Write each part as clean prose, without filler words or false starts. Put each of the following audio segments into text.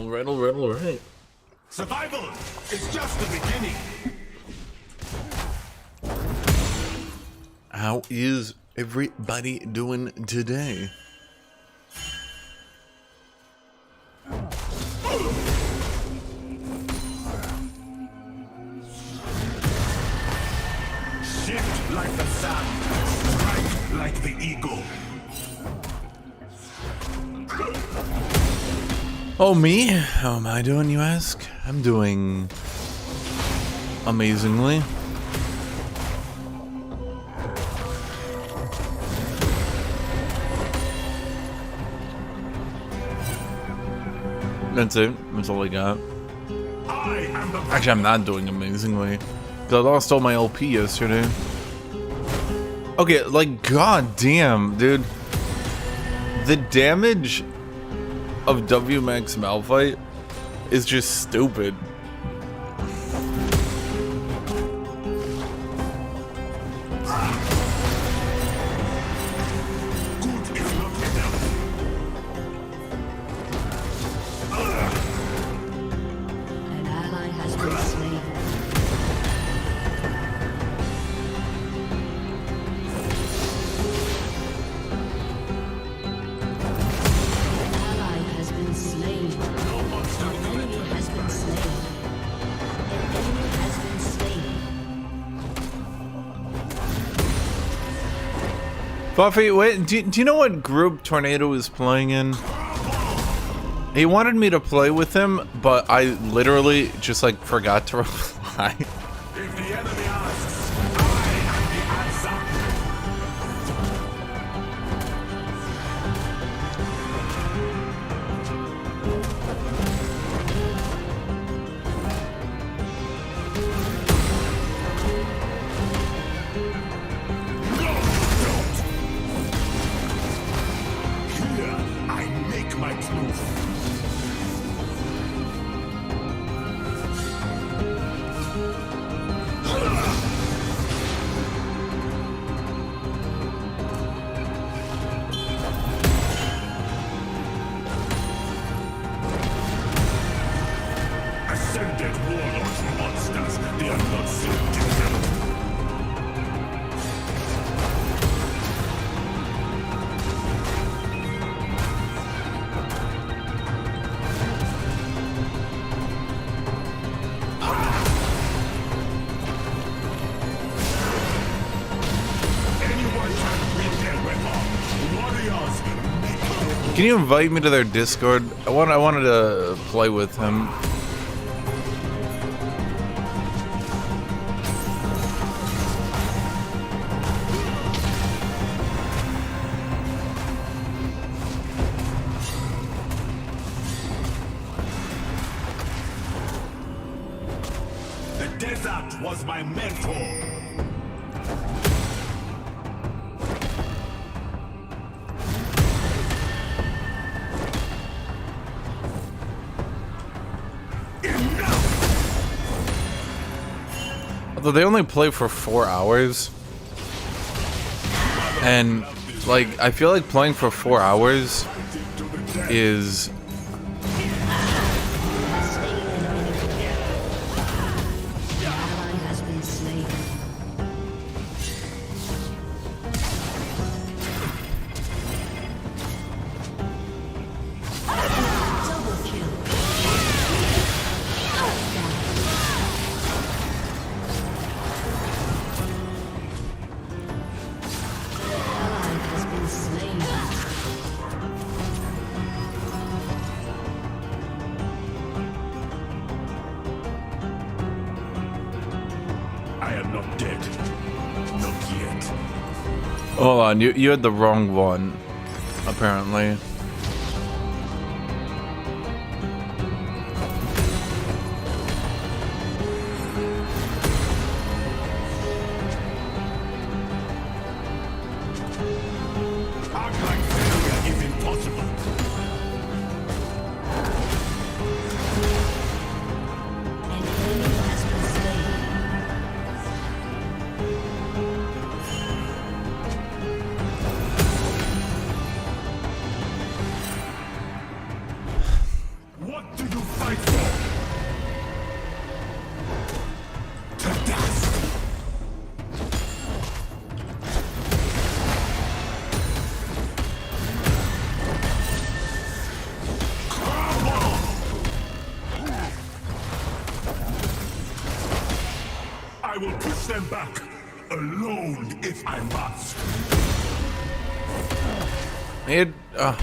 Alright. Survival is just the beginning. How is everybody doing today? Shift like the sun, strike like the eagle. Oh, me? How am I doing, you ask? I'm doing amazingly. That's it. That's all I got. Actually, I'm not doing amazingly. Because I lost all my LP yesterday. Okay, like, god damn, dude. The damage of WMAX Malphite is just stupid. Buffy, wait, do you know what group Tornado is playing in? He wanted me to play with him, but I literally just like forgot to reply. If the enemy asks, I am the answer. Can you invite me to their Discord? I wanted to play with him. The desert was my mentor. Although they only play for 4 hours. And, like, I feel like playing for 4 hours is... Hold on, you had the wrong one, apparently. What do you fight for? To dust. I will push them back, alone if I must.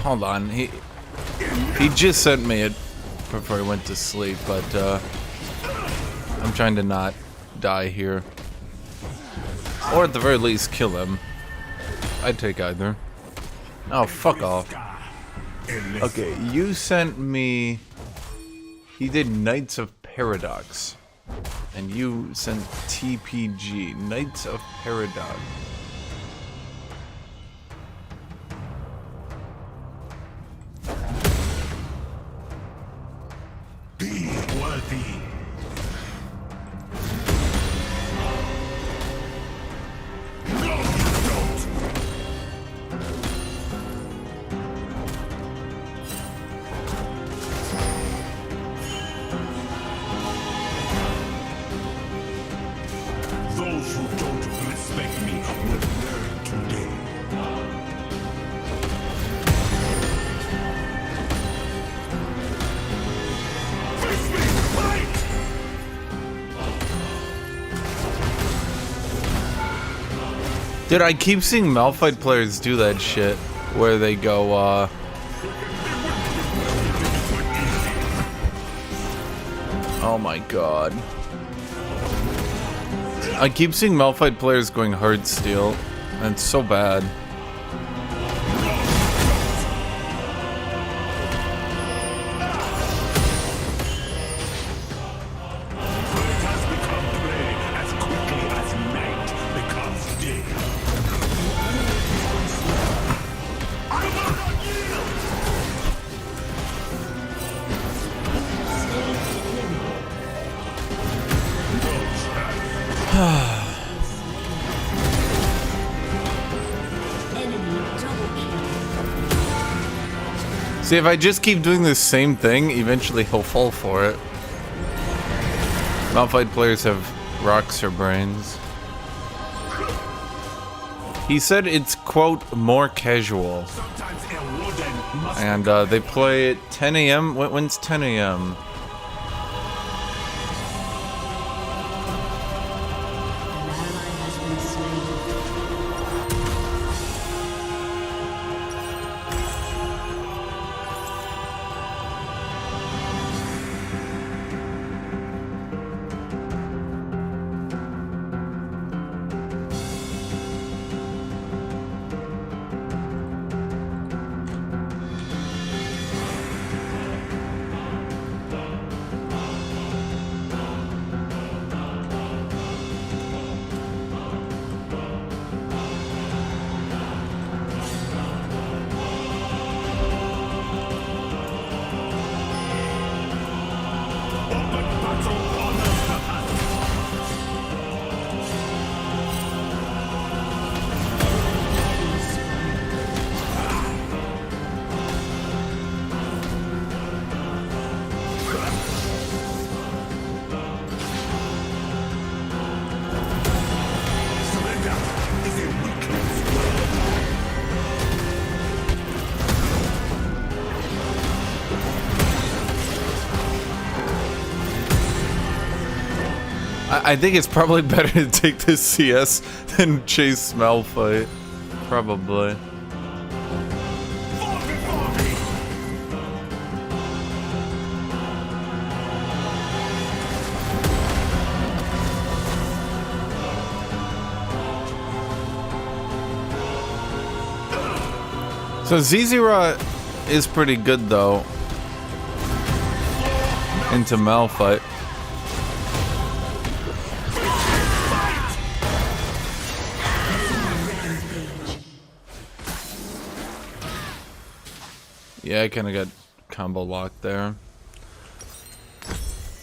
Hold on. He just sent me it before he went to sleep, but I'm trying to not die here, or at the very least kill him. I'd take either. Oh, fuck off. Okay, you sent me. He did Knights of Paradox, and you sent TPG Knights of Paradox. Be worthy. No, you don't. Those who don't respect me will learn today. Face me, fight! Dude, I keep seeing Malphite players do that shit where they go, oh my god. I keep seeing Malphite players going hardsteel, and it's so bad. It has become play as quickly as night becomes day. I will not yield! See, if I just keep doing the same thing, eventually he'll fall for it. Malphite players have rocks or brains. He said it's, quote, more casual. Sometimes a warden must And they play at 10 a.m. When's 10 a.m.? I think it's probably better to take this CS than chase Malphite. Probably. So Zizira is pretty good though into Malphite. Yeah, I kind of got combo locked there.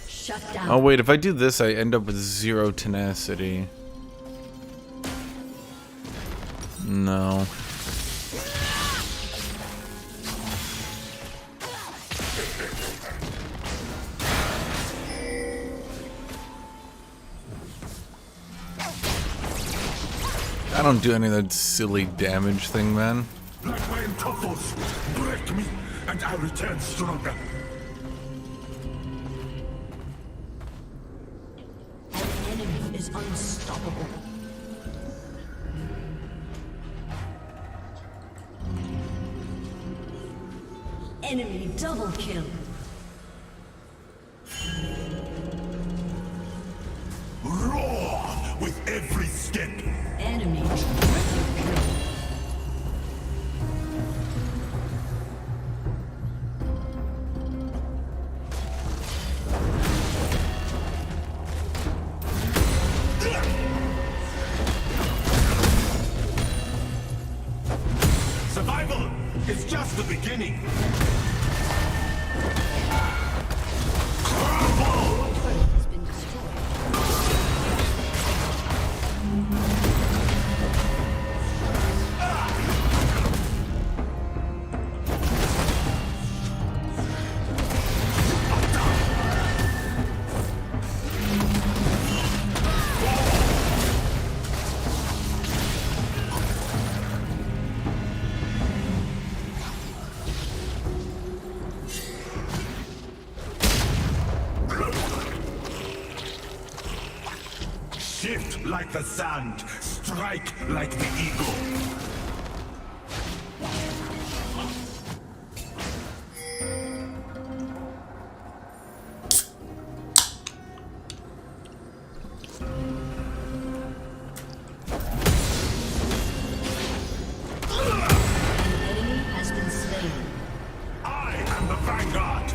Shut down. Oh wait, if I do this, I end up with 0 tenacity. No. I don't do any of that silly damage thing, man. Like my entofos, break me, and I return stronger. An enemy is unstoppable. Enemy double kill. Roar with every step. Enemy triple kill. Survival is just the beginning. Turret has been destroyed. Shift like the sand, strike like the eagle. An enemy has been slain. I am the vanguard.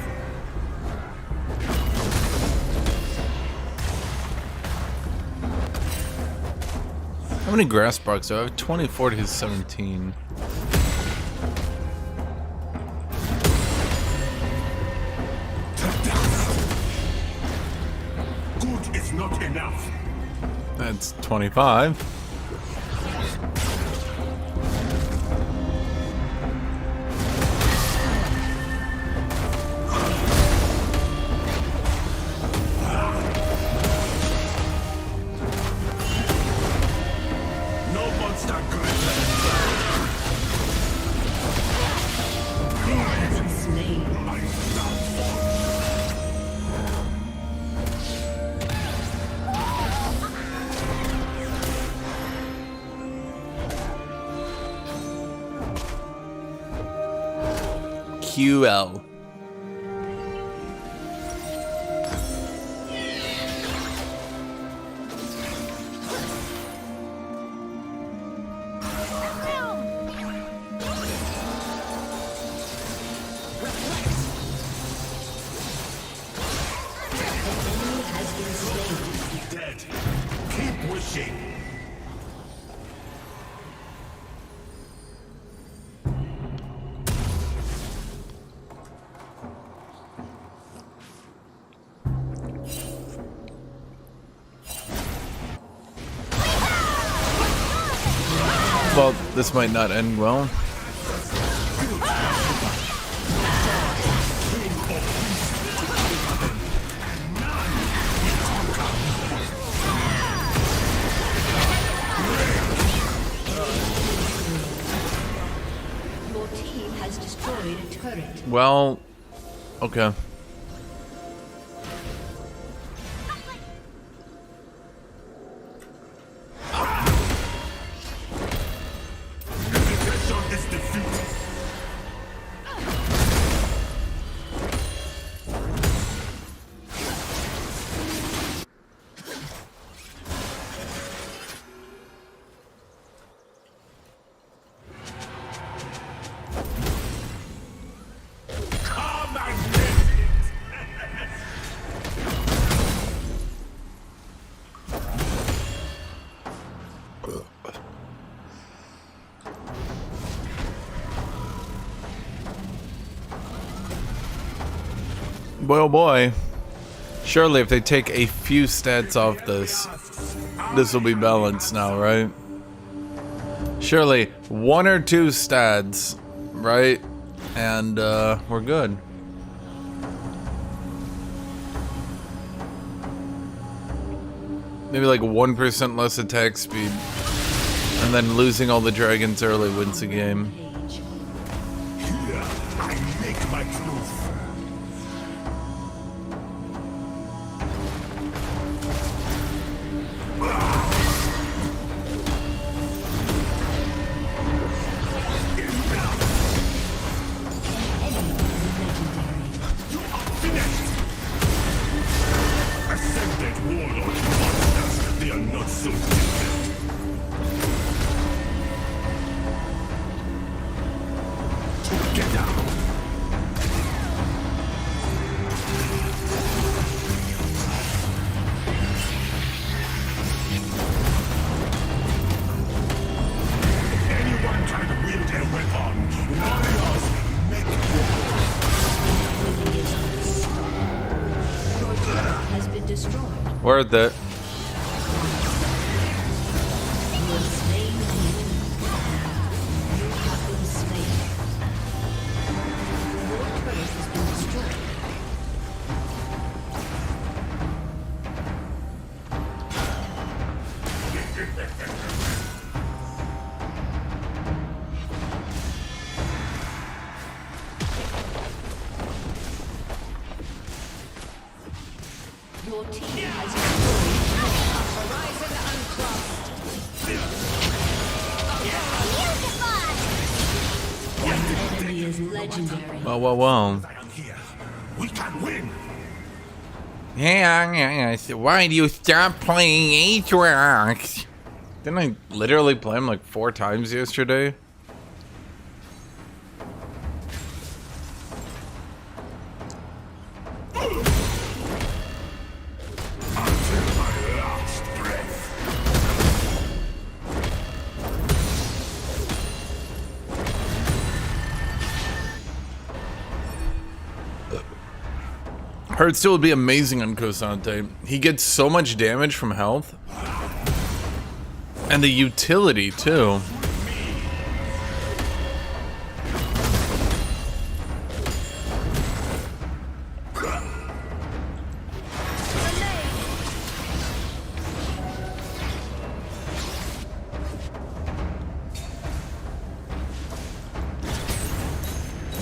How many grass sparks do I have? 24 to his 17. To dust. Good is not enough. That's 25. No monster greater. Has been slain. My downfall. QL. Enemy has been slain. Dead. Keep wishing. Well, this might not end well. Your team has destroyed a turret. Well, okay. Hesitation is defeat. Come and get it. Boy, oh boy. Surely if they take a few stats off this will be balanced now, right? Surely one or two stats, right? And we're good. Maybe like 1% less attack speed. And then losing all the dragons early wins the game. Page. Here, I make my truth. You are finished! Ascended warlord monsters, they are not so different. Get down! Anyone trying to wield a weapon, warriors, make Your turret has been destroyed. Word that. You have slain the enemy. You have been slain. Your turret has been destroyed. Your team has destroyed. Enemy is legendary. Well. I am here. We can win! Yeah. So why do you stop playing Aatrox? Didn't I literally play him like 4 times yesterday? Until my last breath. Heartsteel would be amazing on Kosante. He gets so much damage from health. And the utility, too.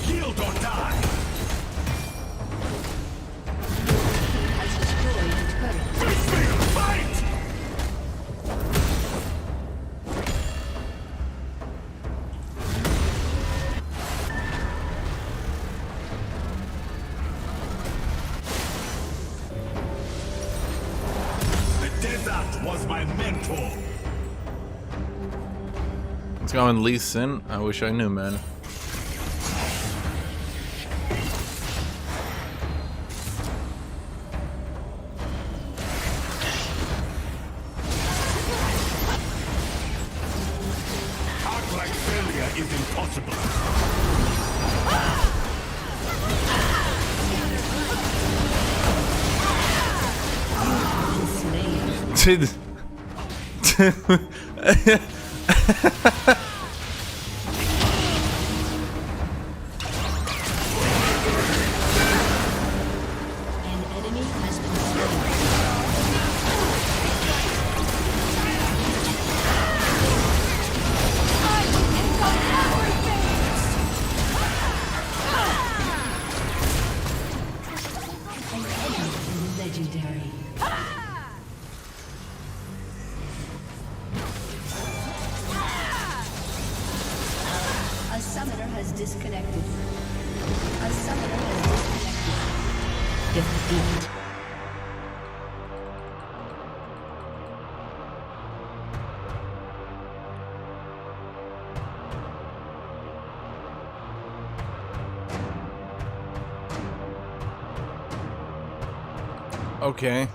Yield or die! Has destroyed a turret. Face me! Fight! The desert was my mentor. Let's go in Lee Sin. I wish I knew, man. Outright failure is impossible. Slain. An enemy has been slain. An enemy is legendary. A summoner has disconnected. A summoner has disconnected. Defeat. Okay.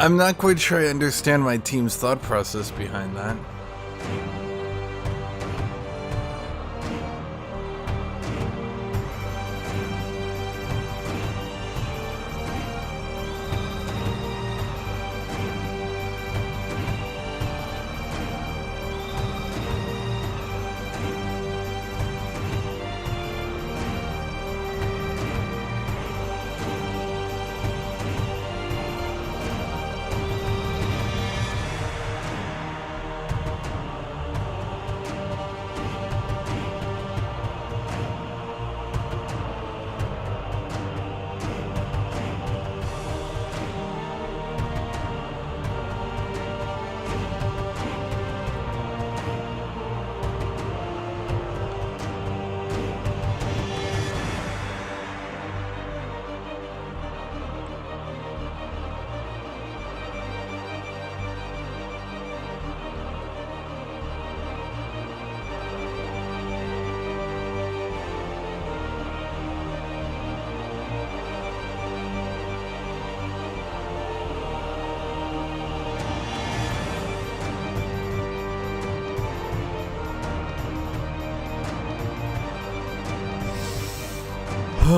I'm not quite sure I understand my team's thought process behind that. So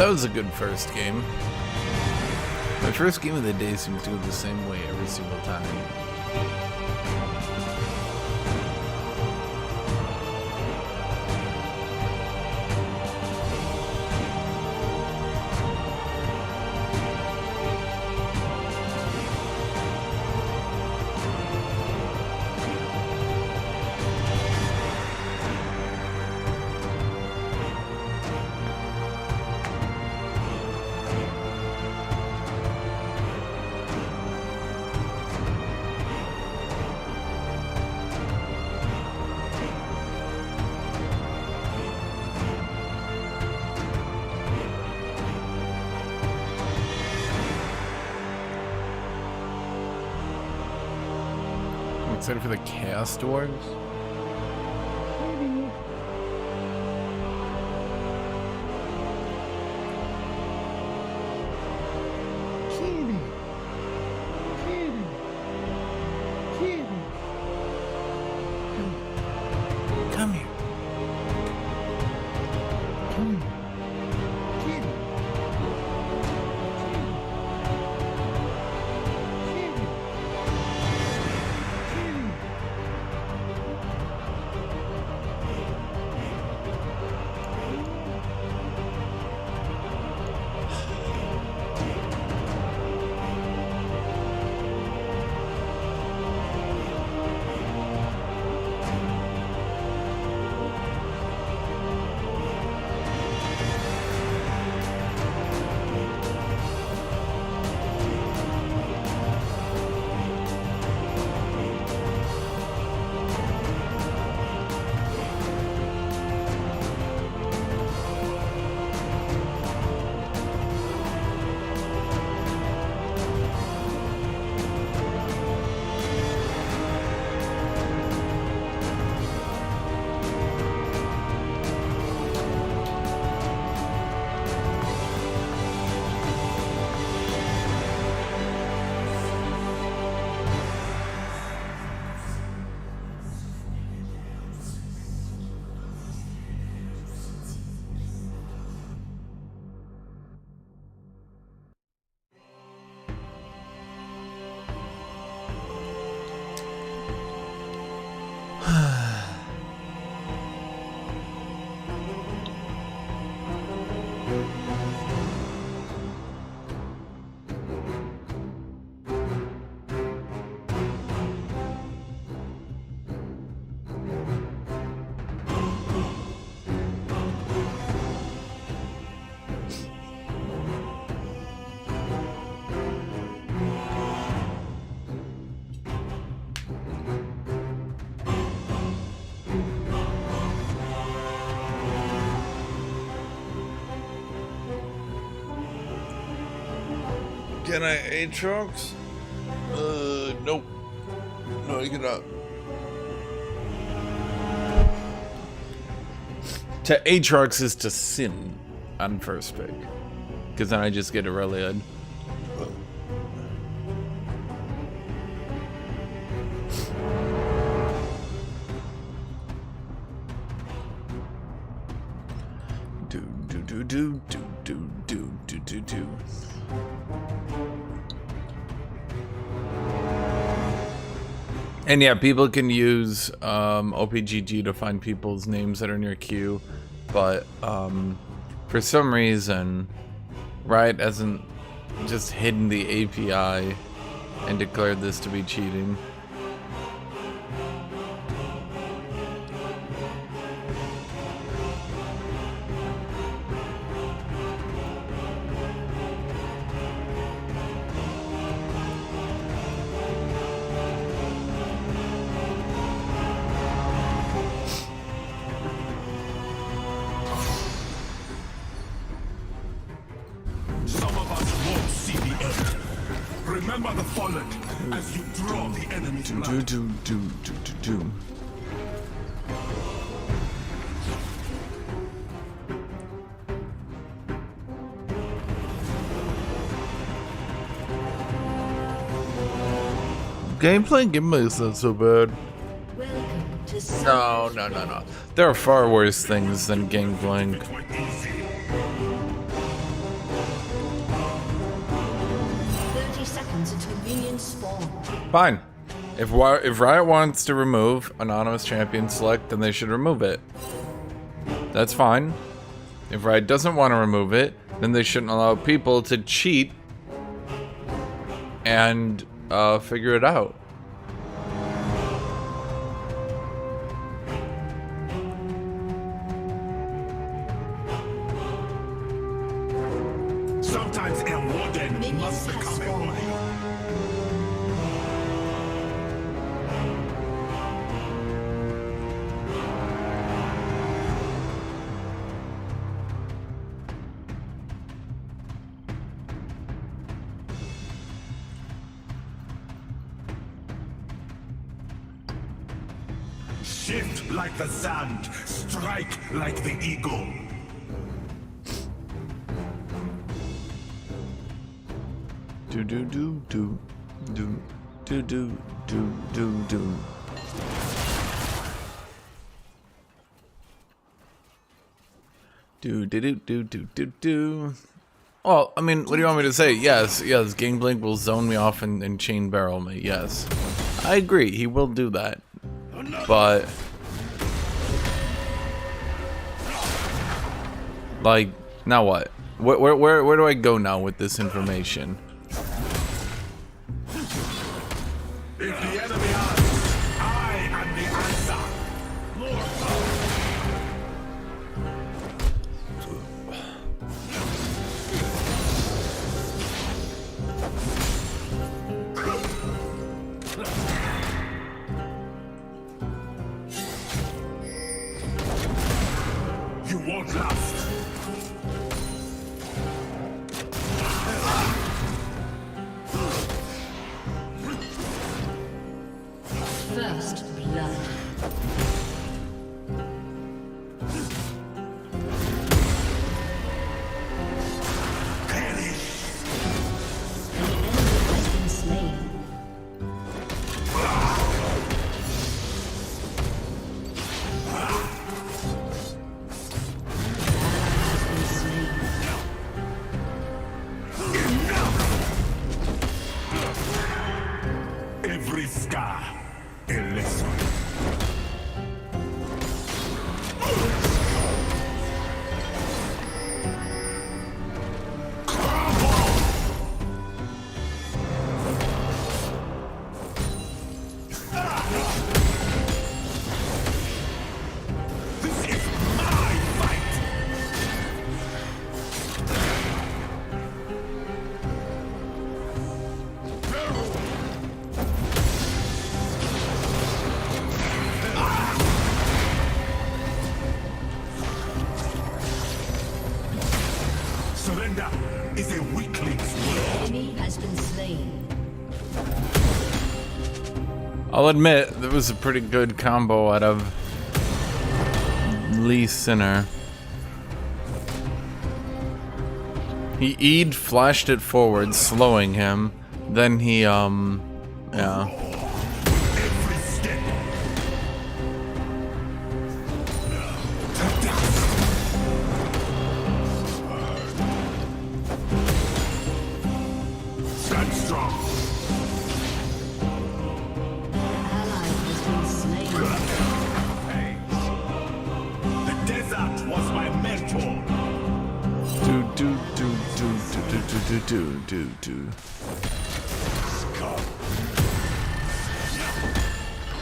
that was a good first game. My first game of the day seems to go the same way every single time. Excited for the Chaos Dwarves? Come here. Can I Aatrox? Nope. No, you cannot. To Aatrox is to sin on first pick. Because then I just get Aureliad. Do. And yeah, people can use OPGG to find people's names that are near queue, but for some reason, Riot hasn't just hidden the API and declared this to be cheating. Some of us won't see the end. Remember the fallen as you draw the enemy's blood. Do. Gameplay is not so bad. Welcome to No. There are far worse things than Gangplank. It were easy. 30 seconds until minions spawn. Fine. If Riot wants to remove Anonymous Champion Select, then they should remove it. That's fine. If Riot doesn't want to remove it, then they shouldn't allow people to cheat and figure it out. Sometimes a warden Minions must have become a spawned. warrior. Shift like the sand, strike like the eagle. Do. Do. Well, I mean, what do you want me to say? Yes, Gangplank will zone me off and chain barrel me, yes. I agree, he will do that. But like, now what? Where do I go now with this information? If the enemy asks, I am the answer. More you won't last. First blood. An enemy has been slain. Has been slain. Every scar, a lesson. This is my fight. Surrender is a weakling's word. Enemy has been slain. I'll admit, that was a pretty good combo out of Lee Sinner. He E'd, flashed it forward, slowing him. Then he, yeah. Stand strong. Ally has been slain. The desert was my mentor.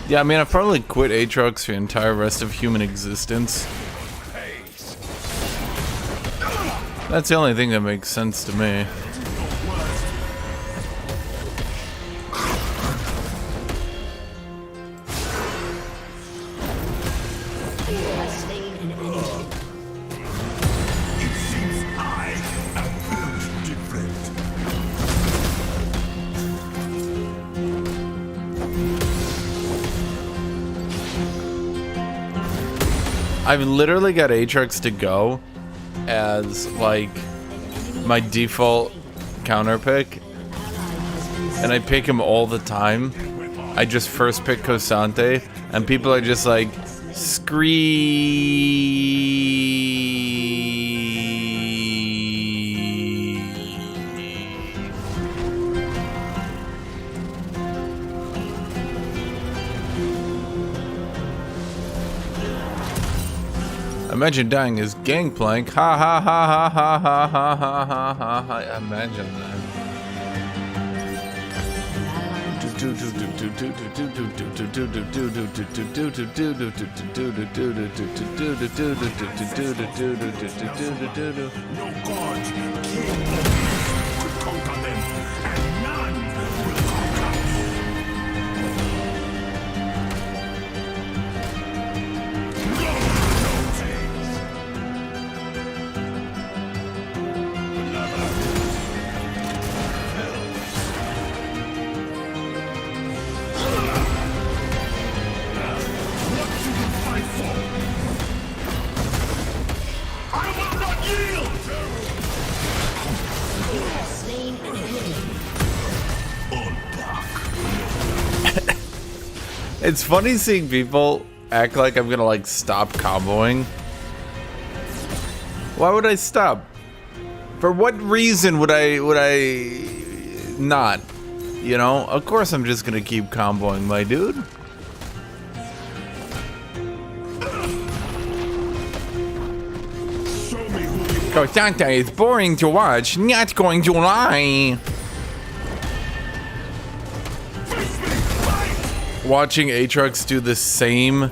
Yeah, I mean, I've probably quit Aatrox for the entire rest of human existence. That's the only thing that makes sense to me. Has slain an enemy. It seems I am built different. I've literally got Aatrox to go as, like, my default counter pick. And I pick him all the time. I just first pick Kosante, and people are just like, Imagine dying as Gangplank. Ha ha ha ha ha ha ha ha ha ha ha. Imagine that. No god, king, could conquer them, and none will conquer me. No taste. What do you fight for? I will not yield! Slain an enemy. All back. It's funny seeing people act like I'm gonna like stop comboing. Why would I stop? For what reason would I not? You know, of course I'm just gonna keep comboing, my dude. Show me who you Kosante is boring to watch, not going to lie. face me! Fight! Watching Aatrox do the same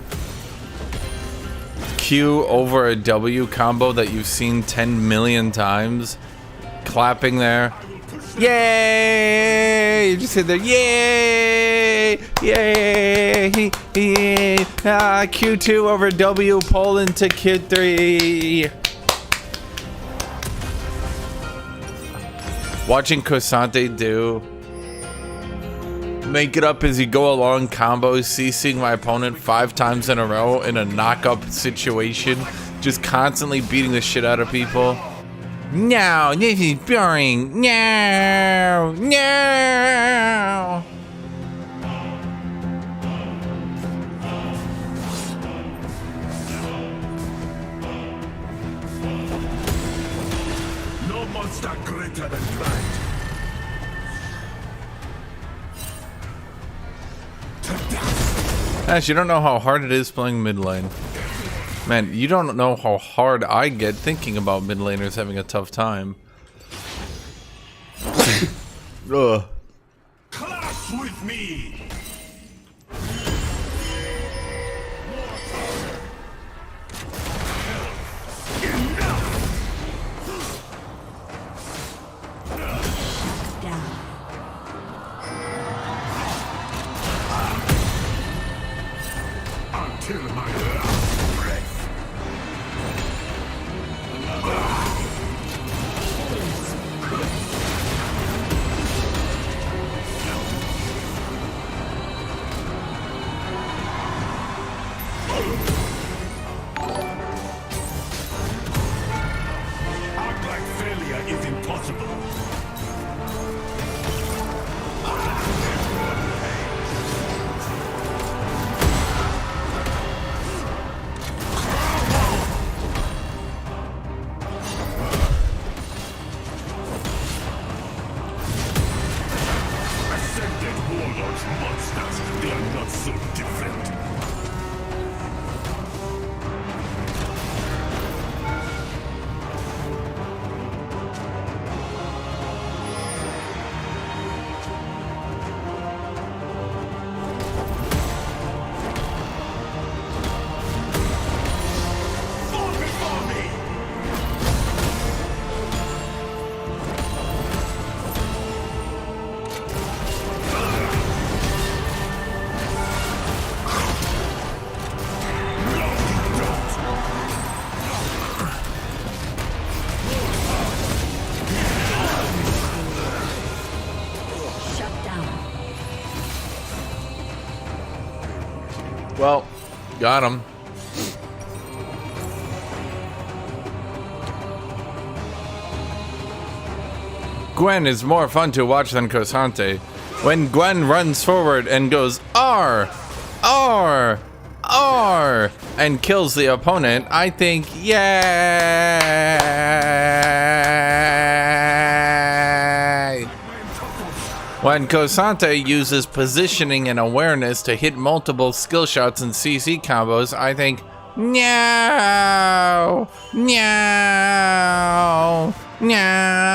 Q over a W combo that you've seen 10 million times, clapping there. Yay! You just sit there, yay! Yay! Yay! Q2 over W, pull into Q3. Watching Kosante do make it up as you go along combos, CCing my opponent 5 times in a row in a knock-up situation, just constantly beating the shit out of people. No, this is boring. No, no. No monster greater than pride. Ash, you don't know how hard it is playing mid lane. Man, you don't know how hard I get thinking about mid laners having a tough time. Ugh. Clash with me! Down. Until my last breath. Well, got him. Gwen is more fun to watch than Kosante. When Gwen runs forward and goes R, R, R, and kills the opponent, I think, yay! When Kosante uses positioning and awareness to hit multiple skill shots and CC combos, I think, no, no, no.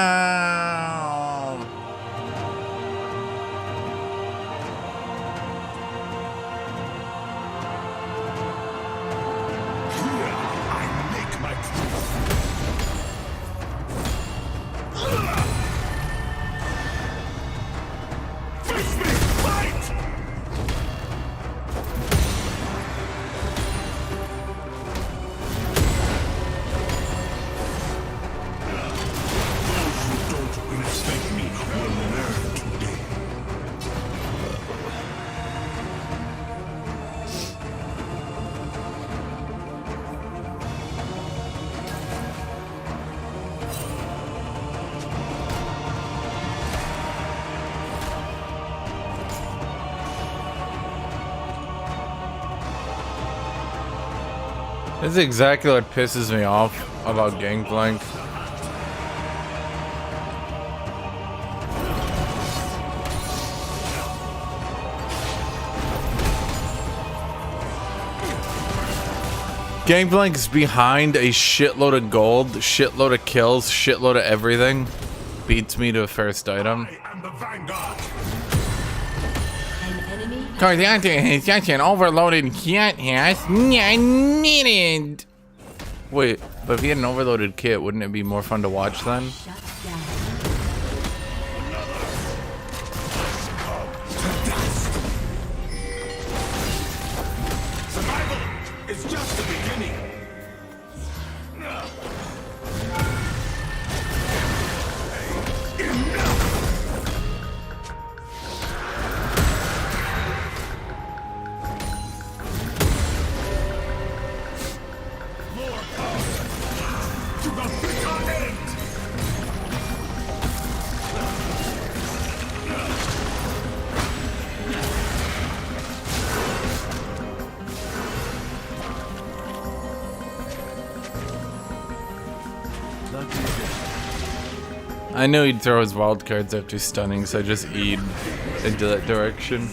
This is exactly what pisses me off about Gangplank. Gangplank's behind a shitload of gold, shitload of kills, shitload of everything. Beats me to a first item. Cardante is such an overloaded kit, yes. I need it. Wait, but if he had an overloaded kit, wouldn't it be more fun to watch then? Survival is just the beginning. I knew he'd throw his wild cards after stunning, so I just E'd into that direction.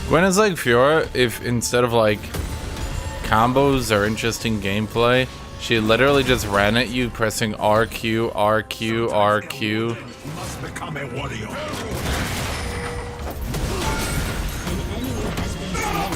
Gwen is like Fiora if instead of like combos or interesting gameplay, she literally just ran at you pressing RQ, RQ, RQ. Must become a warrior. It wasn't close.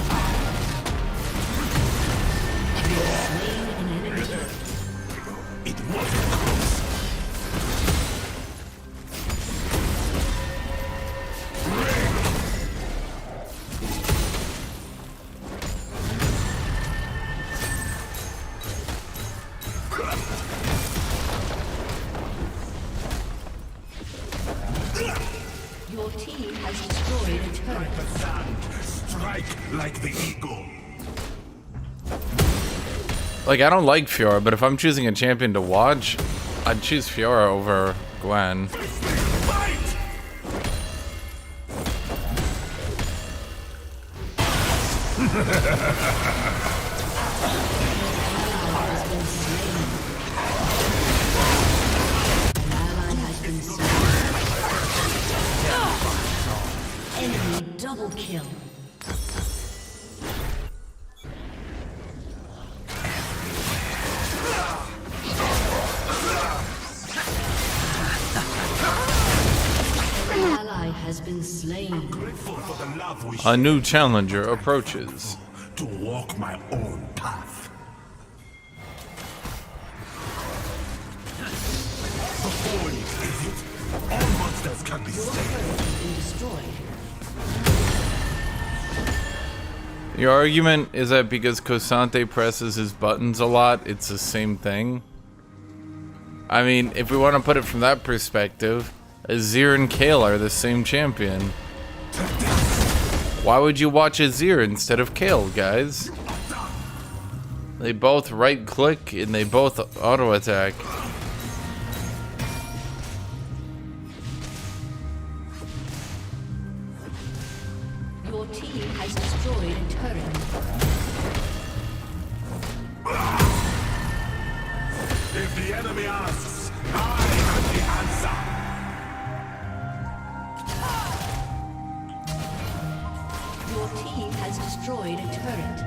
Your team has destroyed a turret. The sand, strike like the eagle. Like, I don't like Fiora, but if I'm choosing a champion to watch, I'd choose Fiora over Gwen. Fight! Enemy double kill. An ally has been slain. Grateful for the love we A new challenger approaches. to walk my own path. The void is it. All monsters can be Your slain. turret has been destroyed. Your argument is that because Cosante presses his buttons a lot, it's the same thing? I mean, if we want to put it from that perspective, Azir and Kayle are the same champion. Why would you watch Azir instead of Kayle, guys? They both right-click and they both auto-attack. Your team has destroyed a turret. If the enemy asks, I am the answer. Your team has destroyed a turret.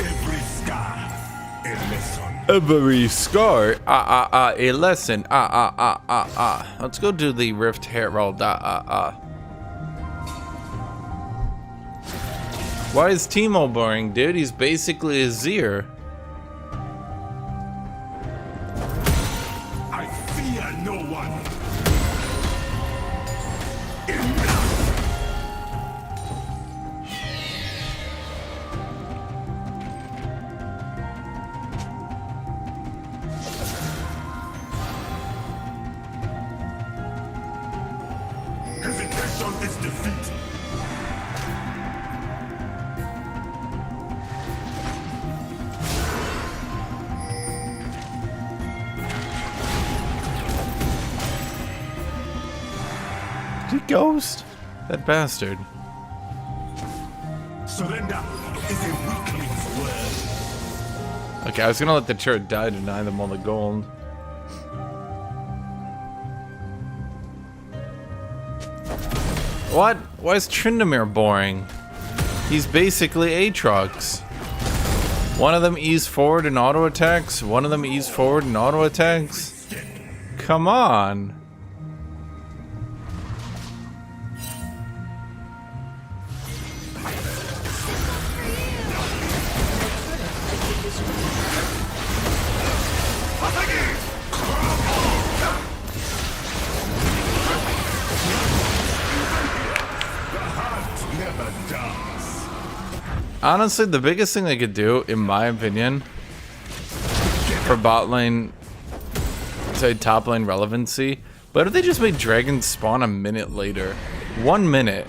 Every scar, a lesson. Every scar, a lesson, Let's go do the Rift Herald, Why is Teemo boring, dude? He's basically Azir. I fear no one. Hesitation is defeat. Did he ghost? That bastard. Surrender is a weakling's word. Okay, I was gonna let the turret die to deny them all the gold. What? Why is Tryndamere boring? He's basically Aatrox. One of them ease forward and auto attacks, one of them ease forward and auto attacks. Come on. Never dies. Honestly, the biggest thing they could do, in my opinion, for bot lane, say top lane relevancy, but if they just made dragons spawn a minute later, 1 minute.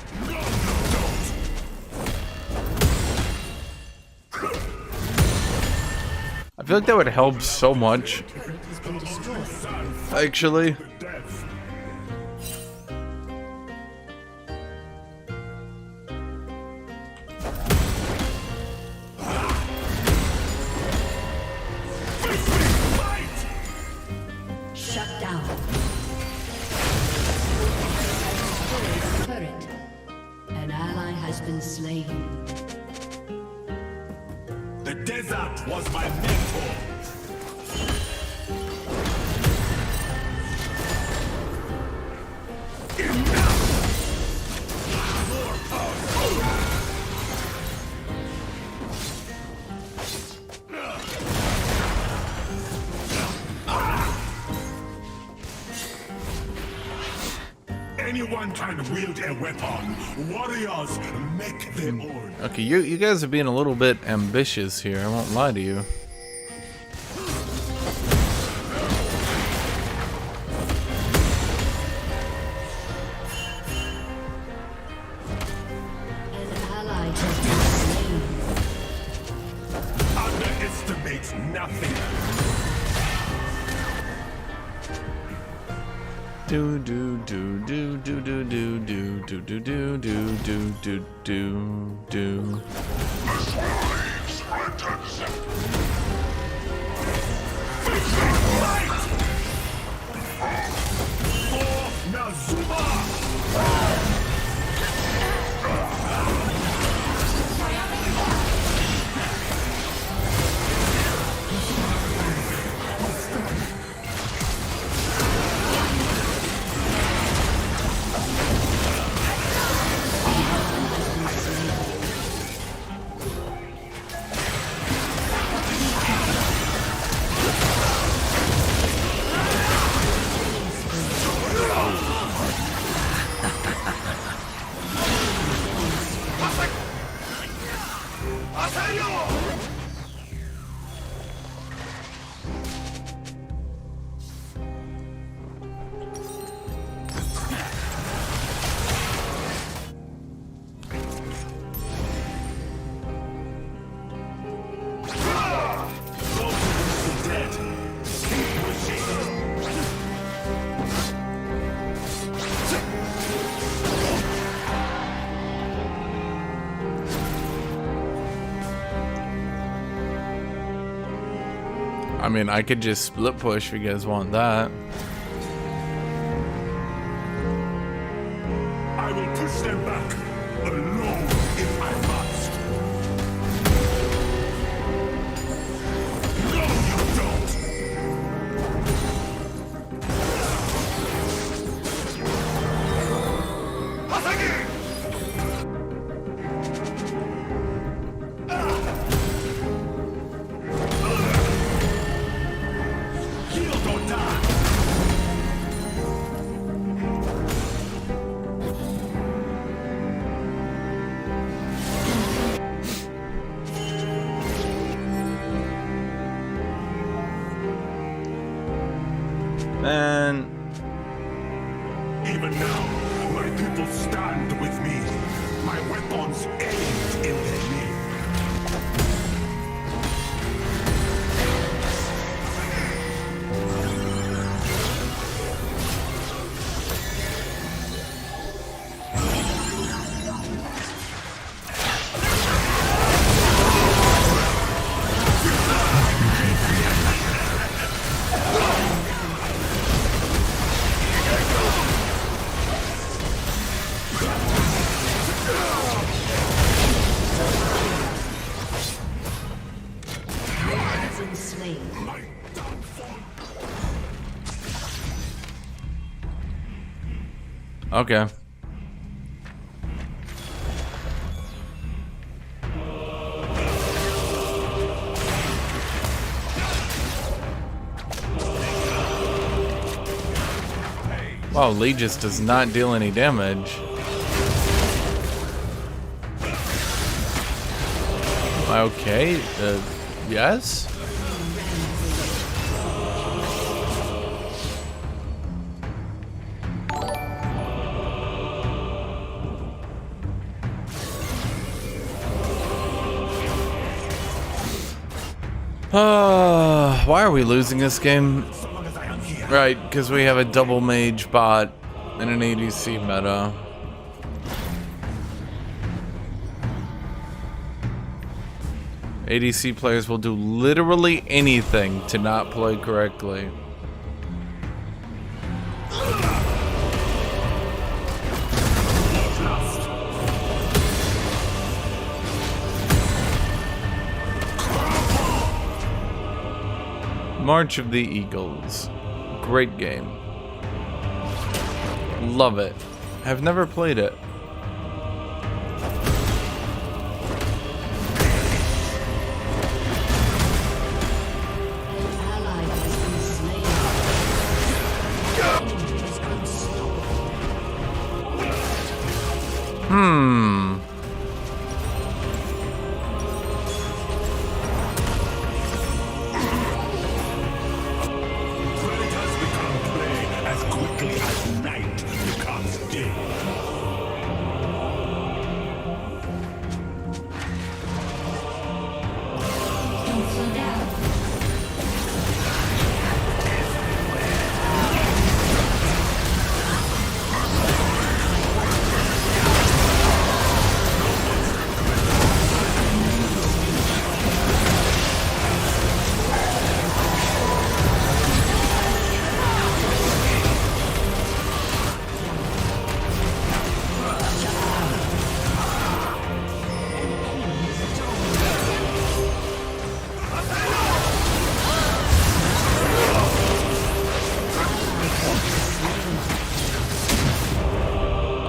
I feel like that would help so much. Has been destroyed. Actually, Death. Shut down. Destroyed a turret. An ally has been slain. The desert was my mentor. Anyone can wield a weapon. Warriors make their own. okay, you guys are being a little bit ambitious here, I won't lie to you. An ally has been slain. Underestimate nothing. Do do do do do do do do do do do do do do do do. mean, I could just split push if you guys want that. I will push them back alone if I must. No, you don't. Yield or die. Man, Even now, my people stand with me. My weapons aimed in their name. Has been slain. My downfall. okay. Wow, Lee just does not deal any damage. Okay, yes? Why are we losing this game? So long as I am here. Right, because we have a double mage bot and an ADC meta. ADC players will do literally anything to not play correctly. March of the Eagles. Great game. Love it. Have never played it. Ally has been slain. Enemy is unstoppable. It has become play as quickly as night becomes day. Don't slow down.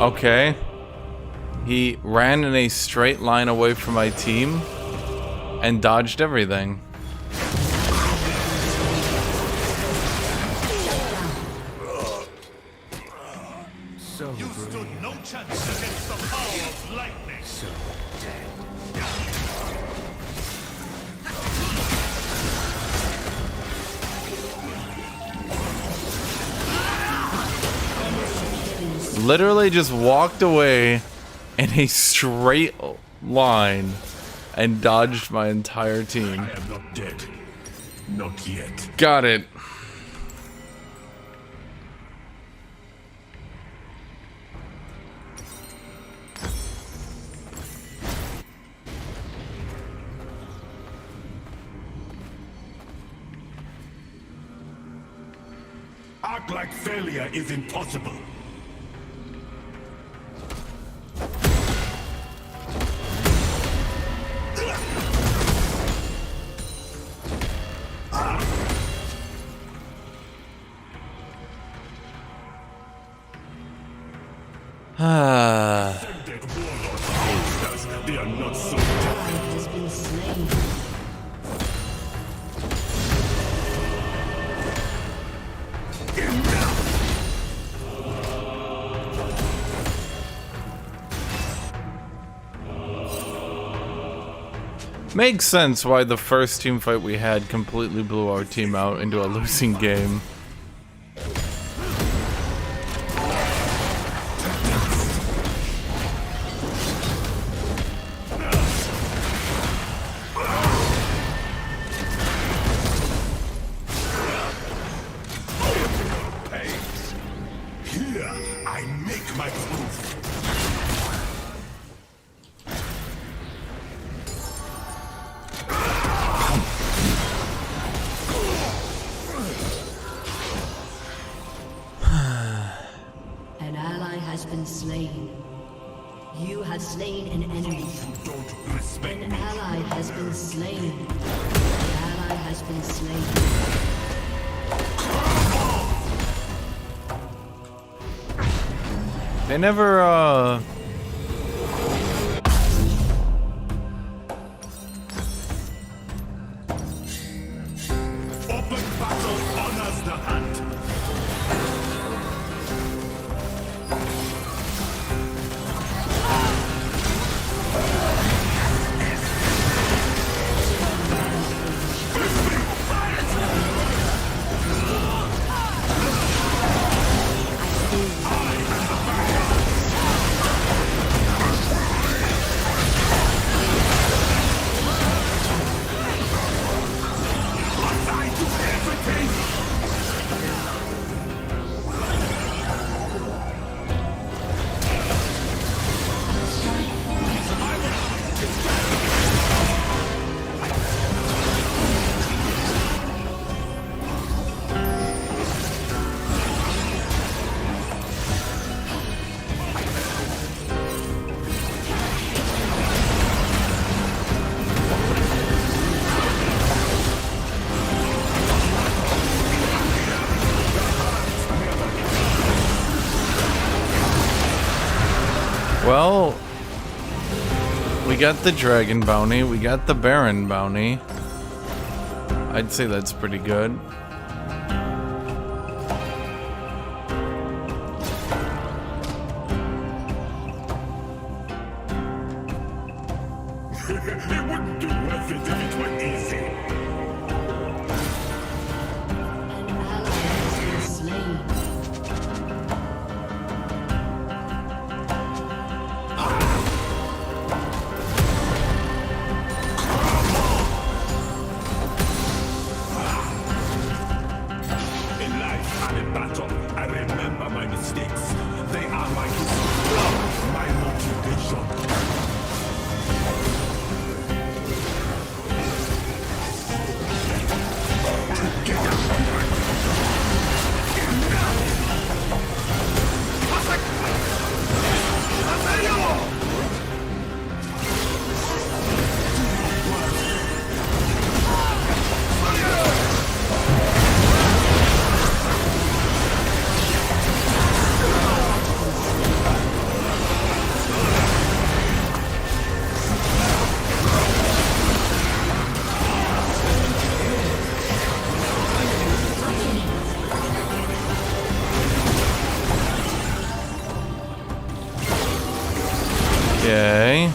Okay. He ran in a straight line away from my team and dodged everything. You stood no chance against the power of lightning. Literally just walked away in a straight line and dodged my entire team. I am not dead. Not yet. Got it. Act like failure is impossible. Scented warlords against us. They are not so tough. Has been slain. Makes sense why the first team fight we had completely blew our team out into a losing game. Here, I make my proof. An ally has been slain. You have slain an enemy. You don't respect An me. ally has been slain. An ally has been slain. They never, Open battle honors the hunt. I do everything. well, we got the dragon bounty, we got the baron bounty. I'd say that's pretty good. It wouldn't be worth it if it were easy. An ally has been slain. In life and in battle, I remember my mistakes. They are my history, my motivation. Okay.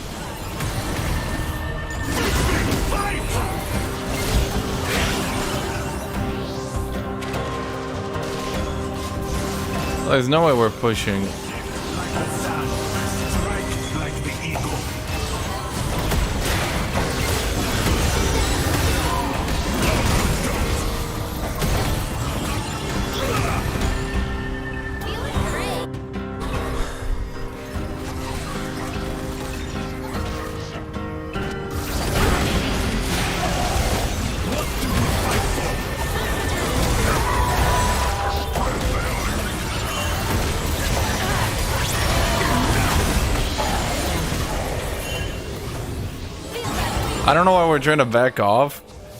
There's no way we're pushing. Strike like the eagle. I don't know why we're trying to back off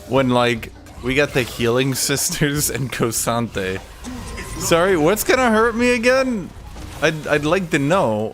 when, like, we got the healing sisters and Cosante. Sorry, what's gonna hurt me again? I'd like to know.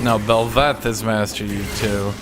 No, Belveth has mastered you too.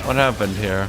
What happened here?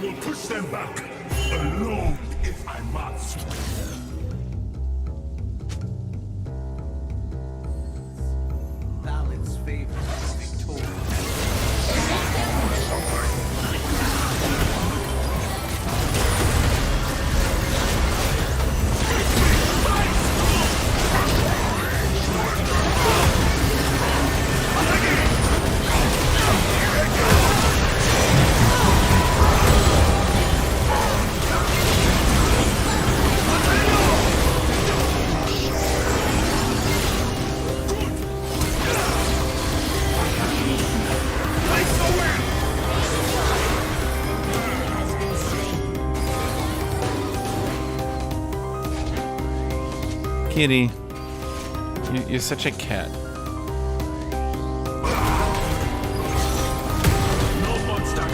will push them back, alone if I must. Balance favors victorious. Kitty, you're such a cat.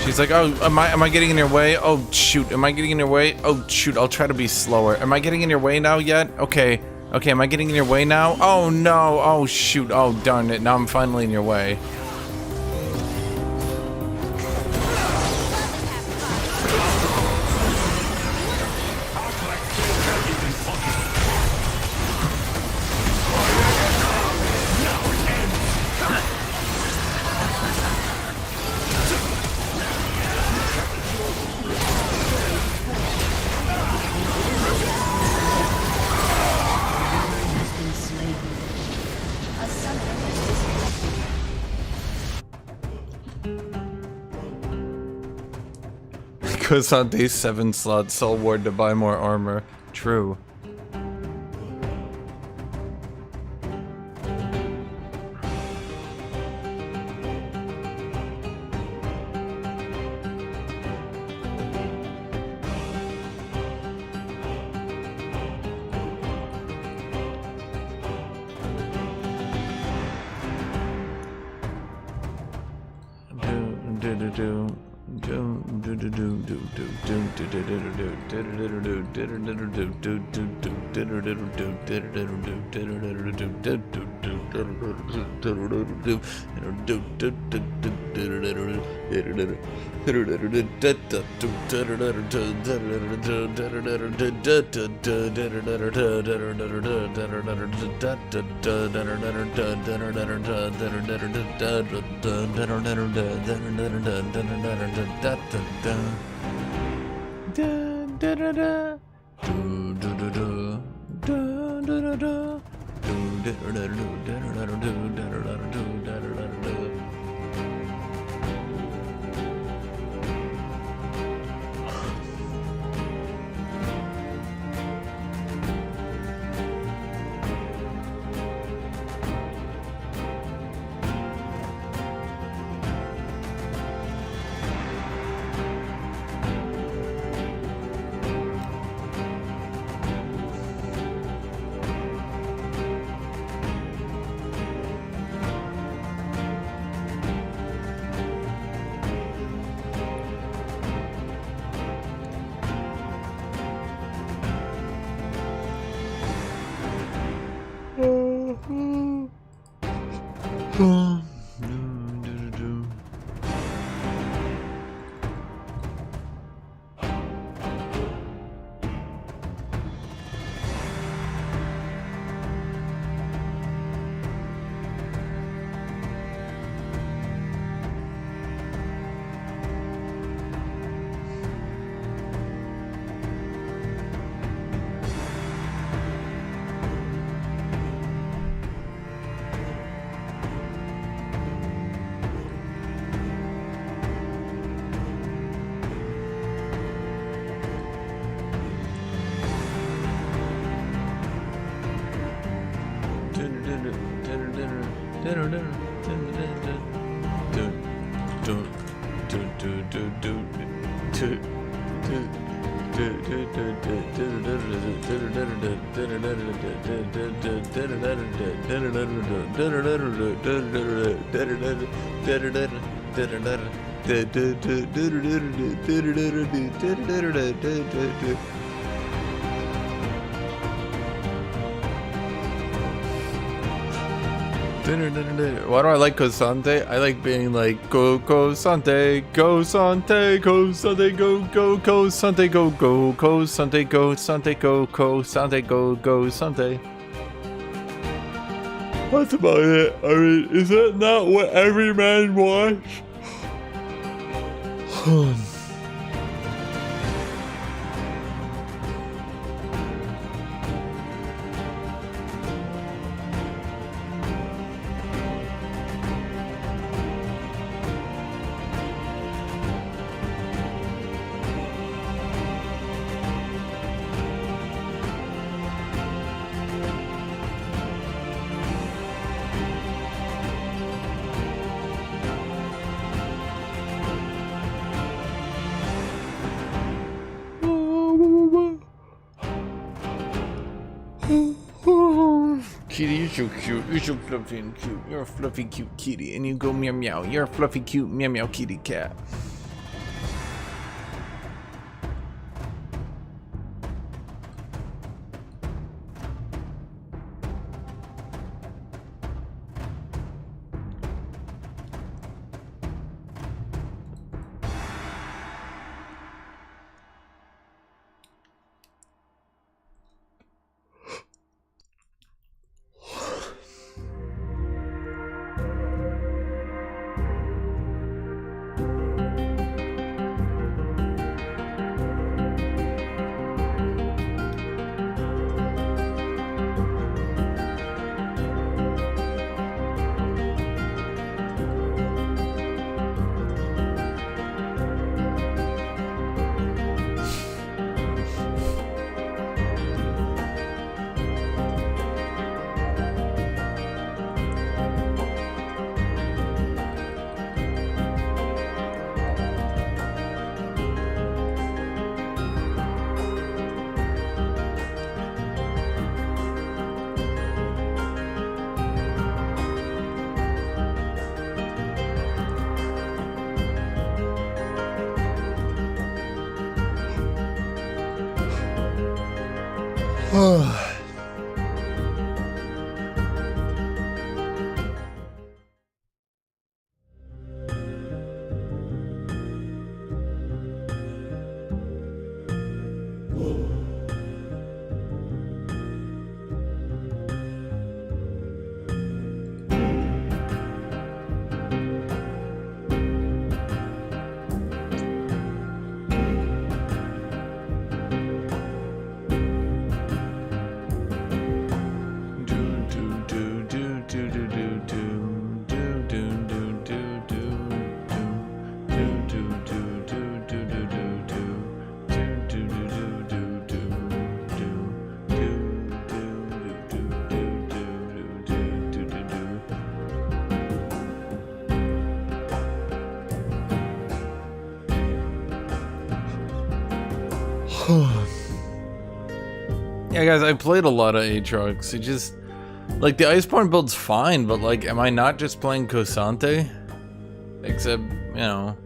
She's like, oh, am I getting in your way? Oh shoot, am I getting in your way? Oh shoot, I'll try to be slower. Am I getting in your way now yet? Okay, am I getting in your way now? Oh no, oh shoot, oh darn it, now I'm finally in your way. Goes on day 7 slot, sell ward to buy more armor. True. Why do I like Cosante? I like being like go Cosante, go Sante, go Sante, go Cosante, go Cosante, go Sante, go Cosante, go Sante. That's about it. I mean, is that not what every man wants? Kitty, you're so cute. You're so fluffy and cute. You're a fluffy, cute kitty. And you go meow meow. You're a fluffy, cute meow meow kitty cat. Yeah, guys, I played a lot of Aatrox. It just, like, the Iceborne build's fine, but, like, am I not just playing Cosante? Except, you know...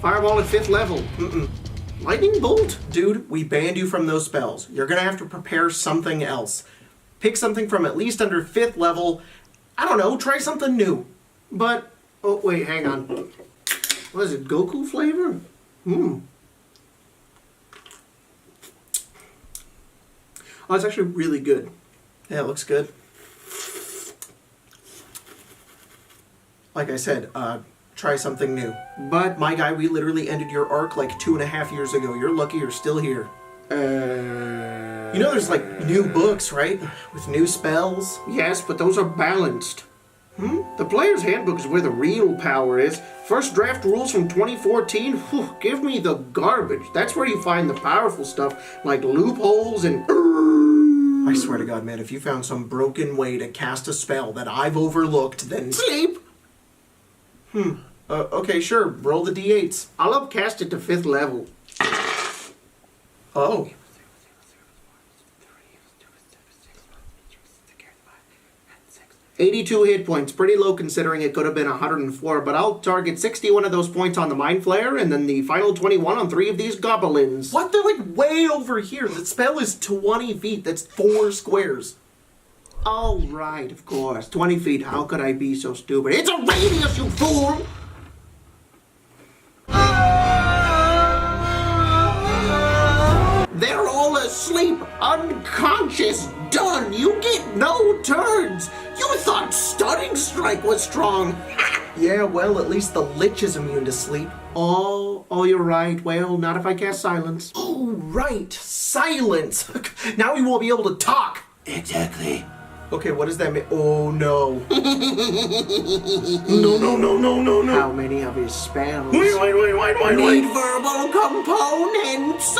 Fireball at 5th level. Lightning bolt? Dude, we banned you from those spells. You're gonna have to prepare something else. Pick something from at least under 5th level. I don't know, try something new. But, oh wait, hang on. What is it, Goku flavor? Oh, it's actually really good. Yeah, it looks good. Like I said, try something new. But, my guy, we literally ended your arc like 2.5 years ago. You're lucky you're still here. You know there's like new books, right? With new spells? Yes, but those are balanced. The player's handbook is where the real power is. First draft rules from 2014? Whew, give me the garbage. That's where you find the powerful stuff, like loopholes and... I swear to God, man, if you found some broken way to cast a spell that I've overlooked, then sleep! Okay, sure, roll the d8s. I'll upcast it to 5th level. Oh. $82 hit points, pretty low considering it could have been 104, but I'll target 61 of those points on the Mind Flayer, and then the final 21 on 3 of these goblins. What? They're like way over here. The spell is 20 feet. That's 4 squares. Oh, right, of course. 20 feet. How could I be so stupid? It's a radius, you fool! They're all asleep, unconscious, done. You get no turns. You thought Stunning Strike was strong. Yeah, well, at least the Lich is immune to sleep. Oh, you're right. Well, not if I cast Silence. Oh, right, Silence. Now we won't be able to talk. Exactly. Okay, what does that mean? Oh, no. No. How many of his spells? Wait. Need verbal components.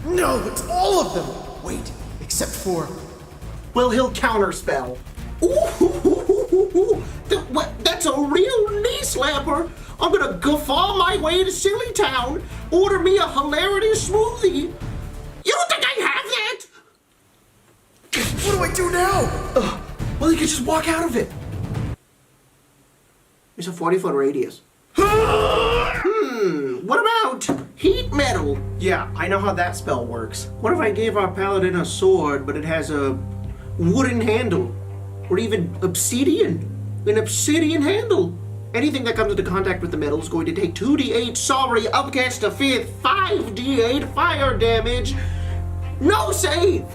No, it's all of them. Wait, except for... Well, he'll counterspell. Ooh, that's a real knee slapper. I'm gonna guffaw my way to Silly Town. Order me a hilarity smoothie. You don't think I have that? What do I do now? Well, you could just walk out of it. It's a 40-foot radius. What about heat metal? Yeah, I know how that spell works. What if I gave our paladin a sword, but it has a wooden handle? Or even obsidian? An obsidian handle? Anything that comes into contact with the metal is going to take 2d8, sorry, upcast to 5th, 5d8 fire damage. No save!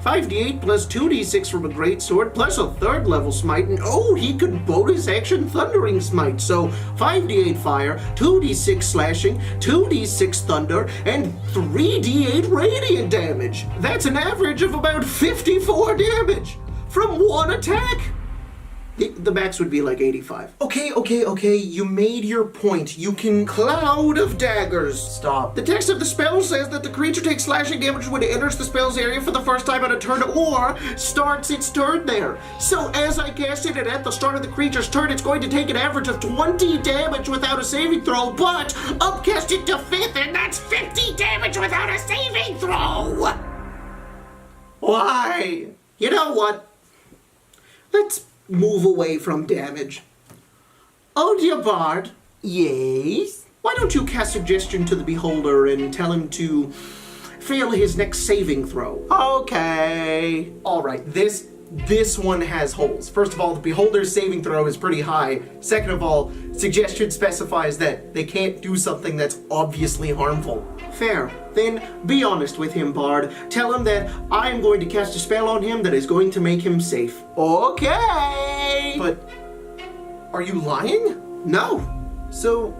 5d8 plus 2d6 from a greatsword plus a 3rd level smite, and oh, he could bonus action Thundering Smite. So 5d8 fire, 2d6 slashing, 2d6 thunder, and 3d8 radiant damage. That's an average of about 54 damage from one attack. The max would be like 85. Okay, you made your point. You can Cloud of Daggers. Stop. The text of the spell says that the creature takes slashing damage when it enters the spell's area for the first time on a turn or starts its turn there. So as I cast it and at the start of the creature's turn, it's going to take an average of 20 damage without a saving throw, but upcast it to 5th and that's 50 damage without a saving throw. Why? You know what? Let's move away from damage. Oh, dear Bard. Yes? Why don't you cast Suggestion to the Beholder and tell him to fail his next saving throw? Okay. Alright, this one has holes. First of all, the Beholder's saving throw is pretty high. Second of all, Suggestion specifies that they can't do something that's obviously harmful. Fair. Then be honest with him, Bard. Tell him that I am going to cast a spell on him that is going to make him safe. Okay! But are you lying? No. So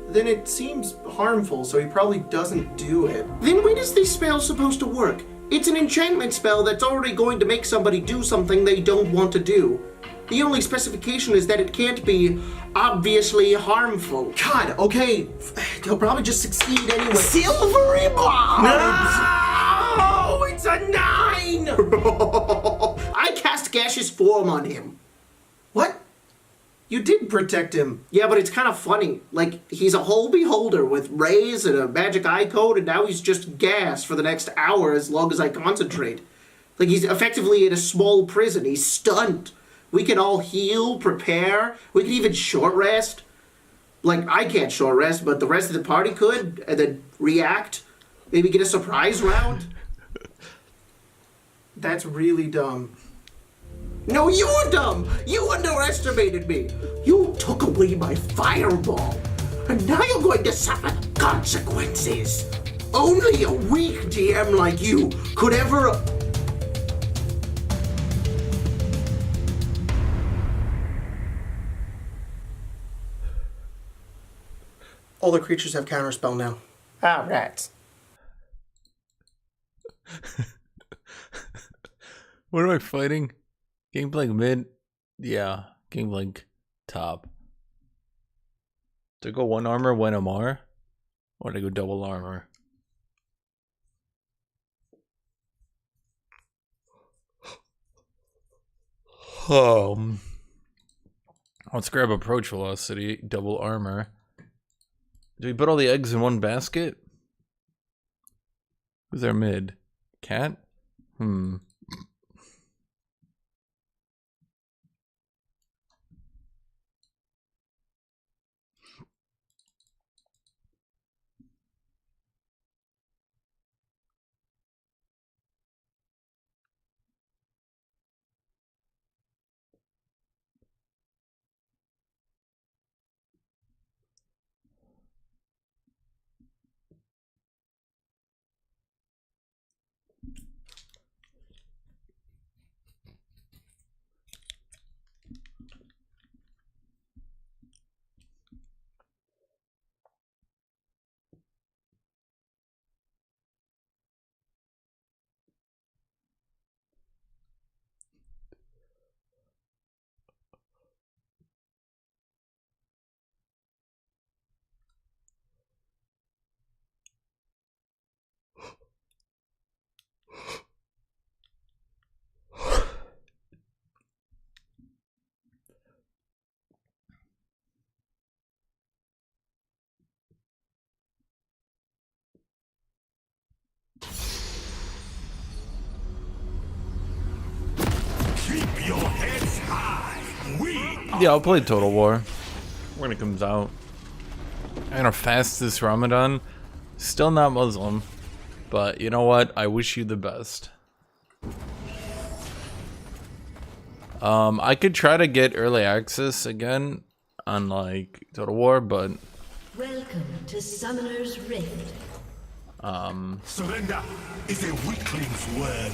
then it seems harmful, so he probably doesn't do it. Then when is this spell supposed to work? It's an enchantment spell that's already going to make somebody do something they don't want to do. The only specification is that it can't be obviously harmful. God, okay. He'll probably just succeed anyway. Silvery Blobs! No! It's That's a 9! I cast gaseous form on him. What? You did protect him. Yeah, but it's kind of funny. Like, he's a whole beholder with rays and a magic eye code, and now he's just gas for the next hour as long as I concentrate. Like, he's effectively in a small prison. He's stunned. We can all heal, prepare. We can even short rest. Like, I can't short rest, but the rest of the party could, and then react. Maybe get a surprise round. That's really dumb. No, you were dumb! You underestimated me! You took away my fireball! And now you're going to suffer the consequences! Only a weak DM like you could ever... All the creatures have counterspell now. Ah, rats. What am I fighting? Gangplank mid? Yeah, Gangplank top. Do I go 1 armor, 1 MR? Or do I go double armor? Let's grab approach velocity, double armor. Do we put all the eggs in one basket? Who's our mid? Cat? Keep your heads high. Yeah, I'll play Total War when it comes out. And our fastest Ramadan. Still not Muslim. But you know what? I wish you the best. I could try to get early access again on like Total War, but Welcome to Summoner's Rift. Surrender is a weakling's word.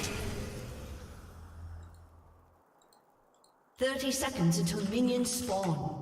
30 seconds until minions spawn.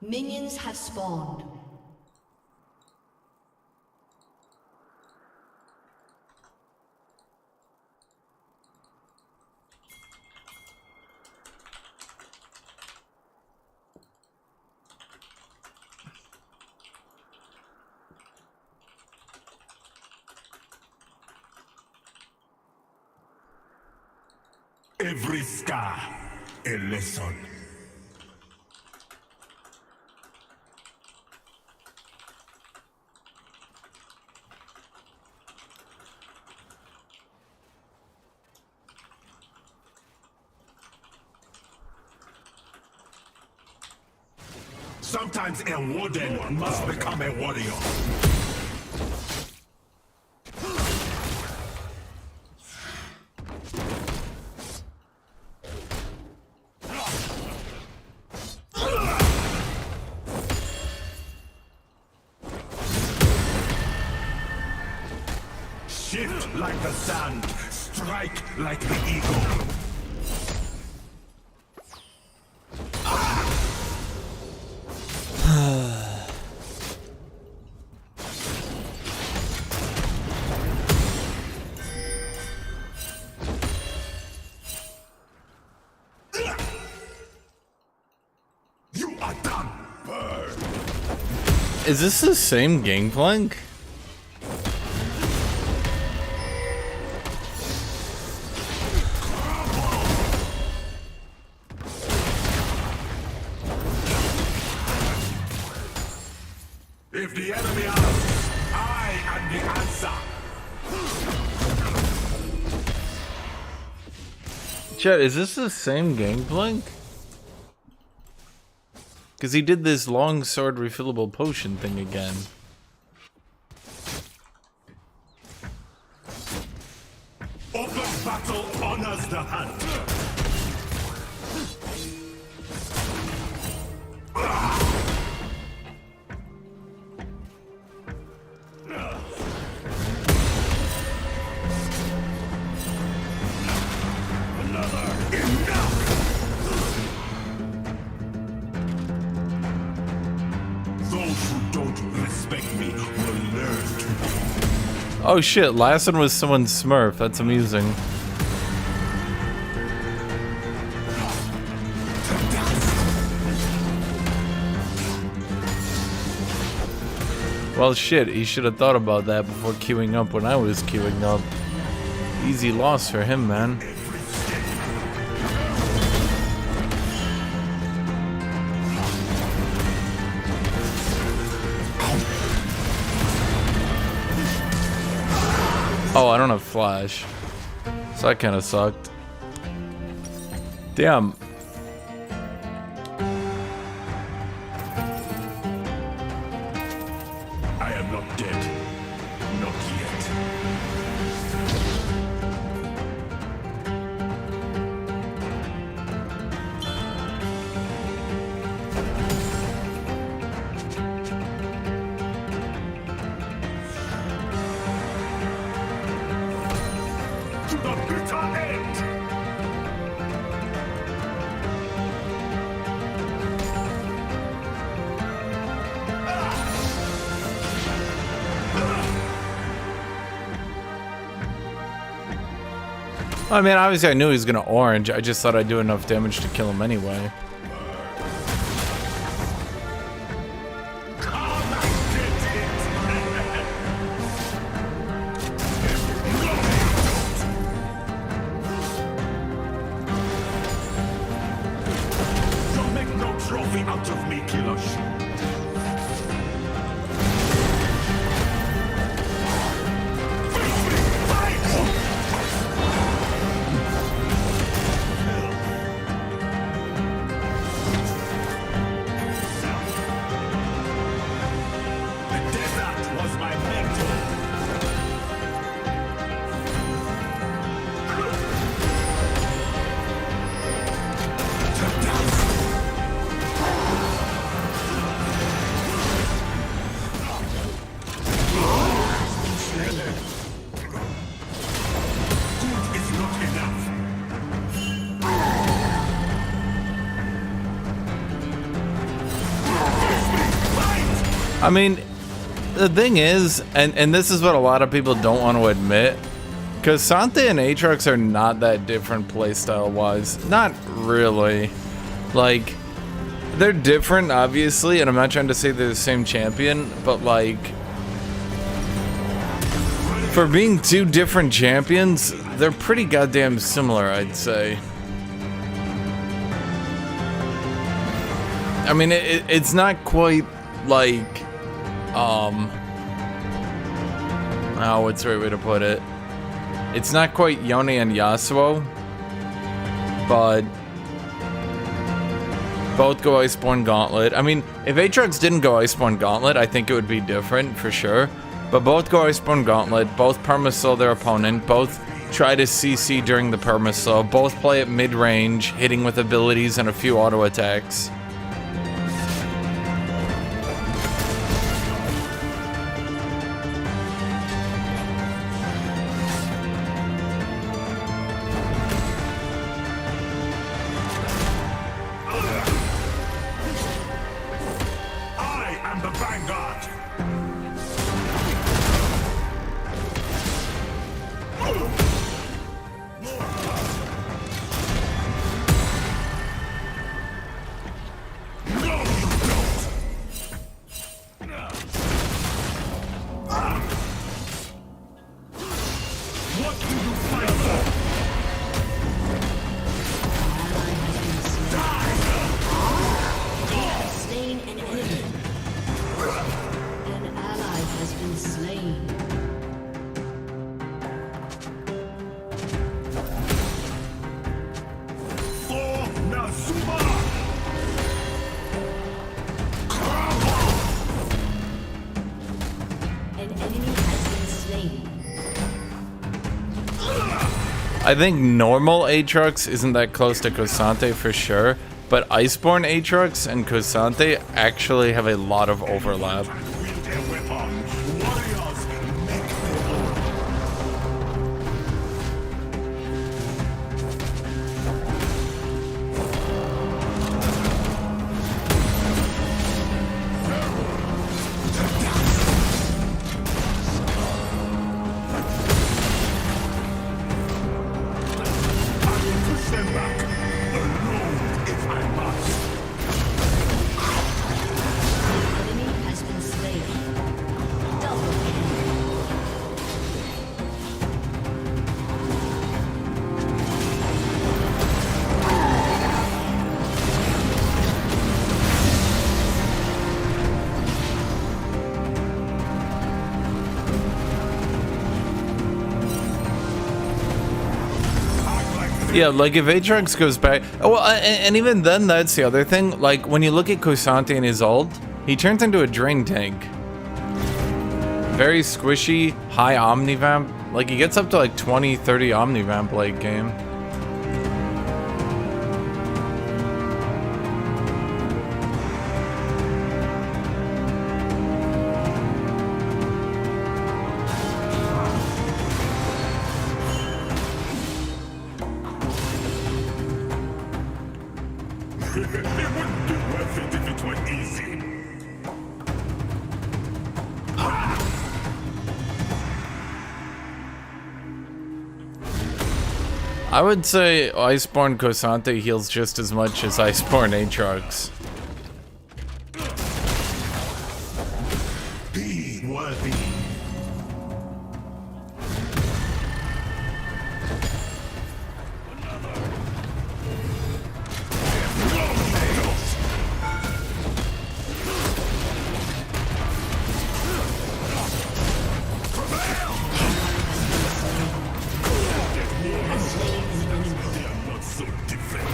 Minions have spawned. Every scar, a lesson. Sometimes a warden must become a warrior. Shift like the sand, strike like the eagle. Is this the same gangplank? If the enemy asks, I am the answer. Chat, is this the same gangplank? Because he did this long sword refillable potion thing again. Open battle honors the hunt. Those who don't respect me will learn to. Oh shit, last one was someone's Smurf. That's amusing. Well shit, he should have thought about that before queuing up when I was queuing up. Easy loss for him, man. Oh, I don't have flash. So that kind of sucked. Damn. I am not dead. Not yet. To the bitter end. I mean, obviously I knew he was gonna orange. I just thought I'd do enough damage to kill him anyway. You'll make no trophy out of me, Kilosh. The desert was my mentor. Good is not enough. I mean, the thing is, and this is what a lot of people don't want to admit, because Sante and Aatrox are not that different playstyle-wise. Not really. Like, they're different, obviously, and I'm not trying to say they're the same champion, but like, for being two different champions, they're pretty goddamn similar, I'd say. I mean, it's not quite like, oh, what's the right way to put it? It's not quite Yone and Yasuo, but both go Iceborne Gauntlet. I mean, if Aatrox didn't go Iceborne Gauntlet, I think it would be different for sure. But both go Iceborne Gauntlet, both permasoul their opponent, both try to CC during the permasoul, both play at mid-range, hitting with abilities and a few auto attacks. I am the Vanguard. I think normal Aatrox isn't that close to Kosante for sure, but Iceborne Aatrox and Kosante actually have a lot of overlap. Wield their weapon. Warriors, make their own. I will push them back. Alone, if I must. Enemy has been slain. Double kill. Yeah, like if Aatrox goes back, oh, well, and even then, that's the other thing. Like when you look at Kosante and his ult, he turns into a drain tank. Very squishy, high omnivamp. Like he gets up to like 20, 30 omnivamp late game. It wouldn't be worth it if it were easy. I would say Iceborne Kosante heals just as much as Iceborne Aatrox. Be worthy. They are not so different.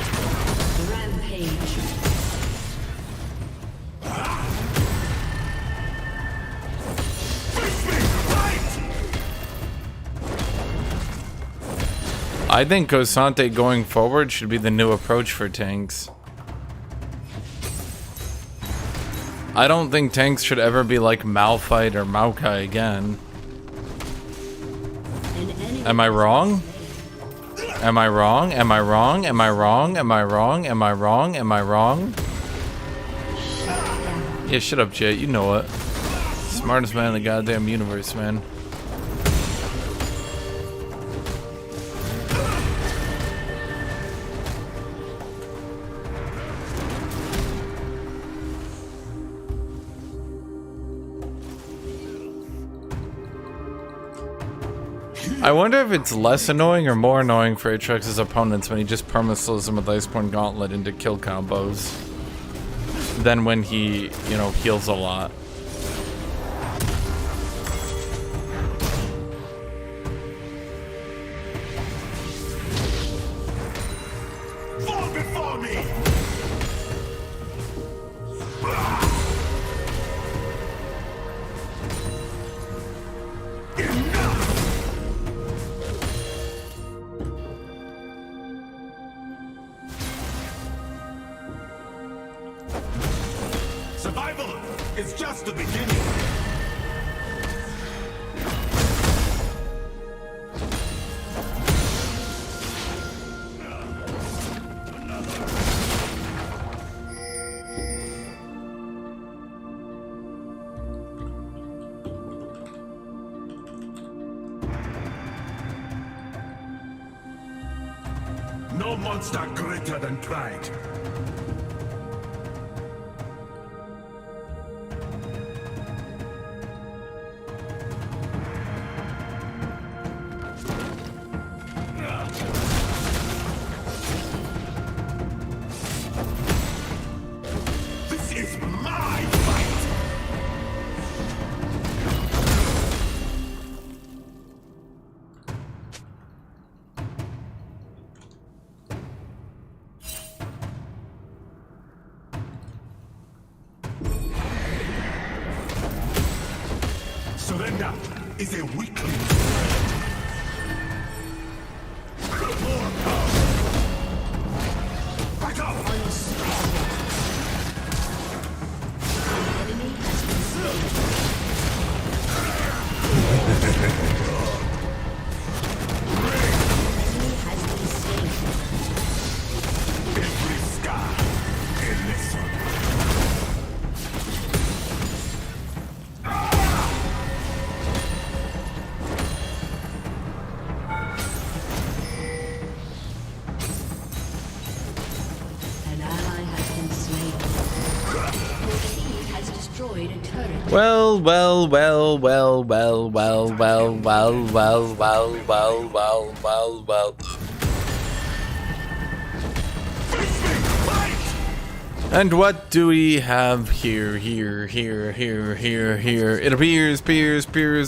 Rampage. Face me, fight! I think Kosante going forward should be the new approach for tanks. I don't think tanks should ever be like Malphite or Maokai again. An enemy Am I wrong? Am I wrong? Am I wrong? Am I wrong? Am I wrong? Am I wrong? Am I wrong? Yeah, shut up, Jet. You know it. Smartest man in the goddamn universe, man. I wonder if it's less annoying or more annoying for Aatrox's opponents when he just perma-slows them with Iceborne Gauntlet into kill combos than when he, you know, heals a lot. Fall before me! Survival is just the beginning. No monster greater than pride. This is my fight! Surrender is a weakling. Well, well, well, well, well, well, well, well, well, well, well, well, well, well. And what do we have here? It appears,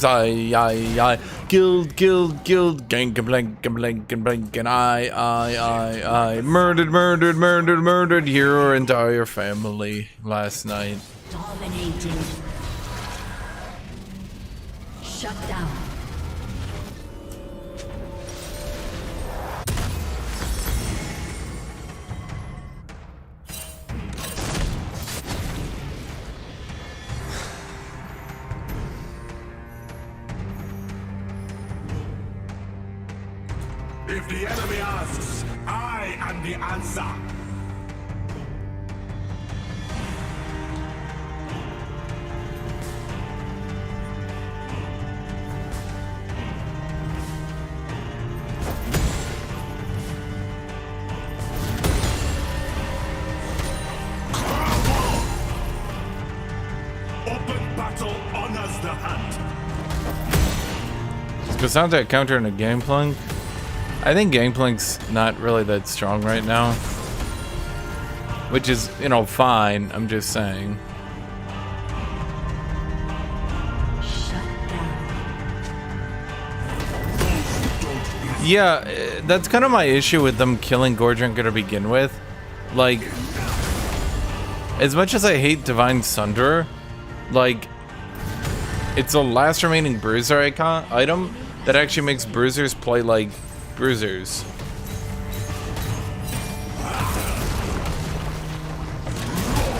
I. Guild, gank, blank, and I. Murdered your entire family last night. Dominating. Shut down. If the enemy asks, I am the answer. Open battle honors the hunt. Is Cassandra countering a Gangplank? I think Gangplank's not really that strong right now. Which is, you know, fine. I'm just saying. Shut down. Yeah, that's kind of my issue with them killing Gordranker to begin with. Like, as much as I hate Divine Sunderer, like, it's the last remaining bruiser item that actually makes bruisers play like bruisers.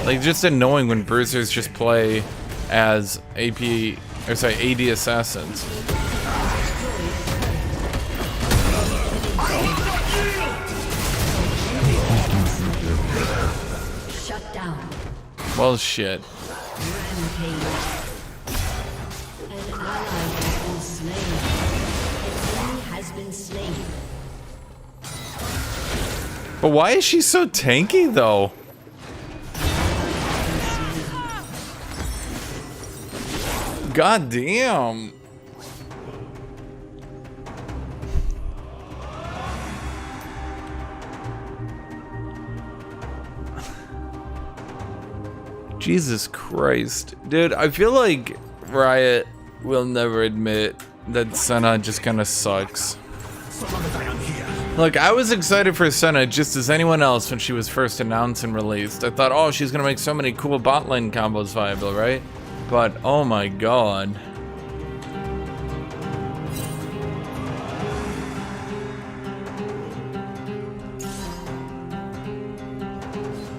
Like, just annoying when bruisers just play as AD assassins. Shut down. Well, shit. Rampage. An ally has been slain. An enemy has been slain. But why is she so tanky, though? God damn. Jesus Christ. Dude, I feel like Riot will never admit that Senna just kind of sucks. Look, I was excited for Senna just as anyone else when she was first announced and released. I thought, oh, she's gonna make so many cool bot lane combos viable, right? But, oh my god.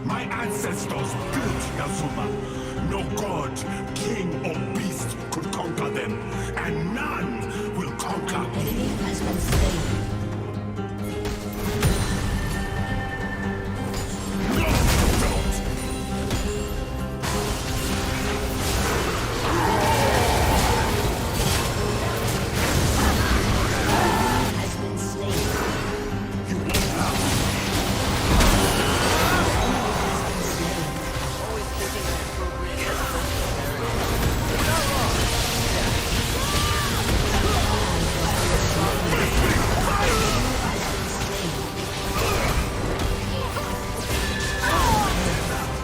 My ancestors built Yazuma. No god, king, or beast could conquer them, and none will conquer me. Enemy has been slain. No, don't! Has been slain.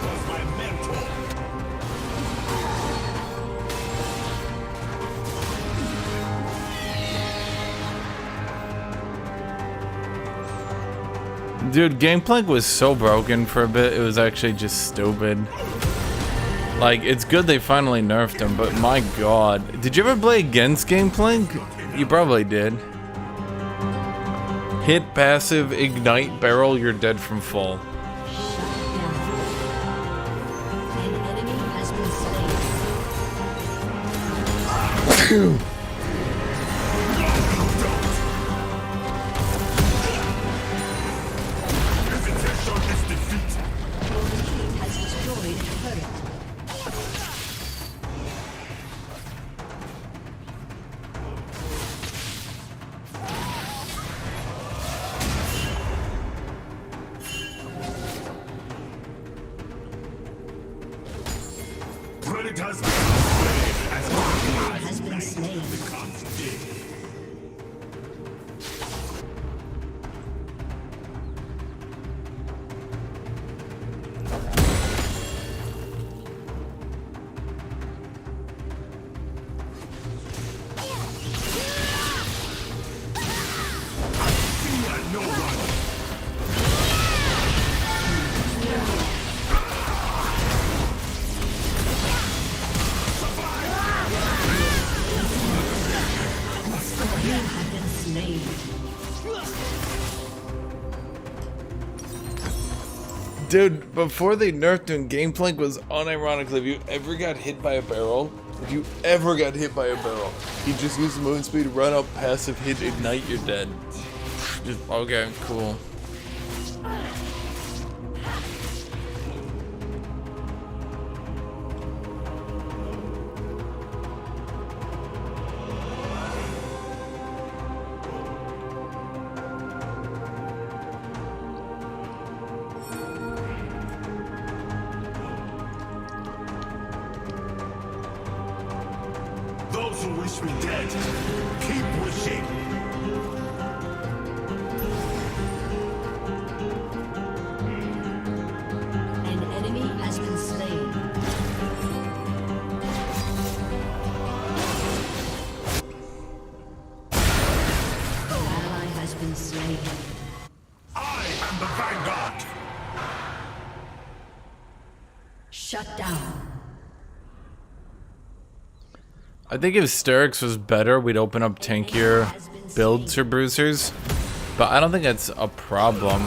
Was my mentor. Dude, Gangplank was so broken for a bit, it was actually just stupid. Like, it's good they finally nerfed him, but my god. Did you ever play against Gangplank? You probably did. Hit, passive, ignite, barrel, you're dead from full. Shut down. An enemy has been slain. Hesitation is defeat. Your team has destroyed a turret. Predators. slain. Dude, before they nerfed him, Gameplank was unironically, if you ever got hit by a barrel, he'd just use the movement speed, run up, passive hit, ignite, you're dead. Just, okay, cool. Those who wish me dead, keep wishing. An enemy has been slain. An ally has been slain. I am the Vanguard. Shut down. I think if Sterix was better, we'd open up tankier builds for bruisers, but I don't think that's a problem.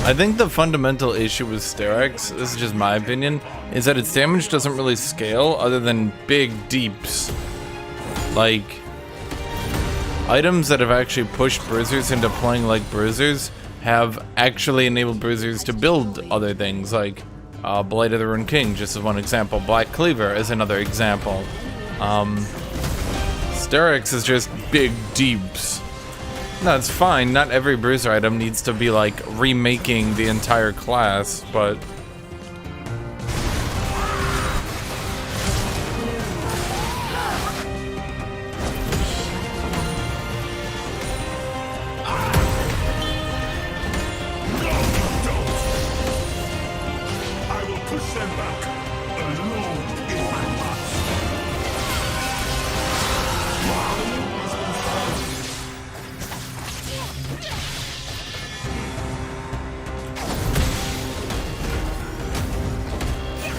I think the fundamental issue with Sterix, this is just my opinion, is that its damage doesn't really scale other than big deeps. Like, items that have actually pushed bruisers into playing like bruisers have actually enabled bruisers to build other things, like Blade of the Rune King, just as one example. Black Cleaver is another example. Sterix is just big deeps. No, it's fine. Not every bruiser item needs to be like remaking the entire class, but Push them back, alone in my march.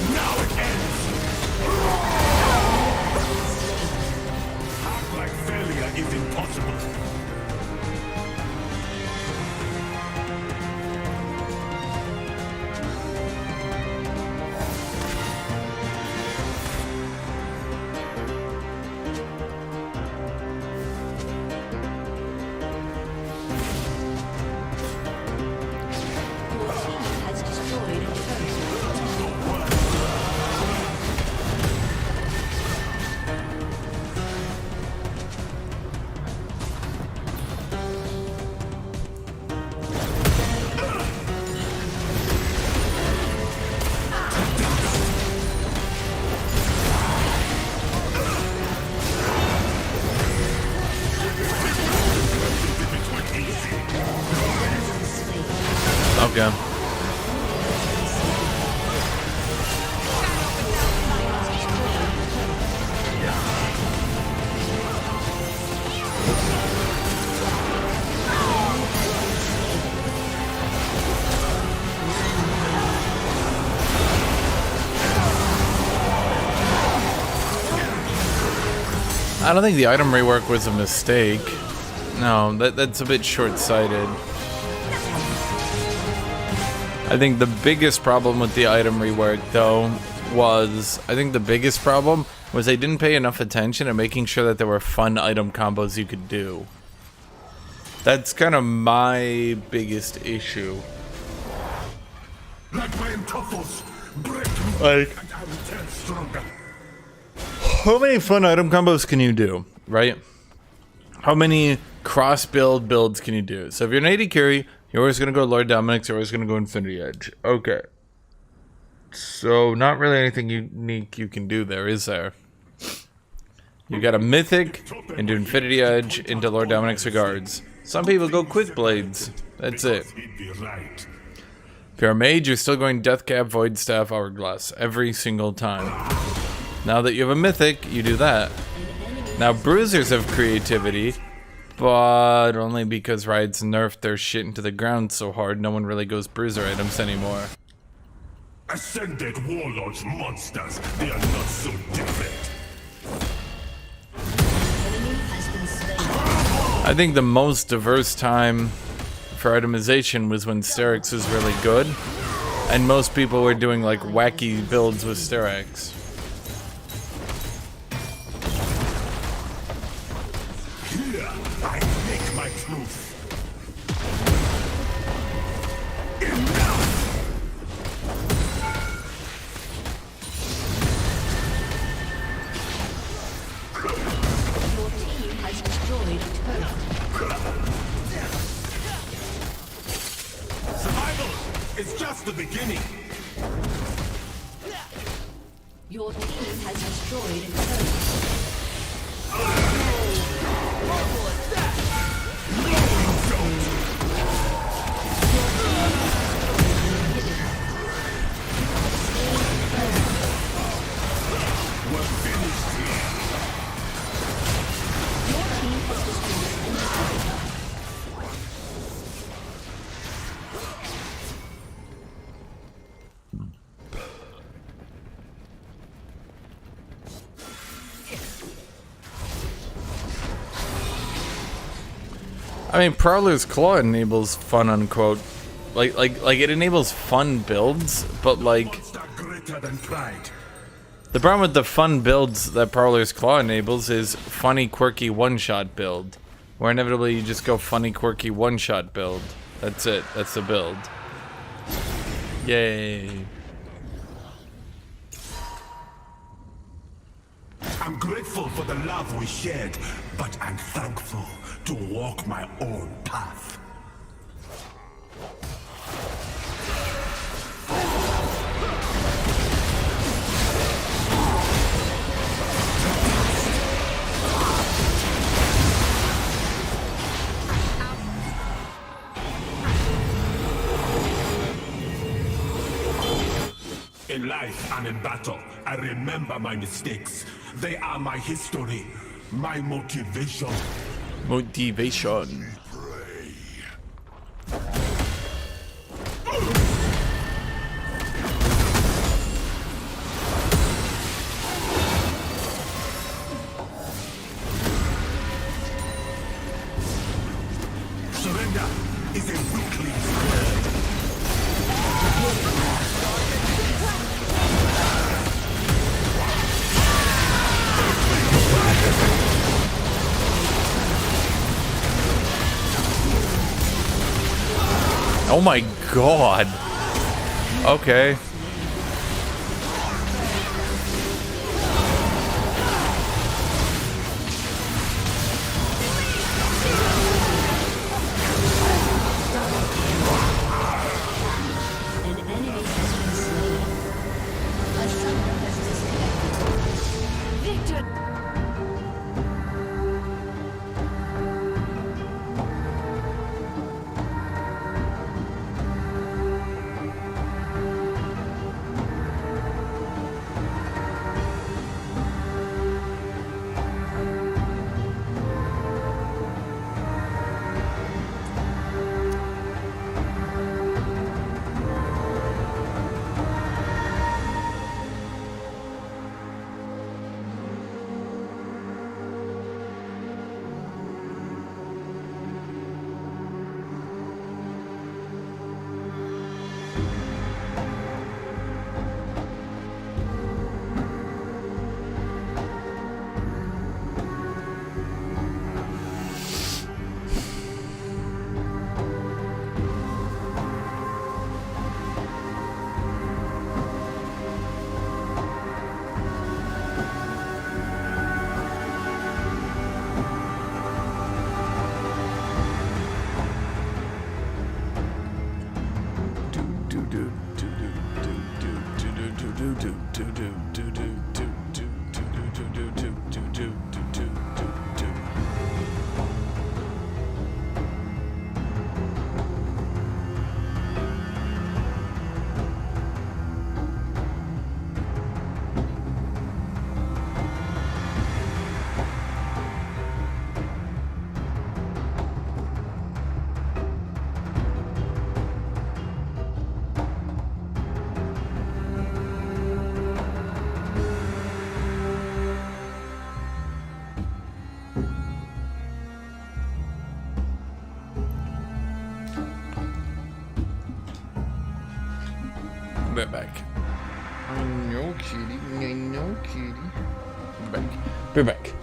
Now it ends. Act like failure is impossible. okay. I don't think the item rework was a mistake. No, that's a bit short-sighted. I think the biggest problem with the item rework, though, was they didn't pay enough attention to making sure that there were fun item combos you could do. That's kind of my biggest issue. Like my entoughals, break me Like, and I will turn stronger. how many fun item combos can you do, right? How many cross-build builds can you do? So if you're an AD carry, you're always going to go Lord Dominic's, you're always going to go Infinity Edge. Okay. So not really anything unique you can do there, is there? You got a Mythic, into Infinity Edge, into Lord Dominic's Regards. Some people go Quick Blades. That's it. He'd be right. If you're a mage, you're still going Death Cap, Void Staff, Hourglass every single time. Now that you have a Mythic, you do that. Now Bruisers have creativity, but only because Riot's nerfed their shit into the ground so hard, no one really goes Bruiser items anymore. Ascended warlords monsters, they are not so different. Enemy has been slain. I think the most diverse time for itemization was when Sterix was really good, and most people were doing like wacky builds with Sterix. Here I make my truth. Your team has destroyed a turret. Survival is just the beginning. Your team has destroyed a turret. We're finished here. Your team has destroyed a turret. I mean, Prowler's Claw enables fun, unquote. Like it enables fun builds, but like Monster greater than pride. the problem with the fun builds that Prowler's Claw enables is funny, quirky one-shot build, where inevitably you just go funny, quirky one-shot build. That's it. That's the build. Yay. I'm grateful for the love we shared, but I'm thankful to walk my own path. In life and in battle, I remember my mistakes. They are my history, my motivation. Motivation. Surrender is a weakling's word. Oh my god. Okay. An enemy has been slain. A summoner has disconnected. Victor! Be back. No kitty, no kitty. Be back. Be back.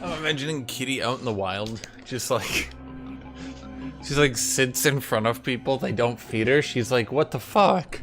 I'm imagining Kitty out in the wild, just like... She's like sits in front of people, they don't feed her, she's like, what the fuck?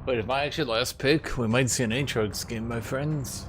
Wait, if I actually last pick, we might see an Aatrox game, my friends.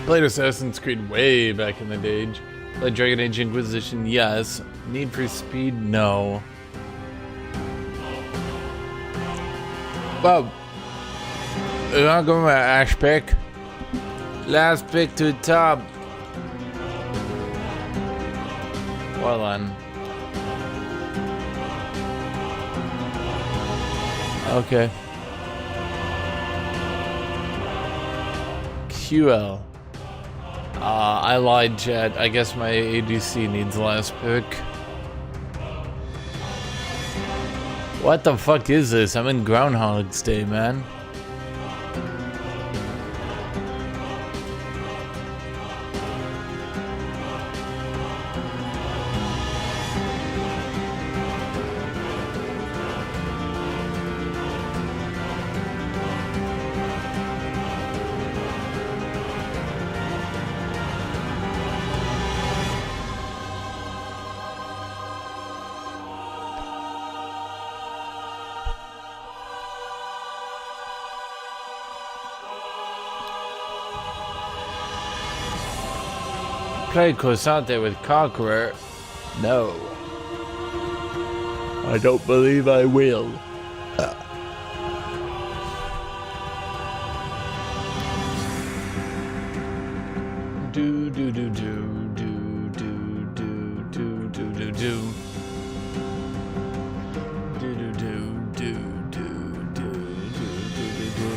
Played Assassin's Creed way back in the day. Played Dragon Age Inquisition, yes. Need for Speed, no. Well, we're not going with Ash pick. Last pick to the top. Well then. Okay. QL. I lied, chat. I guess my ADC needs last pick. What the fuck is this? I'm in Groundhog's Day, man. Play Cosante with Conqueror? No. I don't believe I will. Do do do do do do do do do do do. Do do do do do do do do do.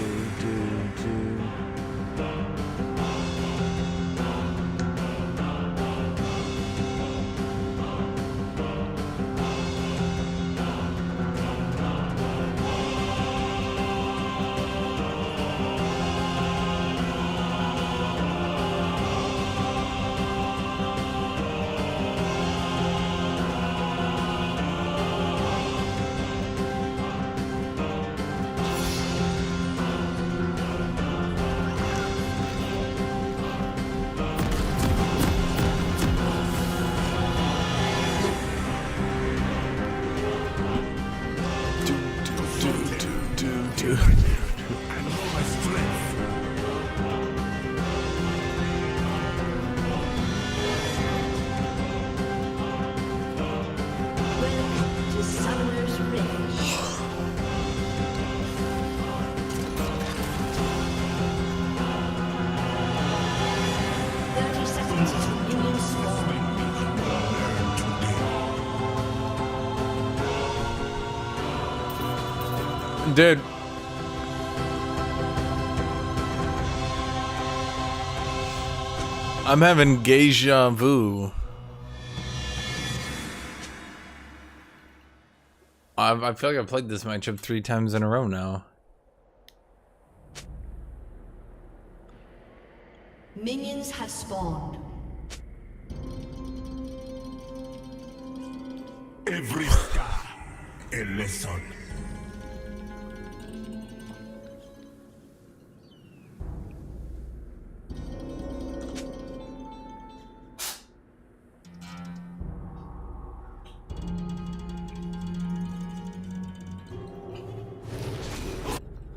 Dude. I'm having deja vu. I feel like I've played this matchup 3 times in a row now. Minions have spawned. Every scar, a lesson.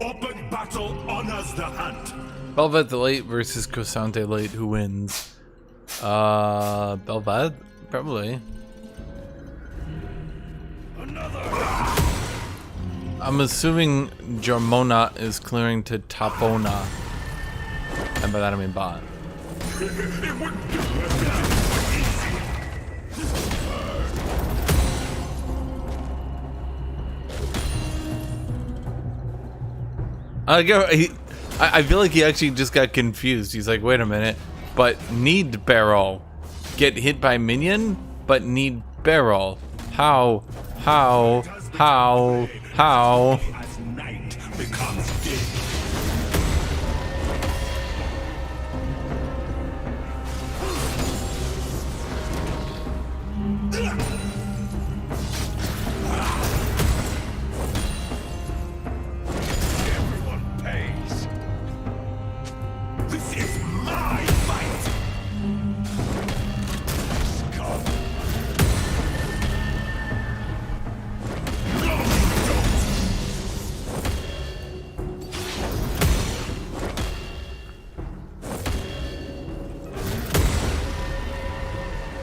Open battle honors the hunt. Bel'Veth late versus Cosante late. Who wins? Bel'Veth? Probably. I'm assuming Jarmona is clearing to Tapona. And by that I mean bot. I feel like he actually just got confused. He's like, wait a minute, but need barrel. Get hit by minion, but need barrel. How? As night becomes day. Everyone pays. This is my fight. Scum. No, you don't.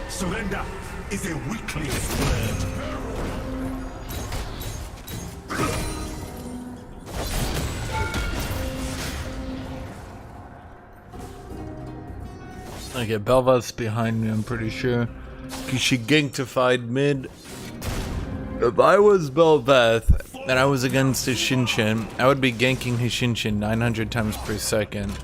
Surrender is a weakling's word. Okay, Bel'Veth's behind me, I'm pretty sure. She ganktified mid. If I was Bel'Veth and I was against Hashinshin, I would be ganking Hashinshin 900 times per second.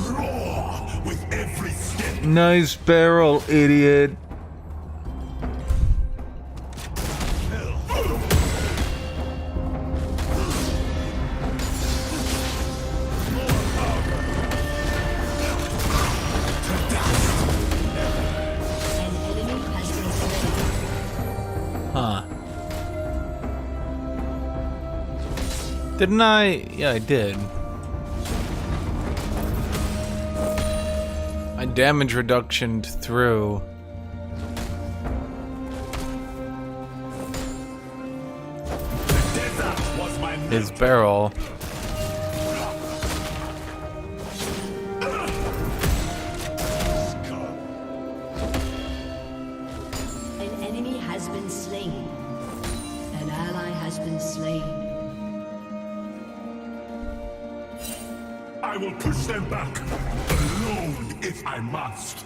Roar with every step. Nice barrel, idiot. An enemy has been slain. Huh. Didn't I? Yeah, I did. I damage reduction through. Desert was my His barrel. An enemy has been slain. An ally has been slain. I will push them back, alone if I must.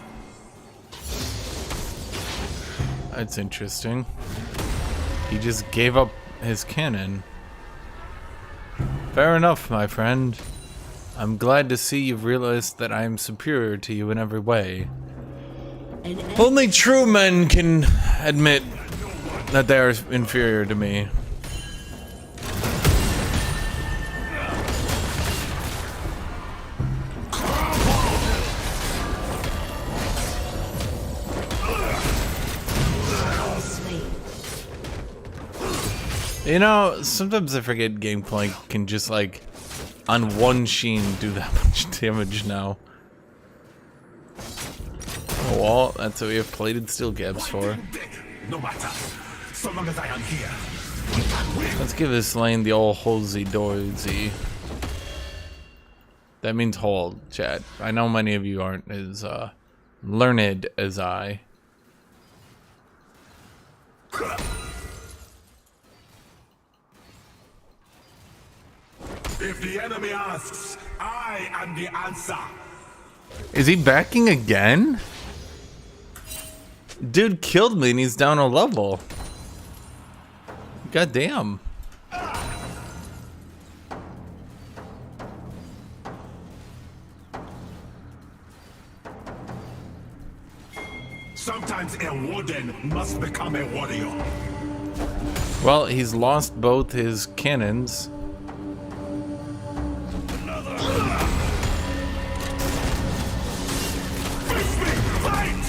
That's interesting. He just gave up his cannon. Fair enough, my friend. I'm glad to see you've realized that I am superior to you in every way. An enemy Only true men can admit that they are inferior to me. slain. You know, sometimes I forget gameplay can just like on one sheen do that much damage now. Oh, well, that's what we have plated steel gaps for. No matter, so long as I am here. Let's give this lane the old holzy dozy. That means hold, chat. I know many of you aren't as learned as I. If the enemy asks, I am the answer. Is he backing again? Dude killed me and he's down a level. God damn. Sometimes a warden must become a warrior. Well, he's lost both his cannons. Face me, fight!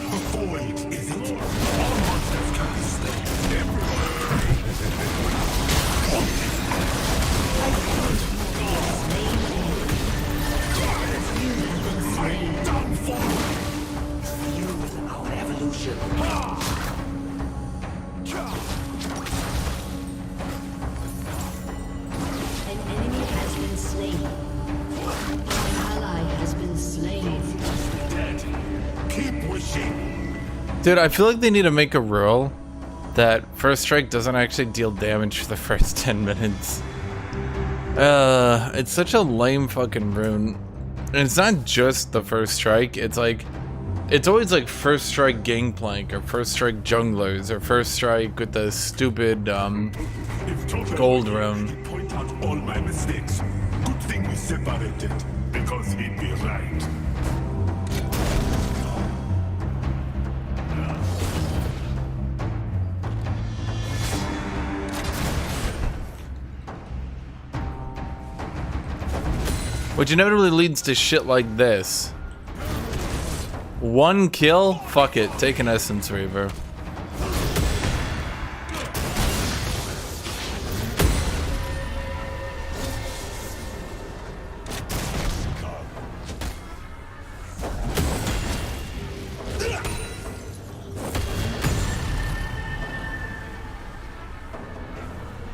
A void, is it? All monsters can be slain. I'm done for. Fuel our evolution. An enemy has been slain. An ally has been slain. Dead. Keep wishing. Dude, I feel like they need to make a rule that first strike doesn't actually deal damage for the first 10 minutes. It's such a lame fucking rune. And it's not just the first strike, it's like, it's always like first strike gangplank, or first strike junglers, or first strike with the stupid, If Topper Gold were here, rune. he'd point out all my mistakes. Good thing we separated, because he'd be right. which inevitably leads to shit like this. One kill? Fuck it, take an Essence Reaver.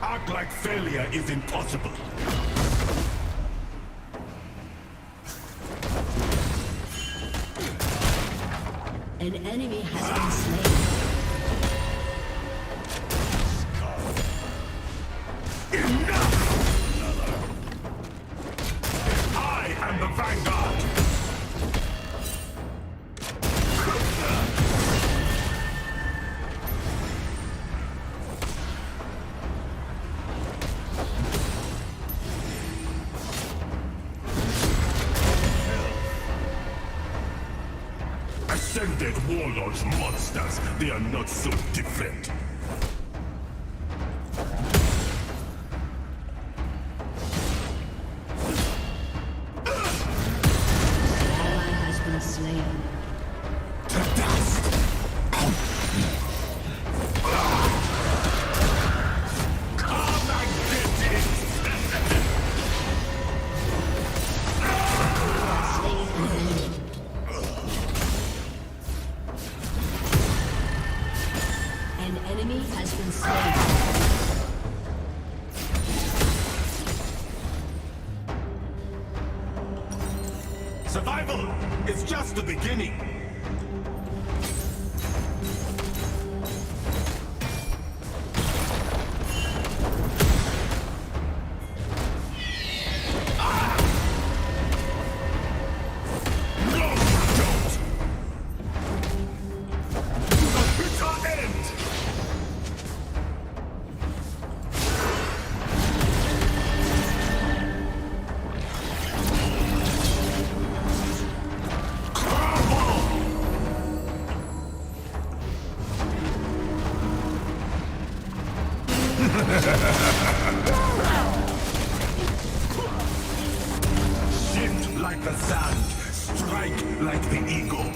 Act like failure is impossible. An enemy has been slain. I am the vanguard. Ascended warlords monsters, they are not so different. Ally has been slain. To dust. Come and get it! Slain an enemy. An enemy has been slain. Survival is just the beginning. No, you don't. To the bitter end. Shift like the sand, strike like the eagle.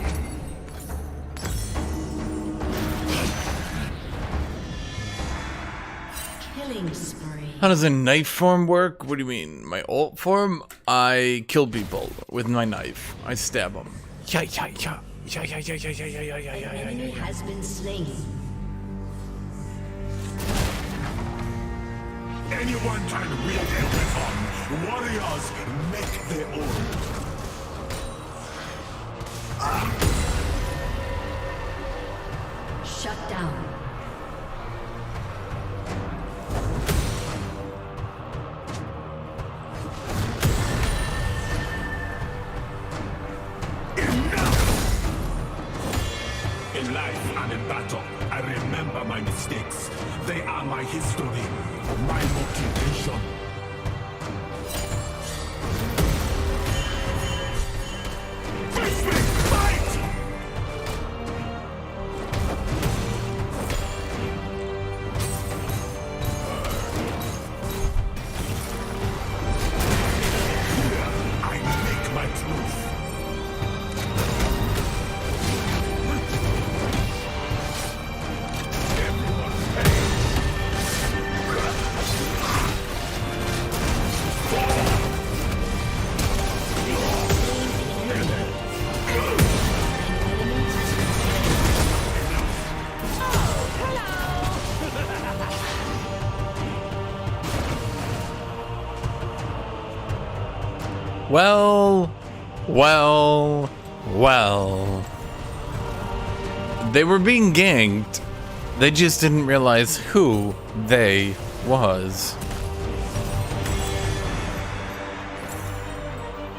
Killing spree. How does a knife form work? What do you mean? My ult form? I kill people with my knife. I stab them. Yeah, yeah, yeah. Yeah, yeah, yeah, yeah, yeah, yeah, yeah, yeah, yeah, yeah, Enemy yeah. has been slain. Anyone can wield a weapon. Warriors make their own. Shut down. In life and in battle, I remember my mistakes. They are my history, my motivation. Face me! Fight! I make my truth. Well, well, well. They were being ganked. They just didn't realize who they was.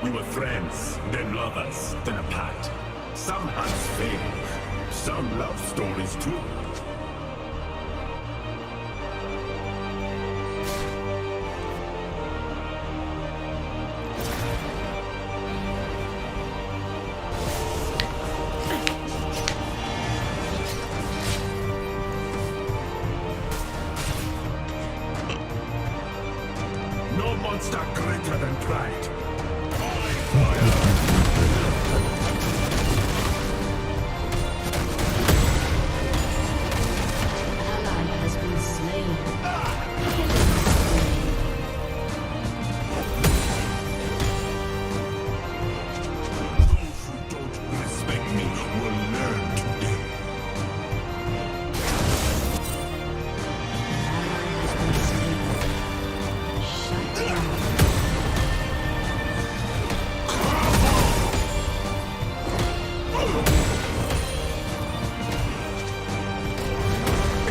We were friends, then lovers, then apart. Some hunts fail, some love stories too. No monster greater than pride. Ally has been slain. Those who don't respect me will learn today. Ally has been slain. Shut down.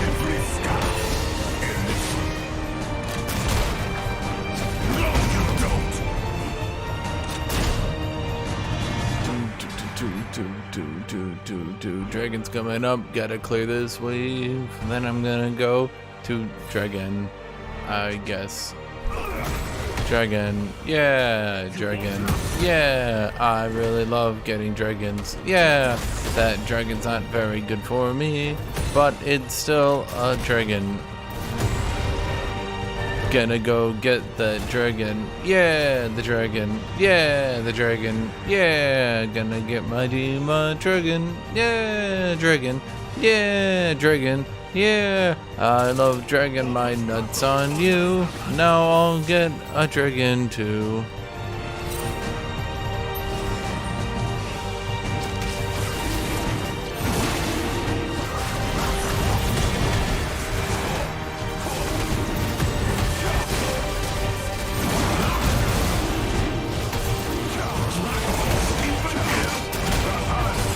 Every scar in this room. No, you don't. Dragon's coming up. Gotta clear this wave. Then I'm gonna go to Dragon, I guess. Dragon. Yeah, Dragon. Yeah, I really love getting dragons. Yeah, that dragon's not very good for me, but it's still a dragon. Gonna go get the dragon. Yeah, the dragon. Yeah, the dragon. Yeah, gonna get my demon dragon. Yeah, dragon. Yeah, dragon. Yeah, I love dragging my nuts on you. Now I'll get a dragon too.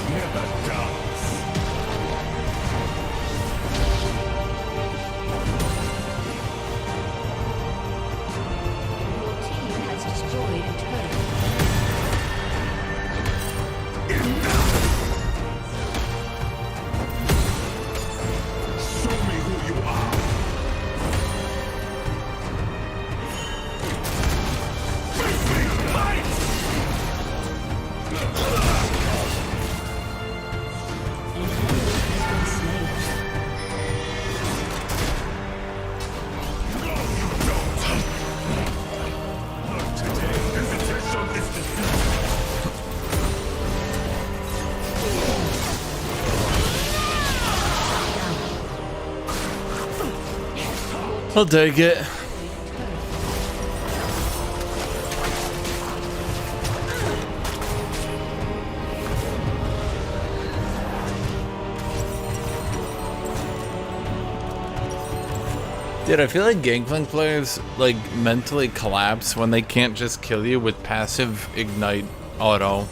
Never dies. Your team has destroyed a turret. Show me who you are. Face me! Fight! An enemy has been slain. No, you don't. Not today. Visitation is defeated. I'll take it. Dude, I feel like Gangplank players like mentally collapse when they can't just kill you with passive ignite auto.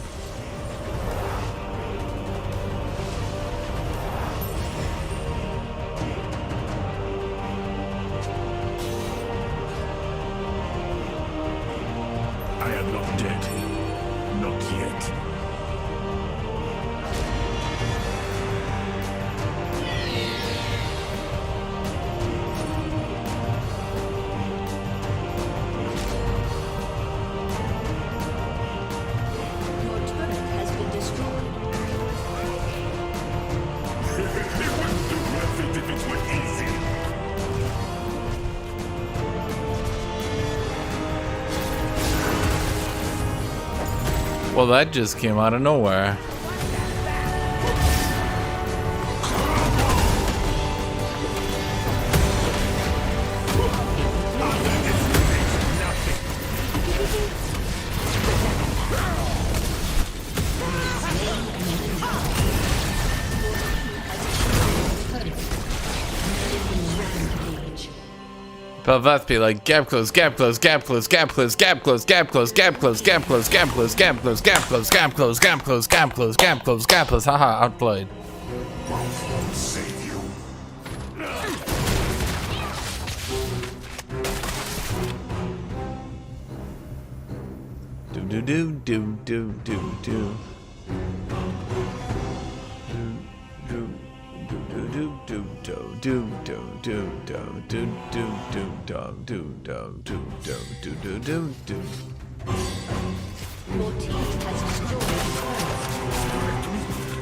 I am not dead. Not yet. Well, that just came out of nowhere. Belveth be like, gap close, gap close, gap close, gap close, gap close, gap close, gap close, gap close, gap close, gap close, gap close, gap close, gap close, gap close, gap close, gap close, haha, outplayed. Save you. Do do do do do do do. Your team has destroyed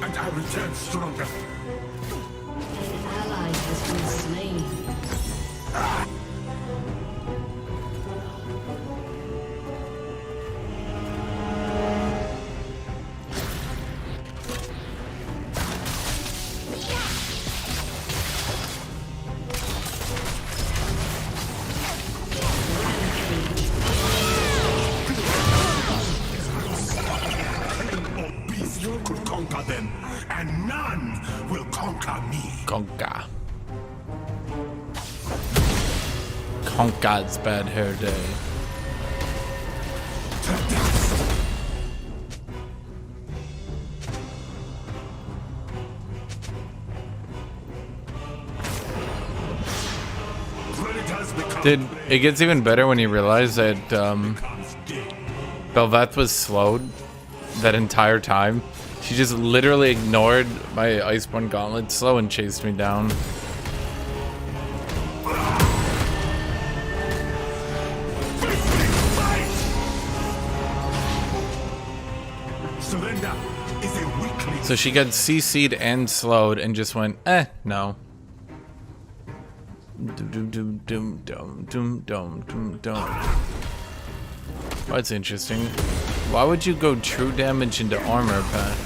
And I return stronger. an ally has been slain. Or beast could conquer them, and none will conquer me. Conka. Conka's bad hair day. To dust. Predators become Dude, it gets even better when you realize that becomes dead. Belveth was slowed that entire time. She just literally ignored my Iceborne Gauntlet slow and chased me down. Surrender is a weakling. So she got CC'd and slowed and just went, no. That's interesting. Why would you go true damage into armor path?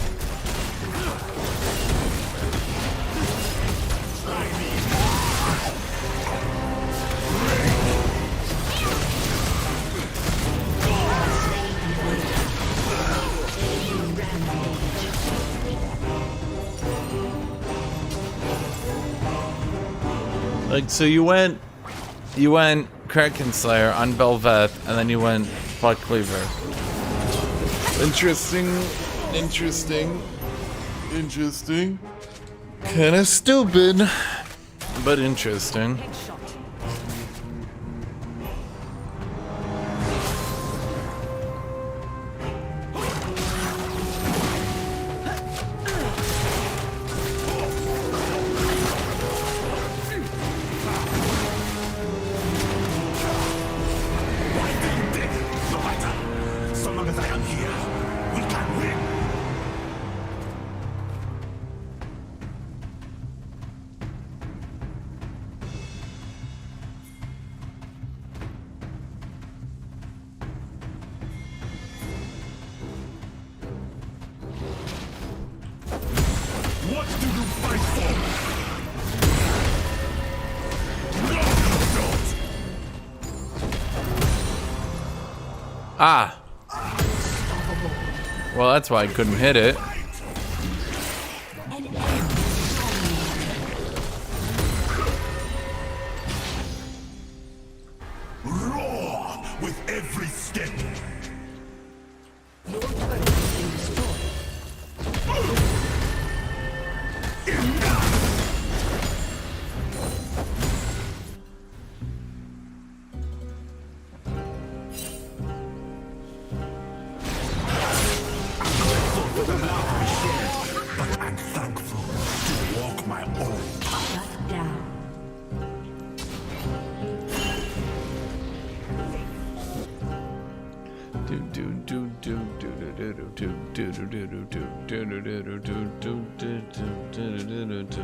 Like, so you went Kraken Slayer on Belveth, and then you went Blood Cleaver. Interesting. Kinda stupid, but interesting. No matter. So long as I am here, we can win. What do you fight for? No, you don't. Ah. Well, that's why I couldn't hit it. Roar with every step. Your turret has been destroyed. But I'm thankful to walk my own path. Shut down.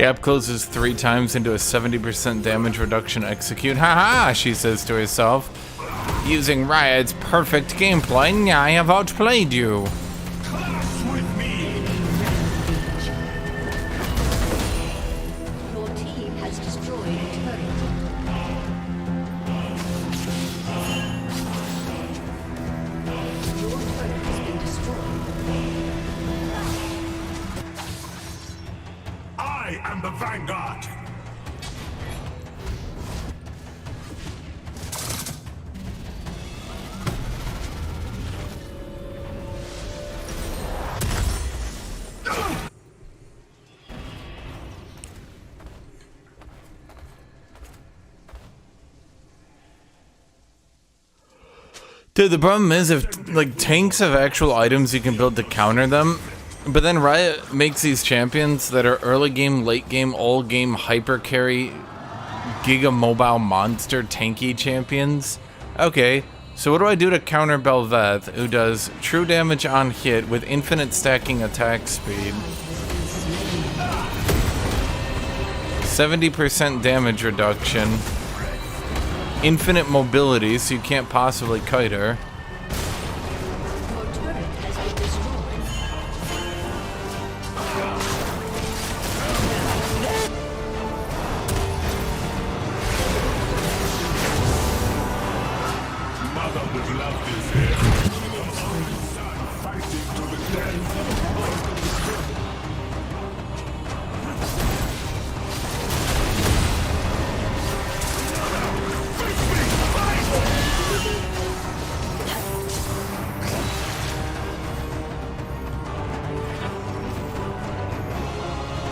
Gap closes 3 times into a 70% damage reduction execute. Haha, she says to herself. Using Riot's perfect gameplay, I have outplayed you. Clash with me! Your team has destroyed a turret. Your turret has been destroyed. I am the Vanguard! Dude, the problem is if like tanks have actual items you can build to counter them, but then Riot makes these champions that are early game, late game, all game hyper carry, giga mobile monster tanky champions. Okay, so what do I do to counter Bel'Veth, who does true damage on hit with infinite stacking attack speed, 70% damage reduction, infinite mobility, so you can't possibly kite her. Your turret has been destroyed. Mother would love this here. Son fighting to the death.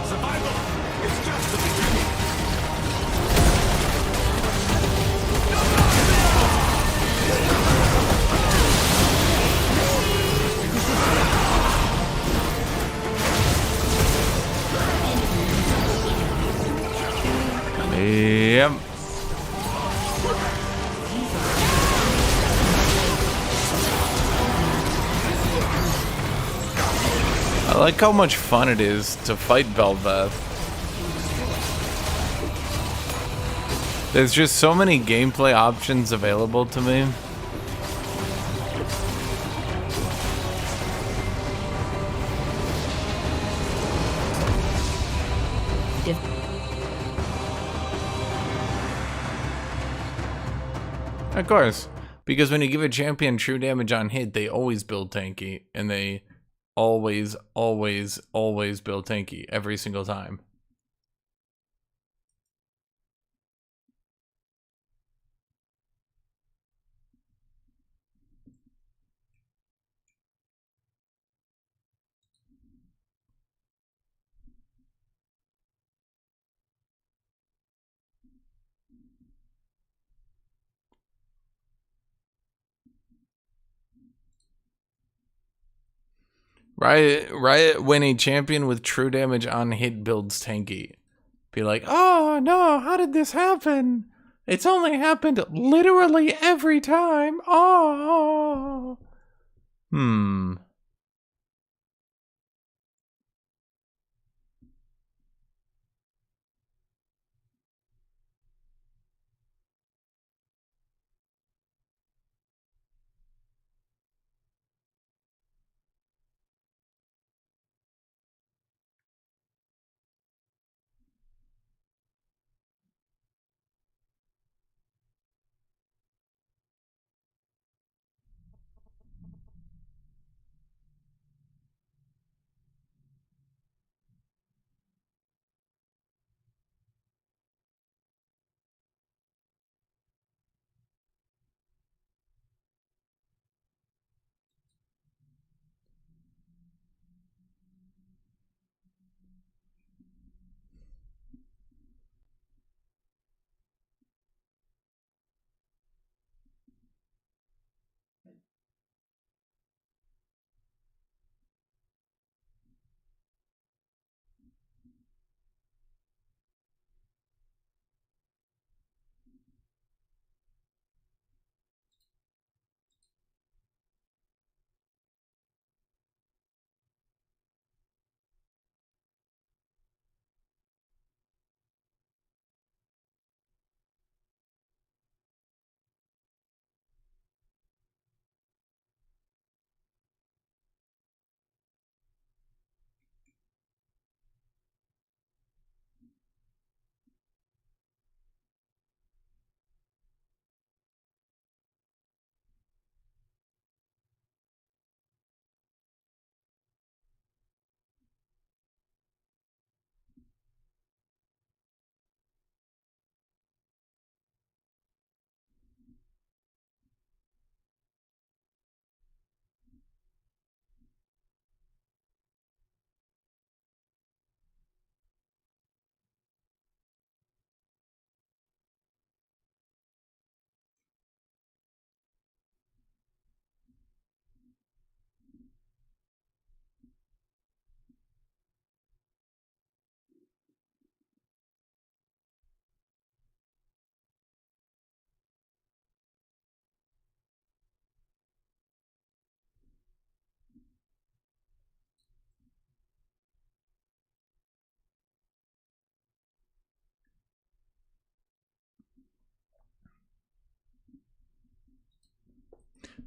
Survival! It's just the beginning! Yep. I like how much fun it is to fight Bel'Veth. There's just so many gameplay options available to me. Of course, because when you give a champion true damage on hit, they always build tanky, and they always, always, always build tanky every single time. Riot when a champion with true damage on hit builds tanky. Be like, oh no, how did this happen? It's only happened literally every time. Oh. Hmm.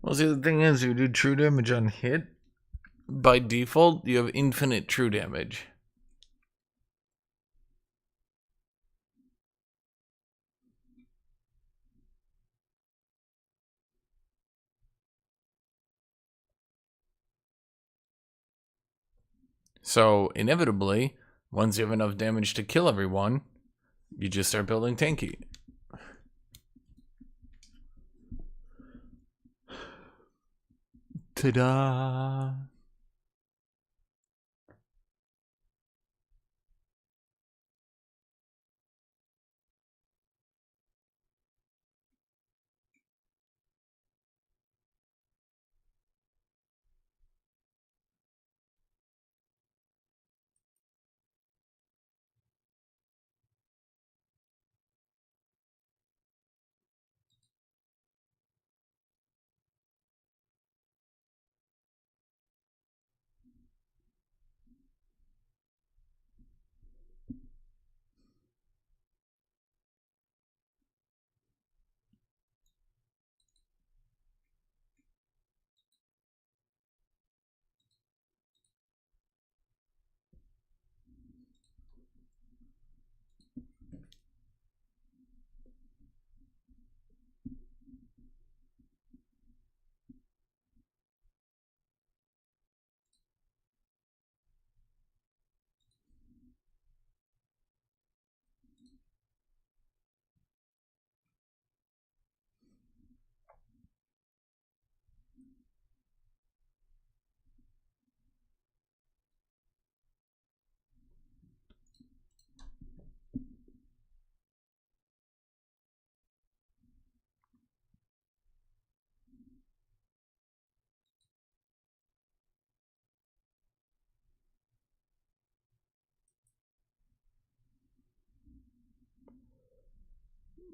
Well, see, the thing is, you do true damage on hit. By default, you have infinite true damage. So, inevitably, once you have enough damage to kill everyone, you just start building tanky. Ta-da!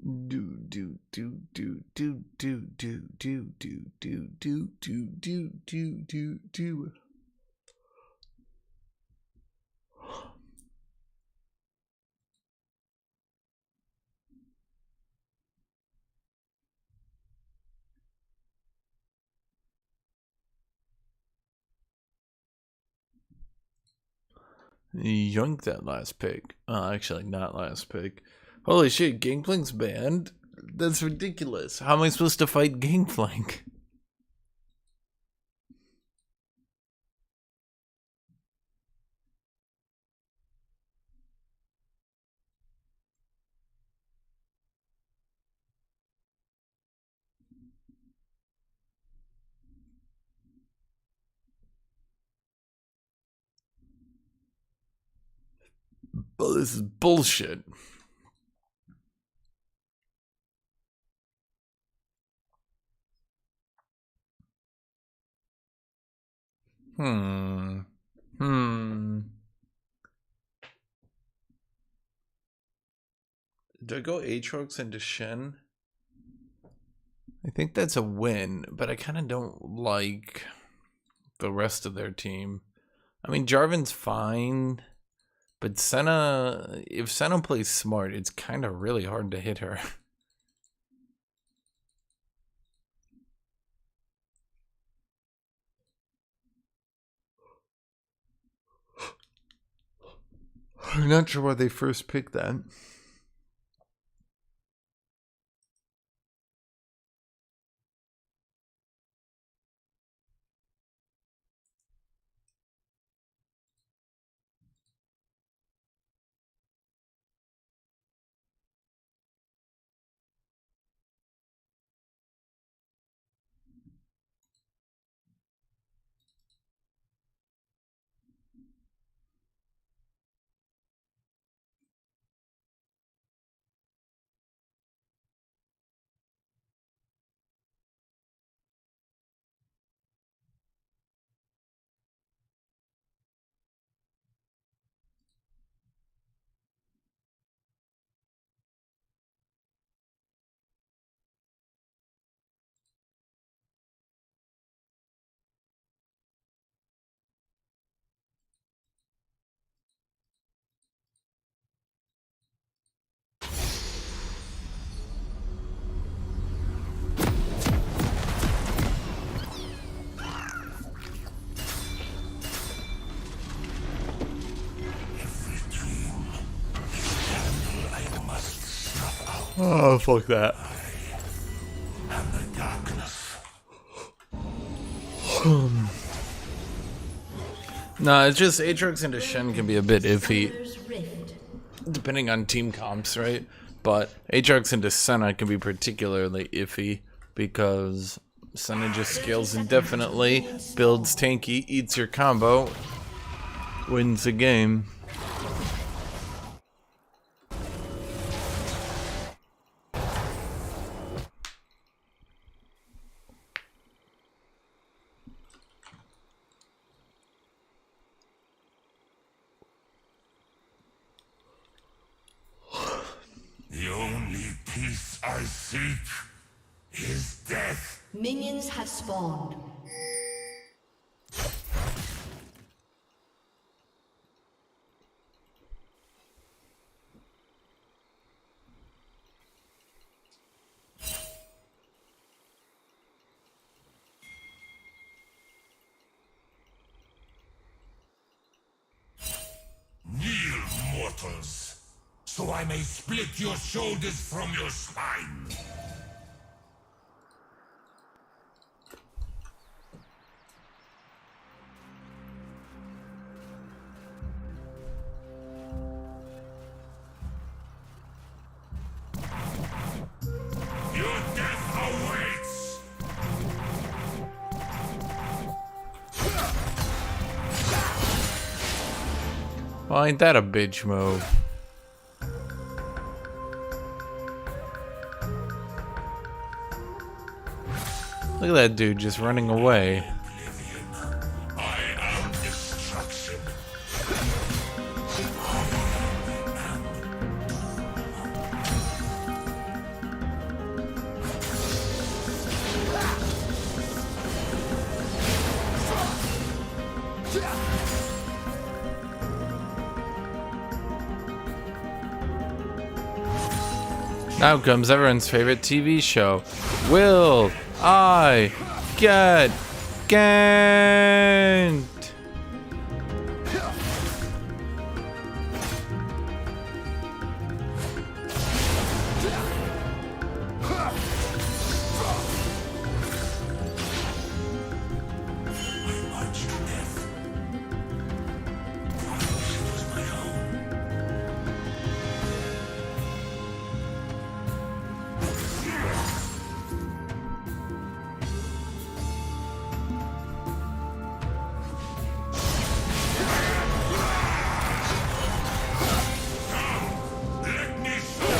Do. Yoink that last pick. Actually, not last pick. Holy shit, Gangplank's banned? That's ridiculous. How am I supposed to fight Gangplank? Oh, this is bullshit. Hmm. Do I go Aatrox into Shen? I think that's a win, but I kind of don't like the rest of their team. I mean, Jarvan's fine, but Senna, if Senna plays smart, it's kind of really hard to hit her. I'm not sure why they first picked that. Oh, fuck that. And the darkness. No, it's just Aatrox into Shen can be a bit iffy, Summoner's Rift. depending on team comps, right? But Aatrox into Senna can be particularly iffy because Senna just scales indefinitely, builds tanky, eats your combo, wins the game. The only peace I seek is death. Minions have spawned. Kneel, mortals, so I may split your shoulders from your spine. Your death awaits! Well, ain't that a bitch move? Look at that dude just running away. I am destruction. Now comes everyone's favorite TV show. Will I get ganked? I watch your death. I wish it was my own. Let me show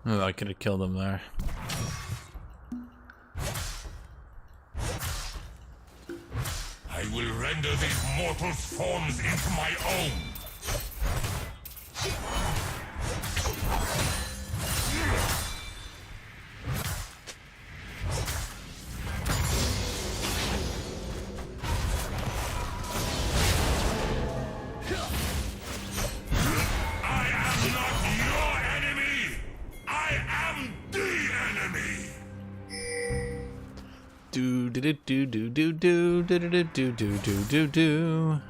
Oh, I could have killed him there. I will render these mortals' forms into my own. I am not your enemy. I am the enemy. Do do do do do do do do do do do do do.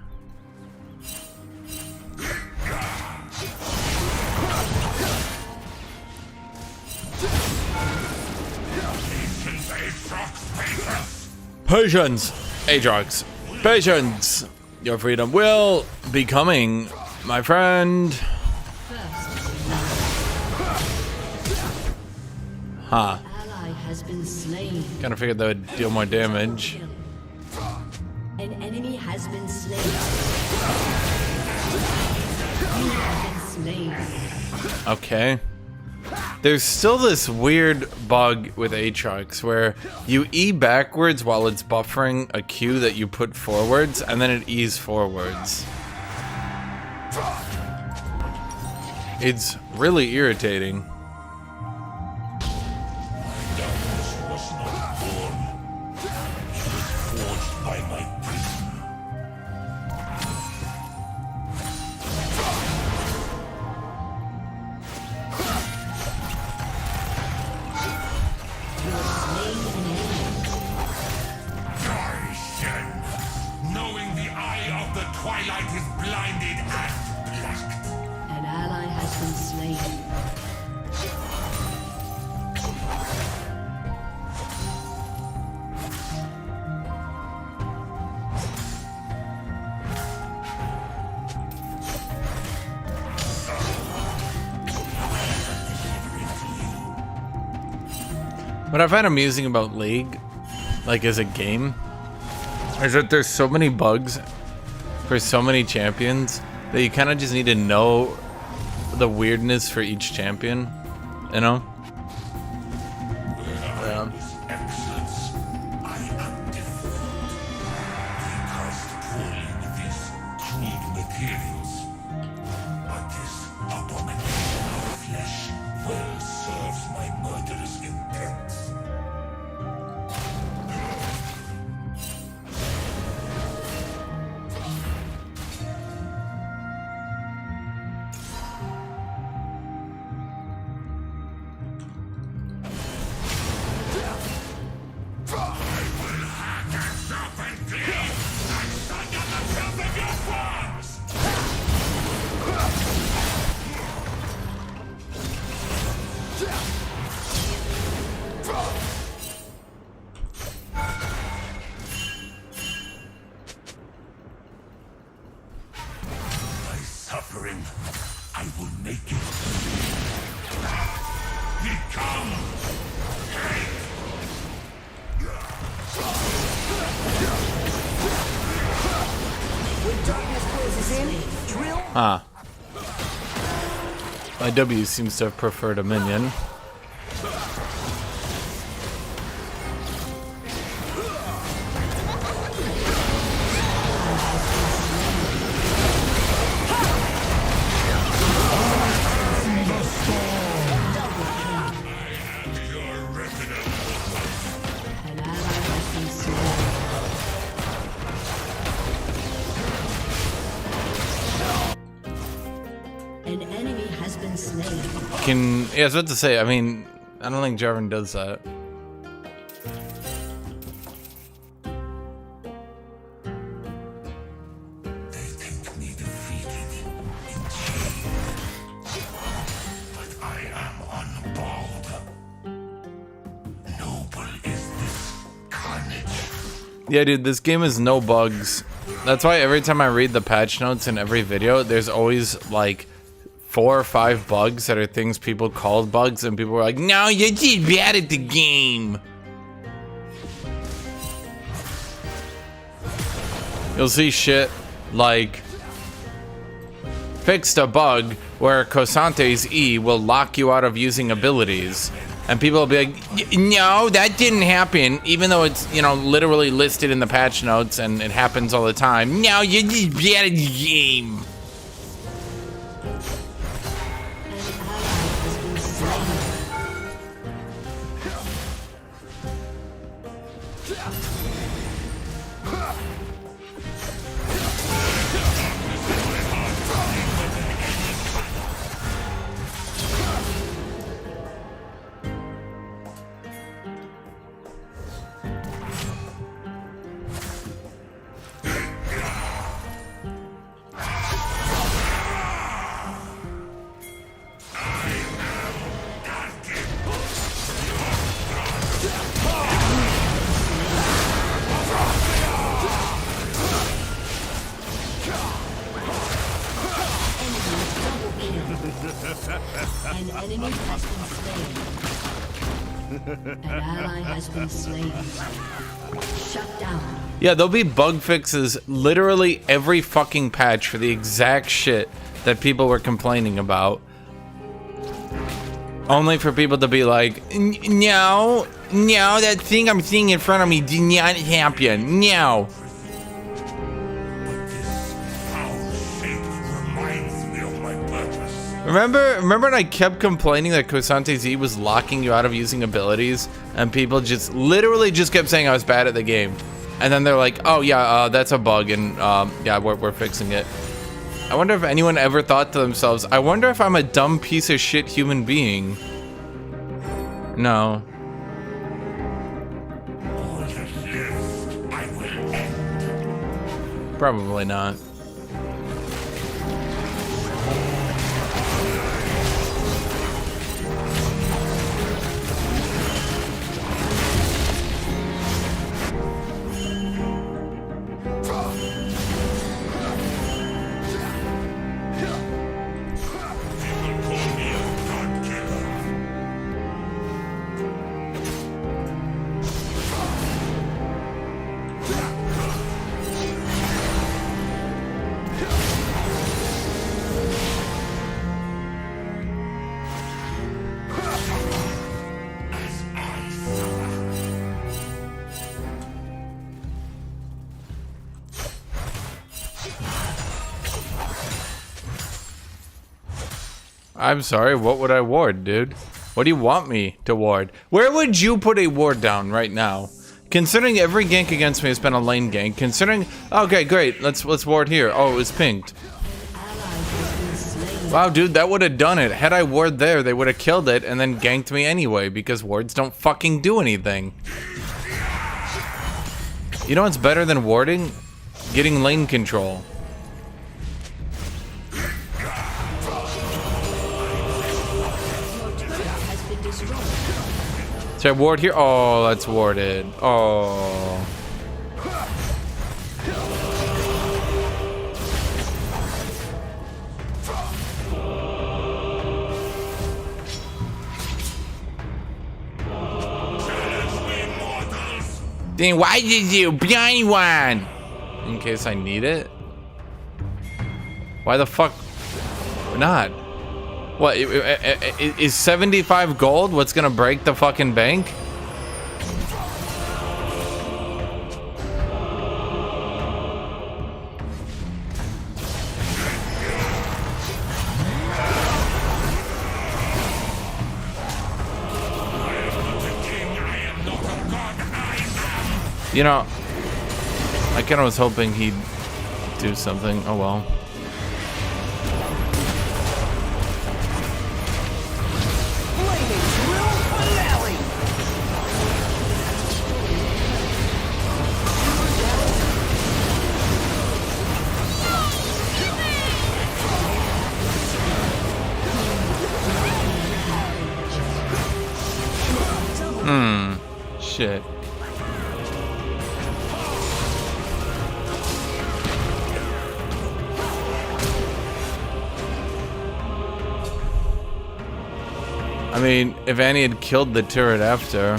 Patience, Aatrox, patience. Patience, Aatrox. Patience. Your freedom will be coming, my friend. Huh. Ally has been slain. Kind of figured that would deal more damage. An enemy has been slain. Slain. Okay. There's still this weird bug with Aatrox where you E backwards while it's buffering a Q that you put forwards, and then it E's forwards. It's really irritating. Knowing the eye of the twilight is blinded and black. An ally has been slain. What I find amusing about League, like as a game, is that there's so many bugs for so many champions that you kind of just need to know the weirdness for each champion, you know? Yeah. Excellence, I am deformed. Because pulling these crude materials. But this abomination of flesh well serves my murderous intents. By suffering, I will make it. Become hate. Huh. My W seems to have preferred a minion. An ally has been slain. An enemy has been slain. Yeah, I was about to say, I mean, I don't think Jarvan does that. They think me defeated, in shame. But I am unbowed. Noble is this carnage. Yeah, dude, this game has no bugs. That's why every time I read the patch notes in every video, there's always like 4 or 5 bugs that are things people called bugs, and people were like, no, you're just bad at the game. You'll see shit like fixed a bug where Kosante's E will lock you out of using abilities. And people will be like, no, that didn't happen, even though it's, you know, literally listed in the patch notes and it happens all the time. No, you're just bad at the game. An enemy has been slain. An ally has been slain. Shut down. Yeah, there'll be bug fixes literally every fucking patch for the exact shit that people were complaining about. Only for people to be like, no, that thing I'm seeing in front of me did not happen. No. Remember when I kept complaining that Kosante Z was locking you out of using abilities, and people just literally just kept saying I was bad at the game, and then they're like, oh yeah, that's a bug, and yeah, we're fixing it. I wonder if anyone ever thought to themselves, I wonder if I'm a dumb piece of shit human being. No. Probably not. I'm sorry, what would I ward, dude? What do you want me to ward? Where would you put a ward down right now? Considering every gank against me has been a lane gank, considering... Okay, great, let's ward here. Oh, it was pinged. Wow, dude, that would have done it. Had I ward there, they would have killed it and then ganked me anyway, because wards don't fucking do anything. You know what's better than warding? Getting lane control. Should I ward here? Oh, that's warded. Oh. Then why did you blind one? In case I need it? Why the fuck not? What, is 75 gold what's gonna break the fucking bank? You know, I kinda was hoping he'd do something. Oh well. Shit. I mean, if Annie had killed the turret after.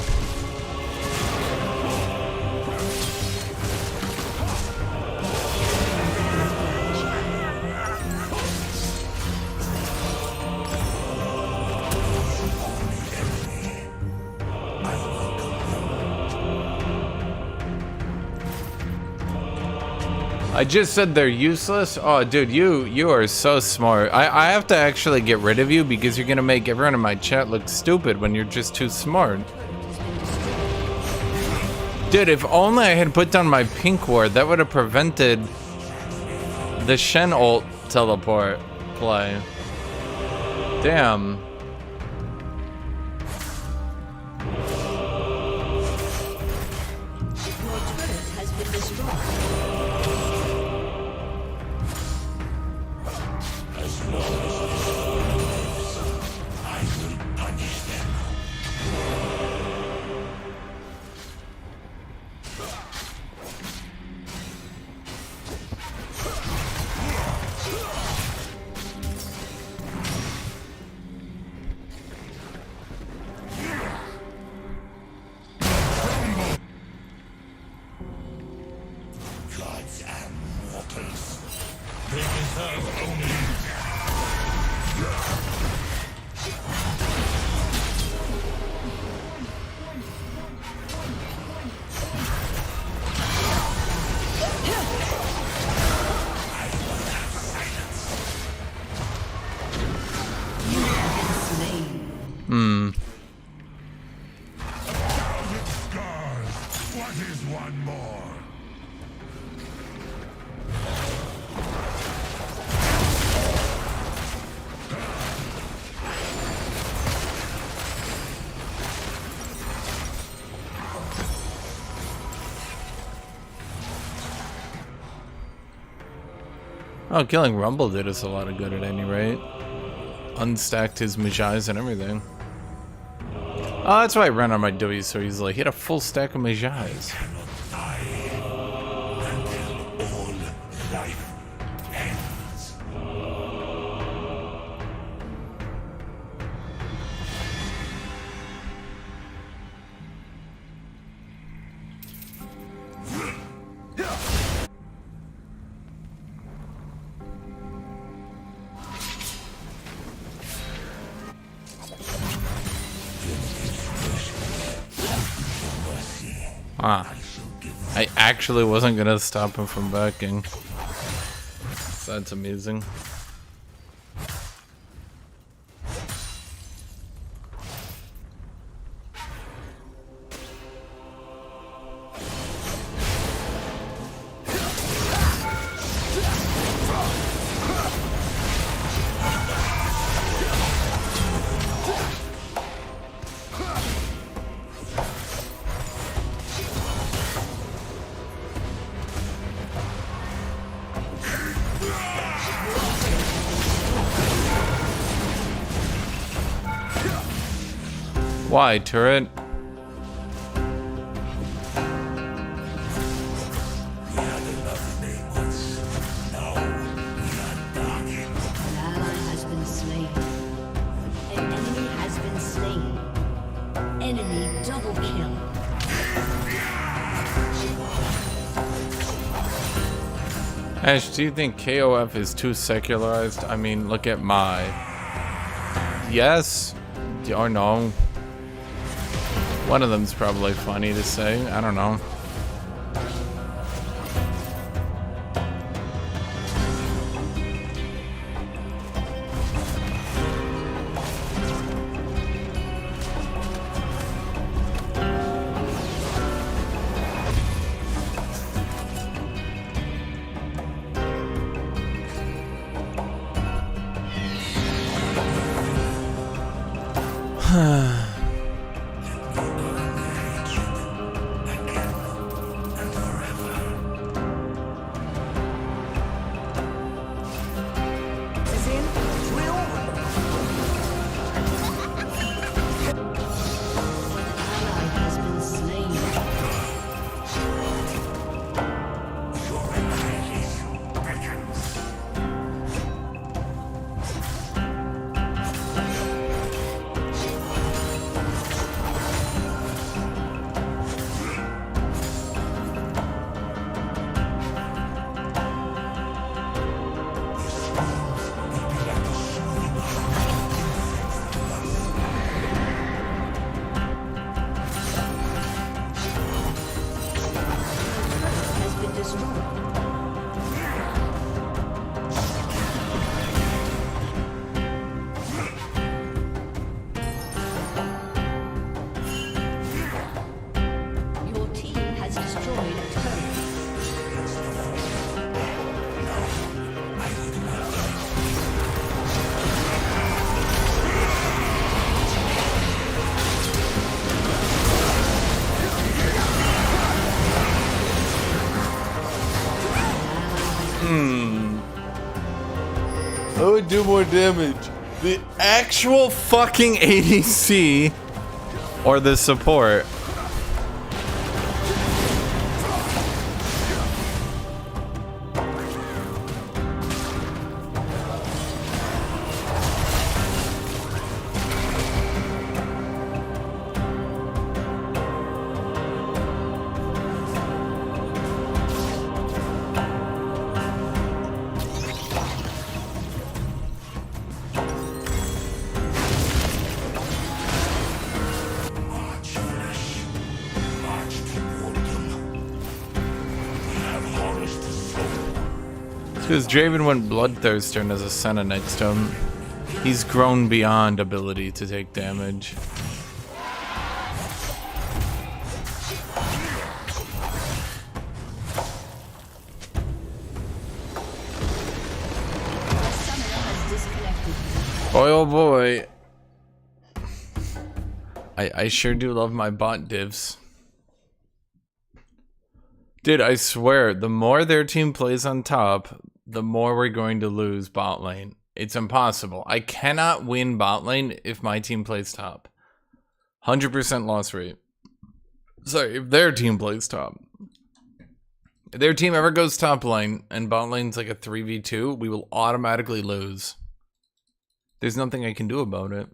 I just said they're useless? Oh, dude, you are so smart. I have to actually get rid of you because you're gonna make everyone in my chat look stupid when you're just too smart. Dude, if only I had put down my pink ward, that would have prevented the Shen ult teleport play. Damn. Hmm. What is one more? Oh, killing Rumble did us a lot of good at any rate. Unstacked his Majais and everything. Oh, that's why I ran on my W so easily. He had a full stack of Majais. All life ends. Ah. I actually wasn't gonna stop him from backing. So that's amazing. Why, turret? An ally has been slain. An enemy has been slain. Enemy double kill. Ash, do you think KOF is too secularized? I mean, look at my... Yes or no? One of them's probably funny to say. I don't know. Ally has been slain. Has been destroyed. Your team has destroyed a turret. That would do more damage. The actual fucking ADC or the support. Because Draven went Bloodthirster and has a Senna next to him. He's grown beyond ability to take damage. Boy, oh boy. I sure do love my bot divs. Dude, I swear, the more their team plays on top, the more we're going to lose bot lane. It's impossible. I cannot win bot lane if my team plays top. 100% loss rate. Sorry, if their team plays top. If their team ever goes top lane and bot lane's like a 3v2, we will automatically lose. There's nothing I can do about it.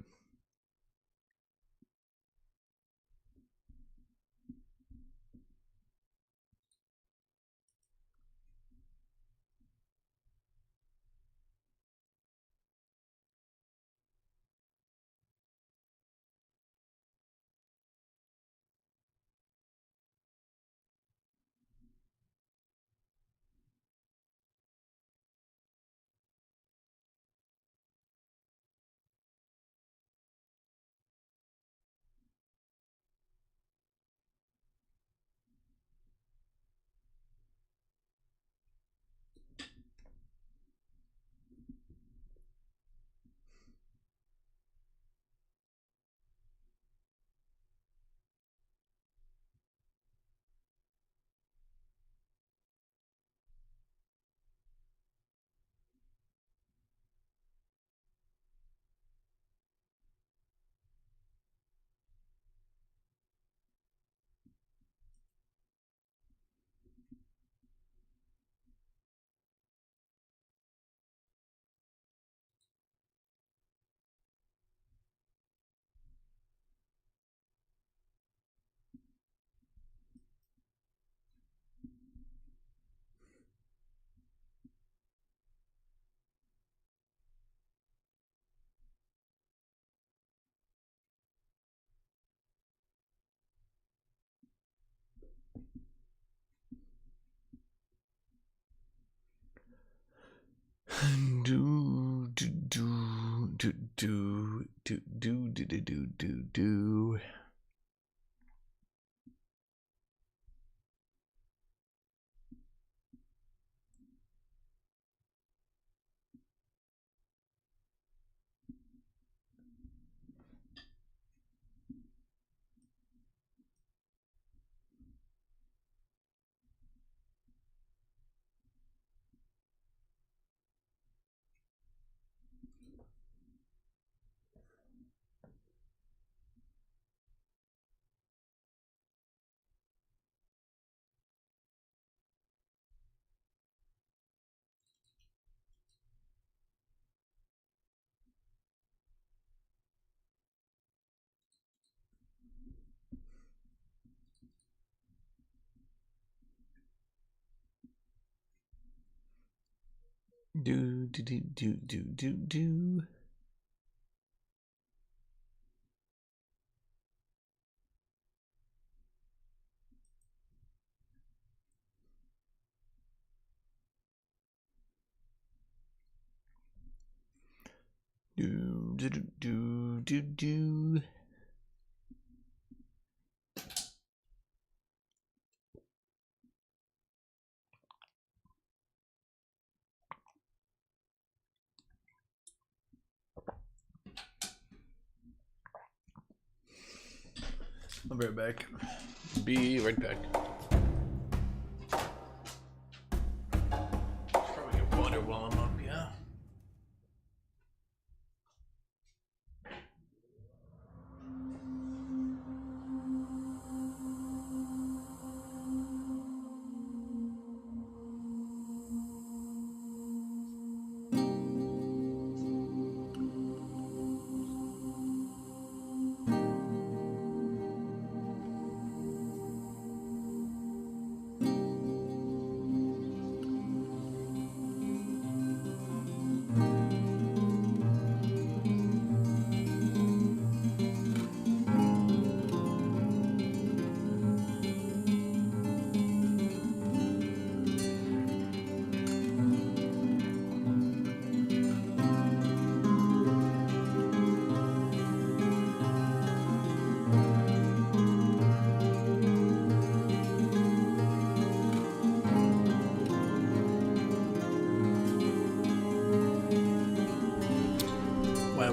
Do. Do. Do. I'll be right back. Be right back. Probably get water while I'm up, yeah.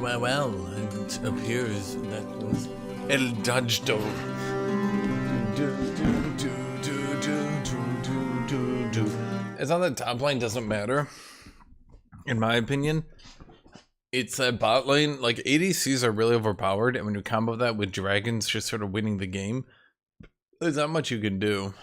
Well, it appears that was El Dodgdo. It's not that top lane doesn't matter, in my opinion. It's that bot lane, like ADCs are really overpowered, and when you combo that with dragons just sort of winning the game, there's not much you can do.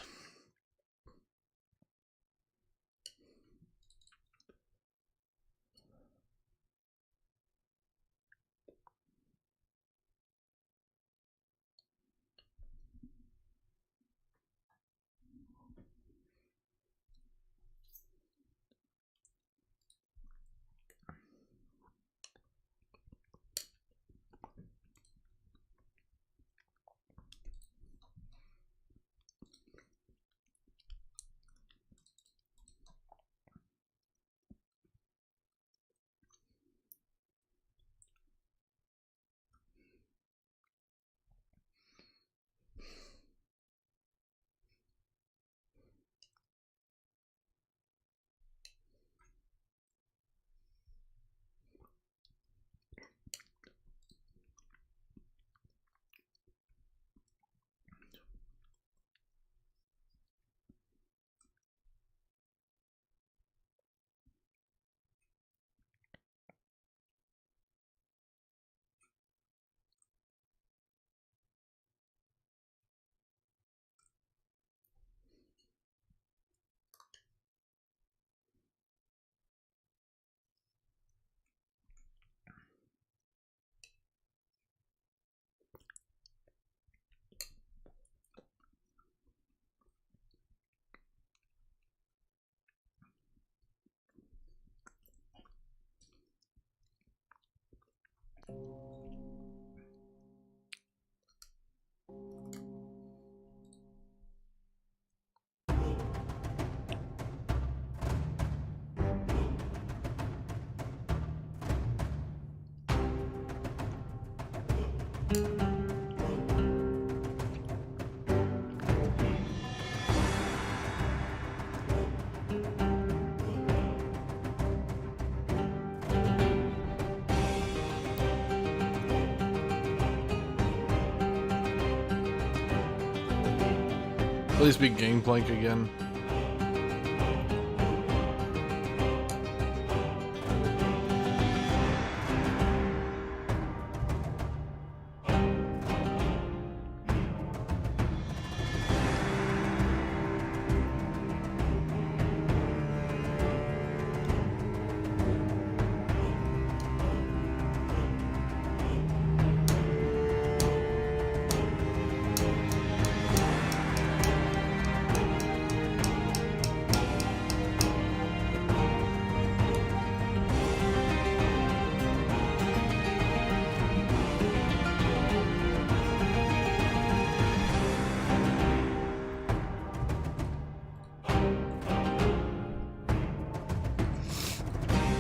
Please be Gangplank again.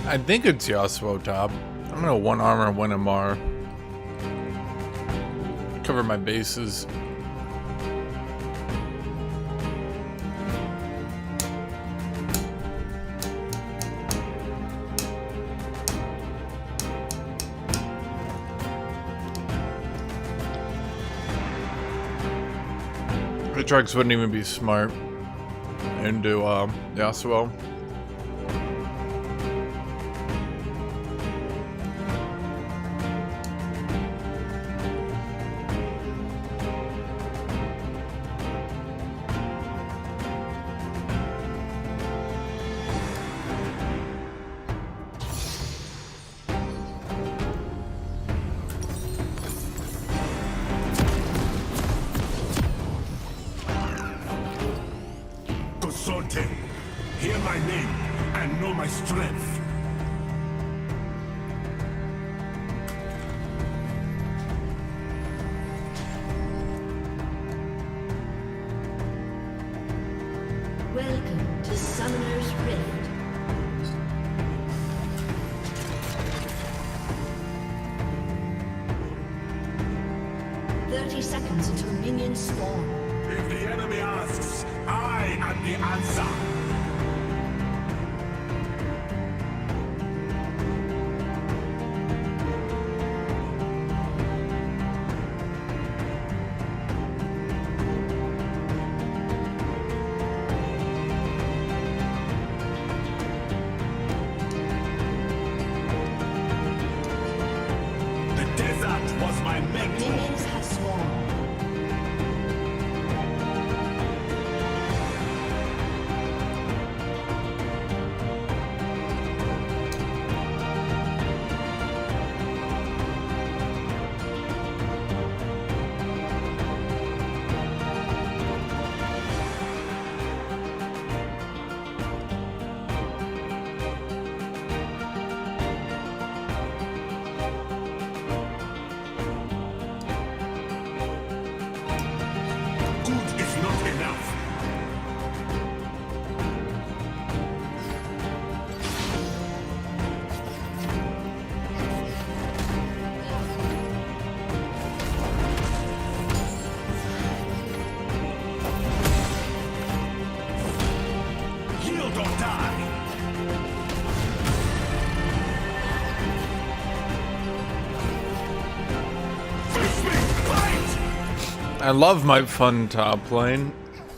I think it's Yasuo top. I'm gonna 1 armor, 1 MR. Cover my bases. The trucks wouldn't even be smart into Yasuo. Hear my name and know my strength. Welcome to Summoner's Rift. Seconds until minions spawn. If the enemy asks, I am the answer. I love my fun top lane.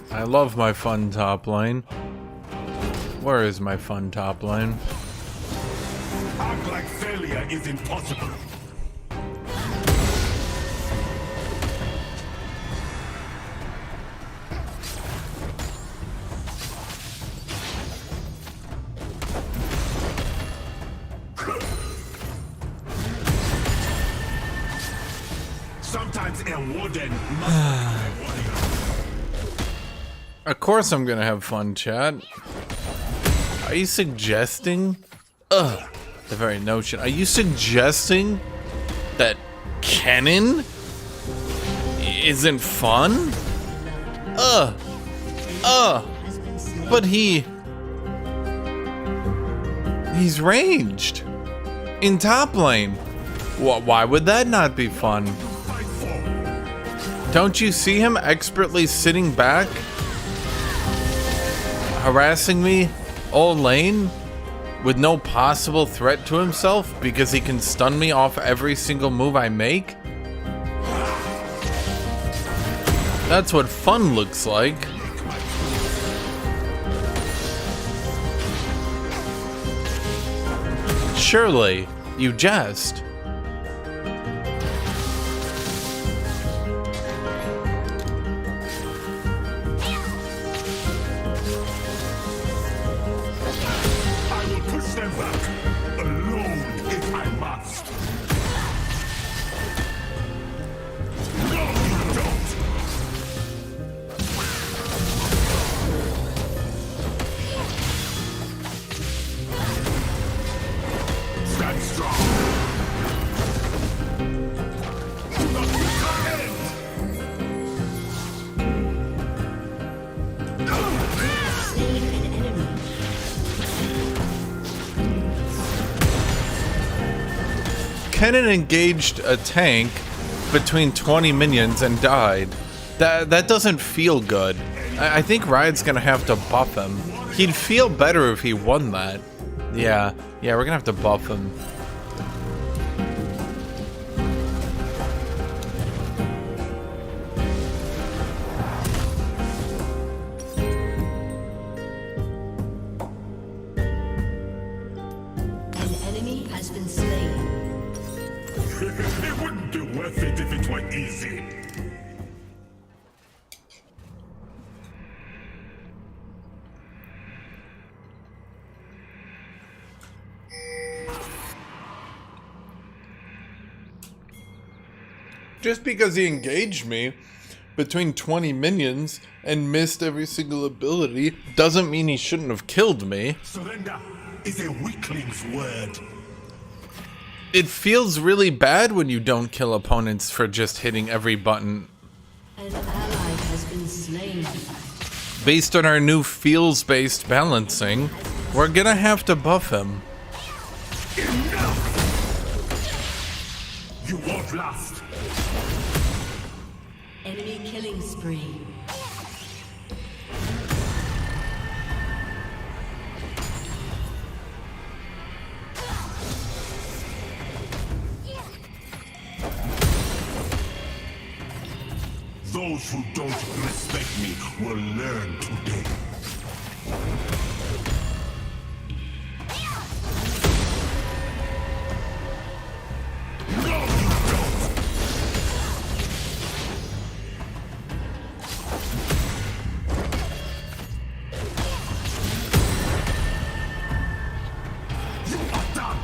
I love my fun top lane. Where is my fun top lane? Act like failure is impossible. Sometimes a warden Of course I'm gonna have fun, chat. Are you suggesting? Ugh, the very notion. Are you suggesting that Kennen isn't fun? But he's ranged in top lane. Why would that not be fun? Don't you see him expertly sitting back, harassing me all lane with no possible threat to himself because he can stun me off every single move I make? That's what fun looks like. Surely, you jest. I will push them back, alone if I must. No, you don't. Stand strong. Do not miss our end. Slain an enemy. Kennen engaged a tank between 20 minions and died. That doesn't feel good. I think Riot's gonna have to buff him. He'd feel better if he won that. Yeah, we're gonna have to buff him. An enemy has been slain. It wouldn't be worth it if it were easy. Just because he engaged me between 20 minions and missed every single ability doesn't mean he shouldn't have killed me. Surrender is a weakling's word. It feels really bad when you don't kill opponents for just hitting every button. An ally has been slain. Based on our new feels-based balancing, we're gonna have to buff him. Enough! You won't last. Enemy killing spree. Those who don't respect me will learn today. No, you don't! You are done!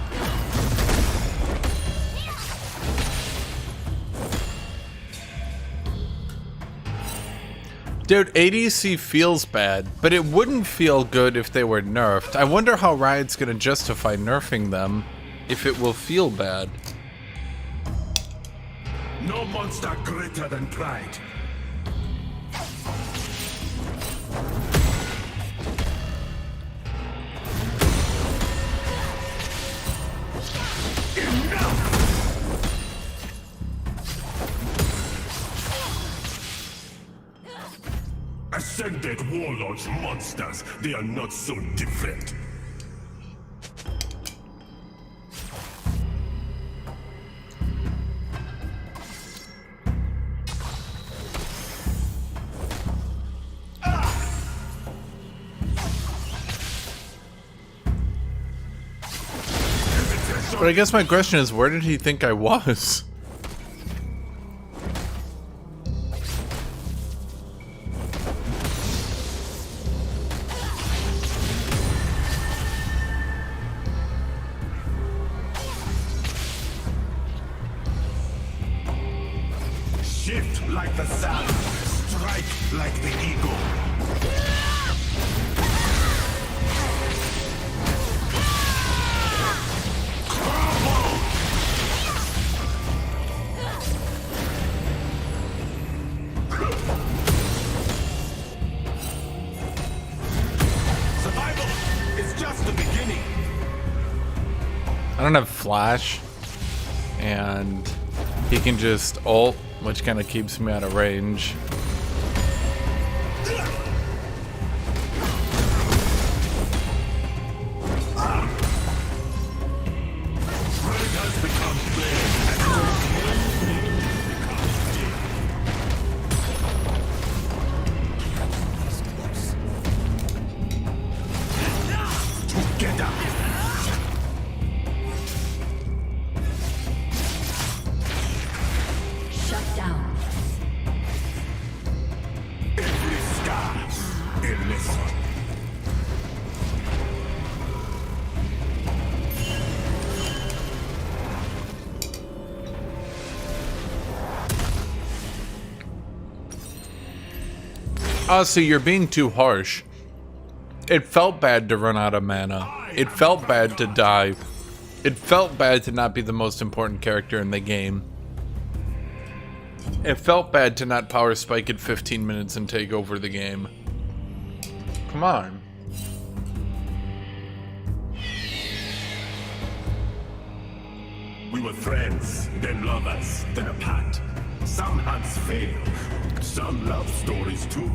Dude, ADC feels bad, but it wouldn't feel good if they were nerfed. I wonder how Riot's gonna justify nerfing them if it will feel bad. No monster greater than pride. Ascended warlords monsters, they are not so different. But I guess my question is, where did he think I was? Shift like the sun, strike like the eagle. Survival is just the beginning. I don't have flash, and he can just ult, which kind of keeps me out of range. Shut down. Every scar a lesson. Oh, so you're being too harsh. It felt bad to run out of mana. It felt bad to die. It felt bad to not be the most important character in the game. It felt bad to not power spike at 15 minutes and take over the game. Come on. We were friends, then lovers, then apart. Some hunts fail, some love stories too.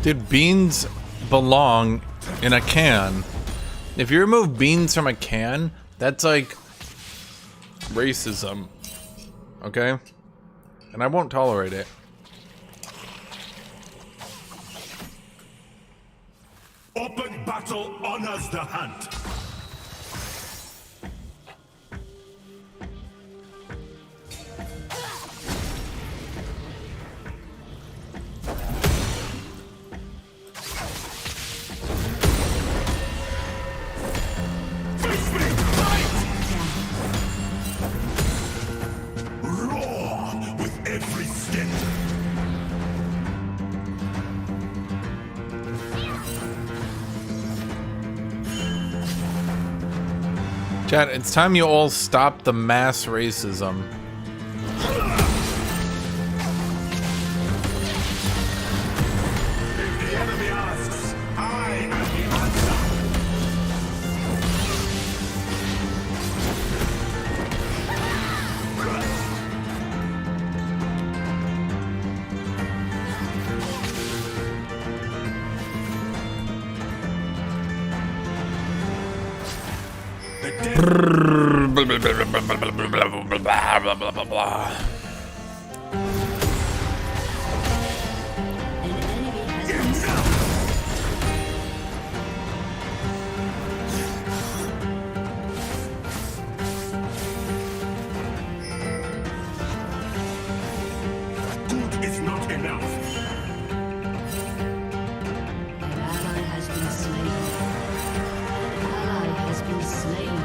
Dude, beans belong in a can. If you remove beans from a can, that's like racism. Okay? And I won't tolerate it. Open battle honors the hunt. Face me, fight! Roar with every step. Chat, it's time you all stop the mass racism. If the enemy asks, I am the answer. The dead An enemy has been slain. good is not enough. An ally has been slain. An ally has been slain.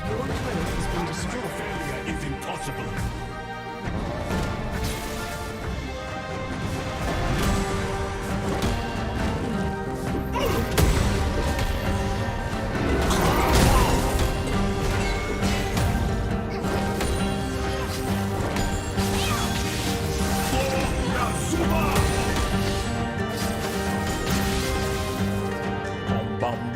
Your turret has been destroyed. Failure is impossible.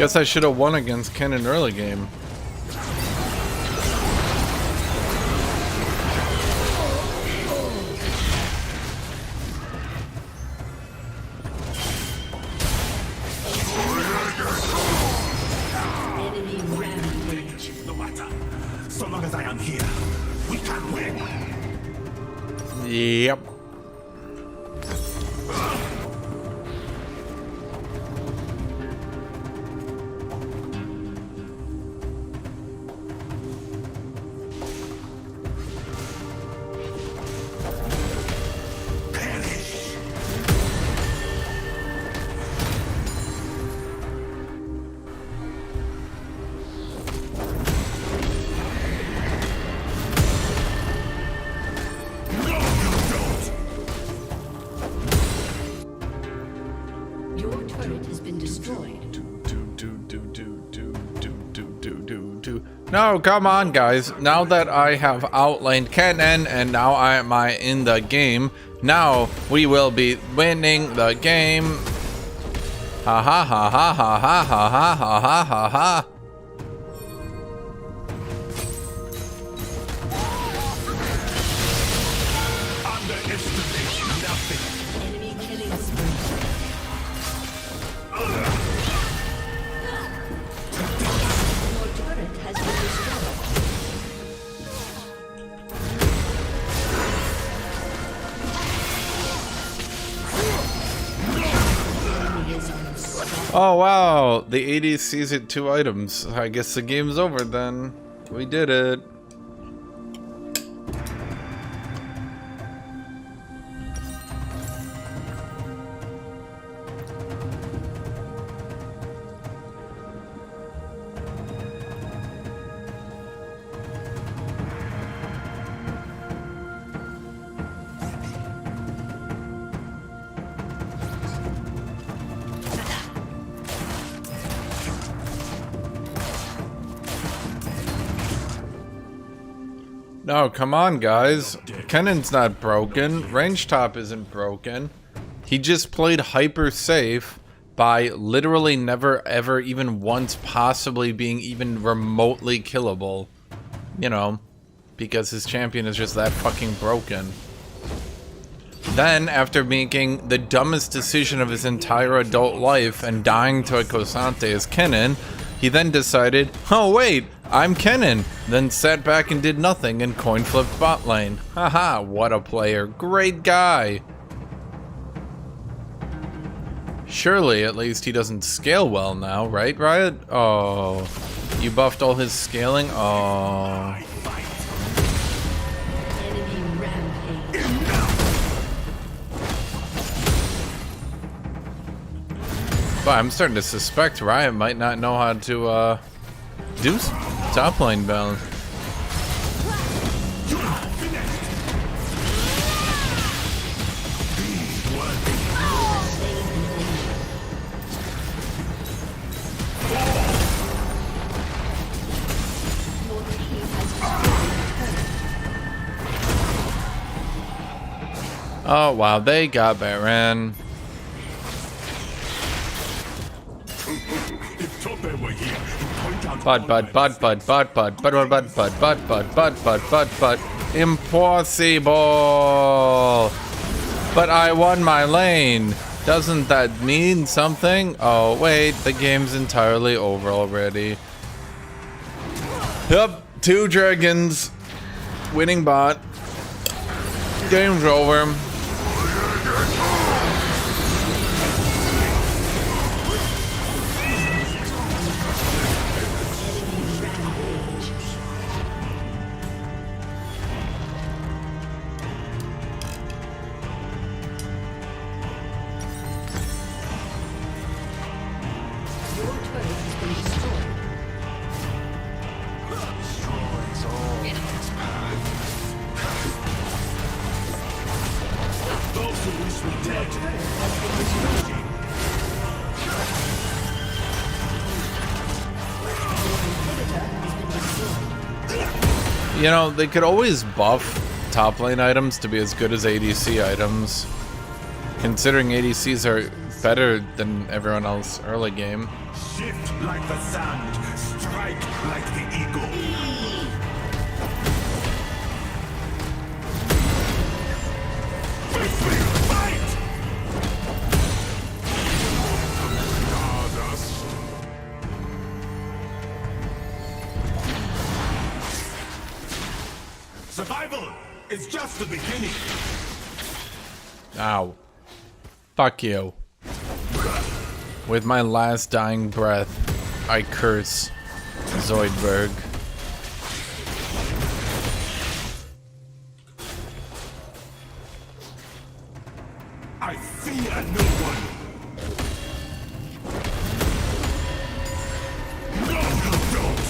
Guess I should have won against Ken in early game. Enemy rampage. No matter. So long as I am here, we can win. Yep. Your turret has been destroyed. No, come on, guys. Now that I have outlined Kennen and now I am in the game, now we will be winning the game. Ha ha ha ha ha ha ha ha ha ha ha ha. Underestimate nothing. Enemy killing spree. Your turret has been destroyed. Enemy is unstoppable. Oh wow, the ADC's at 2 items. I guess the game's over then. We did it. No, come on, guys. Kennen's not broken. Range top isn't broken. He just played hyper safe by literally never, ever, even once possibly being even remotely killable. You know, because his champion is just that fucking broken. Then, after making the dumbest decision of his entire adult life and dying to a Kosante as Kennen, he then decided, oh wait, I'm Kennen, then sat back and did nothing and coin flipped bot lane. Haha, what a player. Great guy. Surely, at least he doesn't scale well now, right, Riot? Oh, you buffed all his scaling? Oh. Enemy rampage. But I'm starting to suspect Riot might not know how to, do top lane balance. Oh wow, they got Baron. If Tope were here, he'd point out But impossible. But I won my lane. Doesn't that mean something? Oh wait, the game's entirely over already. Yep, 2 dragons. Winning bot. Game's over. Your turret has been destroyed. those who wish me dead. You know, they could always buff top lane items to be as good as ADC items. Considering ADCs are better than everyone else early game. Shift like the sand, strike like the eagle. Fight! Survival is just the beginning. Ow. Fuck you. With my last dying breath, I curse Zoidberg. I fear no one. No, you don't.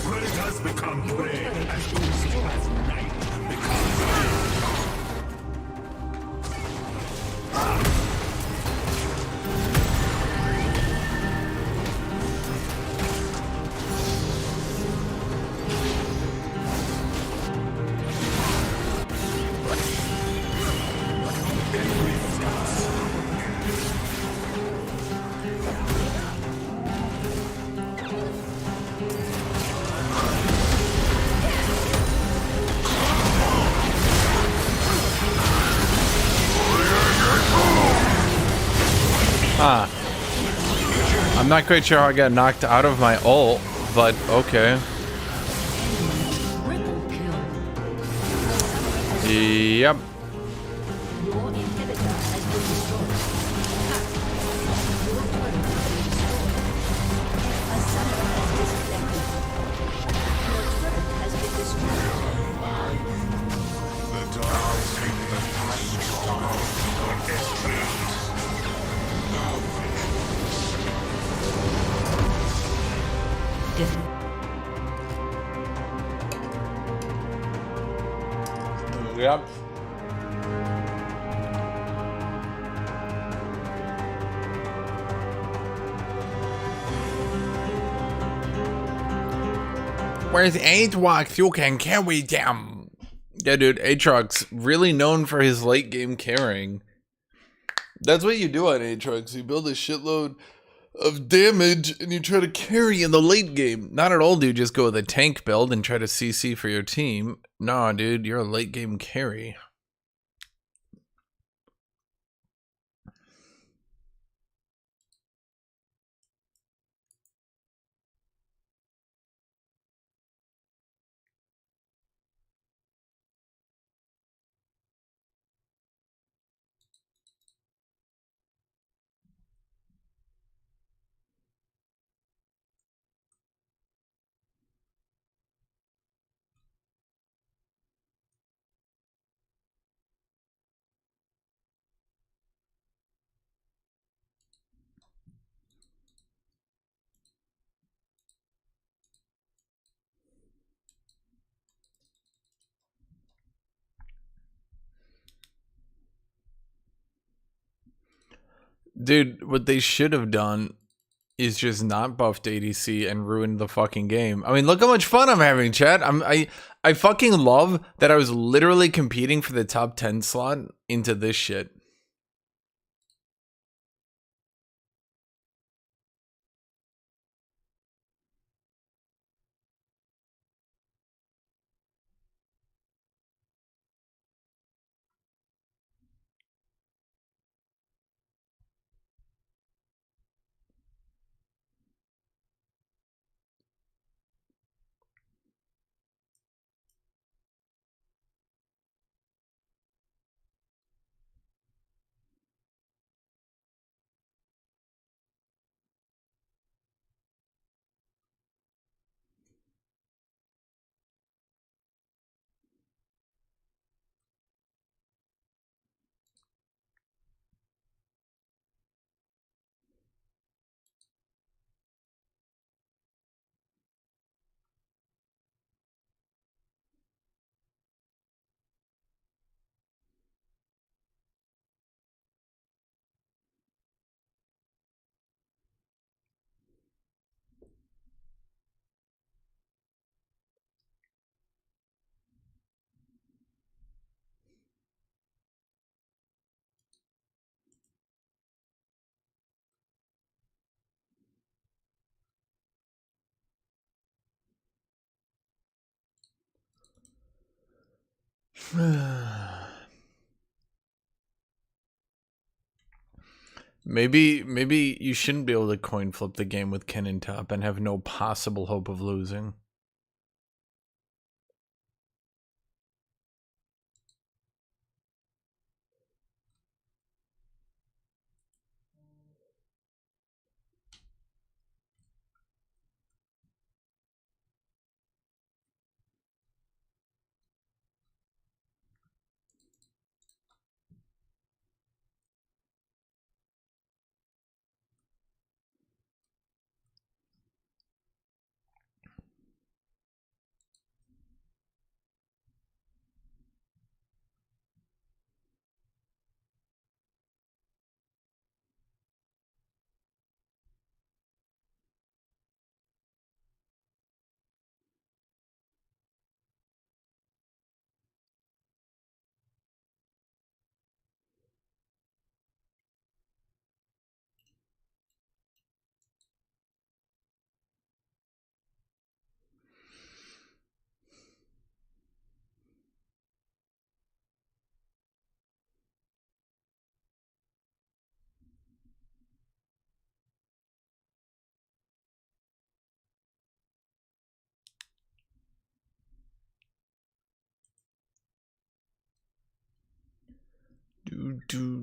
Predators become prey as night becomes day. I'm not quite sure how I got knocked out of my ult, but okay. Triple kill. Yep. Your inhibitor has been destroyed. Your turret has been destroyed. A summoner has disconnected. Your turret has been destroyed. Yep. Where's Aatrox? You can carry them. Yeah, dude, Aatrox really known for his late game carrying. That's what you do on Aatrox. You build a shitload of damage and you try to carry in the late game. Not at all, dude. Just go with a tank build and try to CC for your team. Nah, dude, you're a late game carry. Dude, what they should have done is just not buffed ADC and ruined the fucking game. I mean, look how much fun I'm having, chat. I fucking love that I was literally competing for the top 10 slot into this shit. Maybe you shouldn't be able to coin flip the game with Ken and top and have no possible hope of losing. Do.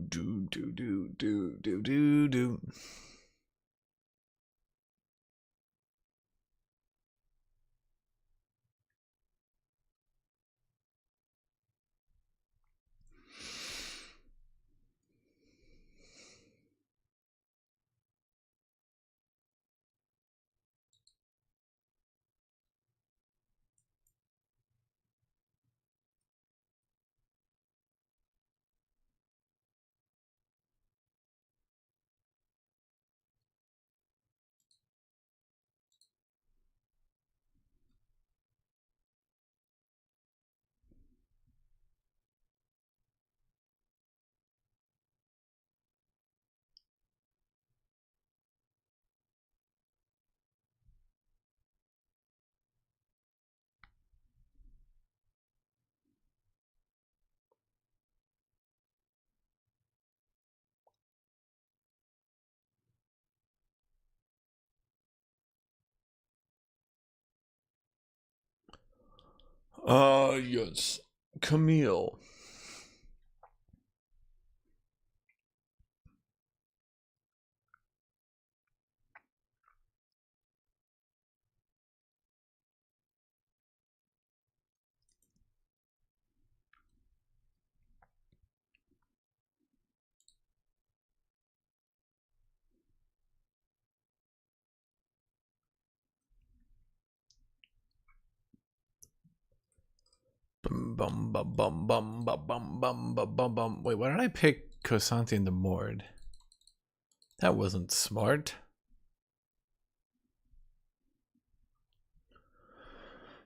Yes. Camille. Bum bum bum bum bum bum bum bum bum bum bum. Wait, why did I pick Kosanti in the Mord? That wasn't smart.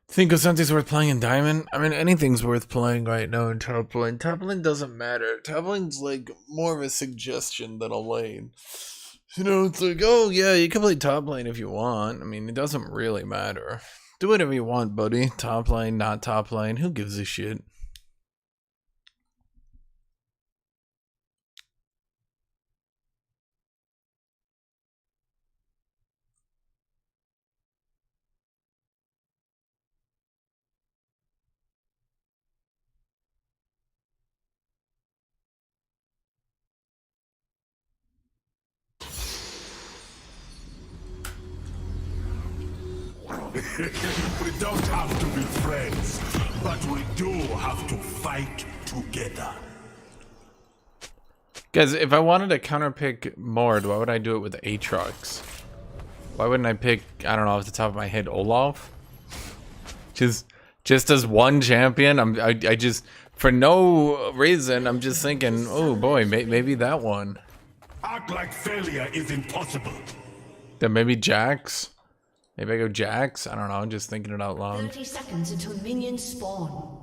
Think Kosanti's worth playing in Diamond? I mean, anything's worth playing right now in top lane. Top lane doesn't matter. Top lane's like more of a suggestion than a lane. You know, it's like, oh yeah, you can play top lane if you want. I mean, it doesn't really matter. Do whatever you want, buddy. Top lane, not top lane. Who gives a shit? We don't have to be friends, but we do have to fight together. Guys, if I wanted to counterpick Mord, why would I do it with Aatrox? Why wouldn't I pick, I don't know, off the top of my head, Olaf? Just as one champion, I just, for no reason, I'm just thinking, oh boy, maybe that one. Act like failure is impossible. Then maybe Jax? Maybe I go Jax? I don't know, I'm just thinking it out loud. 30 seconds until minions spawn.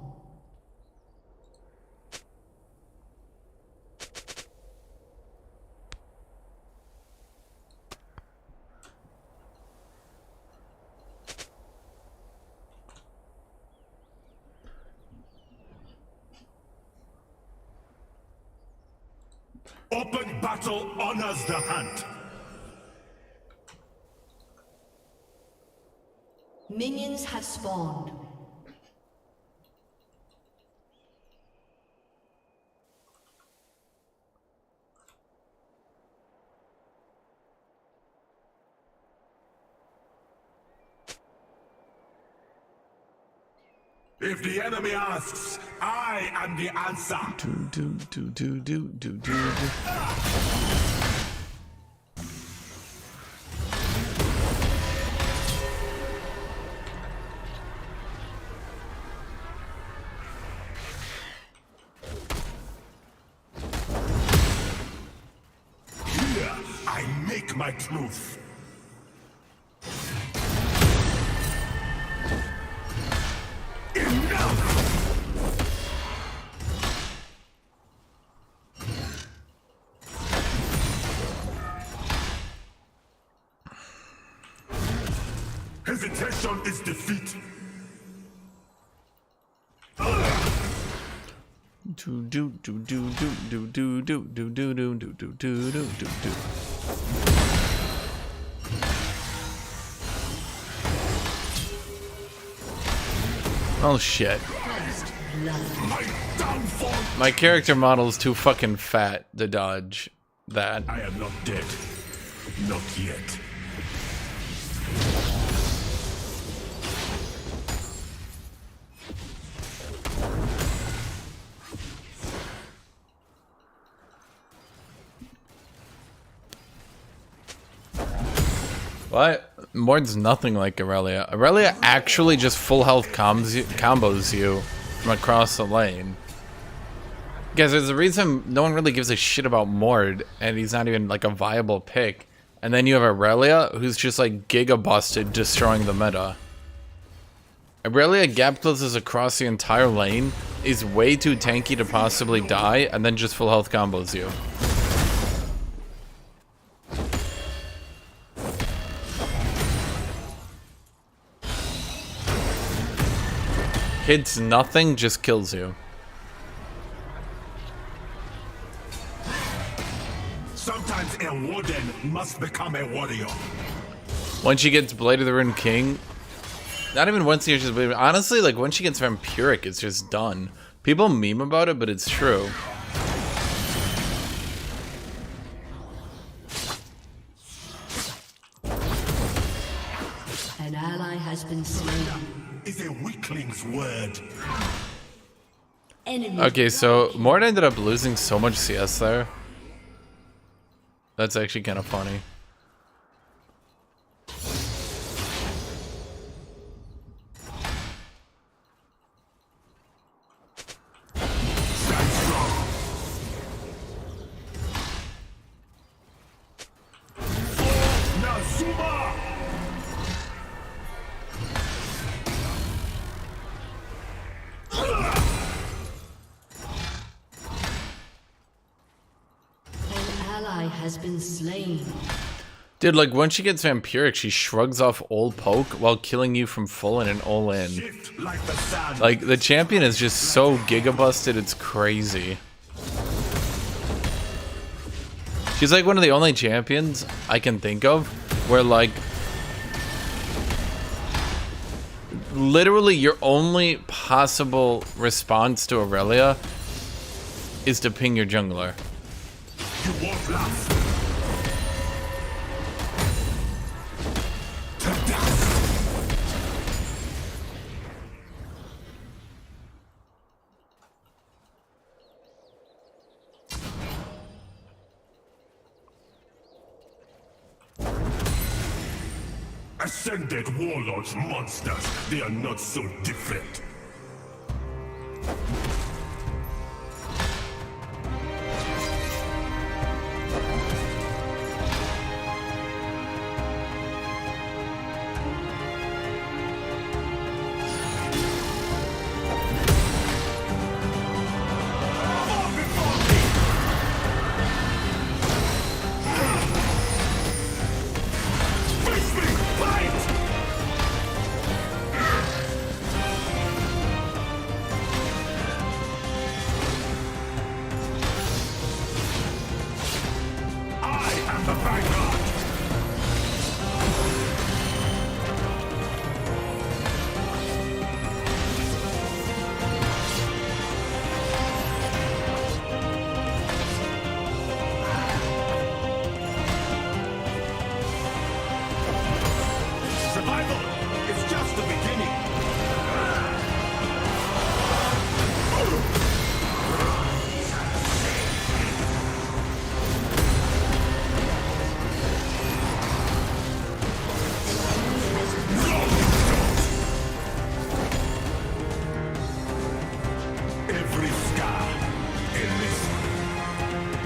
Open battle honors the hunt. Minions have spawned. If the enemy asks, I am the answer. Here, I make my truth. Hesitation is defeat. Oh shit. My downfall. My character model is too fucking fat to dodge that. I am not dead. Not yet. What? Mord's nothing like Aurelia. Aurelia actually just full health combos you from across the lane. Guys, there's a reason no one really gives a shit about Mord, and he's not even like a viable pick. And then you have Aurelia, who's just like giga busted, destroying the meta. Aurelia gap closes across the entire lane, is way too tanky to possibly die, and then just full health combos you. Hits nothing, just kills you. Sometimes a warden must become a warrior. Once she gets Blade of the Ruined King, not even once she just honestly, like once she gets Vampiric, it's just done. People meme about it, but it's true. An ally has been slain. Is a weakling's word. Enemy. Okay, so Mord ended up losing so much CS there. That's actually kind of funny. Nazuma! An ally has been slain. Dude, like once she gets Vampiric, she shrugs off old poke while killing you from full and an all in. Shift like the sun. Like the champion is just so giga busted, it's crazy. She's like one of the only champions I can think of where like literally your only possible response to Aurelia is to ping your jungler. You won't last. To dust. Ascended warlords monsters. They are not so different. Face me! Fight!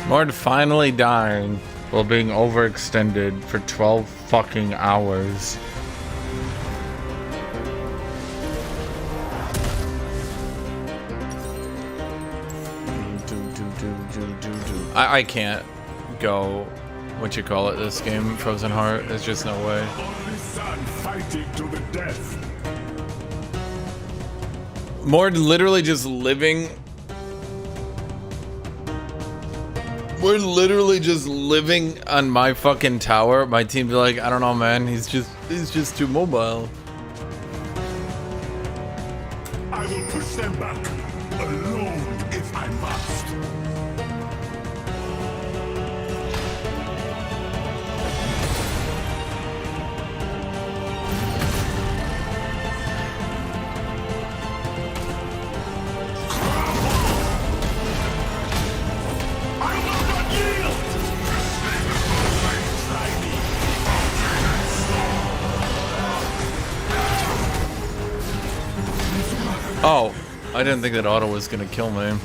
Mord finally dying while being overextended for 12 fucking hours. I can't go, what you call it, this game, Frozen Heart. There's just no way. Only son fighting to the death. Mord literally just living. We're literally just living on my fucking tower. My team be like, I don't know, man. He's just too mobile. I will push them back alone if I must. Oh, I didn't think that auto was gonna kill me.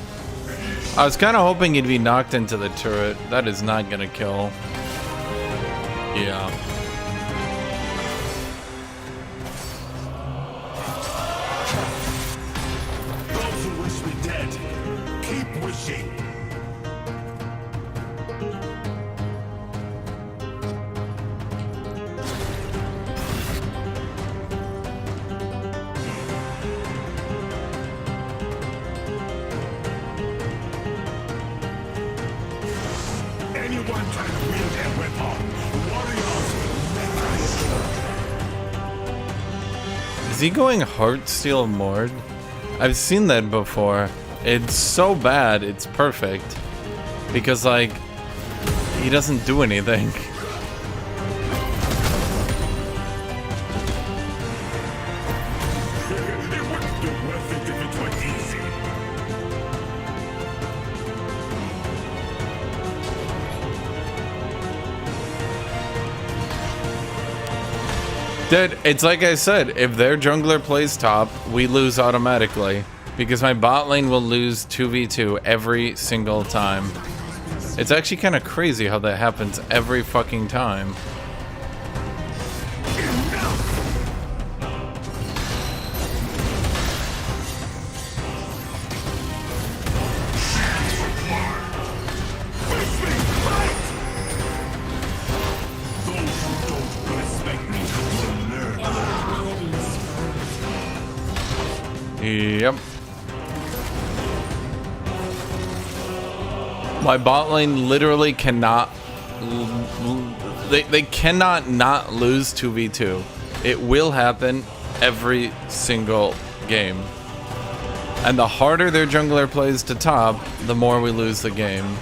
I was kind of hoping he'd be knocked into the turret. That is not gonna kill. Yeah. Those who wish me dead, keep wishing. Anyone can wield a weapon. Warriors never. Is he going Heartsteel Mord? I've seen that before. It's so bad, it's perfect. Because, like, he doesn't do anything. It wouldn't be worth it if it were easy. Dude, it's like I said, if their jungler plays top, we lose automatically. Because my bot lane will lose 2v2 every single time. It's actually kind of crazy how that happens every fucking time. Yep. My bot lane literally cannot. They cannot not lose 2v2. It will happen every single game. And the harder their jungler plays to top, the more we lose the game.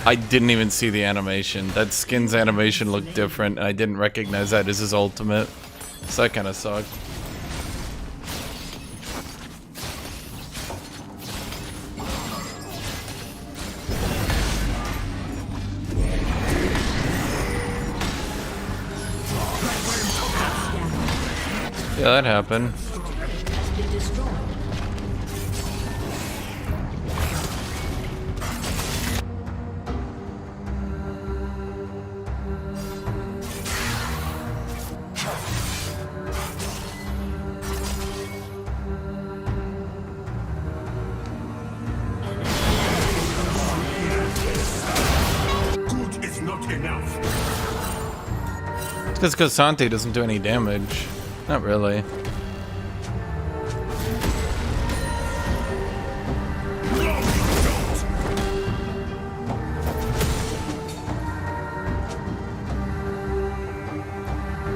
I didn't even see the animation. That skin's animation looked different, and I didn't recognize that as his ultimate. So that kind of sucked. Yeah, that happened. Has been destroyed. Good is not enough. It's because Cassante doesn't do any damage. Not really. No, you don't.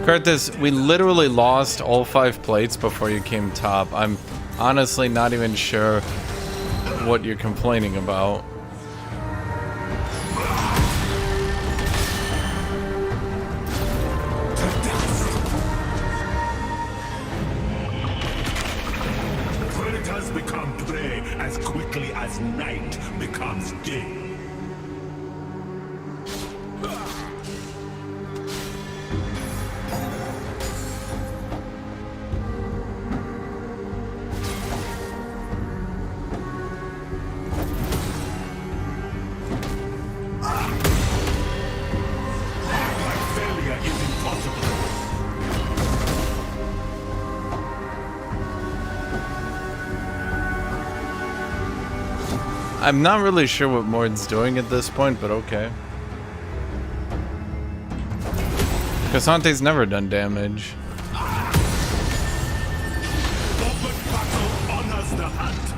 Curtis, we literally lost all 5 plates before you came top. I'm honestly not even sure what you're complaining about. as night becomes day. Failure is impossible. I'm not really sure what Mord's doing at this point, but okay. Casante's never done damage. Open battle honors the hunt.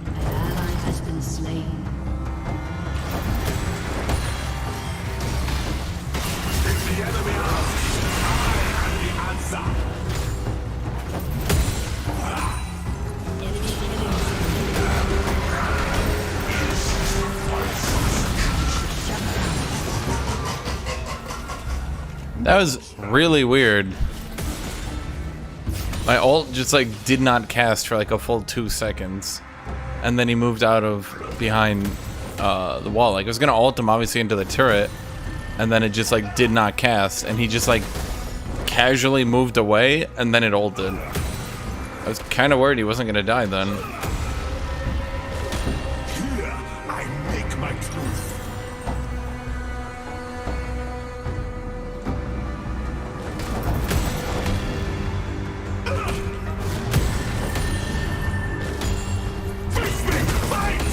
An ally has been slain. If the enemy asks, I am the answer. Enemy killing. That was really weird. My ult just like did not cast for like a full 2 seconds. And then he moved out of behind the wall. Like I was gonna ult him obviously into the turret. And then it just like did not cast. And he just like casually moved away and then it ulted. I was kind of worried he wasn't gonna die then. Here I make my truth. Face me, fight!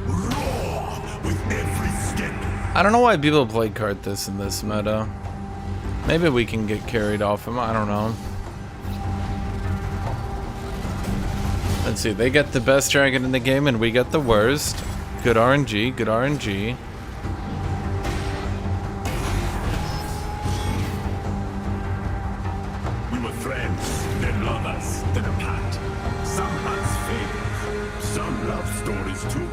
Roar with every step. I don't know why people play cart this in this meta. Maybe we can get carried off him, I don't know. Let's see, they get the best dragon in the game and we get the worst. Good RNG, good RNG. We were friends, then lovers, then apart. Some hearts fail. Some love stories too.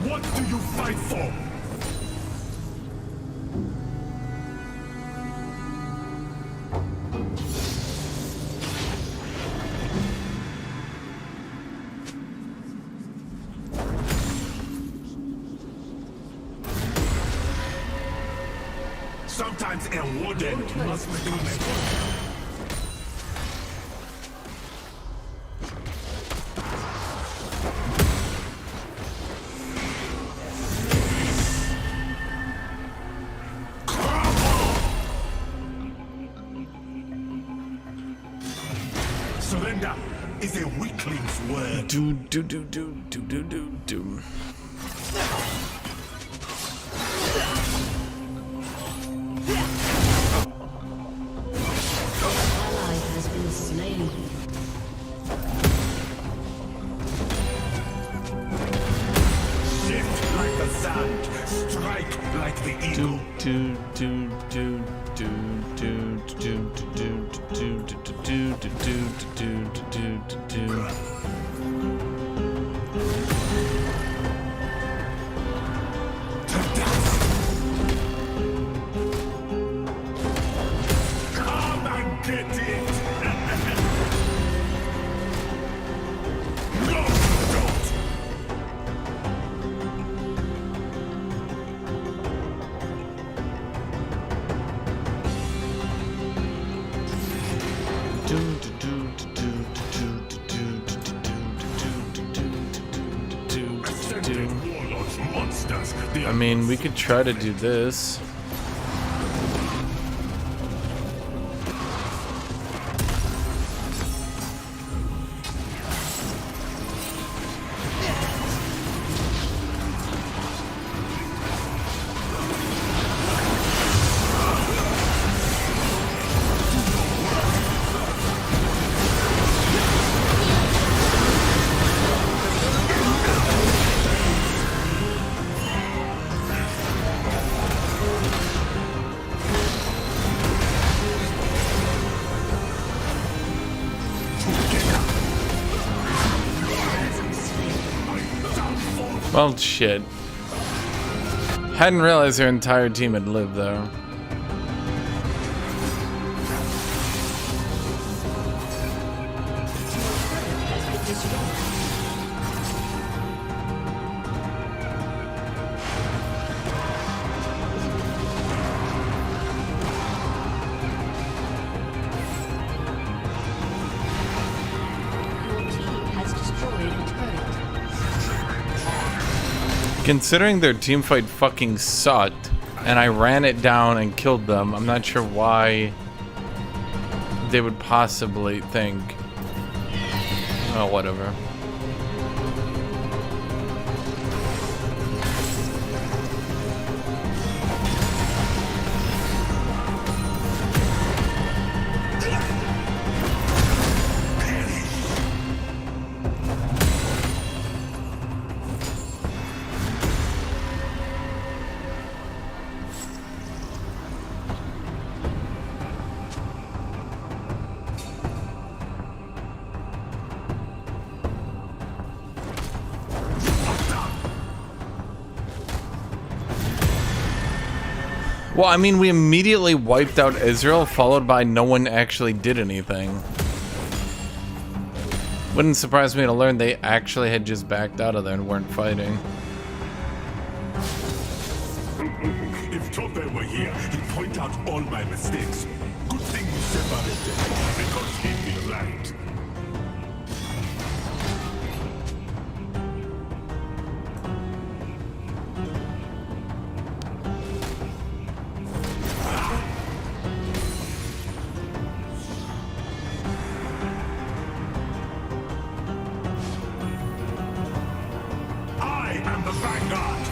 What do you fight for? Sometimes a warden must become a warden. Surrender is a weakling's word. Do. Ally has been slain. Shift like the sand, strike like the eagle. Come and get it. No, don't. Ascending warlords, monsters. I mean, we could try to do this. Well, shit. Hadn't realized their entire team had lived though. Considering their team fight fucking sucked, and I ran it down and killed them, I'm not sure why they would possibly think, oh, whatever. Well, I mean, we immediately wiped out Israel, followed by no one actually did anything. Wouldn't surprise me to learn they actually had just backed out of there and weren't fighting. If Tope were here, he'd point out all my mistakes. Good thing we separated, because he'd be right. I am the Vanguard!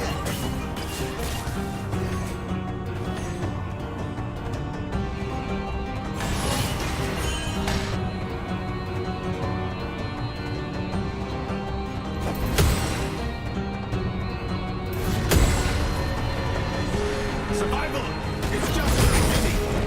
Survival is just the beginning!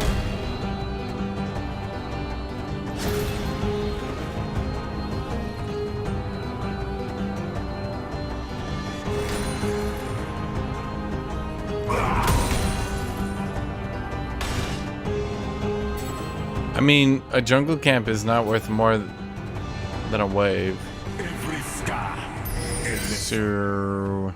I mean, a jungle camp is not worth more than a wave. Every scar is So...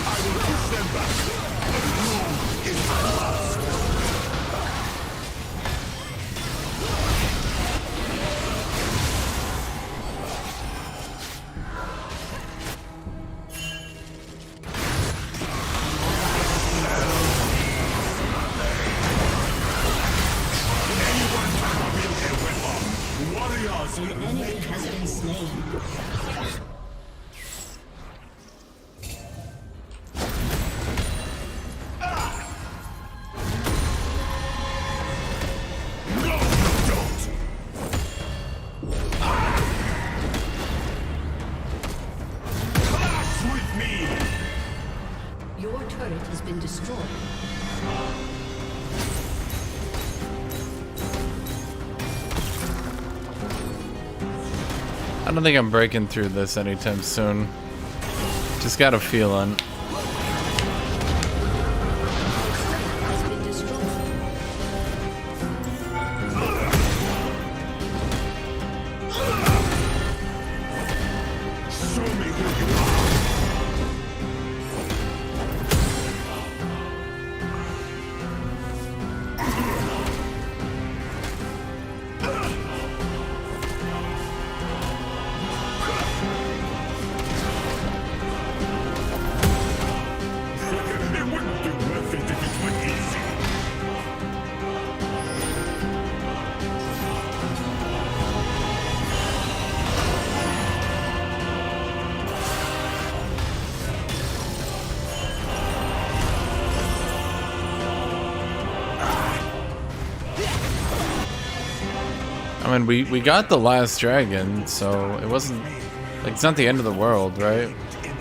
I will push them back. Rome is lost. Anyone can wield a weapon. Warriors An will enemy make has been slain. No, you don't! Clash with me! Your turret has been destroyed. I don't think I'm breaking through this anytime soon. Just got a feeling. Has been destroyed. Show me who you are! It wouldn't be worth it if it were easy. I mean, we got the last dragon, so it wasn't... Like, it's not the end of the world, right? In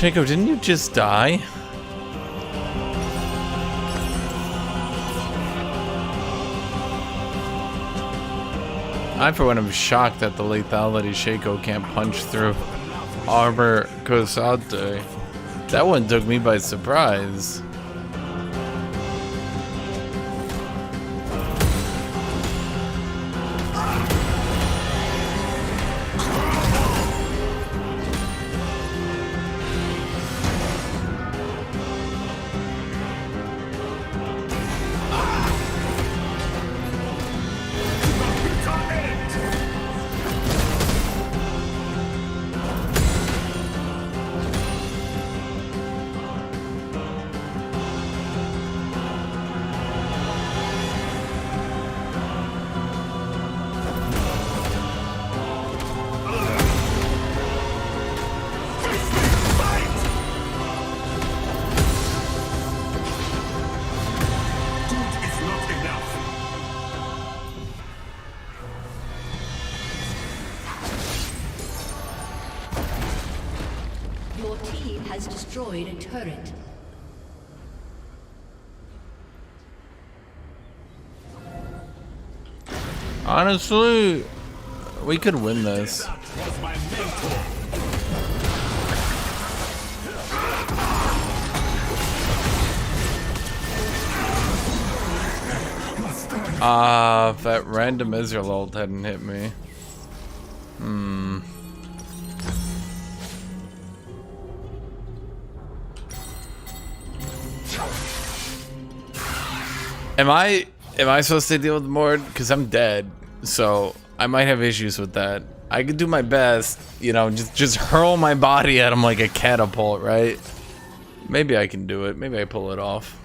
Shaco, didn't you just die? I, for one, am shocked that the lethality Shaco can't punch through armor Kosate. That one took me by surprise. Your team has destroyed a turret. Honestly, we could win this. If that random Israel ult hadn't hit me. Am I supposed to deal with Mord? Because I'm dead, so I might have issues with that. I could do my best, you know, just hurl my body at him like a catapult, right? Maybe I can do it. Maybe I pull it off.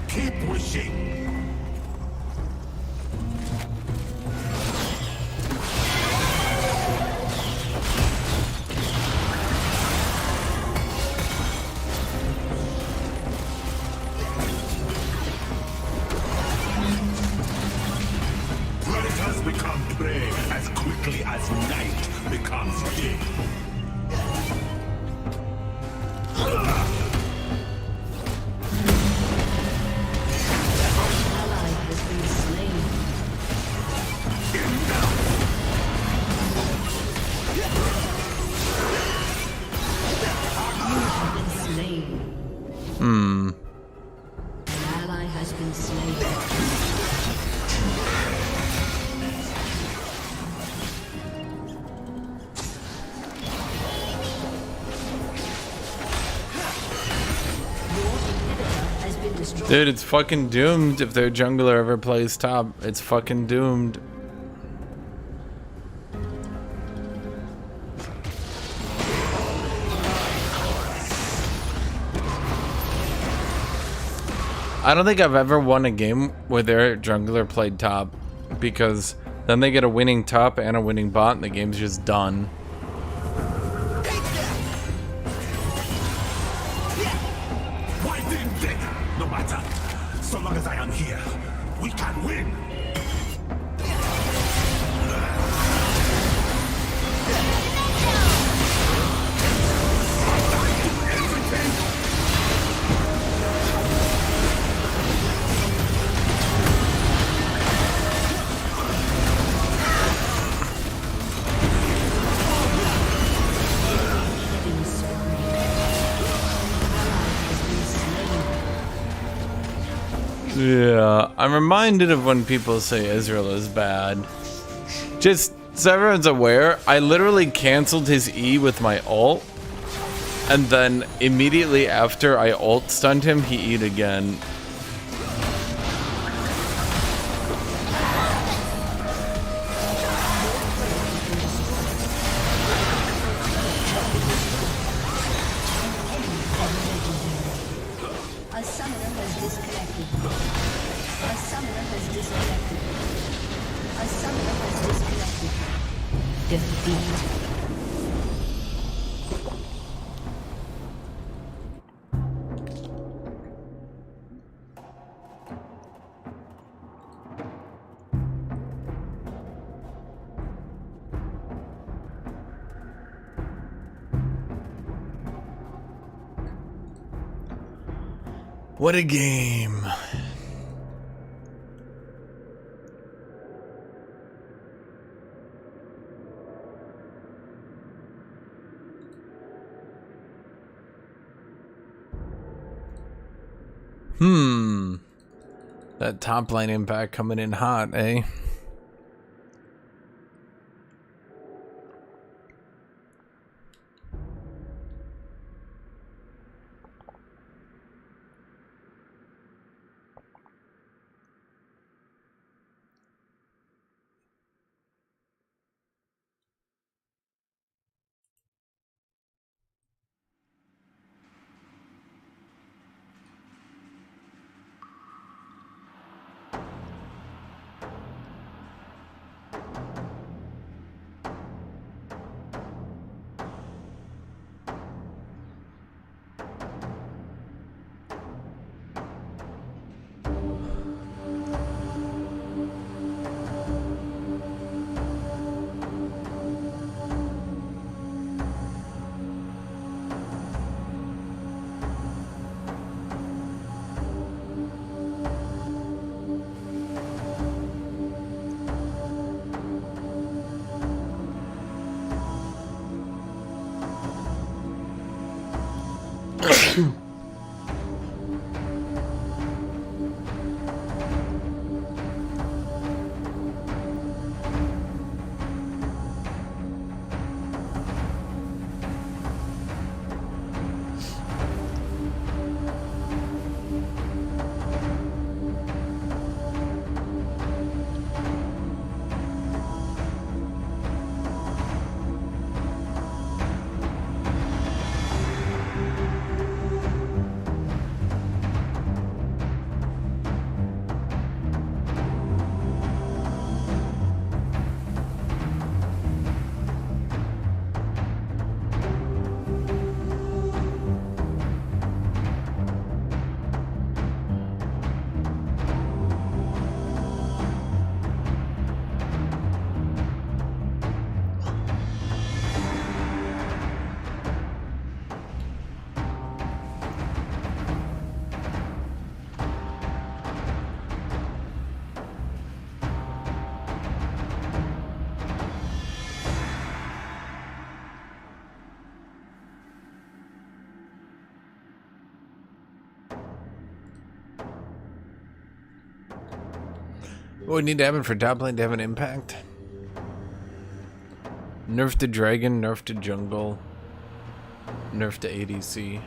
Keep wishing. Predators become prey as quickly as night becomes day. Dude, it's fucking doomed if their jungler ever plays top. It's fucking doomed. I don't think I've ever won a game where their jungler played top, because then they get a winning top and a winning bot and the game's just done. Why didn't they? No matter. So long as I am here, we can win. Yeah, I'm reminded of when people say Israel is bad. Just so everyone's aware, I literally canceled his E with my ult, and then immediately after I ult stunned him, he E'd again. A summoner has disconnected. A summoner has disconnected. A summoner has disconnected. Defeat. What a game. That top lane impact coming in hot, eh? What would need to happen for top lane to have an impact? Nerf to dragon, nerf to jungle, nerf to ADC.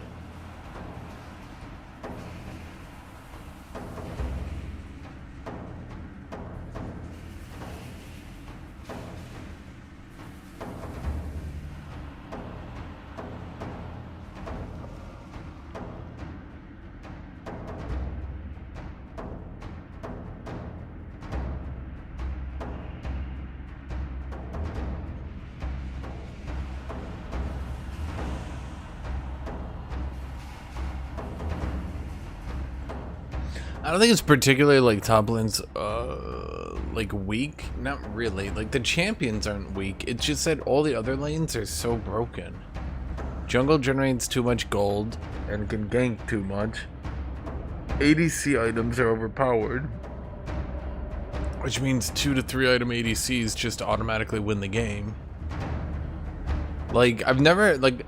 I don't think it's particularly like top lane's like weak. Not really. Like the champions aren't weak. It's just that all the other lanes are so broken. Jungle generates too much gold and can gank too much. ADC items are overpowered, which means 2 to 3 item ADCs just automatically win the game. Like I've never like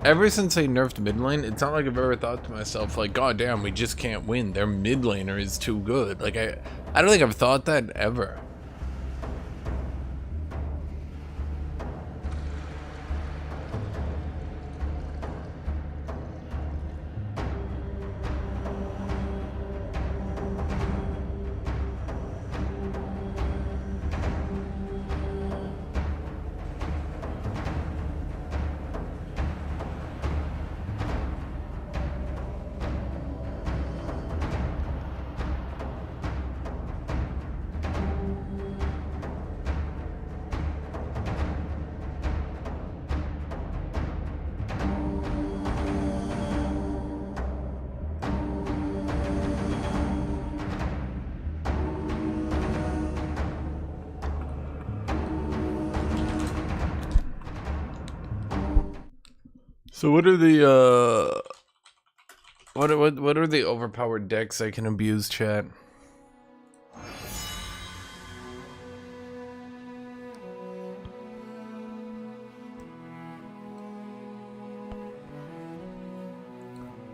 ever since they nerfed mid lane, it's not like I've ever thought to myself, like, God damn, we just can't win. Their mid laner is too good. Like, I don't think I've thought that ever. So what are the what are the overpowered decks I can abuse, chat?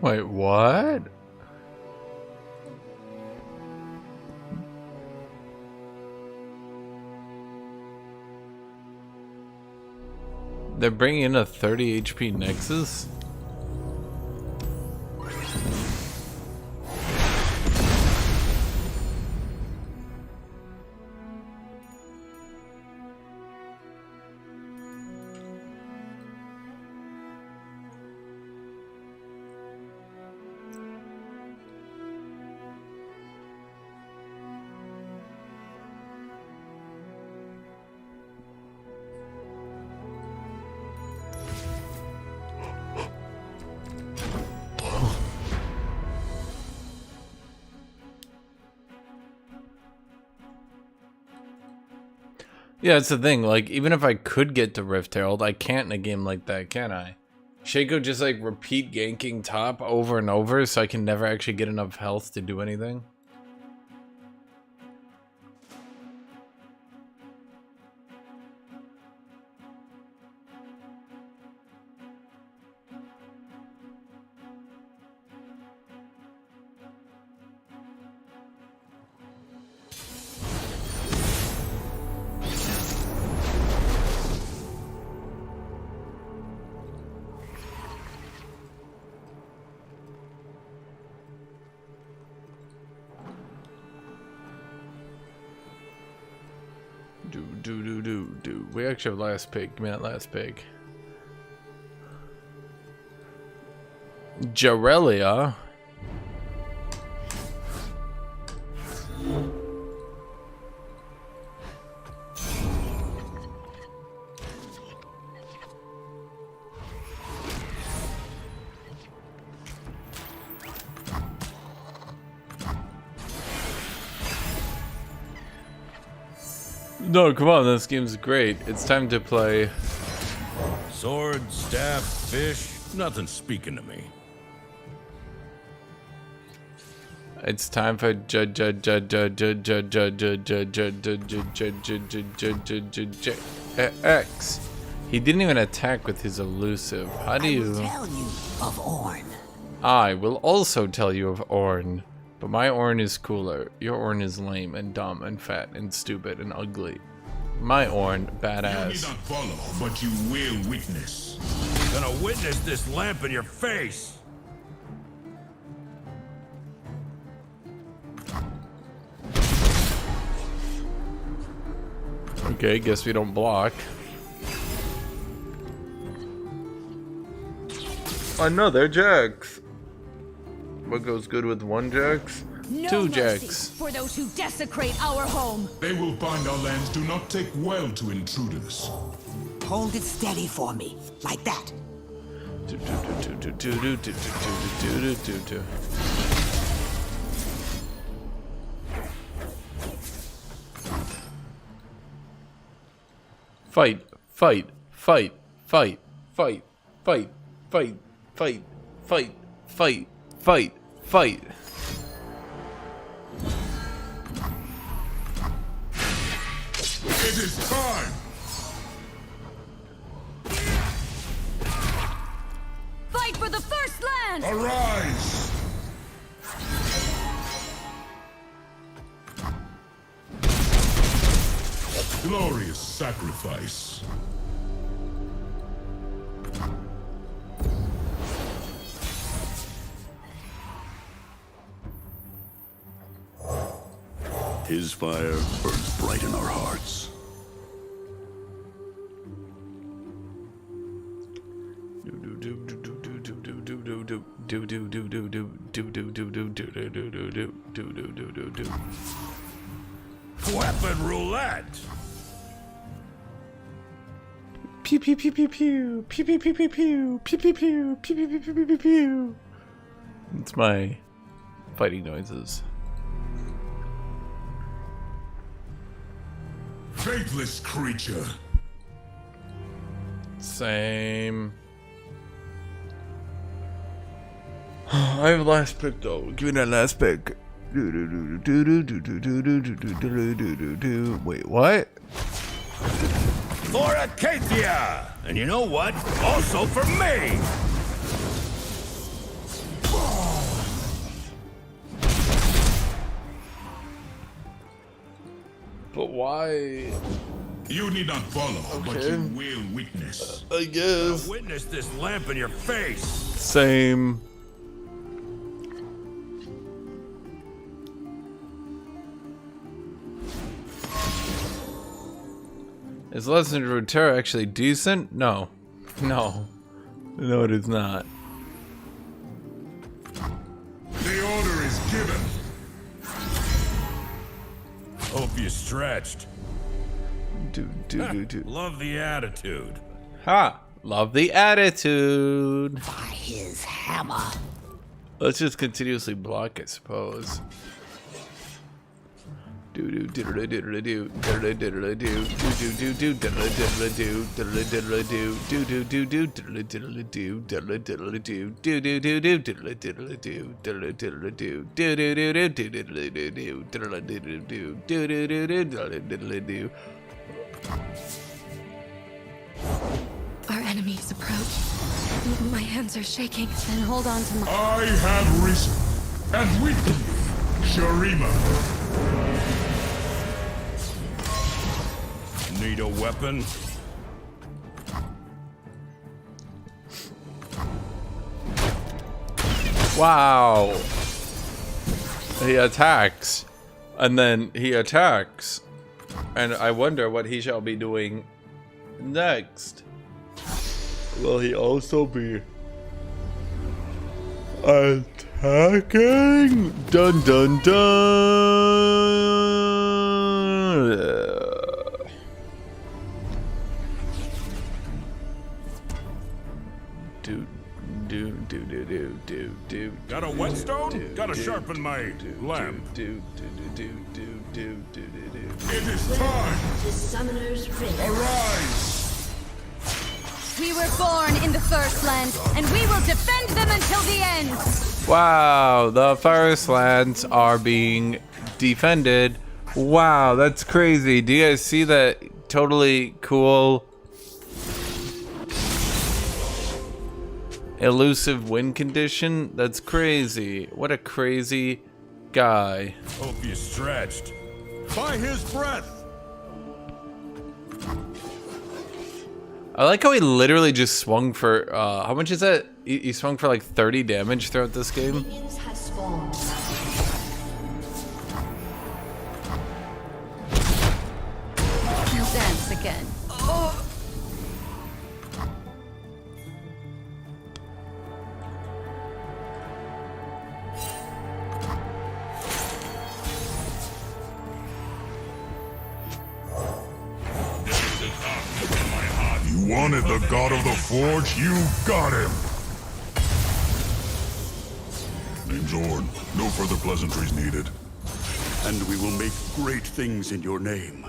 Wait, what? They're bringing in a 30 HP Nexus? Yeah, it's the thing, like, even if I could get to Rift Herald, I can't in a game like that, can I? Shaco just, like, repeat ganking top over and over so I can never actually get enough health to do anything? Do. We actually have last pick. Give me that last pick. Jarelia. No, come on, this game's great. It's time to play. Sword, staff, fish, nothing speaking to me. It's time for X. He didn't even attack with his elusive. How do you? Tell you of Orn. I will also tell you of Orn. But my Orn is cooler. Your Orn is lame and dumb and fat and stupid and ugly. My Orn, You need badass. not follow, but you will witness. Gonna witness this lamp in your face. Okay, guess we don't block. Another Jax. What goes good with one Jax? No Two mercy Jax. for those who desecrate our home. They will find our lands do not take well to intruders. Hold it steady for me, like that. Fight, fight, fight, fight, fight, fight, fight, fight, fight, fight, fight, fight. It is time! Fight for the first land! Arise! Glorious sacrifice. His fire burns bright in our hearts. Weapon roulette! Pew pew pew pew pew pew pew pew pew pew pew pew pew pew pew pew pew pew pew. It's my fighting noises. Faithless creature. Same. I have last pick though. Give me that last pick. Wait, what? For Acacia! And you know what? Also for me! But why? You need not follow, but Okay. you will witness. I guess. Witness this lamp in your face! Same. Is Legend of Runeterra actually decent? No. No. No, it is not. The order is given. Hope you stretched. Love the attitude. Ha! Love the attitude. By his hammer. Let's just continuously block, I suppose. Our enemies approach. My hands are shaking. Then hold on to my. I have risen, and with me, Sharima. Need a weapon? Wow. He attacks. And then he attacks. And I wonder what he shall be doing next. Will he also be attacking? Dun dun dun. Got a whetstone? Gotta sharpen my lamp. It is time! The summoner's ring. Arise! We were born in the First Land, and we will defend them until the end. Wow, the First Lands are being defended. Wow, that's crazy. Do you guys see that totally cool elusive win condition? That's crazy. What a crazy guy. Hope you stretched. By his breath! I like how he literally just swung for, how much is that? He swung for like 30 damage throughout this game. Minions have spawned. We'll dance again. You wanted the god of the forge, you got him! Name's Orn. No further pleasantries needed. And we will make great things in your name.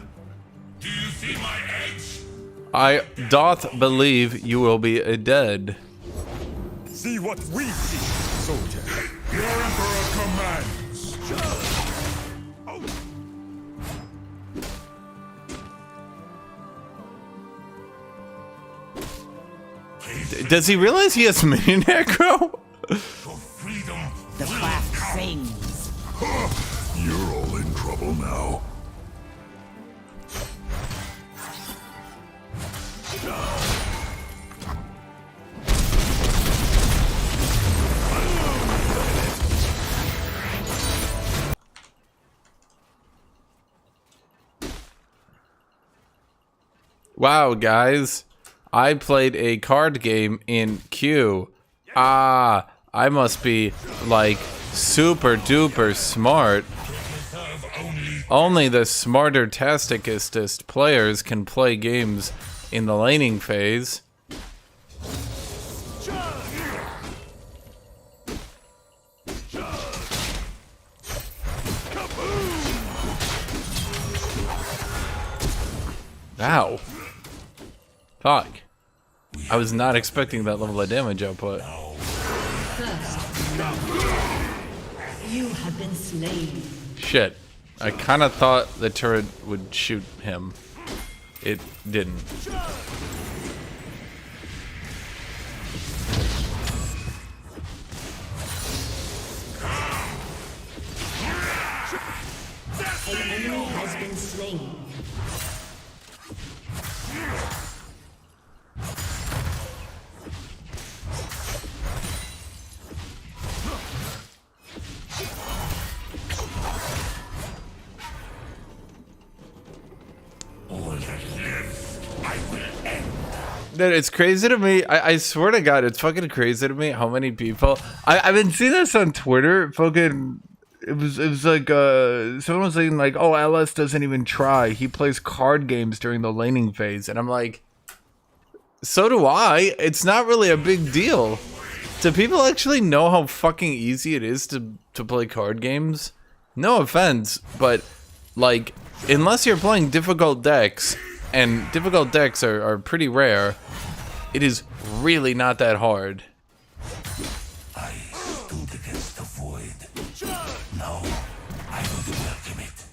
Do you see my edge? I doth believe you will be dead. See what we see, soldier. Your emperor commands. Does he realize he has mini necro? For freedom. The craft sings. You're all in trouble now. Wow, guys. I played a card game in Q. Ah, I must be, like, super duper smart. Only the smarter tasticest players can play games in the laning phase. Ow. Fuck. I was not expecting that level of damage output. First, You have been slain. Shit. I kind of thought the turret would shoot him. It didn't. An enemy has been slain. Dude, it's crazy to me. I swear to God, it's fucking crazy to me how many people. I've been seeing this on Twitter. Fucking, it was like someone was saying like, oh, LS doesn't even try. He plays card games during the laning phase, and I'm like, so do I. It's not really a big deal. Do people actually know how fucking easy it is to play card games? No offense, but like, unless you're playing difficult decks, and difficult decks are pretty rare, it is really not that hard. I stood against the void. Now I will welcome it.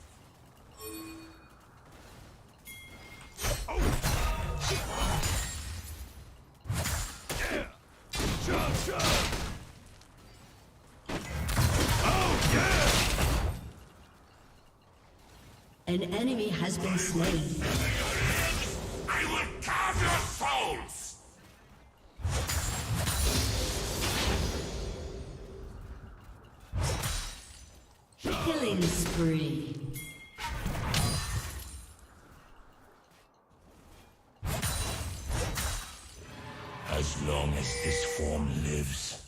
An enemy has been slain. I will carve your souls! Killing spree. As long as this form lives,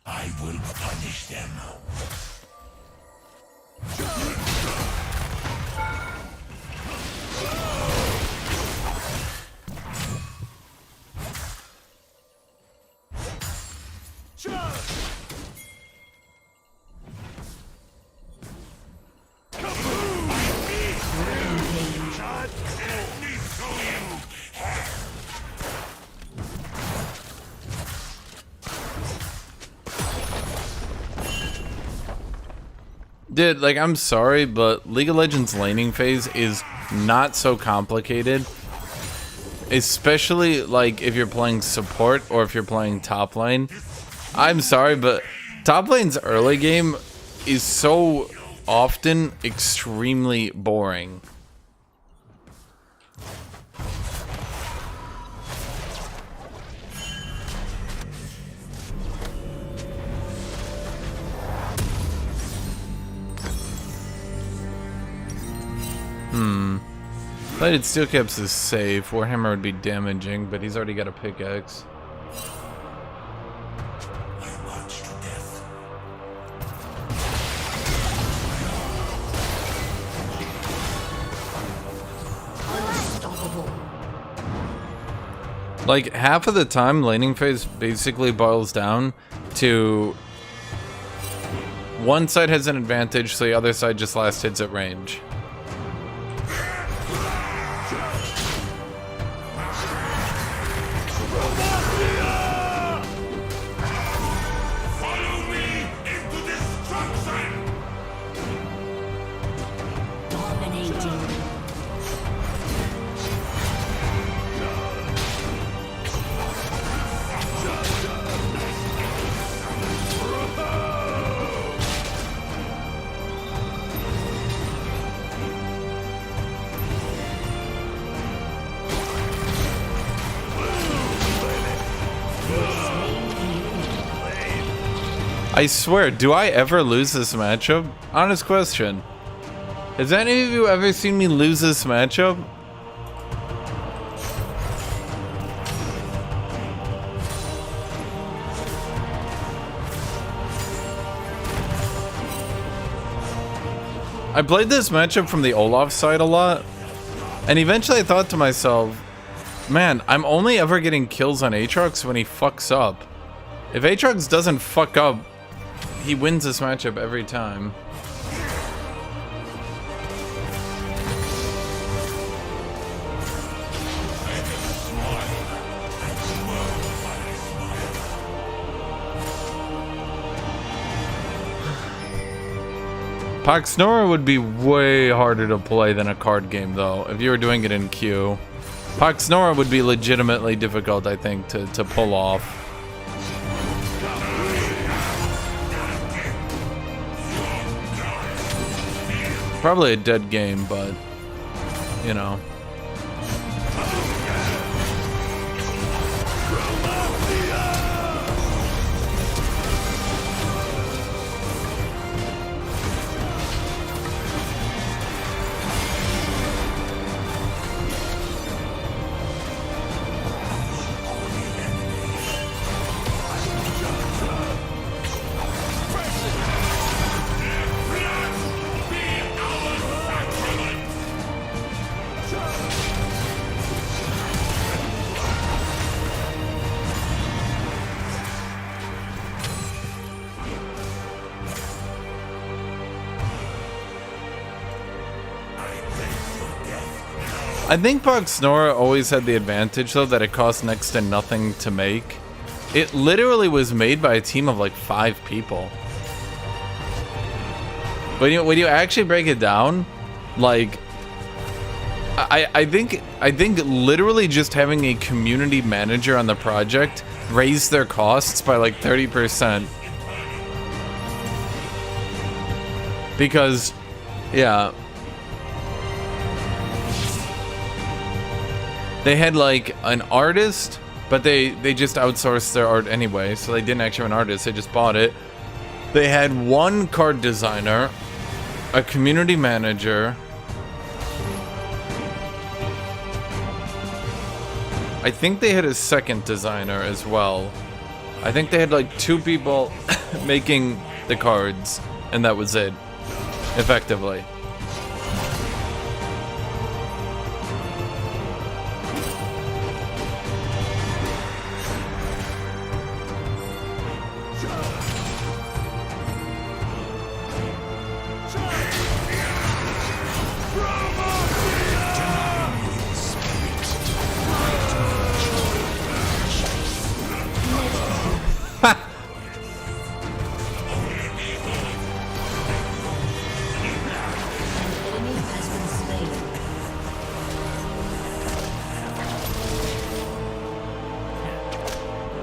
I will punish them. Dude, like, I'm sorry, but League of Legends laning phase is not so complicated. Especially, like, if you're playing support or if you're playing top lane. I'm sorry, but top lane's early game is so often extremely boring. Plated Steel Caps is safe. Warhammer would be damaging, but he's already got a pickaxe. I watch to death. Unstoppable. Like, half of the time, laning phase basically boils down to one side has an advantage, so the other side just last hits at range. Follow me into destruction! Dominating. I swear, do I ever lose this matchup? Honest question. Has any of you ever seen me lose this matchup? I played this matchup from the Olaf side a lot, and eventually I thought to myself, man, I'm only ever getting kills on Aatrox when he fucks up. If Aatrox doesn't fuck up, he wins this matchup every time. Poxnora would be way harder to play than a card game, though, if you were doing it in queue. Poxnora would be legitimately difficult, I think, to pull off. Probably a dead game, but, you know. I think Poxnora always had the advantage, though, that it cost next to nothing to make. It literally was made by a team of like 5 people. But when you actually break it down, like, I think literally just having a community manager on the project raised their costs by like 30%. Because, yeah. They had like an artist, but they just outsourced their art anyway, so they didn't actually have an artist, they just bought it. They had one card designer, a community manager, I think they had a second designer as well. I think they had like 2 people making the cards, and that was it, effectively.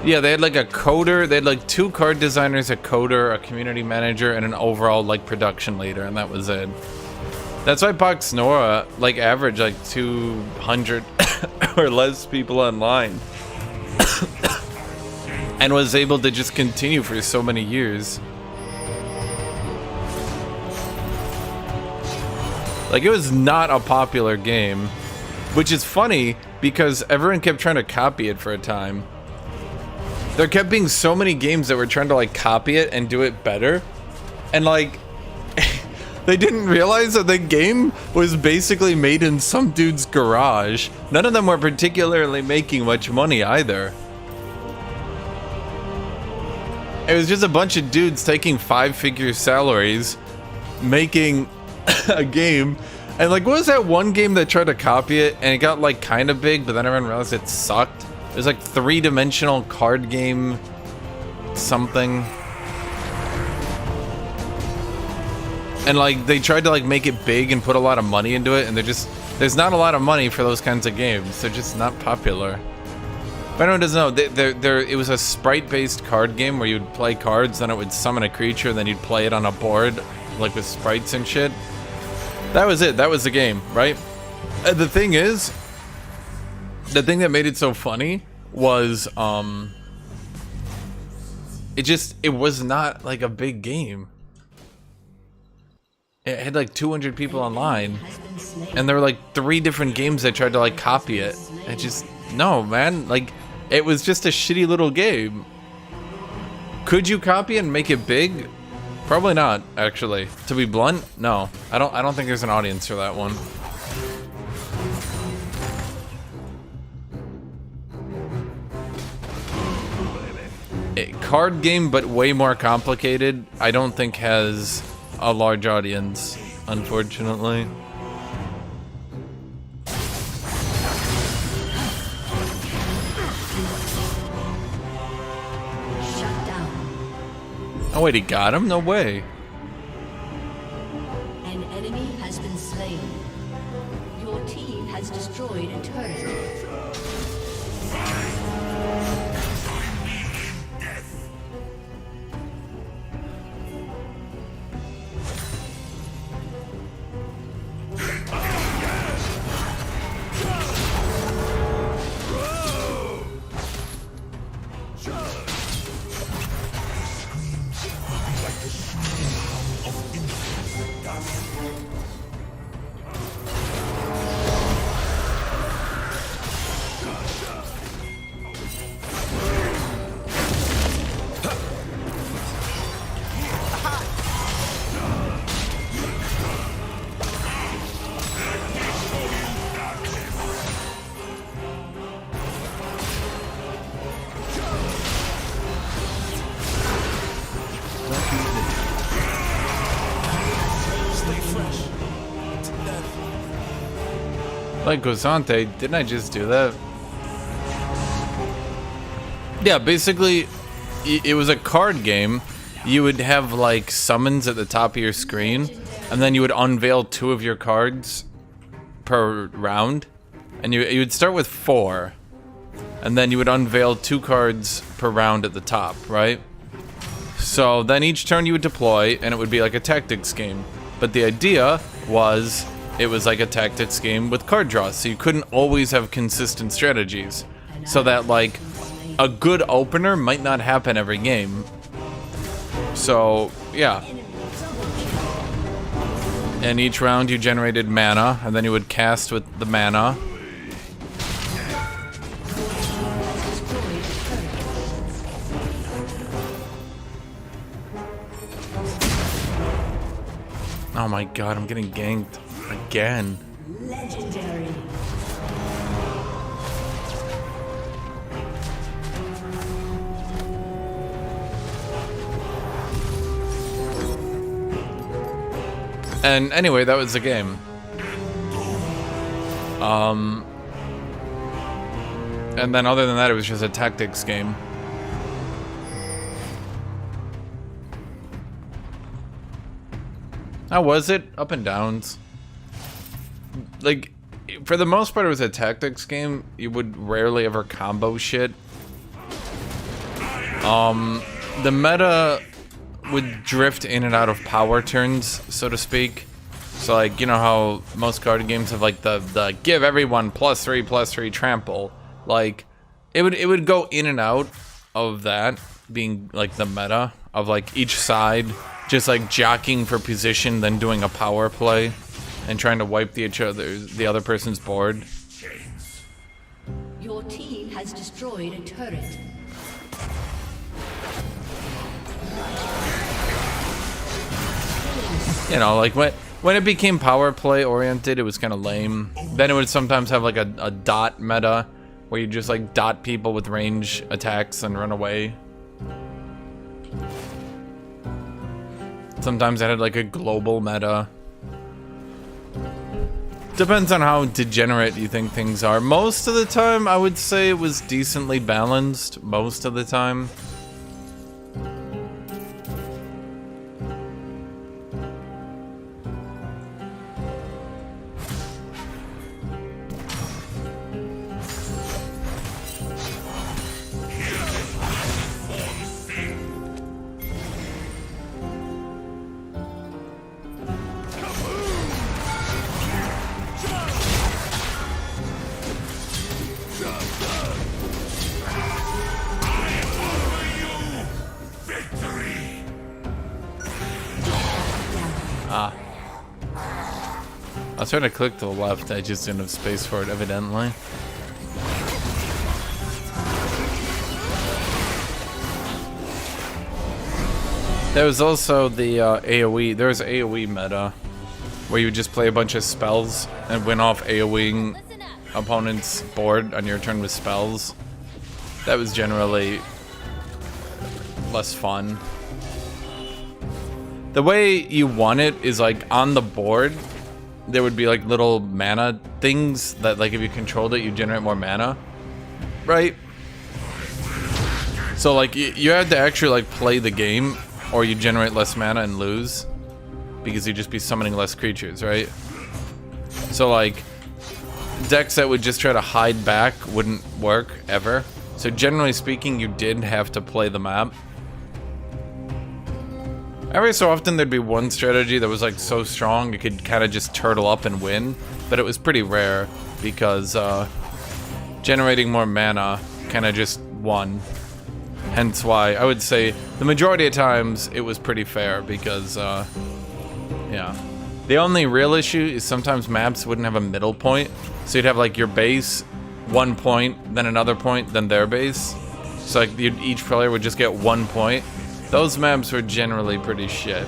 Yeah, they had like a coder, they had like 2 card designers, a coder, a community manager, and an overall like production leader, and that was it. That's why Poxnora like averaged like 200 or less people online. And was able to just continue for so many years. Like, it was not a popular game, which is funny because everyone kept trying to copy it for a time. There kept being so many games that were trying to like copy it and do it better, and like they didn't realize that the game was basically made in some dude's garage. None of them were particularly making much money either. It was just a bunch of dudes taking 5-figure salaries, making a game, and like, what was that one game that tried to copy it and it got like kind of big, but then everyone realized it sucked? It was like 3-dimensional card game something. And like, they tried to like make it big and put a lot of money into it, and there's not a lot of money for those kinds of games. They're just not popular. If anyone doesn't know, it was a sprite-based card game where you'd play cards, then it would summon a creature, then you'd play it on a board, like with sprites and shit. That was it. That was the game, right? The thing is, the thing that made it so funny was, it was not like a big game. It had like 200 people online, and there were like 3 different games that tried to like copy it. And just, no, man, like, it was just a shitty little game. Could you copy and make it big? Probably not, actually. To be blunt, no. I don't think there's an audience for that one. A card game, but way more complicated, I don't think has a large audience, unfortunately. Shut down. Oh wait, he got him? No way. like Gosante. Didn't I just do that? Yeah, basically, it was a card game. You would have like summons at the top of your screen, and then you would unveil 2 of your cards per round, and you would start with 4, and then you would unveil 2 cards per round at the top, right? So then each turn you would deploy, and it would be like a tactics game. But the idea was it was like a tactics game with card draws, so you couldn't always have consistent strategies. So that like a good opener might not happen every game. So yeah. And each round you generated mana, and then you would cast with the mana. Oh my god, I'm getting ganked again. Legendary. And anyway, that was the game. And then other than that, it was just a tactics game. How was it? Up and downs. Like, for the most part, it was a tactics game. You would rarely ever combo shit. The meta would drift in and out of power turns, so to speak. So, like, you know how most card games have, like, the give everyone +3/+3 trample. Like, it would go in and out of that being, like, the meta of, like, each side just, like, jockeying for position, then doing a power play and trying to wipe the other person's board. Your team has destroyed a turret. You know, like, when it became power play oriented, it was kind of lame. Then it would sometimes have, like, a dot meta, where you just, like, dot people with range attacks and run away. Sometimes it had, like, a global meta. Depends on how degenerate you think things are. Most of the time, I would say it was decently balanced. Most of the time. I was trying to click to the left, I just didn't have space for it, evidently. There was also the AoE, there was AoE meta, where you would just play a bunch of spells and win off AoEing opponent's board on your turn with spells. That was generally less fun. The way you won it is, like, on the board, there would be, like, little mana things that, like, if you controlled it, you generate more mana, right? So, like, you had to actually, like, play the game, or you generate less mana and lose, because you'd just be summoning less creatures, right? So, like, decks that would just try to hide back wouldn't work, ever. So, generally speaking, you did have to play the map. Every so often there'd be one strategy that was, like, so strong you could kind of just turtle up and win, but it was pretty rare because generating more mana kind of just won. Hence why I would say the majority of times it was pretty fair because yeah. The only real issue is sometimes maps wouldn't have a middle point, so you'd have, like, your base, 1 point, then another point, then their base. So, like, each player would just get 1 point. Those maps were generally pretty shit.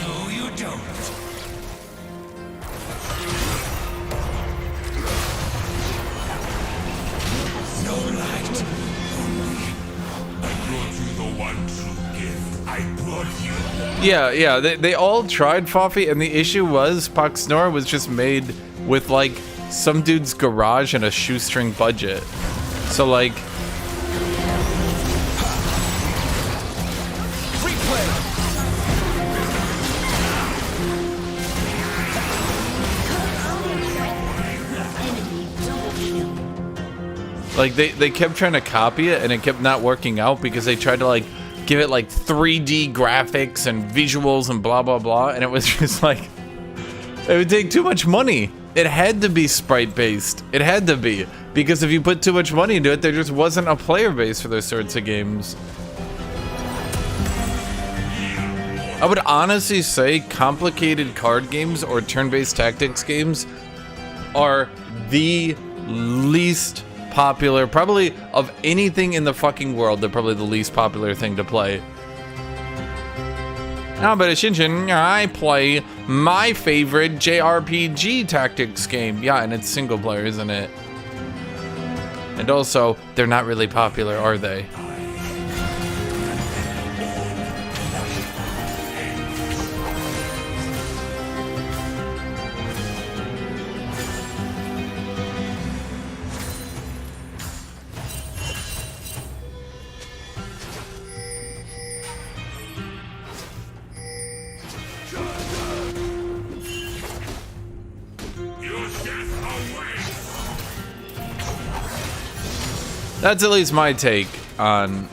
No, you don't. Yeah, they all tried Foffy, and the issue was Poxnora was just made with like some dude's garage and a shoestring budget. So like, they kept trying to copy it, and it kept not working out because they tried to like give it like 3D graphics and visuals and blah blah blah, and it was just like it would take too much money. It had to be sprite based. It had to be, because if you put too much money into it, there just wasn't a player base for those sorts of games. I would honestly say complicated card games or turn-based tactics games are the least popular, probably of anything in the fucking world. They're probably the least popular thing to play. Now, but Hashinshin, I play my favorite JRPG tactics game. Yeah, and it's single player, isn't it? And also, they're not really popular, are they? That's at least my take on...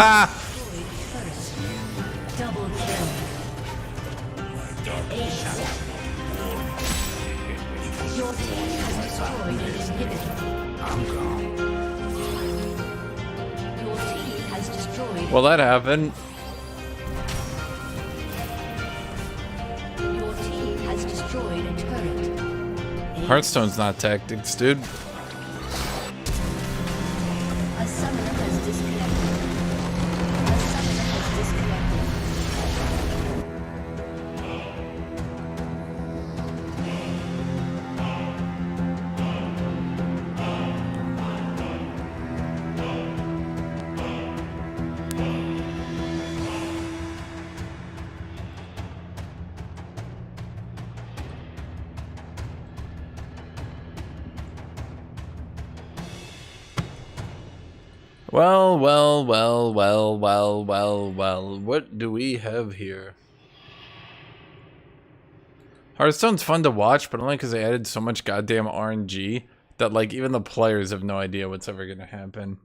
Ah! Double kill. Ace. Your team has destroyed an inhibitor. Your team has destroyed. Well, that happened. Your team has destroyed a turret. Hearthstone's not tactics, dude. A summoner has disconnected. A summoner has disconnected. Well. What do we have here? Hearthstone's fun to watch, but only because they added so much goddamn RNG that, like, even the players have no idea what's ever gonna happen.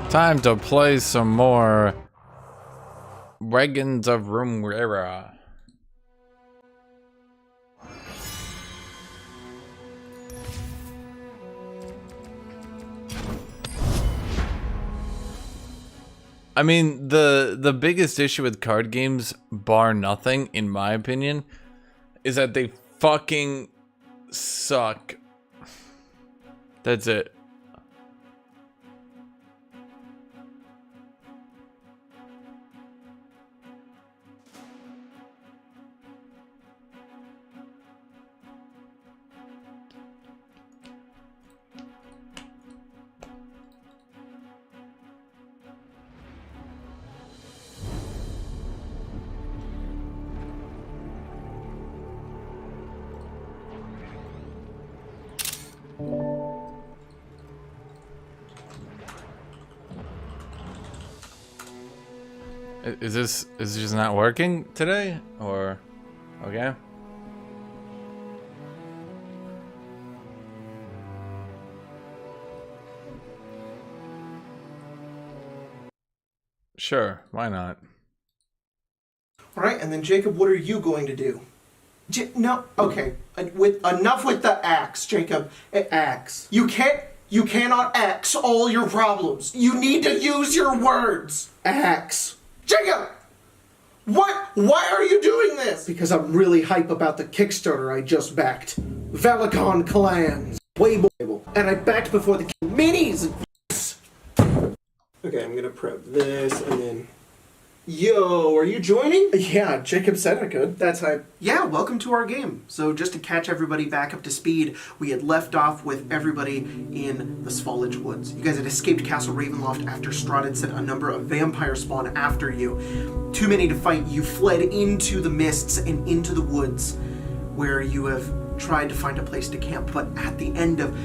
Time to play some more Regans of Runeterra. I mean, the biggest issue with card games, bar nothing, in my opinion, is that they fucking suck. That's it. Is this just not working today? Or okay? Sure, why not? All right, and then Jacob, what are you going to do? No, okay. Enough with the axe, Jacob. Axe. You cannot axe all your problems. You need to use your words. Axe. Jacob! What? Why are you doing this? Because I'm really hype about the Kickstarter I just backed. Valicon Clans. Weibo. And I backed before the minis. Okay, I'm gonna prep this and then... Yo, are you joining? Yeah, Jacob said I could. That's hype. Yeah, welcome to our game. So just to catch everybody back up to speed, we had left off with everybody in the Svolage Woods. You guys had escaped Castle Ravenloft after Strahd had sent a number of vampires spawn after you. Too many to fight, you fled into the mists and into the woods, where you have tried to find a place to camp. But at the end of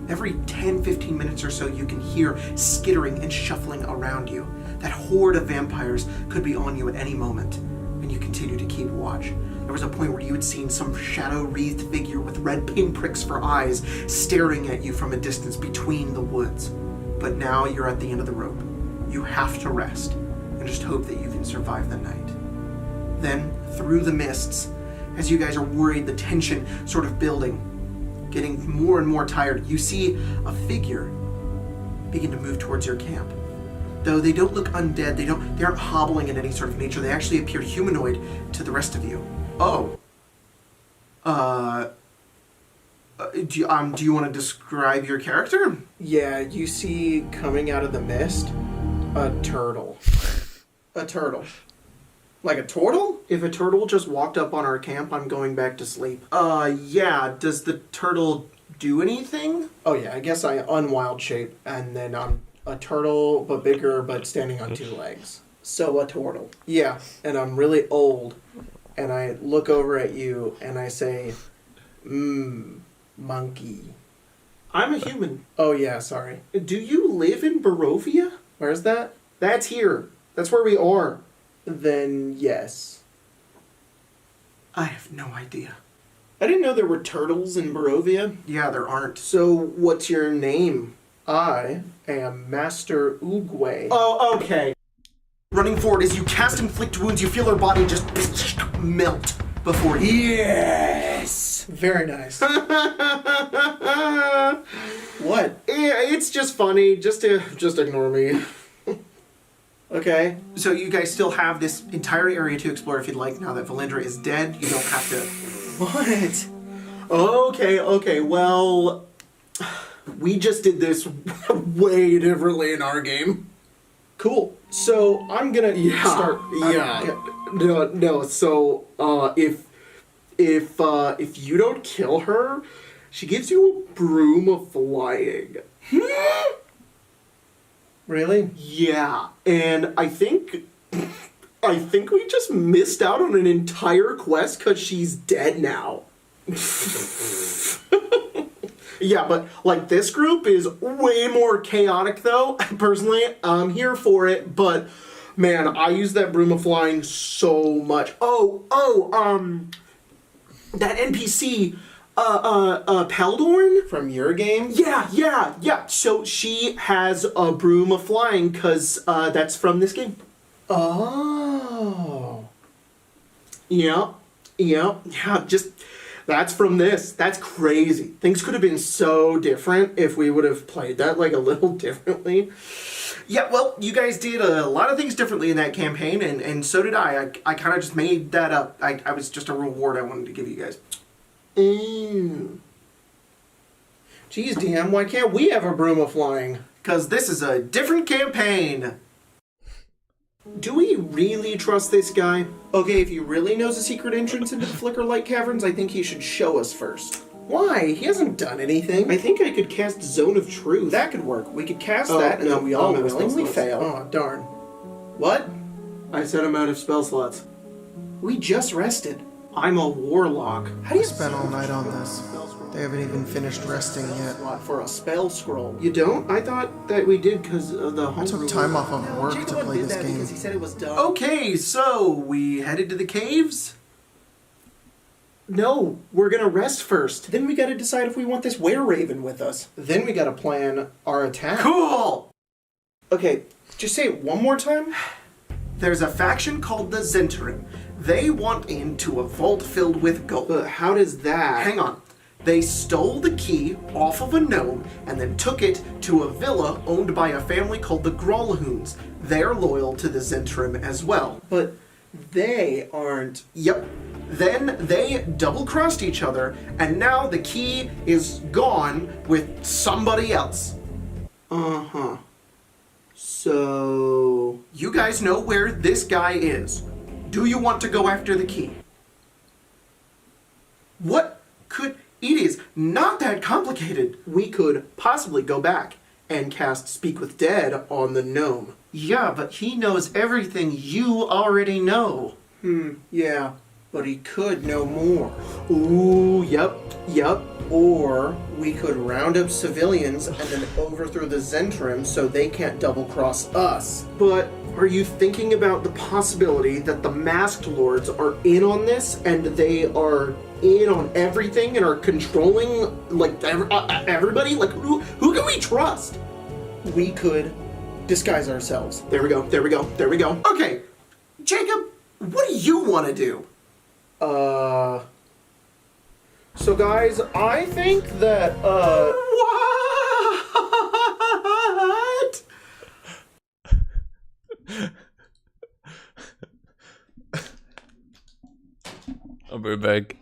every 10-15 minutes or so, you can hear skittering and shuffling around you. That horde of vampires could be on you at any moment, and you continue to keep watch. There was a point where you had seen some shadow-wreathed figure with red pinpricks for eyes staring at you from a distance between the woods. But now you're at the end of the rope. You have to rest, and just hope that you can survive the night. Then, through the mists, as you guys are worried, the tension sort of building, getting more and more tired, you see a figure begin to move towards your camp. Though they don't look undead, they aren't hobbling in any sort of nature, they actually appear humanoid to the rest of you. Oh. Do you want to describe your character? Yeah, you see coming out of the mist, a turtle. A turtle. Like a turtle? If a turtle just walked up on our camp, I'm going back to sleep. Yeah, does the turtle do anything? Oh yeah, I guess I unwild shape, and then I'm a turtle, but bigger, but standing on two legs. So a turtle. Yeah, and I'm really old, and I look over at you, and I say, monkey. I'm a human. Oh yeah, sorry. Do you live in Barovia? Where's that? That's here. That's where we are. Then yes. I have no idea. I didn't know there were turtles in Barovia. Yeah, there aren't. So what's your name? I am Master Oogway. Oh, okay. Running forward, as you cast Inflict Wounds, you feel her body just melt before you. Yes! Very nice. What? Yeah, it's just funny. Just ignore me. Okay. So you guys still have this entire area to explore if you'd like. Now that Valindra is dead, you don't have to... What? Okay, well... We just did this way differently in our game. Cool. So I'm gonna start. Yeah. No. So if you don't kill her, she gives you a broom of flying. Really? Yeah. And I think we just missed out on an entire quest because she's dead now. Yeah, but, like, this group is way more chaotic, though. Personally, I'm here for it, but, man, I use that broom of flying so much. That NPC, Peldorn? From your game? Yeah. So she has a broom of flying, because, that's from this game. Oh. Yeah, just... That's from this. That's crazy. Things could have been so different if we would have played that, like, a little differently. Yeah, well, you guys did a lot of things differently in that campaign, and so did I. I kind of just made that up. I was just a reward I wanted to give you guys. Jeez, DM, why can't we have a broom of flying? Because this is a different campaign. Do we really trust this guy? Okay, if he really knows a secret entrance into the Flickerlight Caverns, I think he should show us first. Why? He hasn't done anything. I think I could cast Zone of Truth. That could work. We could cast that, and then we all willingly fail. Oh, darn. What? I said I'm out of spell slots. We just rested. I'm a warlock. How do you spend all night on this? They haven't even finished resting yet. For a spell scroll. You don't? I thought that we did because of the home. I took time off of work to play this game. Because he said it was done. Okay, so we headed to the caves? No, we're gonna rest first. Then we gotta decide if we want this were-raven with us. Then we gotta plan our attack. Cool! Okay, just say it one more time. There's a faction called the Zentrim. They want into a vault filled with gold. How does that... Hang on. They stole the key off of a gnome and then took it to a villa owned by a family called the Grolhoons. They're loyal to the Zentrim as well. But they aren't... Yep. Then they double-crossed each other, and now the key is gone with somebody else. Uh-huh. So... You guys know where this guy is. Do you want to go after the key? What could... It is not that complicated. We could possibly go back and cast Speak with Dead on the gnome. Yeah, but he knows everything you already know. Yeah. But he could know more. Ooh, yep. Or we could round up civilians and then overthrow the Zentrim so they can't double-cross us. But are you thinking about the possibility that the Masked Lords are in on this and they are in on everything and are controlling, like, everybody? Like, who can we trust? We could disguise ourselves. There we go. Okay, Jacob, what do you want to do? So guys, I think that, What? I'll be back.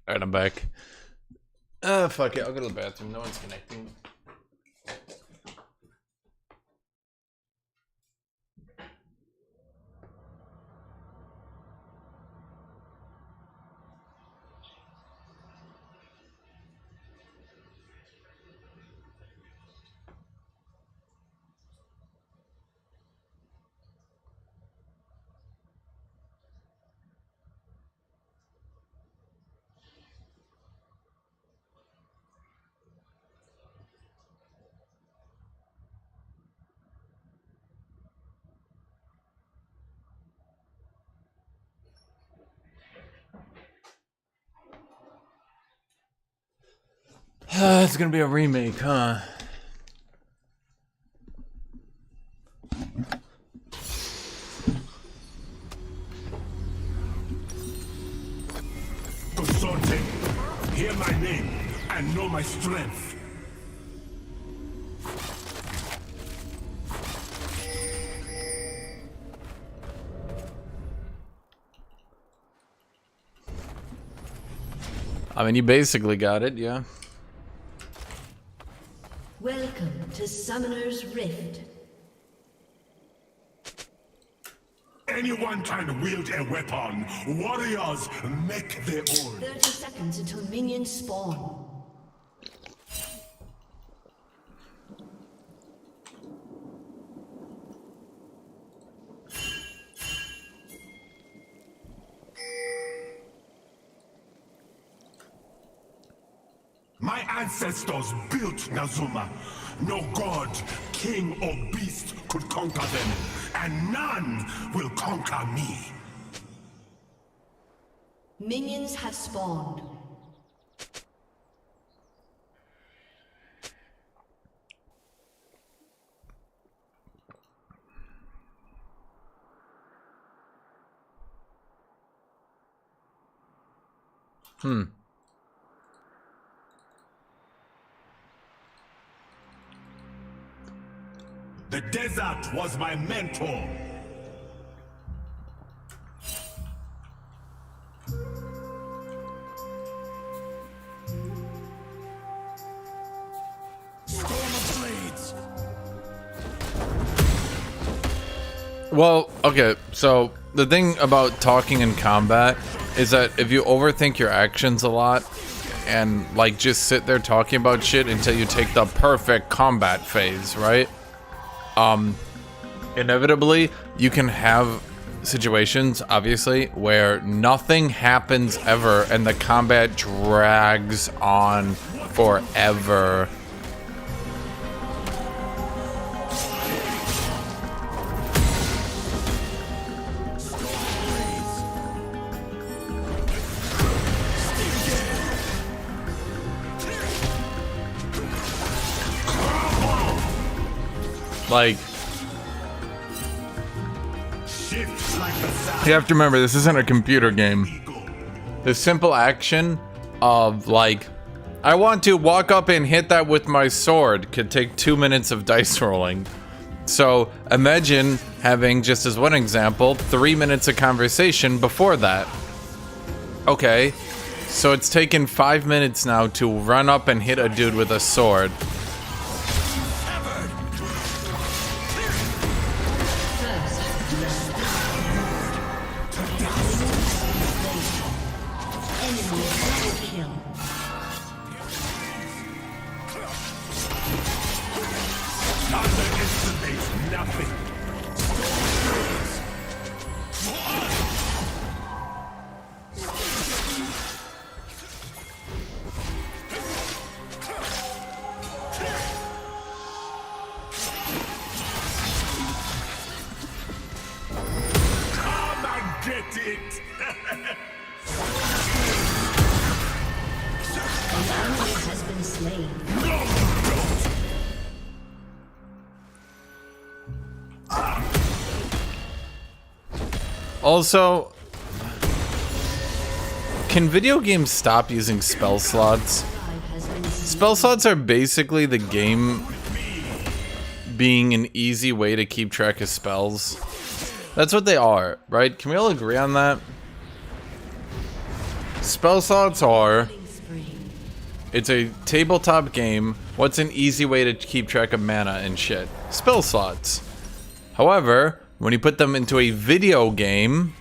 Alright, I'm back. Fuck it, I'll go to the bathroom. No one's connecting. It's gonna be a remake, huh? Consorting, hear my name and know my strength. I mean, you basically got it, yeah. Welcome to Summoner's Rift. Anyone can wield a weapon. Warriors make their own. 30 seconds until minions spawn. My ancestors built Nazuma. No god, king, or beast could conquer them, and none will conquer me. Minions have spawned. The desert was my mentor. Storm of blades. Well, okay, so the thing about talking in combat is that if you overthink your actions a lot and like just sit there talking about shit until you take the perfect combat phase, right? Inevitably you can have situations, obviously, where nothing happens ever and the combat drags on forever. Like, you have to remember, this isn't a computer game. The simple action of, like, I want to walk up and hit that with my sword could take 2 minutes of dice rolling. So imagine having, just as one example, 3 minutes of conversation before that. Okay, so it's taken 5 minutes now to run up and hit a dude with a sword. Also, can video games stop using spell slots? Spell slots are basically the game being an easy way to keep track of spells. That's what they are, right? Can we all agree on that? Spell slots are... It's a tabletop game. What's an easy way to keep track of mana and shit? Spell slots. However, when you put them into a video game,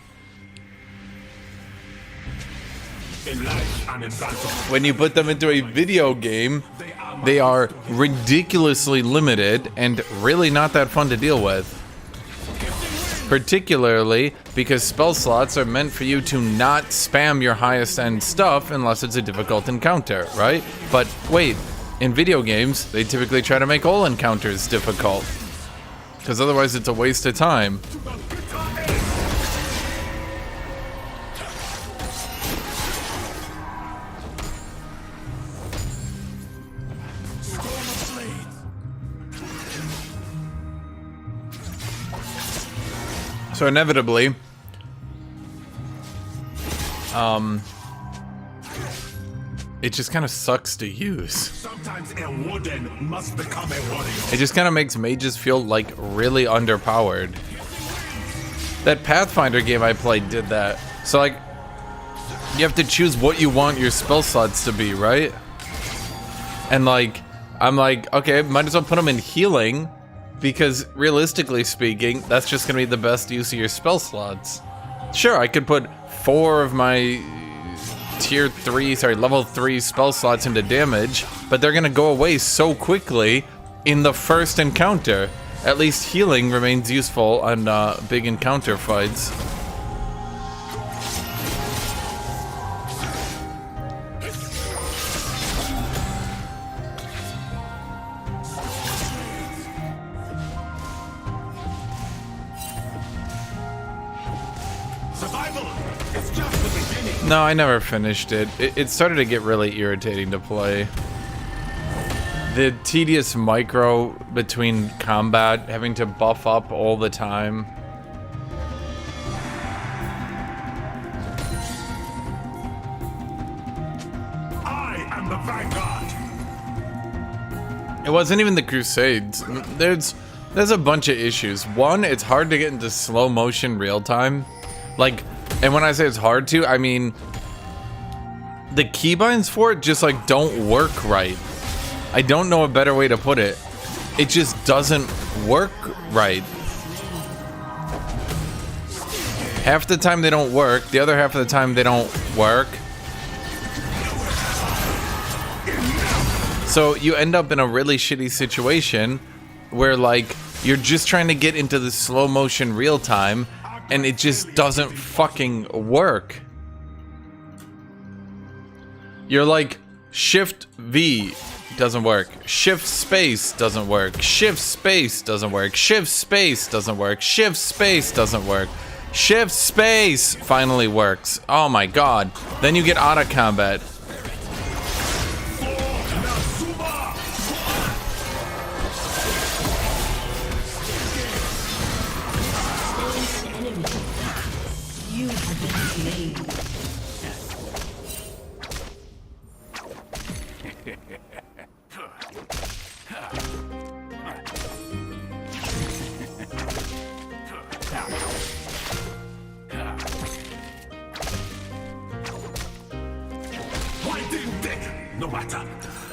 they are ridiculously limited and really not that fun to deal with. Particularly because spell slots are meant for you to not spam your highest end stuff unless it's a difficult encounter, right? But wait, in video games, they typically try to make all encounters difficult. Because otherwise it's a waste of time. So inevitably, it just kind of sucks to use. Sometimes a warden must become a warrior. It just kind of makes mages feel like really underpowered. That Pathfinder game I played did that. So like, you have to choose what you want your spell slots to be, right? And like, I'm like, okay, might as well put them in healing, because realistically speaking, that's just gonna be the best use of your spell slots. Sure, I could put 4 of my level 3 spell slots into damage, but they're gonna go away so quickly in the first encounter. At least healing remains useful on big encounter fights. No, I never finished it. It started to get really irritating to play. The tedious micro between combat, having to buff up all the time. I am the Vanguard. It wasn't even the Crusades. There's There's a bunch of issues. One, it's hard to get into slow motion real time. Like, and when I say it's hard to, I mean the keybinds for it just like don't work right. I don't know a better way to put it. It just doesn't work right. Half the time they don't work, the other half of the time they don't work. So you end up in a really shitty situation where like you're just trying to get into the slow motion real time and it just doesn't fucking work. You're like shift V doesn't work, shift space doesn't work, shift space doesn't work, shift space doesn't work, shift space doesn't work, shift space finally works. Oh my god. Then you get out of combat.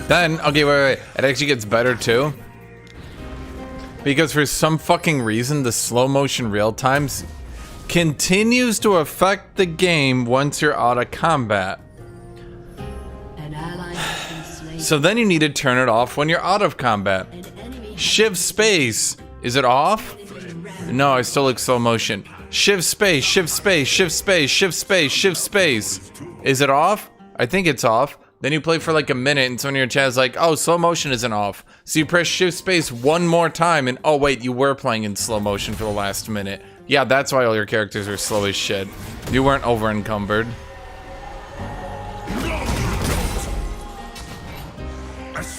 Then, okay, wait. It actually gets better too. Because for some fucking reason, the slow motion real times continues to affect the game once you're out of combat. An ally has been slain. So then you need to turn it off when you're out of combat. An enemy has Shift space. Is it off? No, I still look slow motion. Shift space, shift space, shift space, shift space, shift space. Is it off? I think it's off. Then you play for like a minute and someone in your chat is like, oh, slow motion isn't off. So you press shift space one more time and oh wait, you were playing in slow motion for the last minute. Yeah, that's why all your characters are slow as shit. You weren't over encumbered.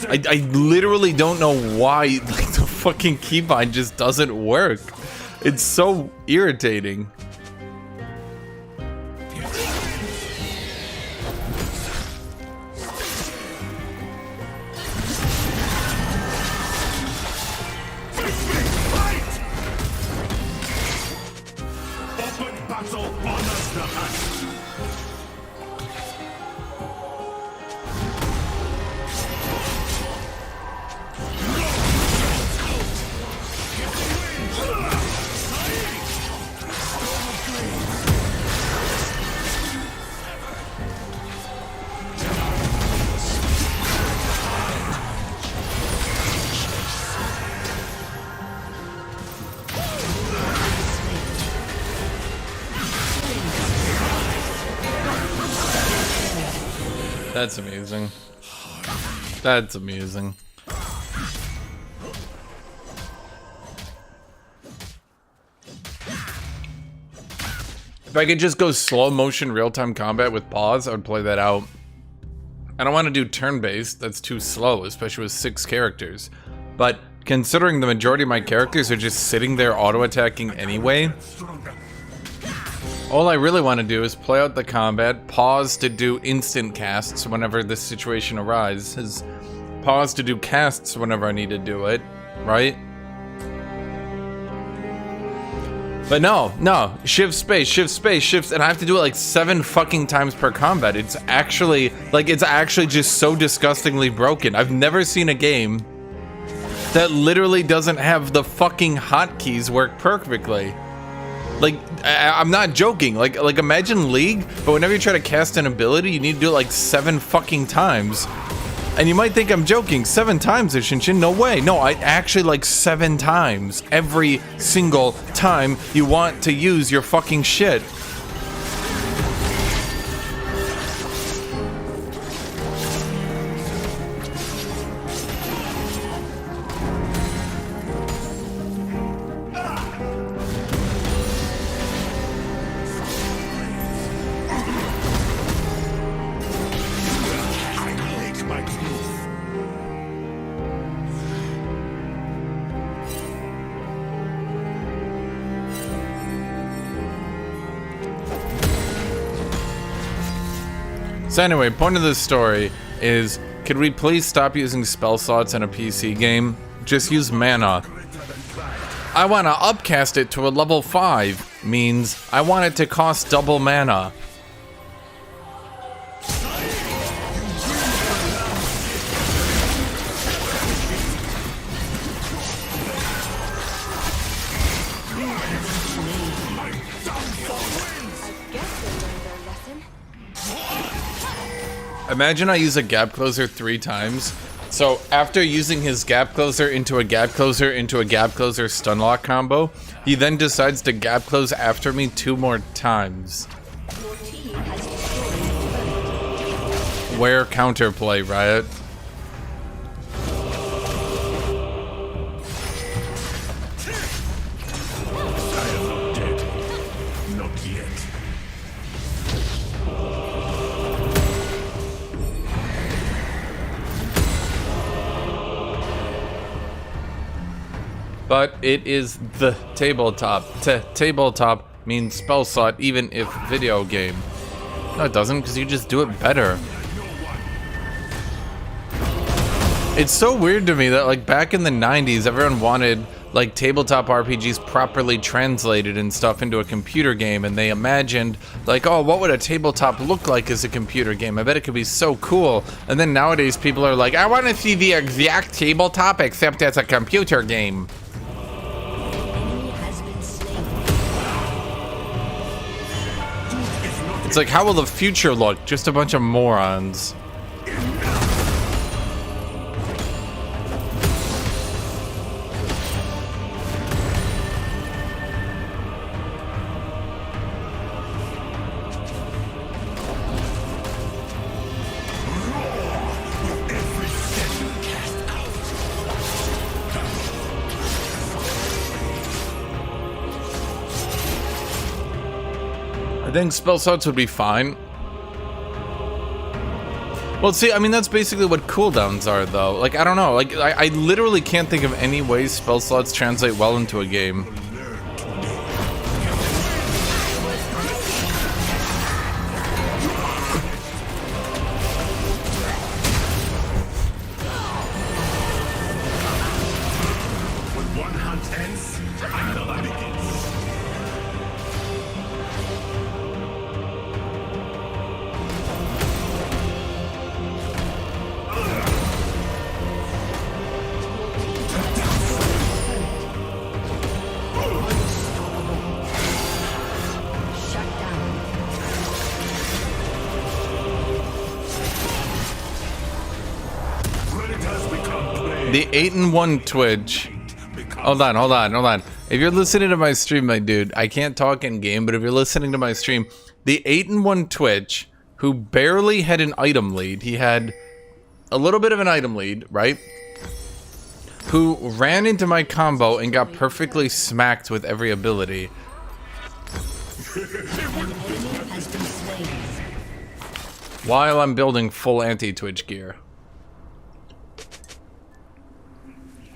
I literally don't know why like the fucking keybind just doesn't work. It's so irritating. That's amazing. That's amazing. If I could just go slow motion real-time combat with pause, I would play that out. I don't want to do turn-based, that's too slow, especially with 6 characters. But considering the majority of my characters are just sitting there auto-attacking anyway, all I really want to do is play out the combat, pause to do instant casts whenever this situation arises, pause to do casts whenever I need to do it, right? But no, shift space, shift, and I have to do it like 7 fucking times per combat. It's actually just so disgustingly broken. I've never seen a game that literally doesn't have the fucking hotkeys work perfectly. Like, I'm not joking. Like imagine League, but whenever you try to cast an ability, you need to do it like 7 fucking times. And you might think I'm joking. 7 times, Hashinshin? No way. No, I actually like 7 times. Every single time you want to use your fucking shit. So anyway, point of this story is, could we please stop using spell slots in a PC game? Just use mana. I want to upcast it to a level 5 means I want it to cost double mana. Imagine I use a gap closer 3 times. So after using his gap closer into a gap closer into a gap closer stun lock combo, he then decides to gap close after me 2 more times. Where counterplay, Riot? I am not dead. Not yet. But it is the tabletop. Tabletop means spell slot, even if video game. No, it doesn't, because you just do it better. It's so weird to me that, like, back in the 90s, everyone wanted, like, tabletop RPGs properly translated and stuff into a computer game, and they imagined, like, oh, what would a tabletop look like as a computer game? I bet it could be so cool. And then nowadays, people are like, I want to see the exact tabletop, except as a computer game. It's like, how will the future look? Just a bunch of morons. I think spell slots would be fine. Well, see, I mean, that's basically what cooldowns are, though. Like, I don't know. Like, I literally can't think of any ways spell slots translate well into a game. When one hunt ends, another begins. The 8-1 Twitch. Hold on. If you're listening to my stream, my dude, I can't talk in game, but if you're listening to my stream, the 8-1 Twitch, who barely had an item lead, he had a little bit of an item lead, right? Who ran into my combo and got perfectly smacked with every ability. While I'm building full anti-Twitch gear.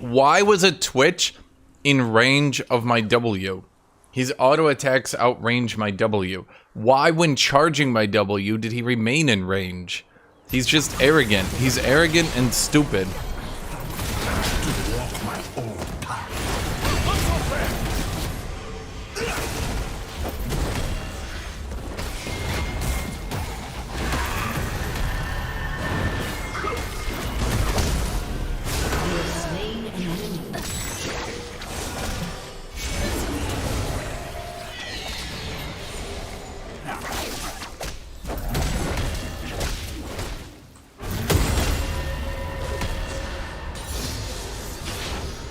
Why was a Twitch in range of my W? His auto attacks outrange my W. Why, when charging my W, did he remain in range? He's just arrogant. He's arrogant and stupid.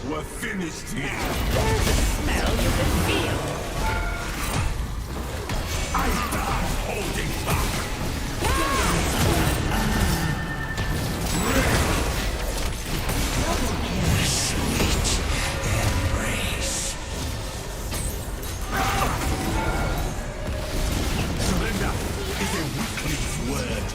We're finished here. There's a smell you can feel. I start holding back. Surrender is a weakling's word.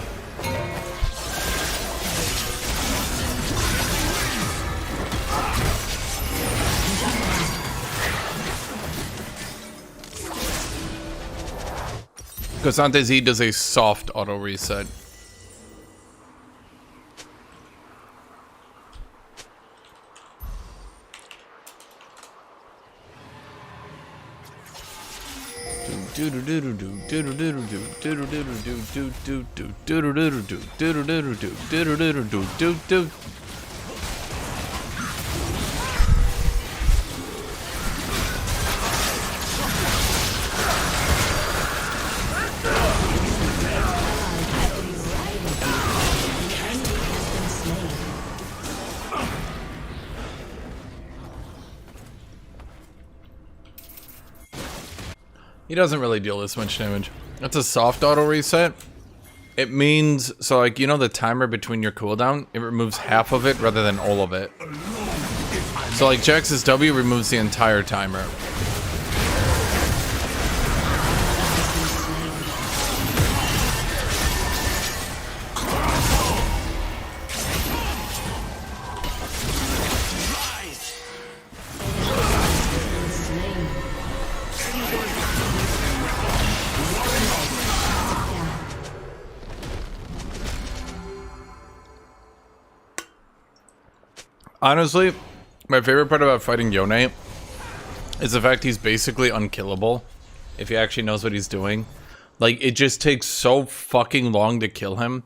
Cosante Z does a soft auto reset. He doesn't really deal this much damage. That's a soft auto reset. It means, so like, you know the timer between your cooldown? It removes half of it rather than all of it. So like Jax's W removes the entire timer. Honestly, my favorite part about fighting Yone is the fact he's basically unkillable if he actually knows what he's doing. Like, it just takes so fucking long to kill him.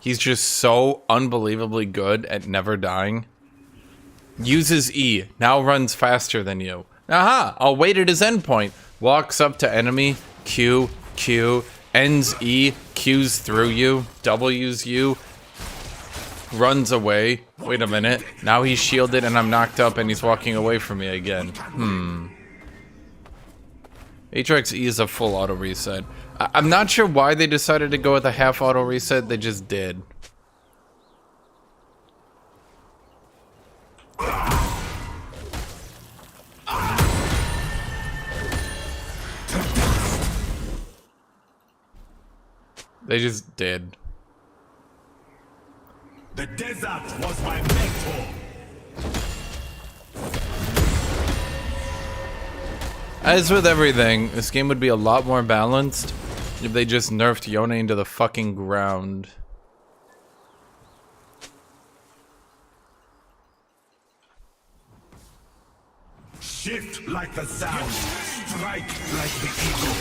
He's just so unbelievably good at never dying. Uses E, now runs faster than you. Aha! I'll wait at his endpoint. Walks up to enemy, Q, Q, ends E, Qs through you, W's you, runs away. Wait a minute. Now he's shielded and I'm knocked up and he's walking away from me again. Atrix E is a full auto reset. I'm not sure why they decided to go with a half auto reset. They just did. They just did. The desert was my mentor. As with everything, this game would be a lot more balanced if they just nerfed Yone into the fucking ground. Shift like the sound, strike like the eagle.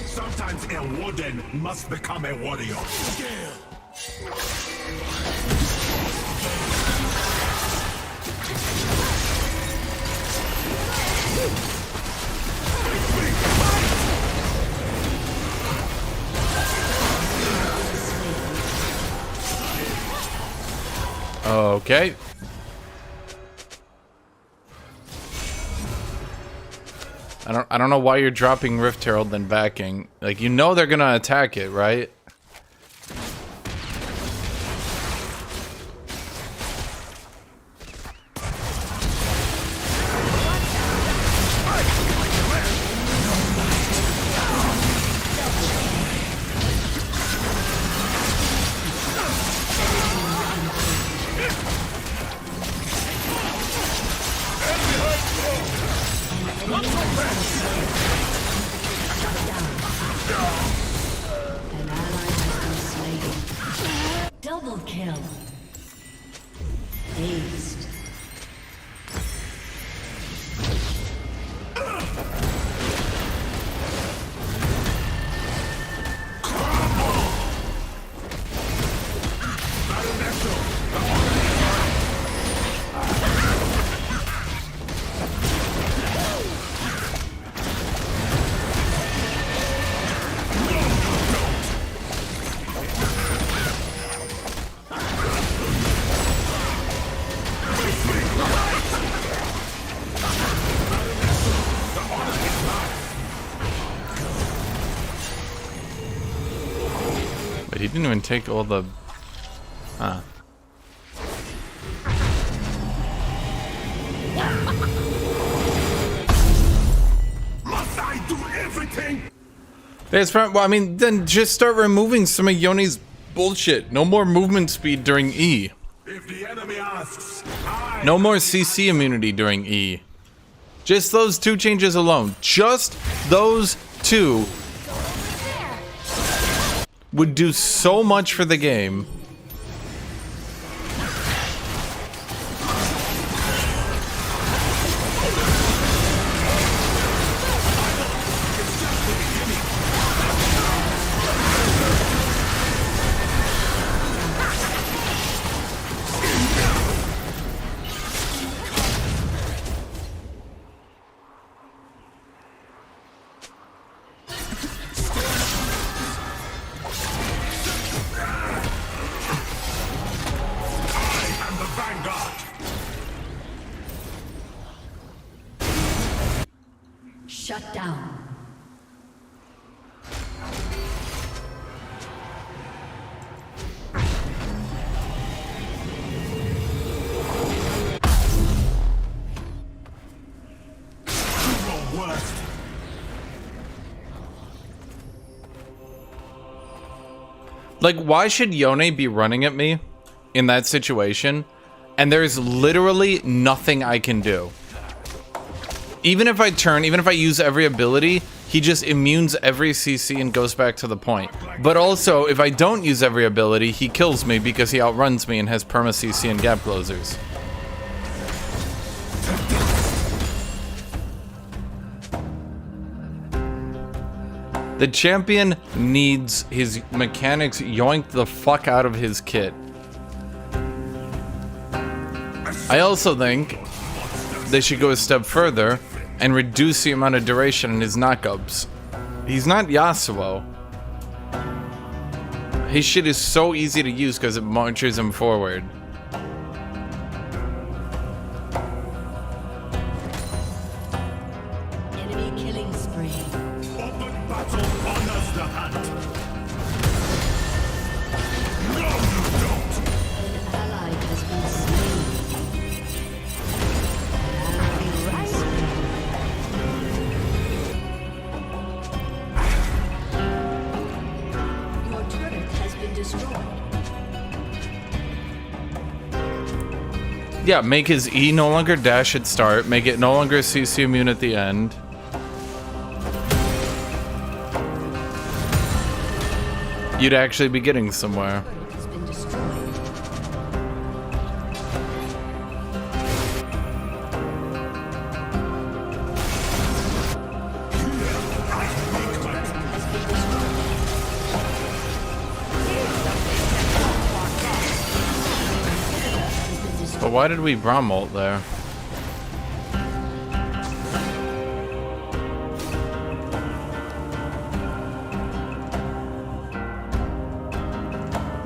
Sometimes a warden must become a warrior. Okay. I don't know why you're dropping Rift Herald then backing. Like, you know they're gonna attack it, right? An ally has been slain. Double kill. Aced. But he didn't even take all the... Huh. Must I do everything? That's probably, well, I mean, then just start removing some of Yone's bullshit. No more movement speed during E. If the enemy asks, No more CC immunity during E. Just those two changes alone. Just those two would do so much for the game. Shut down. Like, why should Yone be running at me in that situation? And there's literally nothing I can do. Even if I turn, even if I use every ability, he just immunes every CC and goes back to the point. But also, if I don't use every ability, he kills me because he outruns me and has perma CC and gap closers. The champion needs his mechanics yoinked the fuck out of his kit. I also think they should go a step further and reduce the amount of duration in his knockups. He's not Yasuo. His shit is so easy to use because it marches him forward. Enemy killing spree. open battle honors the hunt. No, you don't. An ally has been slain. Your turret has been destroyed. Yeah, make his E no longer dash at start, make it no longer CC immune at the end. You'd actually be getting somewhere. Turret has been destroyed. But why did we Braum ult there?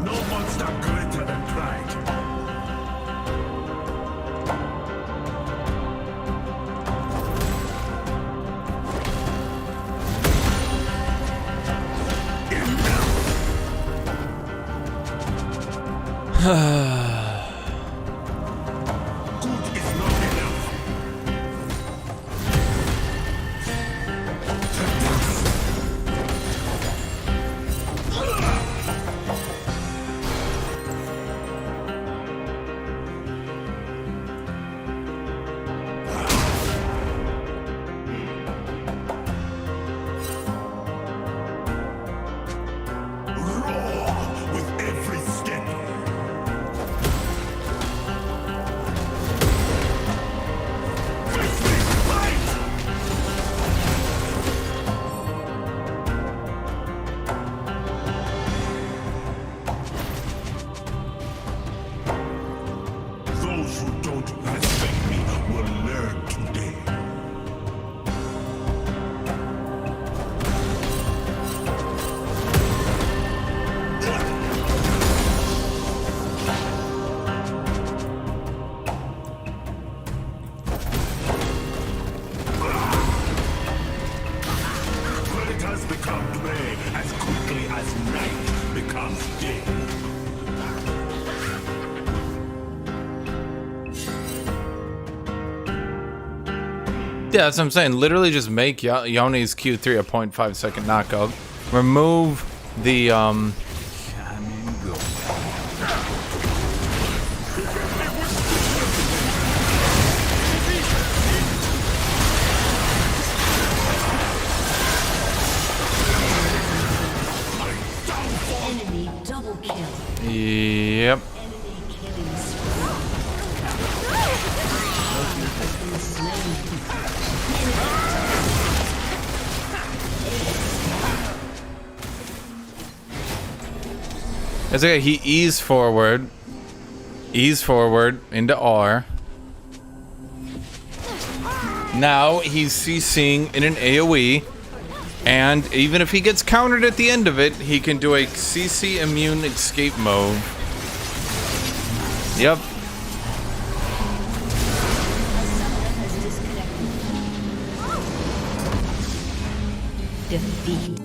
No monster greater than pride. Good is not enough. Roar with every step. Those who don't respect me will learn today. But it has become gray as quickly as night becomes day. Yeah, that's what I'm saying. Literally just make Yone's Q3 a 0.5 second knockup. Remove the Yep. Enemy killing spree. Ally has been slain. It's okay. He ease forward into R. Now he's CCing in an AoE, and even if he gets countered at the end of it, he can do a CC immune escape mode. Yep. Defeat.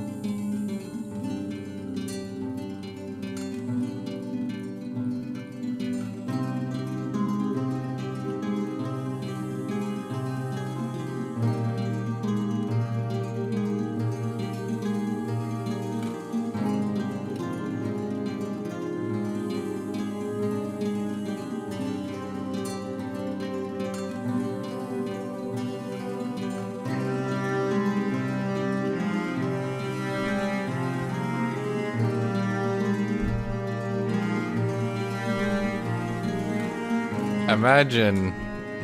Imagine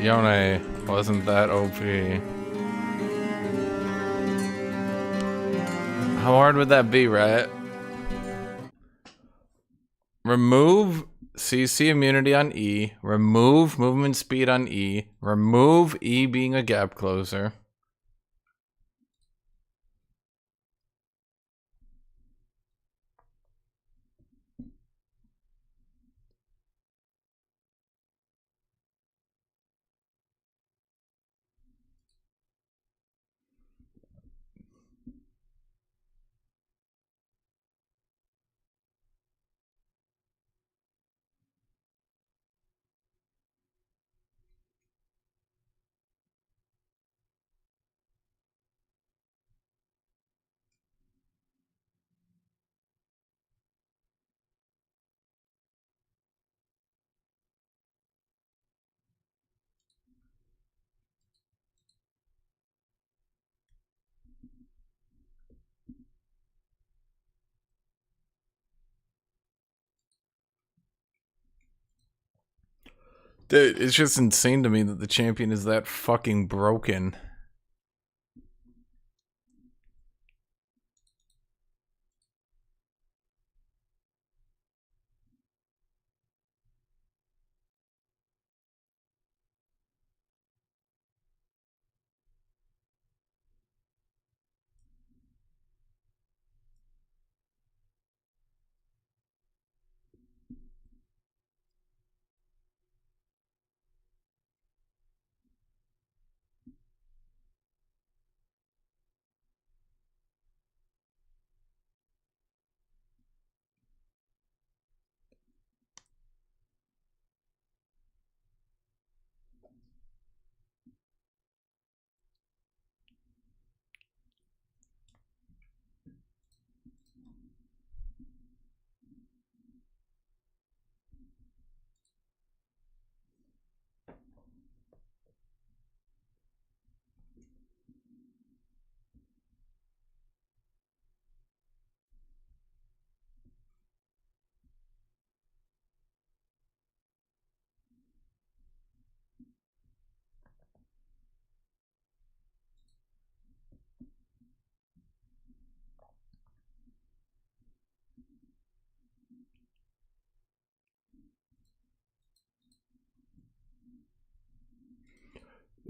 Yone wasn't that OP. How hard would that be, right? Remove CC immunity on E, remove movement speed on E, remove E being a gap closer. Dude, it's just insane to me that the champion is that fucking broken.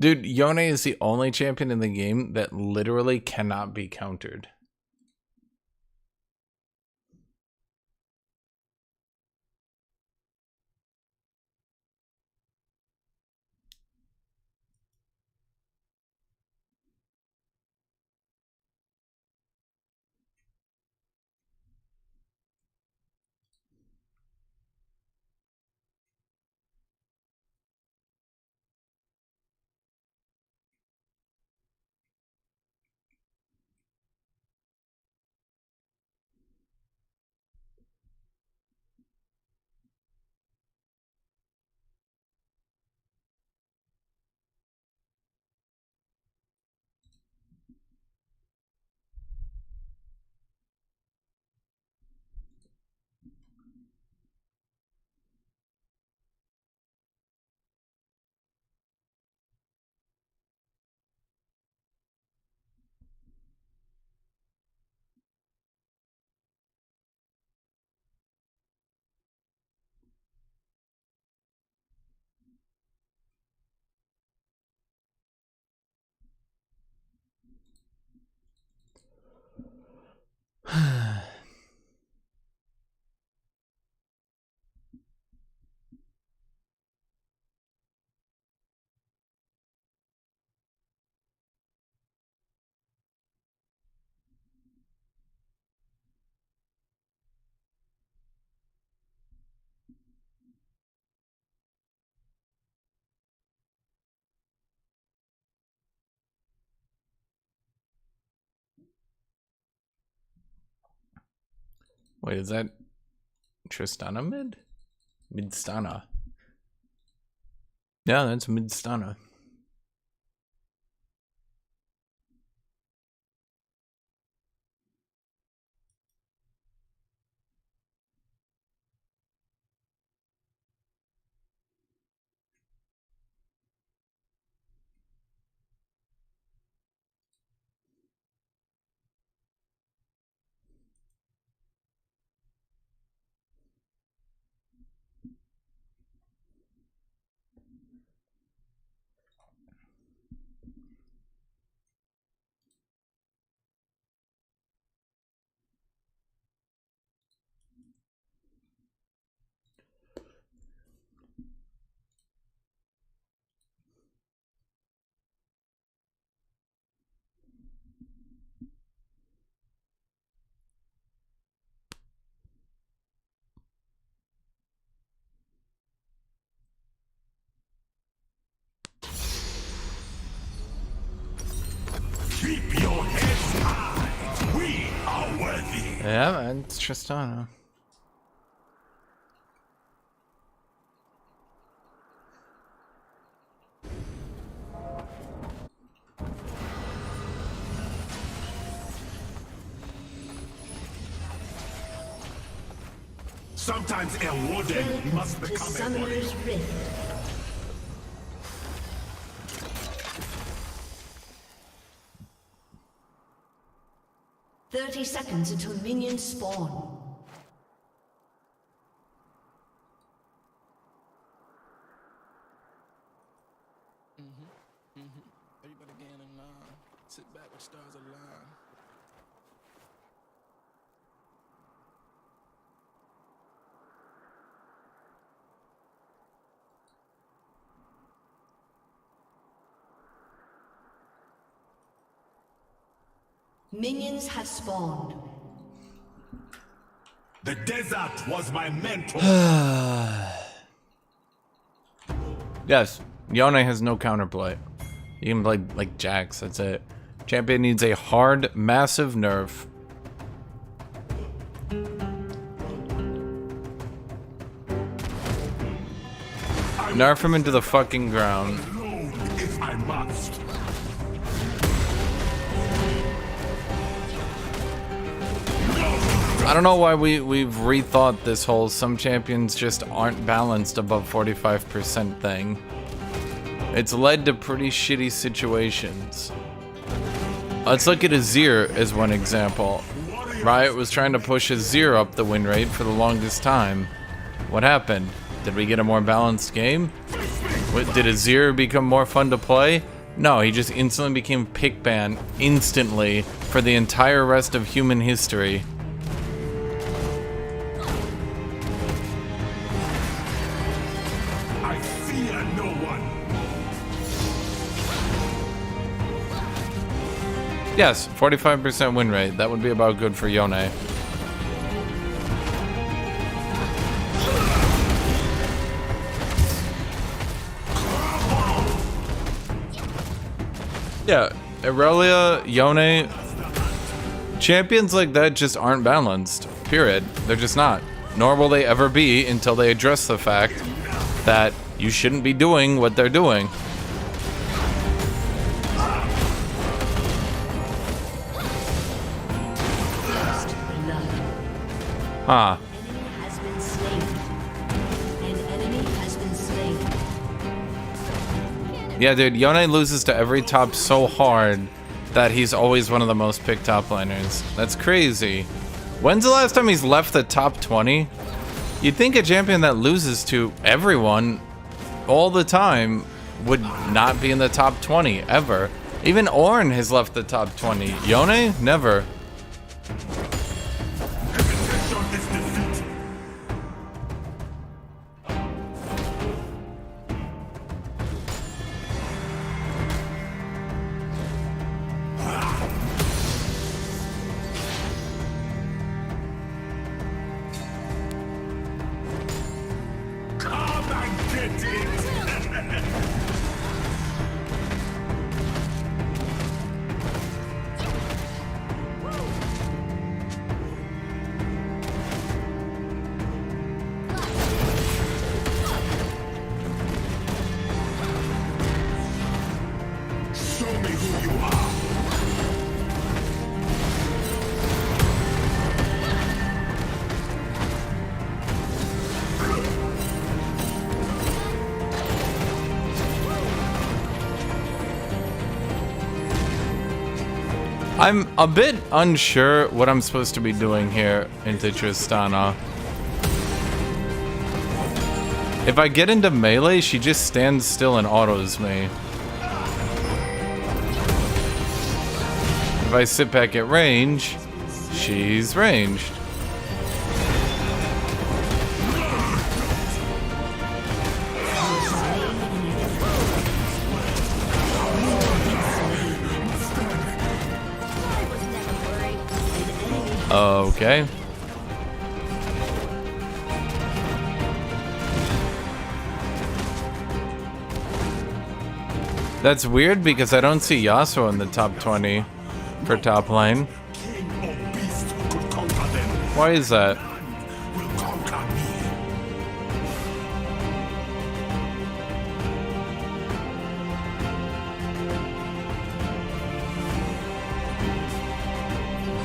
Dude, Yone is the only champion in the game that literally cannot be countered. Wait, is that Tristana mid? Midstana. Yeah, that's Midstana. Keep your heads high. We are worthy. Yeah, man, it's Tristana. Sometimes a warden must To become a warrior. Summoner's Rift. "30 seconds until minions spawn." Everybody getting in line. Sit back with stars align. Minions have spawned. The desert was my mentor. Yes, Yone has no counterplay. You can play like Jax, that's it. Champion needs a hard, massive nerf. Nerf him into the fucking ground. Alone if I must. I don't know why we've rethought this whole some champions just aren't balanced above 45% thing. It's led to pretty shitty situations. Let's look at Azir as one example. Riot was trying to push Azir up the win rate for the longest time. What happened? Did we get a more balanced game? Did Azir become more fun to play? No, he just instantly became pick ban instantly for the entire rest of human history. I fear no one. Yes, 45% win rate. That would be about good for Yone. Yeah, Irelia, Yone, champions like that just aren't balanced. Period. They're just not. Nor will they ever be until they address the fact that you shouldn't be doing what they're doing. Huh. Has been slain. An enemy has been slain. Yeah, dude, Yone loses to every top so hard that he's always one of the most picked top laners. That's crazy. When's the last time he's left the top 20? You'd think a champion that loses to everyone all the time would not be in the top 20, ever. Even Ornn has left the top 20. Yone? Never. Hesitation is defeat. Come and get it. I'm a bit unsure what I'm supposed to be doing here into Tristana. If I get into melee, she just stands still and autos me. If I sit back at range, she's ranged. Okay. That's weird because I don't see Yasuo in the top 20 for top lane. Why is that?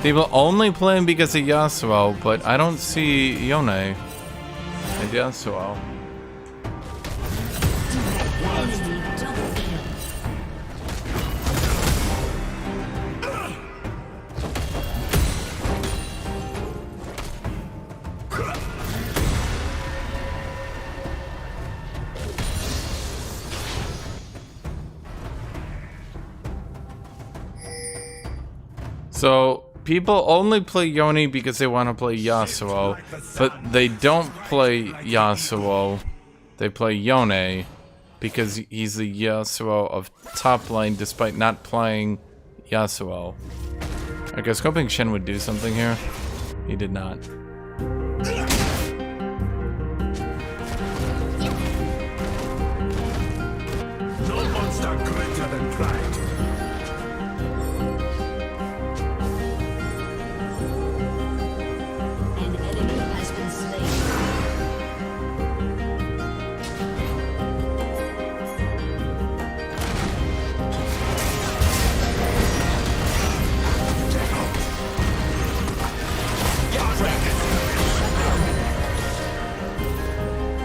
People only playing because of Yasuo, but I don't see Yone and Yasuo. So, people only play Yone because they want to play Yasuo, but they don't play Yasuo. They play Yone because he's the Yasuo of top lane despite not playing Yasuo. I guess hoping Shen would do something here. He did not. No monster greater than pride. An enemy has been slain.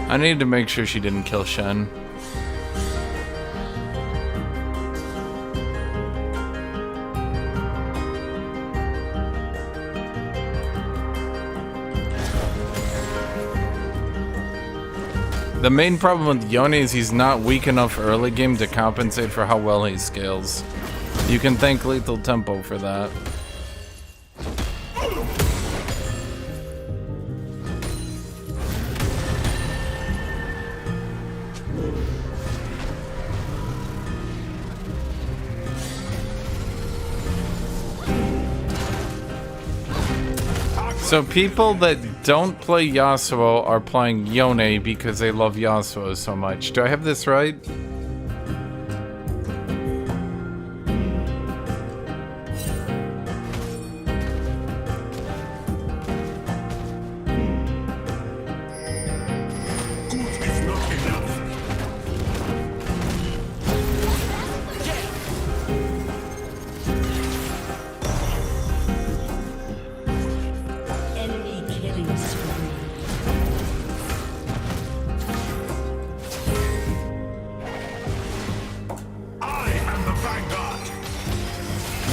I needed to make sure she didn't kill Shen. The main problem with Yone is he's not weak enough early game to compensate for how well he scales. You can thank Lethal Tempo for that. So people that don't play Yasuo are playing Yone because they love Yasuo so much. Do I have this right? Enemy killing spree. I am the vanguard.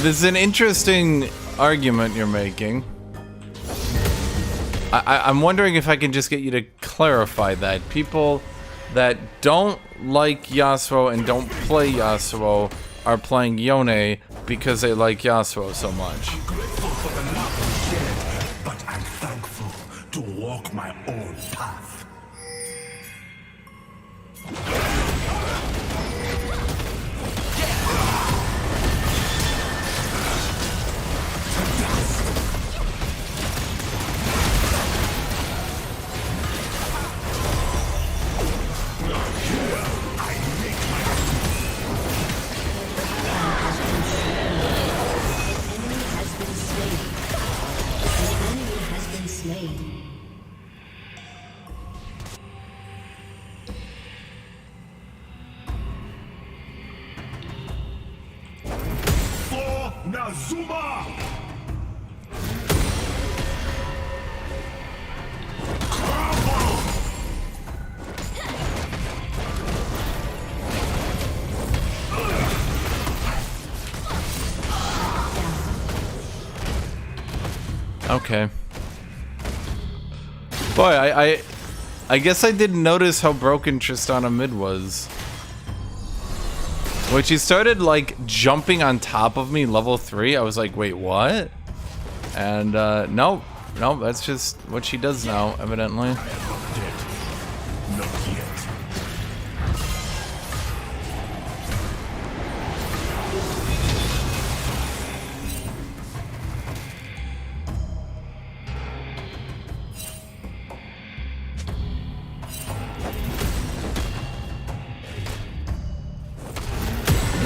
This is an interesting argument you're making. I'm wondering if I can just get you to clarify that. People that don't like Yasuo and don't play Yasuo are playing Yone because they like Yasuo so much. Grateful for the love we shared, but I'm thankful to walk my own path. Enemy has been slain. An enemy has been slain. For Nazuma! Crumble! Okay. Boy, I guess I didn't notice how broken Tristana mid was. When she started like jumping on top of me level 3, I was like, wait, what? And nope, that's just what she does now, evidently. Not yet.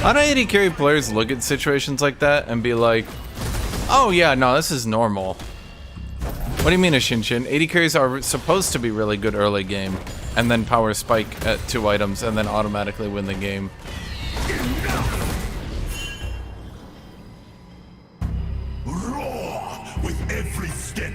I don't AD carry players look at situations like that and be like, oh yeah, no, this is normal. What do you mean, Hashinshin? AD carries are supposed to be really good early game, and then power spike at 2 items, and then automatically win the game. Roar with every step.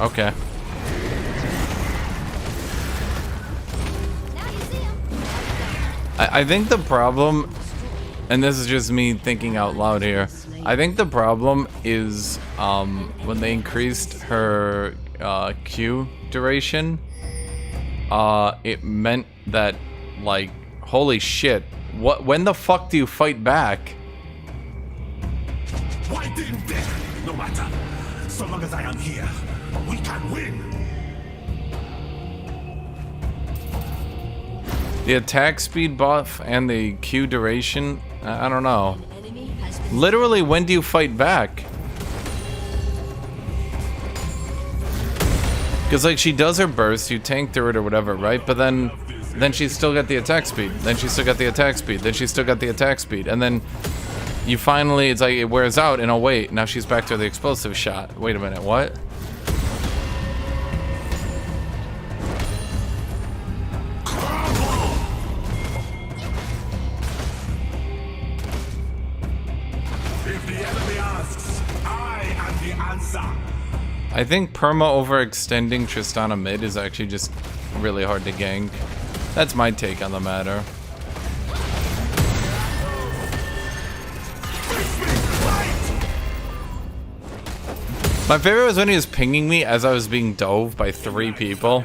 Okay. I think the problem, and this is just me thinking out loud here, I think the problem is when they increased her Q duration, it meant that, like, holy shit, when the fuck do you fight back? Why didn't they? No matter. So long as I am here, we can win. The attack speed buff and the Q duration, I don't know. Literally, when do you fight back? Because, like, she does her burst, you tank through it or whatever, right? But then she's still got the attack speed. Then she's still got the attack speed. Then she's still got the attack speed. And then you finally, it's like it wears out, and oh wait, now she's back to the explosive shot. Wait a minute, what? If the enemy asks, I am the answer. I think perma overextending Tristana mid is actually just really hard to gank. That's my take on the matter. My favorite was when he was pinging me as I was being dove by 3 people.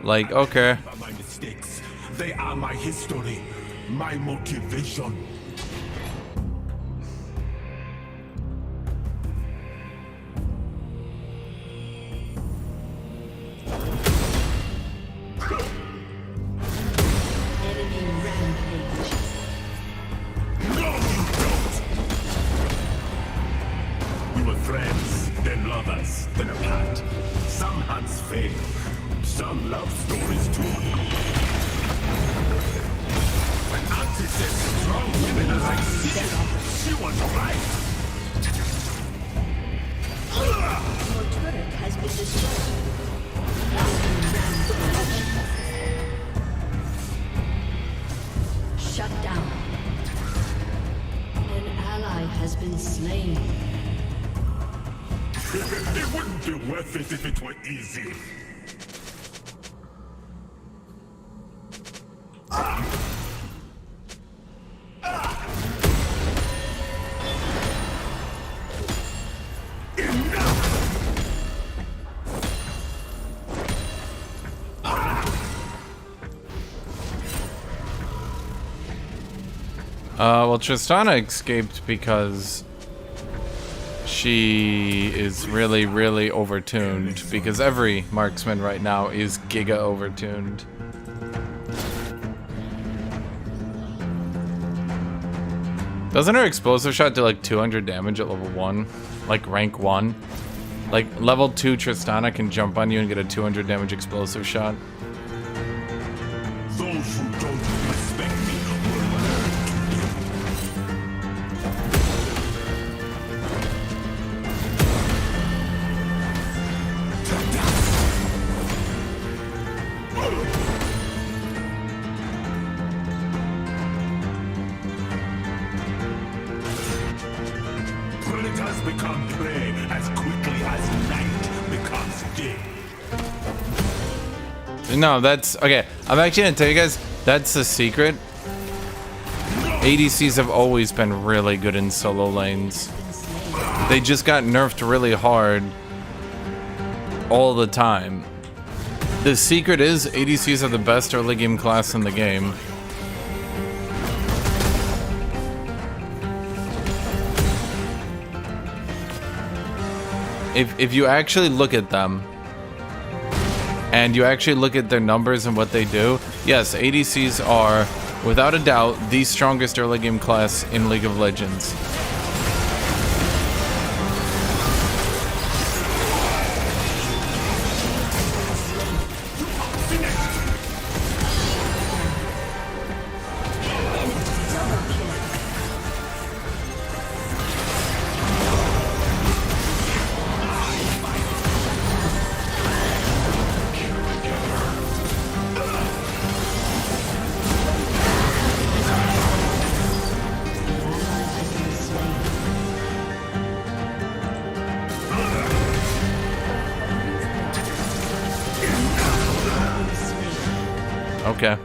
Like, okay. My mistakes, they are my history, my motivation. Enemy rampage. No, you don't. We were friends, then lovers, then apart. Some hunts fail, some love stories too. When Auntie says strong women as I see it, she was right. Your turret has been destroyed. Shut down. An ally has been slain. It wouldn't be worth it if it were easy. Well, Tristana escaped because she is really, really overtuned, because every marksman right now is giga overtuned. Doesn't her explosive shot do like 200 damage at level 1? Like rank 1? Like level 2 Tristana can jump on you and get a 200 damage explosive shot. Those who don't respect me will learn Predators become prey as quickly as night becomes day. No, that's okay. I'm actually gonna tell you guys that's the secret. ADCs have always been really good in solo lanes. They just got nerfed really hard all the time. The secret is ADCs are the best early game class in the game. If you actually look at them and you actually look at their numbers and what they do, yes, ADCs are without a doubt the strongest early game class in League of Legends. Okay.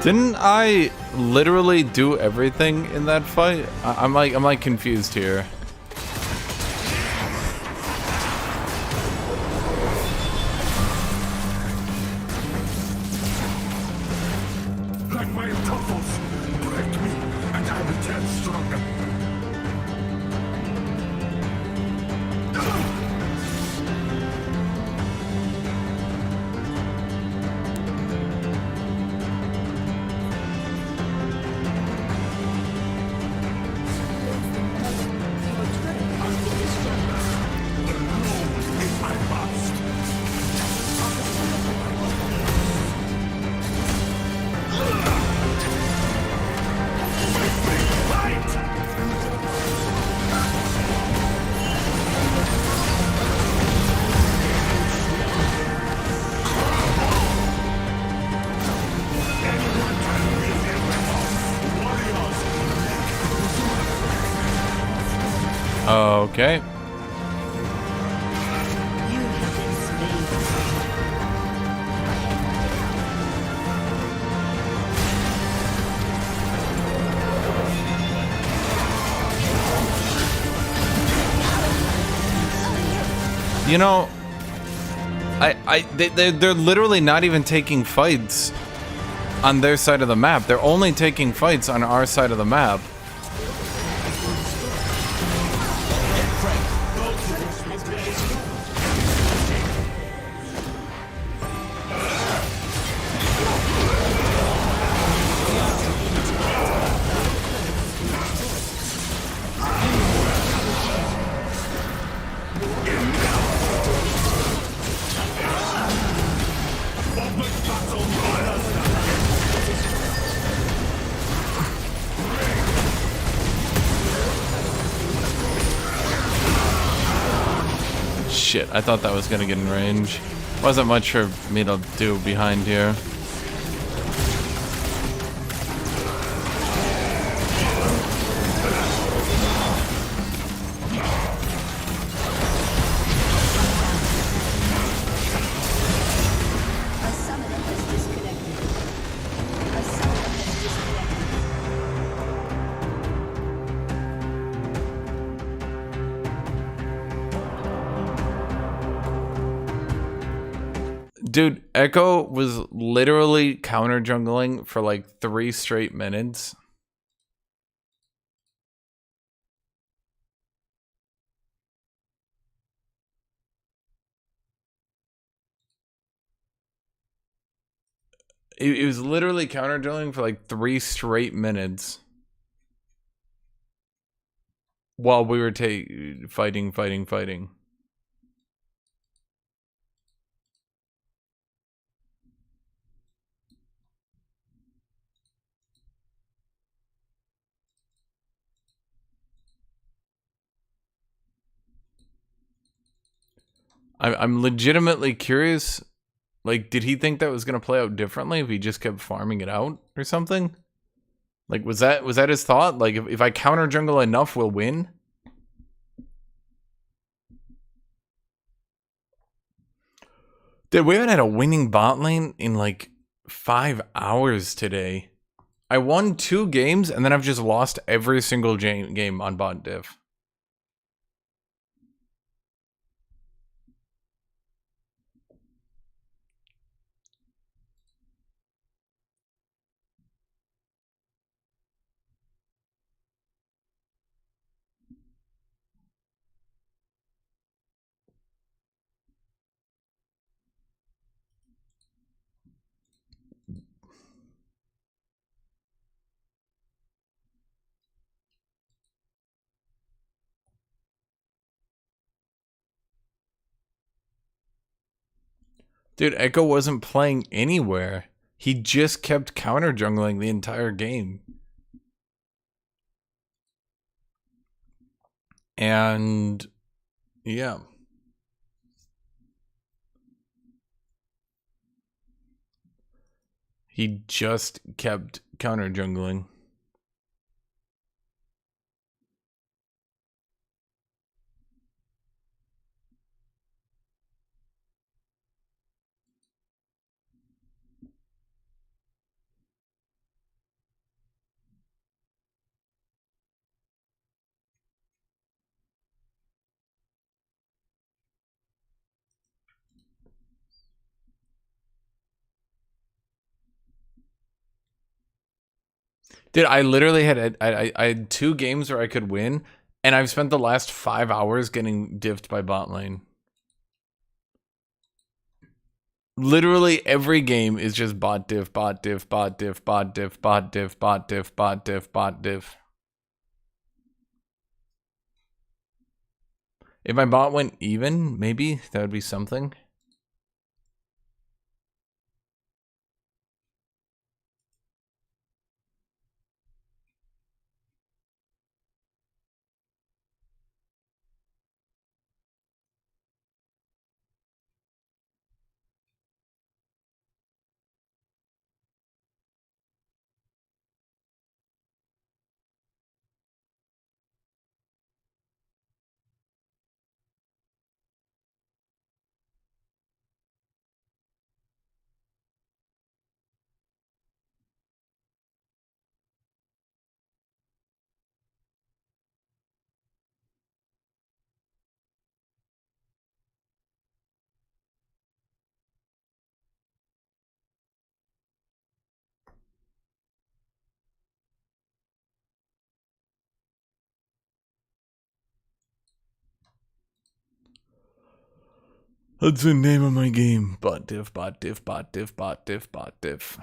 Didn't I literally do everything in that fight? I'm like confused here. Like my tuffles, break me, and I return stronger. Okay. You know, they're literally not even taking fights on their side of the map. They're only taking fights on our side of the map. Shit, I thought that was gonna get in range. Wasn't much for me to do behind here. Dude, Echo was literally counter jungling for like 3 straight minutes. It was literally counter jungling for like 3 straight minutes while we were fighting. I'm legitimately curious. Like, did he think that was gonna play out differently if he just kept farming it out or something? Like, was that his thought? Like, if I counter jungle enough, we'll win. Dude, we haven't had a winning bot lane in like 5 hours today. I won 2 games and then I've just lost every single game on bot diff. Dude, Echo wasn't playing anywhere. He just kept counter jungling the entire game. And yeah. He just kept counter jungling. Dude, I literally had I had 2 games where I could win, and I've spent the last 5 hours getting diffed by bot lane. Literally every game is just bot diff, bot diff, bot diff, bot diff, bot diff, bot diff, bot diff, bot diff. If my bot went even, maybe that would be something. That's the name of my game. Bot diff, bot diff, bot diff, bot diff, bot diff.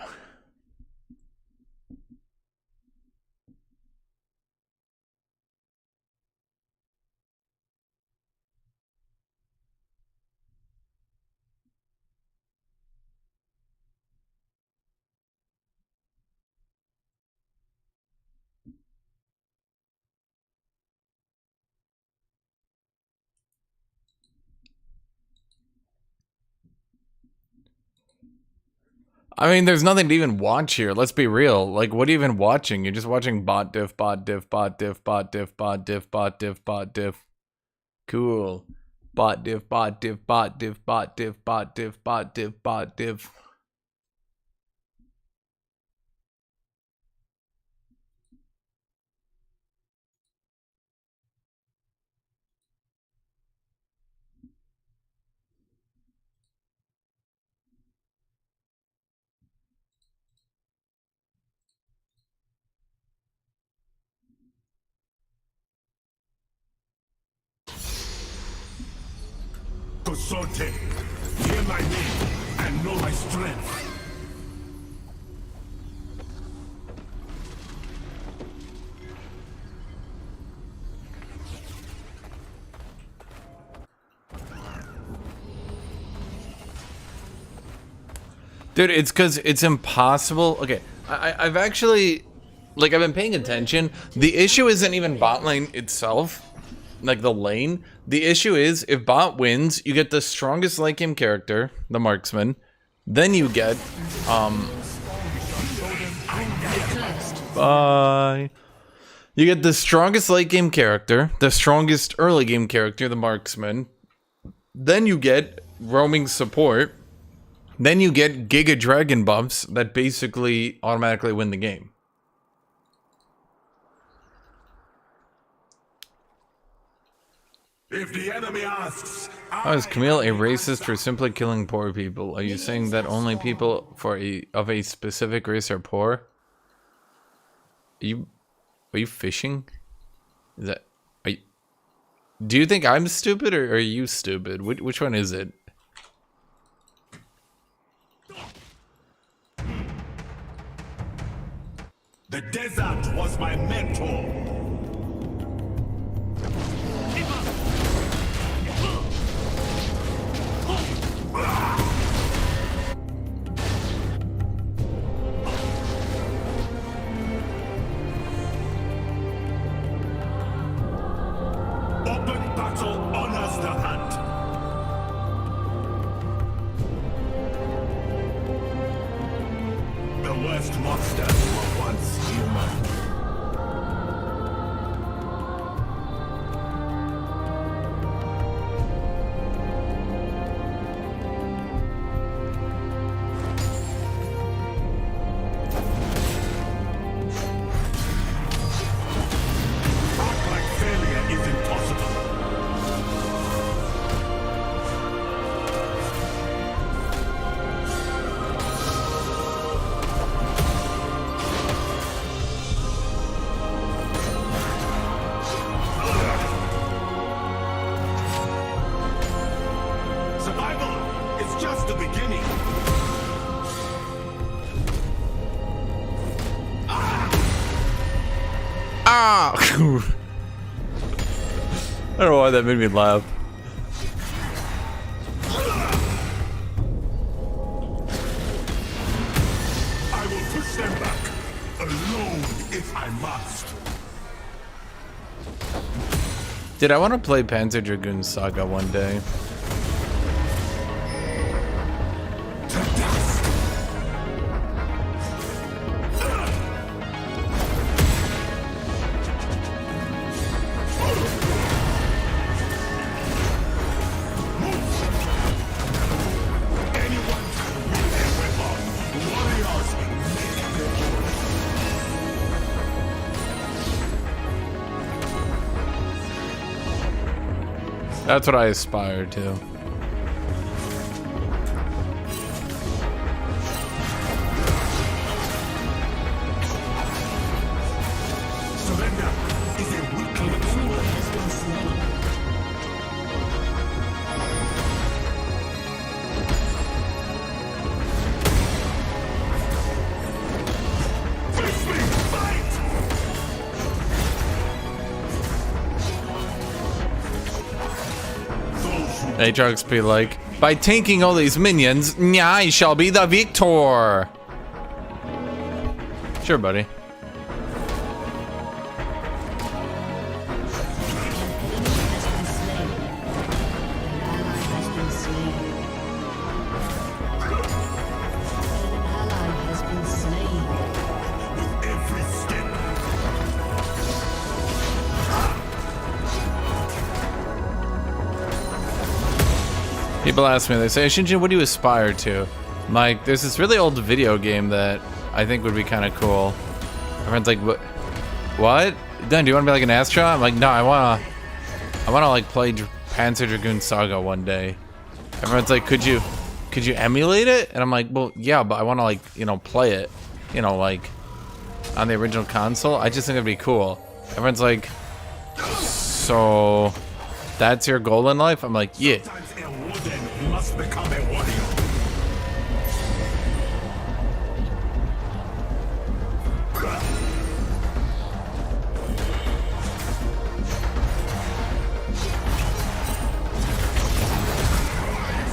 I mean, there's nothing to even watch here. Let's be real. Like, what are you even watching? You're just watching bot diff, bot diff, bot diff, bot diff, bot diff, bot diff, bot diff. Cool. Bot diff, bot diff, bot diff, bot diff, bot diff, bot diff, bot diff. Consorte, hear my name and know my strength. Dude, it's because it's impossible. Okay, I've actually, like, I've been paying attention. The issue isn't even bot lane itself. like the lane. The issue is if bot wins, you get the strongest late game character, the marksman. Then you get bye. You get the strongest late game character, the strongest early game character, the marksman. Then you get roaming support. Then you get Giga Dragon buffs that basically automatically win the game. If the enemy asks, How is Camille a racist for simply killing poor people? Are you saying that only people of a specific race are poor? Are you fishing? Is that do you think I'm stupid or are you stupid? Which one is it? the desert was my mentor. Open battle honors the hunt. The worst monsters were once human. Act like failure is impossible. Survival is just the beginning. Ah! I don't know why that made me laugh. I will push them back, alone if I must. Dude, I want to play Panzer Dragoon Saga one day. To dust. Anyone can wield a weapon. Warriors make their That's what I aspire to. surrender is a weakling Enemy has been slain. Face me, fight! Those who Aatrox be like, by tanking all these minions, I shall be the victor. Sure, buddy. An enemy has been slain. An ally has been slain. every step. People ask me, they say, Hashinshin, what do you aspire to? I'm like, there's this really old video game that I think would be kind of cool. My friend's like, what? Dan, do you want to be like an astronaut? I'm like, no, I wanna like play Panzer Dragoon Saga one day. Everyone's like, could you emulate it? And I'm like, well, yeah, but I want to like, play it, like on the original console. I just think it'd be cool. Everyone's like, so that's your goal in life? I'm like, yeah. Sometimes a warden must become a warrior.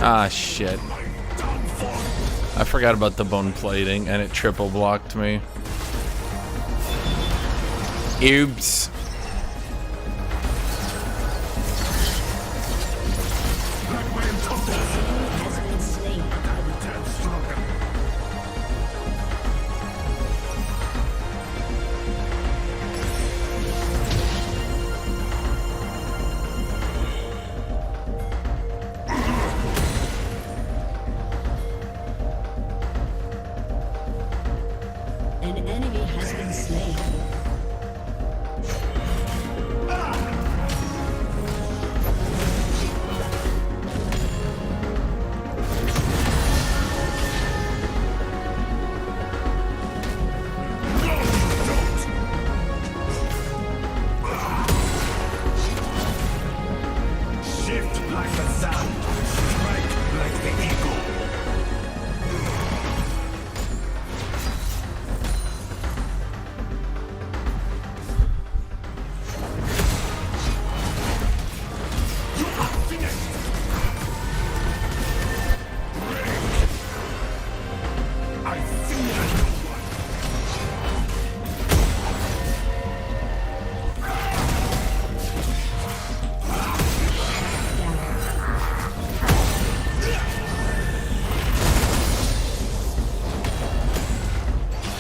Ah, shit. I forgot about the bone plating and it triple blocked me. Oops.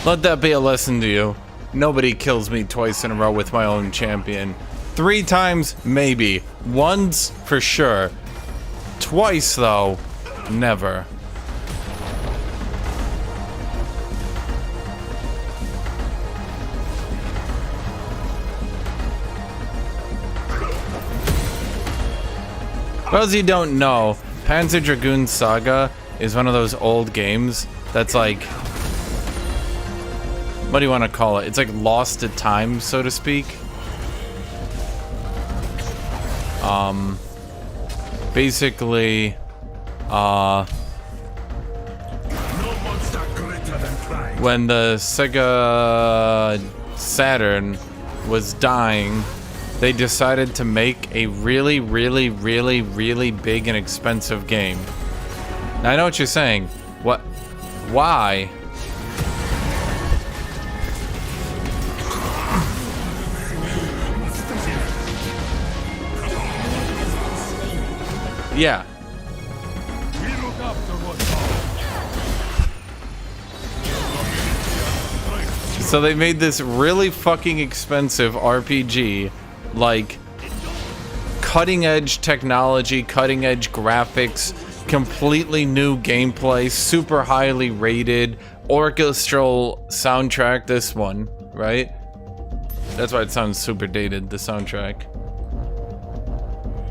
Let that be a lesson to you. Nobody kills me twice in a row with my own champion. 3 times, maybe. Once, for sure. Twice, though, never. For those of you who don't know, Panzer Dragoon Saga is one of those old games that's like, what do you want to call it? It's like lost to time, so to speak. Basically, when the Sega Saturn was dying, they decided to make a really, really, really, really big and expensive game. Now, I know what you're saying. What? Why? Yeah. So they made this really fucking expensive RPG, like cutting edge technology, cutting edge graphics, completely new gameplay, super highly rated, orchestral soundtrack, this one, right? That's why it sounds super dated, the soundtrack.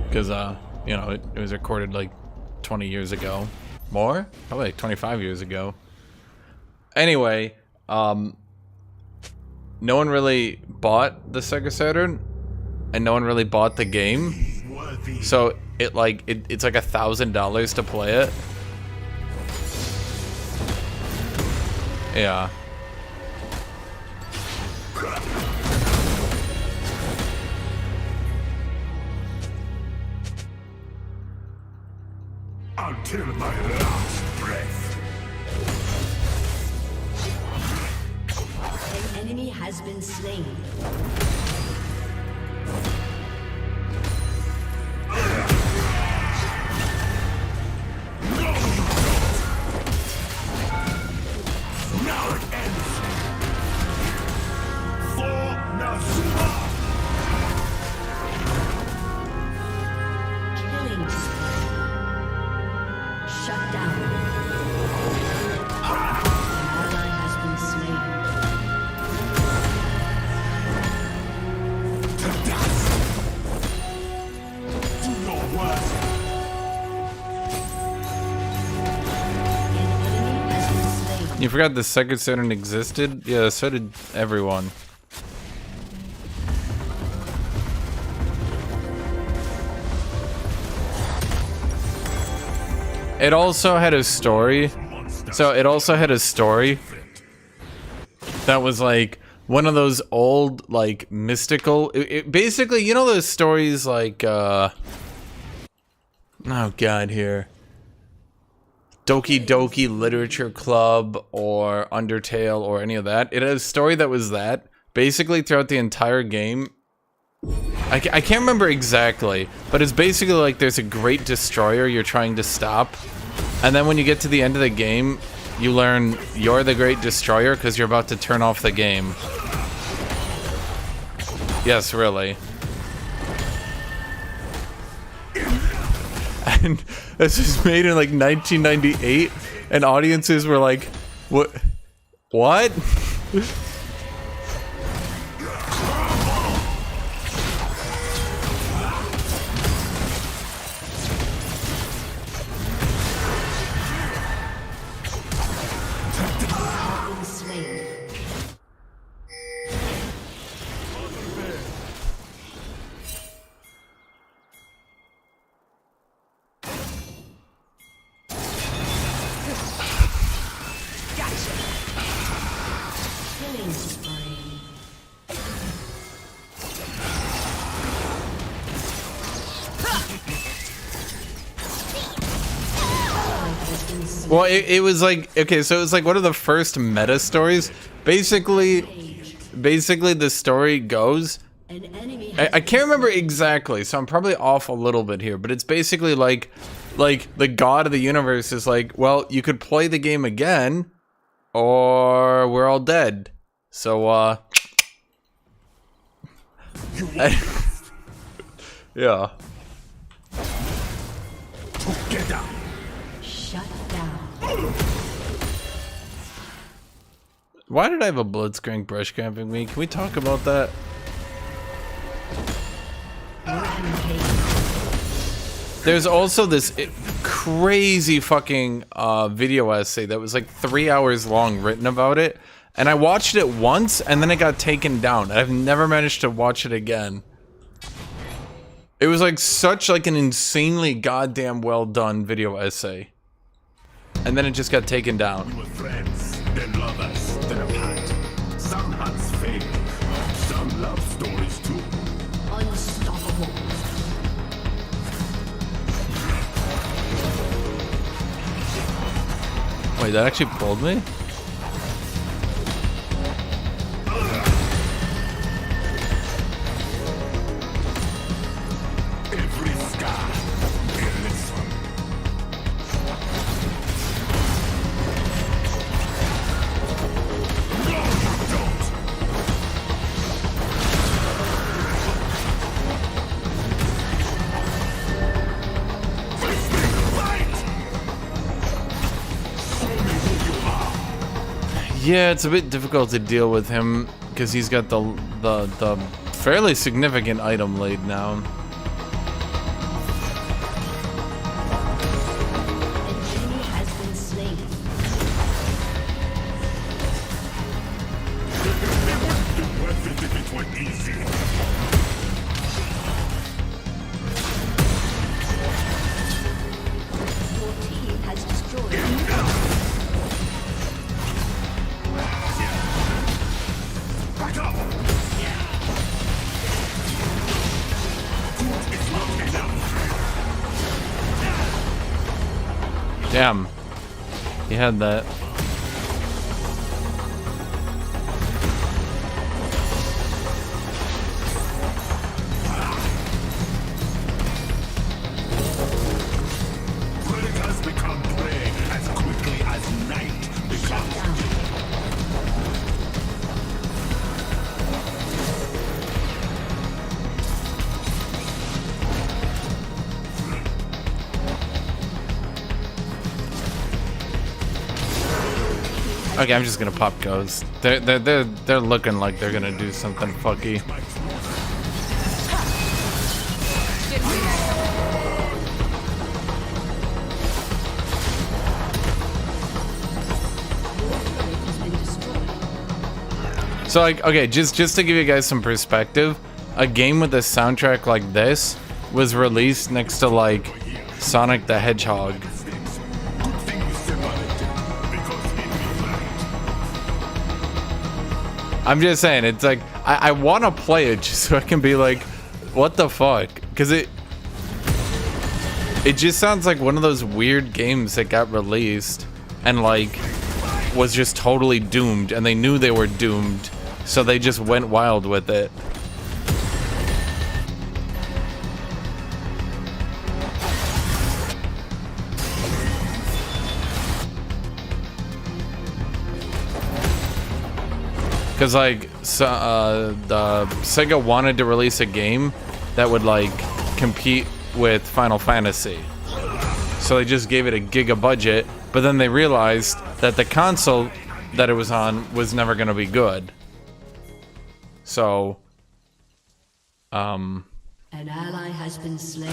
Because, you know, it was recorded like 20 years ago. More? Probably like 25 years ago. Anyway, no one really bought the Sega Saturn, and no one really bought the game. So it's like $1,000 to play it. Yeah. Until my last breath. An enemy has been slain. Now it ends. For Nazuma. Killing spree. Shut down. An ally has been slain. To dust. Do your worst. An enemy has been slain. You forgot the Sega Saturn existed? Yeah, so did everyone. It also had a story. So it also had a story that was like one of those old, like, mystical. It basically, you know those stories like, oh god, here. Doki Doki Literature Club or Undertale or any of that. It had a story that was that. Basically throughout the entire game. I can't remember exactly, but it's basically like there's a great destroyer you're trying to stop. And then when you get to the end of the game, you learn you're the great destroyer because you're about to turn off the game. Yes, really. And this was made in like 1998, and audiences were like, "What? What?" Killing spree. Well, it was like, okay, so it was like one of the first meta stories. Basically the story goes, An enemy I can't remember exactly, so I'm probably off a little bit here, but it's basically like the god of the universe is like, well, you could play the game again, or we're all dead. So, yeah. Together. Shut down. Why did I have a blitzcrank brush camping me? Can we talk about that? Rampage. There's also this crazy fucking video essay that was like 3 hours long written about it. And I watched it once and then it got taken down. I've never managed to watch it again. It was like such like an insanely goddamn well done video essay. And then it just got taken down. We were friends, then lovers, then apart. Some hunts failed. Some love stories too. Unstoppable. Wait, that actually pulled me? Every scar, a lesson. No, you don't. Face me, fight! Show me who you are. Yeah, it's a bit difficult to deal with him because he's got the fairly significant item laid down. An enemy has been slain. Worth it if it were easy. Your team has destroyed. Back up! It's not enough. Damn. He had that. Predators become prey as quickly as night becomes. Okay, I'm just gonna pop Ghost. They're looking like they're gonna do something fucky. Has been destroyed. So like, okay, just to give you guys some perspective, a game with a soundtrack like this was released next to like Sonic the Hedgehog. Good thing we separated because he'd be right. I'm just saying, it's like I want to play it just so I can be like, what the fuck? Because it just sounds like one of those weird games that got released and like was just totally doomed, and they knew they were doomed, so they just went wild with it. Because like the Sega wanted to release a game that would like compete with Final Fantasy, so they just gave it a giga budget, but then they realized that the console that it was on was never going to be good. So An ally has been slain.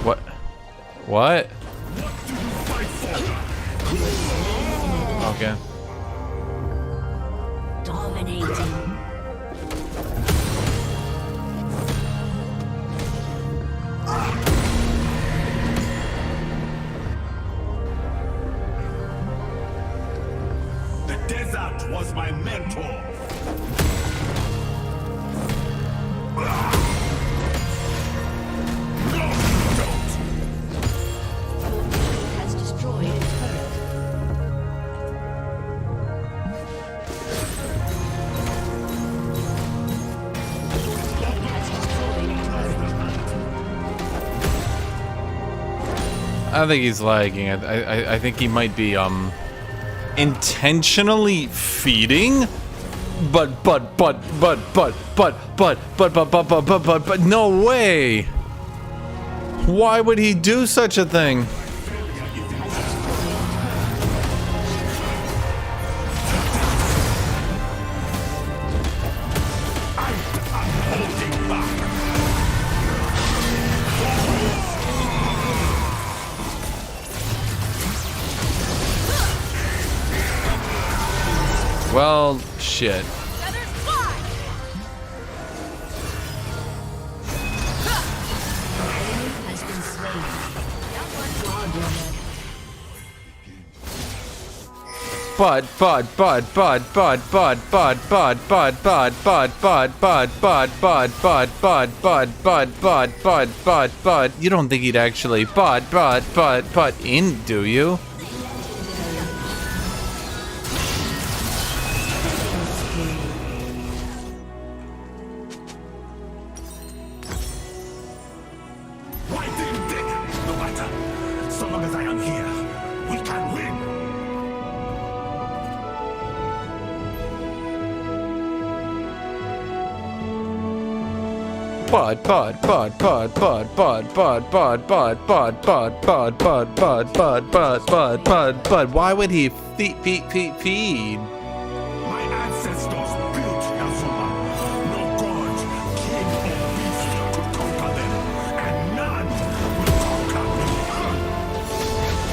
what? What? Okay. Dominating. The desert was my mentor. No, you don't. Your team has destroyed a turret. I think he's lagging. I think he might be intentionally feeding, but no way. Why would he do such a thing? Well, shit. But you don't think he'd actually but in, do you? Why didn't they? No matter. So long as I am here, we can win. But why would he feed? My ancestors built Yazuma. No god, king, or beast could conquer them, and none will conquer me. Rampage.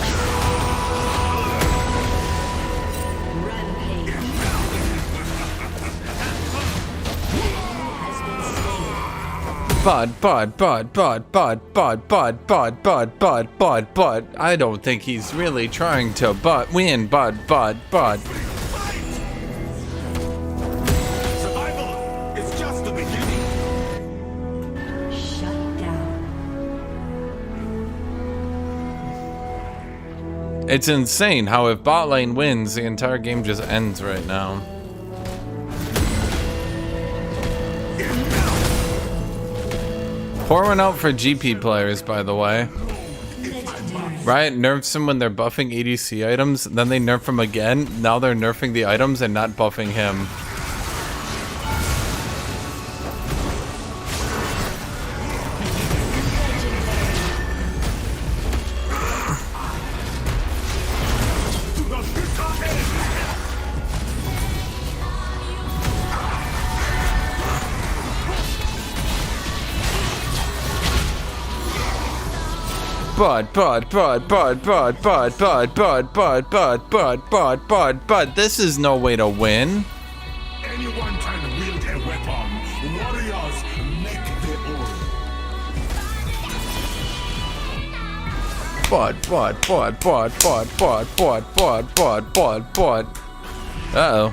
Has been slain. But I don't think he's really trying to win, but. Survival is just the beginning. Shut down. It's insane how if bot lane wins, the entire game just ends right now. Pour one out for GP players, by the way. Riot nerfs them when they're buffing ADC items, then they nerf them again. Now they're nerfing the items and not buffing him. But this is no way to win. Anyone can wield a weapon. Warriors make their own. Uh-oh.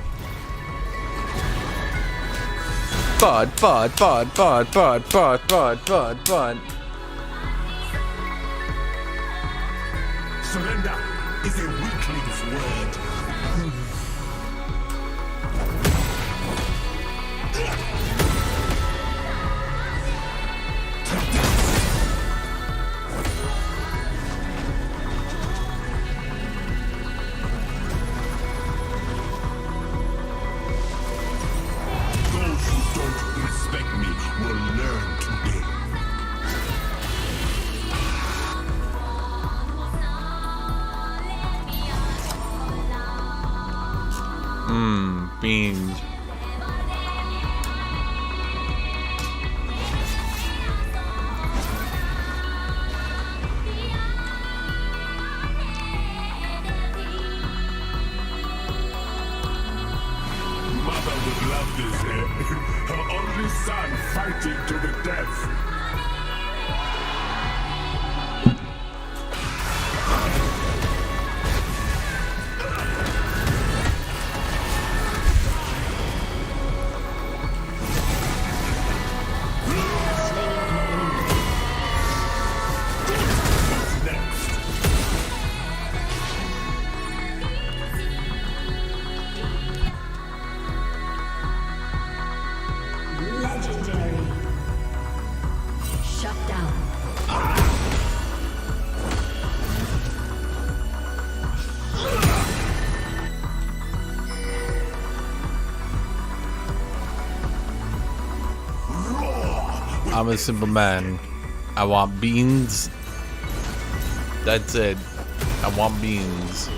Surrender is a weakling's word. Those who don't respect me will learn today. Beans. Mother would love this. Her only son fighting to the death. Legendary. I'm a simple man. I want beans. That's it. I want beans.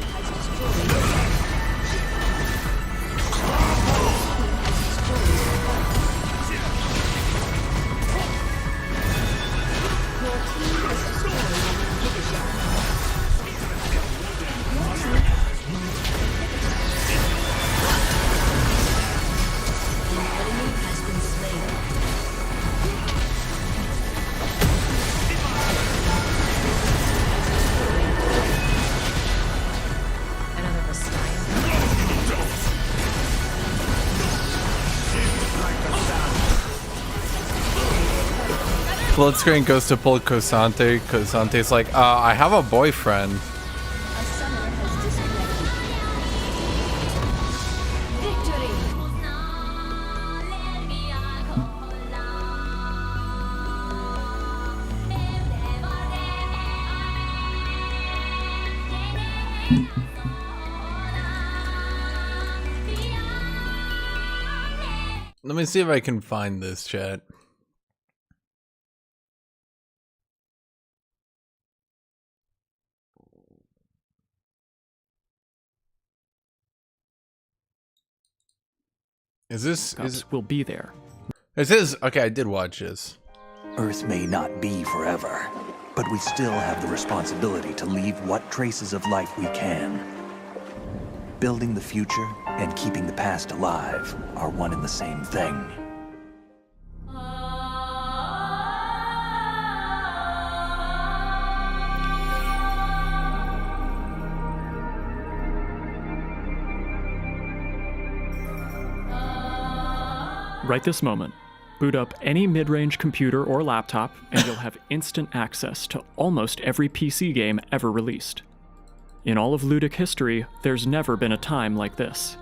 Blood screen goes to pull Cosante. Cosante's like, I have a boyfriend. A summoner has disconnected. Let me see if I can find this, chat. Will be there. Is this okay? I did watch this. Earth may not be forever, but we still have the responsibility to leave what traces of life we can. Building the future and keeping the past alive are one and the same thing. Right this moment, boot up any mid-range computer or laptop and you'll have instant access to almost every PC game ever released. In all of ludic history, there's never been a time like this.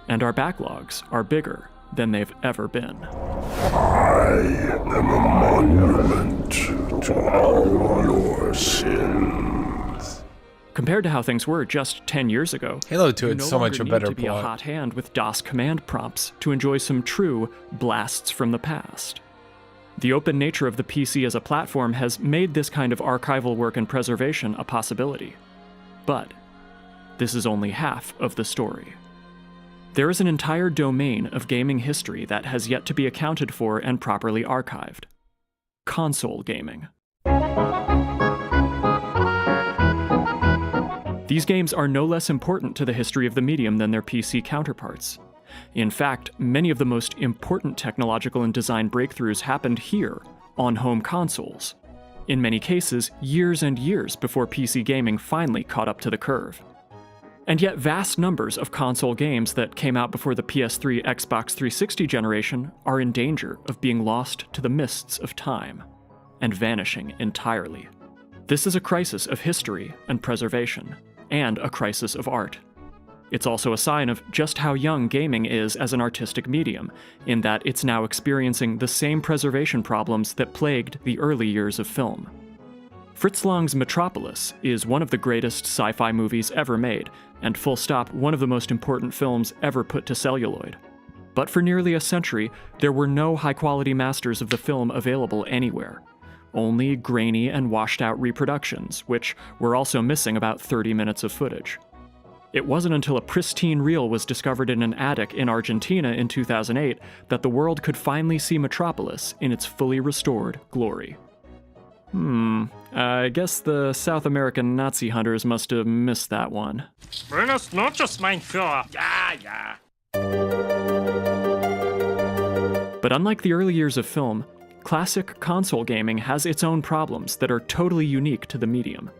And our backlogs are bigger than they've ever been. I am a monument to all your sins. Compared to how things were just 10 years ago, Halo 2 you had no so much longer a need better to be a plot. hot hand with DOS command prompts to enjoy some true blasts from the past. The open nature of the PC as a platform has made this kind of archival work and preservation a possibility. But this is only half of the story. There is an entire domain of gaming history that has yet to be accounted for and properly archived: console gaming. These games are no less important to the history of the medium than their PC counterparts. In fact, many of the most important technological and design breakthroughs happened here, on home consoles. In many cases, years and years before PC gaming finally caught up to the curve. And yet vast numbers of console games that came out before the PS3, Xbox 360 generation are in danger of being lost to the mists of time, and vanishing entirely. This is a crisis of history and preservation, and a crisis of art. It's also a sign of just how young gaming is as an artistic medium, in that it's now experiencing the same preservation problems that plagued the early years of film. Fritz Lang's Metropolis is one of the greatest sci-fi movies ever made, and full stop, one of the most important films ever put to celluloid. But for nearly a century, there were no high-quality masters of the film available anywhere. Only grainy and washed-out reproductions, which were also missing about 30 minutes of footage. It wasn't until a pristine reel was discovered in an attic in Argentina in 2008 that the world could finally see Metropolis in its fully restored glory. I guess the South American Nazi hunters must have missed that one. Buenas noches, mein Führer. Yeah. But unlike the early years of film, classic console gaming has its own problems that are totally unique to the medium.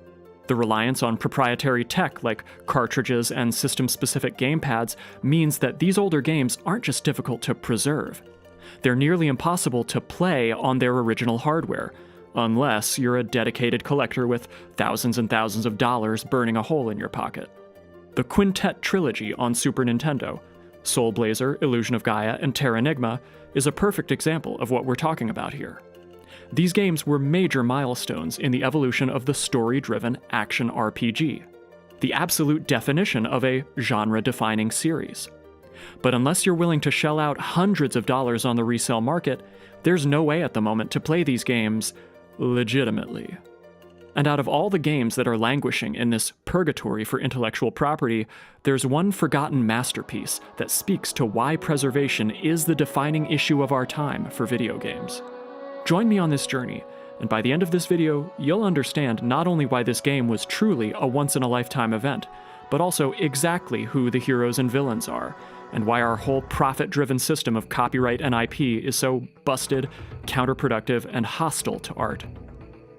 The reliance on proprietary tech like cartridges and system-specific gamepads means that these older games aren't just difficult to preserve. They're nearly impossible to play on their original hardware, unless you're a dedicated collector with thousands and thousands of dollars burning a hole in your pocket. The Quintet trilogy on Super Nintendo, Soul Blazer, Illusion of Gaia, and Terranigma, is a perfect example of what we're talking about here. These games were major milestones in the evolution of the story-driven action RPG, the absolute definition of a genre-defining series. But unless you're willing to shell out hundreds of dollars on the resale market, there's no way at the moment to play these games legitimately. And out of all the games that are languishing in this purgatory for intellectual property, there's one forgotten masterpiece that speaks to why preservation is the defining issue of our time for video games. Join me on this journey, and by the end of this video, you'll understand not only why this game was truly a once-in-a-lifetime event, but also exactly who the heroes and villains are, and why our whole profit-driven system of copyright and IP is so busted, counterproductive, and hostile to art.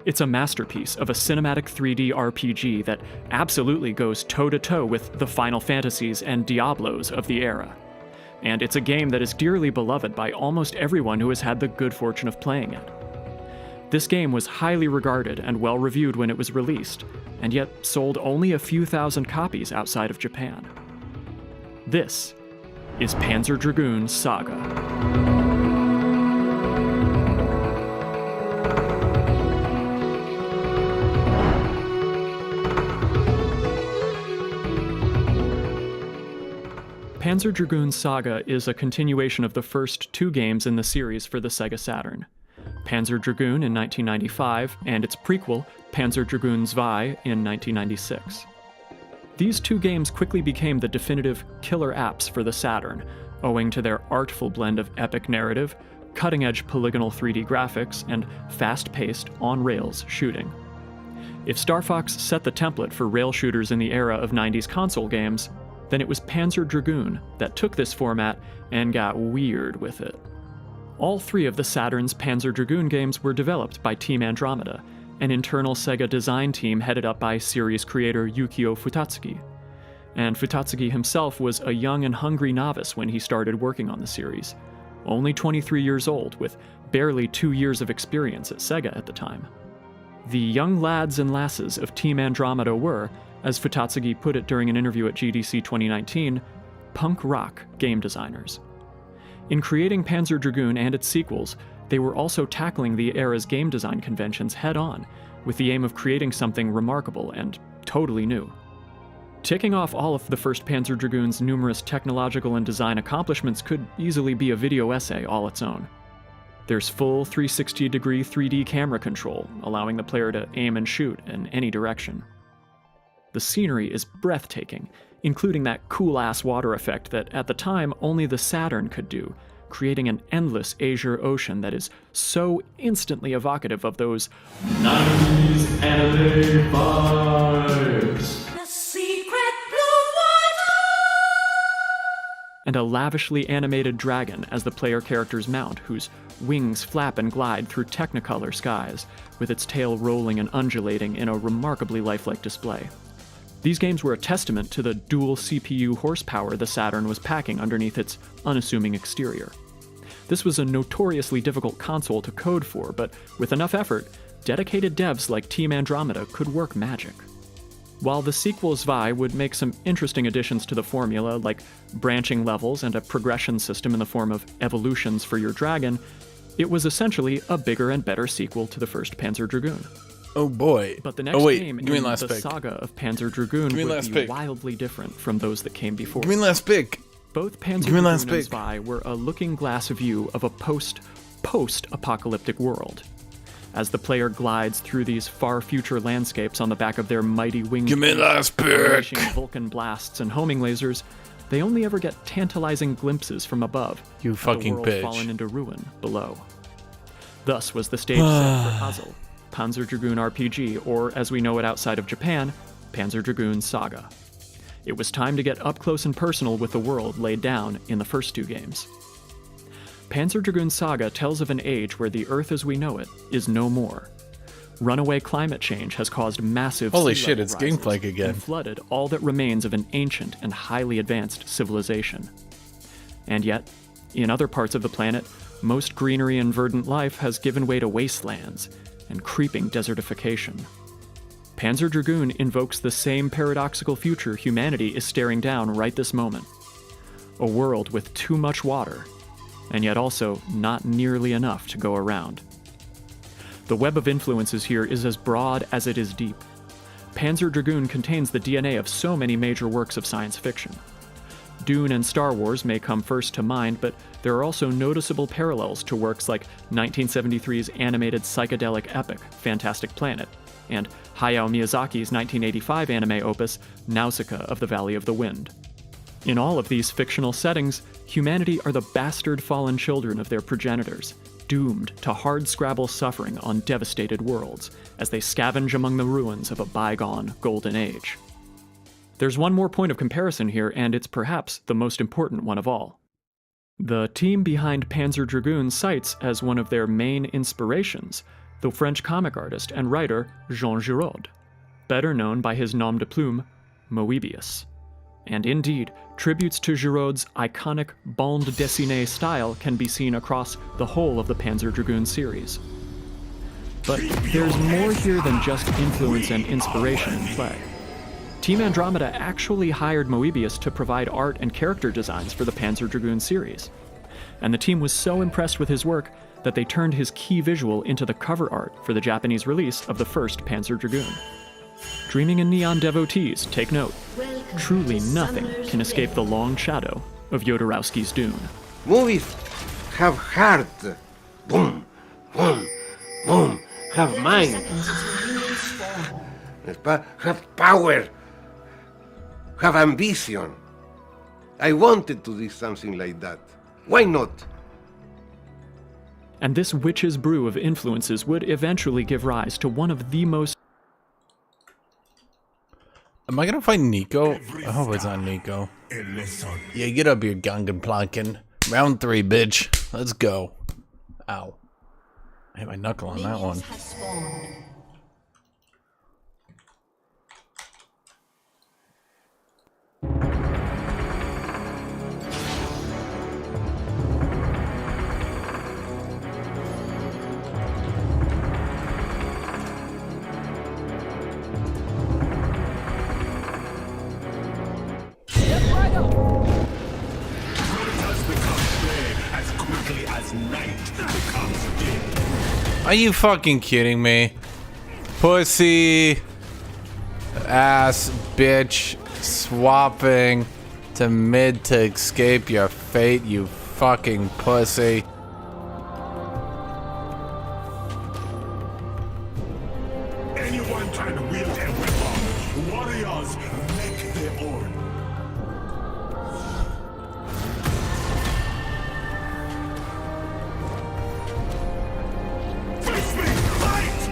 It's a masterpiece of a cinematic 3D RPG that absolutely goes toe-to-toe with the Final Fantasies and Diablos of the era. And it's a game that is dearly beloved by almost everyone who has had the good fortune of playing it. This game was highly regarded and well-reviewed when it was released, and yet sold only a few thousand copies outside of Japan. This is Panzer Dragoon Saga. Panzer Dragoon Saga is a continuation of the first two games in the series for the Sega Saturn. Panzer Dragoon in 1995, and its prequel, Panzer Dragoon 2 in 1996. These two games quickly became the definitive killer apps for the Saturn, owing to their artful blend of epic narrative, cutting-edge polygonal 3D graphics, and fast-paced, on-rails shooting. If Star Fox set the template for rail shooters in the era of 90s console games, then it was Panzer Dragoon that took this format and got weird with it. All three of the Saturn's Panzer Dragoon games were developed by Team Andromeda, an internal Sega design team headed up by series creator Yukio Futatsuki. And Futatsuki himself was a young and hungry novice when he started working on the series, only 23 years old, with barely 2 years of experience at Sega at the time. The young lads and lasses of Team Andromeda were, as Futatsuki put it during an interview at GDC 2019, punk rock game designers. In creating Panzer Dragoon and its sequels, they were also tackling the era's game design conventions head-on, with the aim of creating something remarkable and totally new. Ticking off all of the first Panzer Dragoon's numerous technological and design accomplishments could easily be a video essay all its own. There's full 360-degree 3D camera control, allowing the player to aim and shoot in any direction. The scenery is breathtaking, including that cool-ass water effect that at the time only the Saturn could do, creating an endless azure ocean that is so instantly evocative of those 90s anime vibes. The secret blue water! And a lavishly animated dragon as the player character's mount, whose wings flap and glide through technicolor skies, with its tail rolling and undulating in a remarkably lifelike display. These games were a testament to the dual CPU horsepower the Saturn was packing underneath its unassuming exterior. This was a notoriously difficult console to code for, but with enough effort, dedicated devs like Team Andromeda could work magic. While the sequel Zwei would make some interesting additions to the formula, like branching levels and a progression system in the form of evolutions for your dragon, it was essentially a bigger and better sequel to the first Panzer Dragoon. Oh boy. But the next game in the pick. saga of Panzer Dragoon would be wildly different from those that came before. Give me last pick. Both Panzer Dragoon and Zwei were a looking-glass view of a post-apocalyptic world. As the player glides through these far-future landscapes on the back of their mighty winged unleashing Vulcan blasts and homing lasers, they only ever get tantalizing glimpses from above. You fucking the world bitch. Fallen into ruin below. Thus was the stage set for Hazel, Panzer Dragoon RPG, or as we know it outside of Japan, Panzer Dragoon Saga. It was time to get up close and personal with the world laid down in the first two games. Panzer Dragoon Saga tells of an age where the Earth as we know it is no more. Runaway climate change has caused massive holy sea shit, level it's rises gameplay again. and flooded all that remains of an ancient and highly advanced civilization. And yet, in other parts of the planet, most greenery and verdant life has given way to wastelands and creeping desertification. Panzer Dragoon invokes the same paradoxical future humanity is staring down right this moment. A world with too much water, and yet also not nearly enough to go around. The web of influences here is as broad as it is deep. Panzer Dragoon contains the DNA of so many major works of science fiction. Dune and Star Wars may come first to mind, but there are also noticeable parallels to works like 1973's animated psychedelic epic Fantastic Planet, and Hayao Miyazaki's 1985 anime opus Nausicaa of the Valley of the Wind. In all of these fictional settings, humanity are the bastard fallen children of their progenitors, doomed to hardscrabble suffering on devastated worlds as they scavenge among the ruins of a bygone golden age. There's one more point of comparison here, and it's perhaps the most important one of all. The team behind Panzer Dragoon cites as one of their main inspirations the French comic artist and writer Jean Giraud, better known by his nom de plume, Moebius. And indeed, tributes to Giraud's iconic bande dessinée style can be seen across the whole of the Panzer Dragoon series. But there's more here than just influence and inspiration in play. Team Andromeda actually hired Moebius to provide art and character designs for the Panzer Dragoon series. And the team was so impressed with his work that they turned his key visual into the cover art for the Japanese release of the first Panzer Dragoon. Dreaming in Neon devotees, take note. Truly nothing can escape the long shadow of Jodorowsky's Dune. Movies have heart. Boom, boom, boom. Have mind. Have power. Have ambition. I wanted to do something like that. Why not? And this witch's brew of influences would eventually give rise to one of the most... Am I gonna fight Nico? I hope it's not Nico. Yeah, get up here, Gungan Plonkin. Round 3, bitch. Let's go. Ow. I hit my knuckle on that one. Are you fucking kidding me? Pussy ass bitch swapping to mid to escape your fate, you fucking pussy. Anyone trying to wield a weapon, warriors make their own. Face me, fight!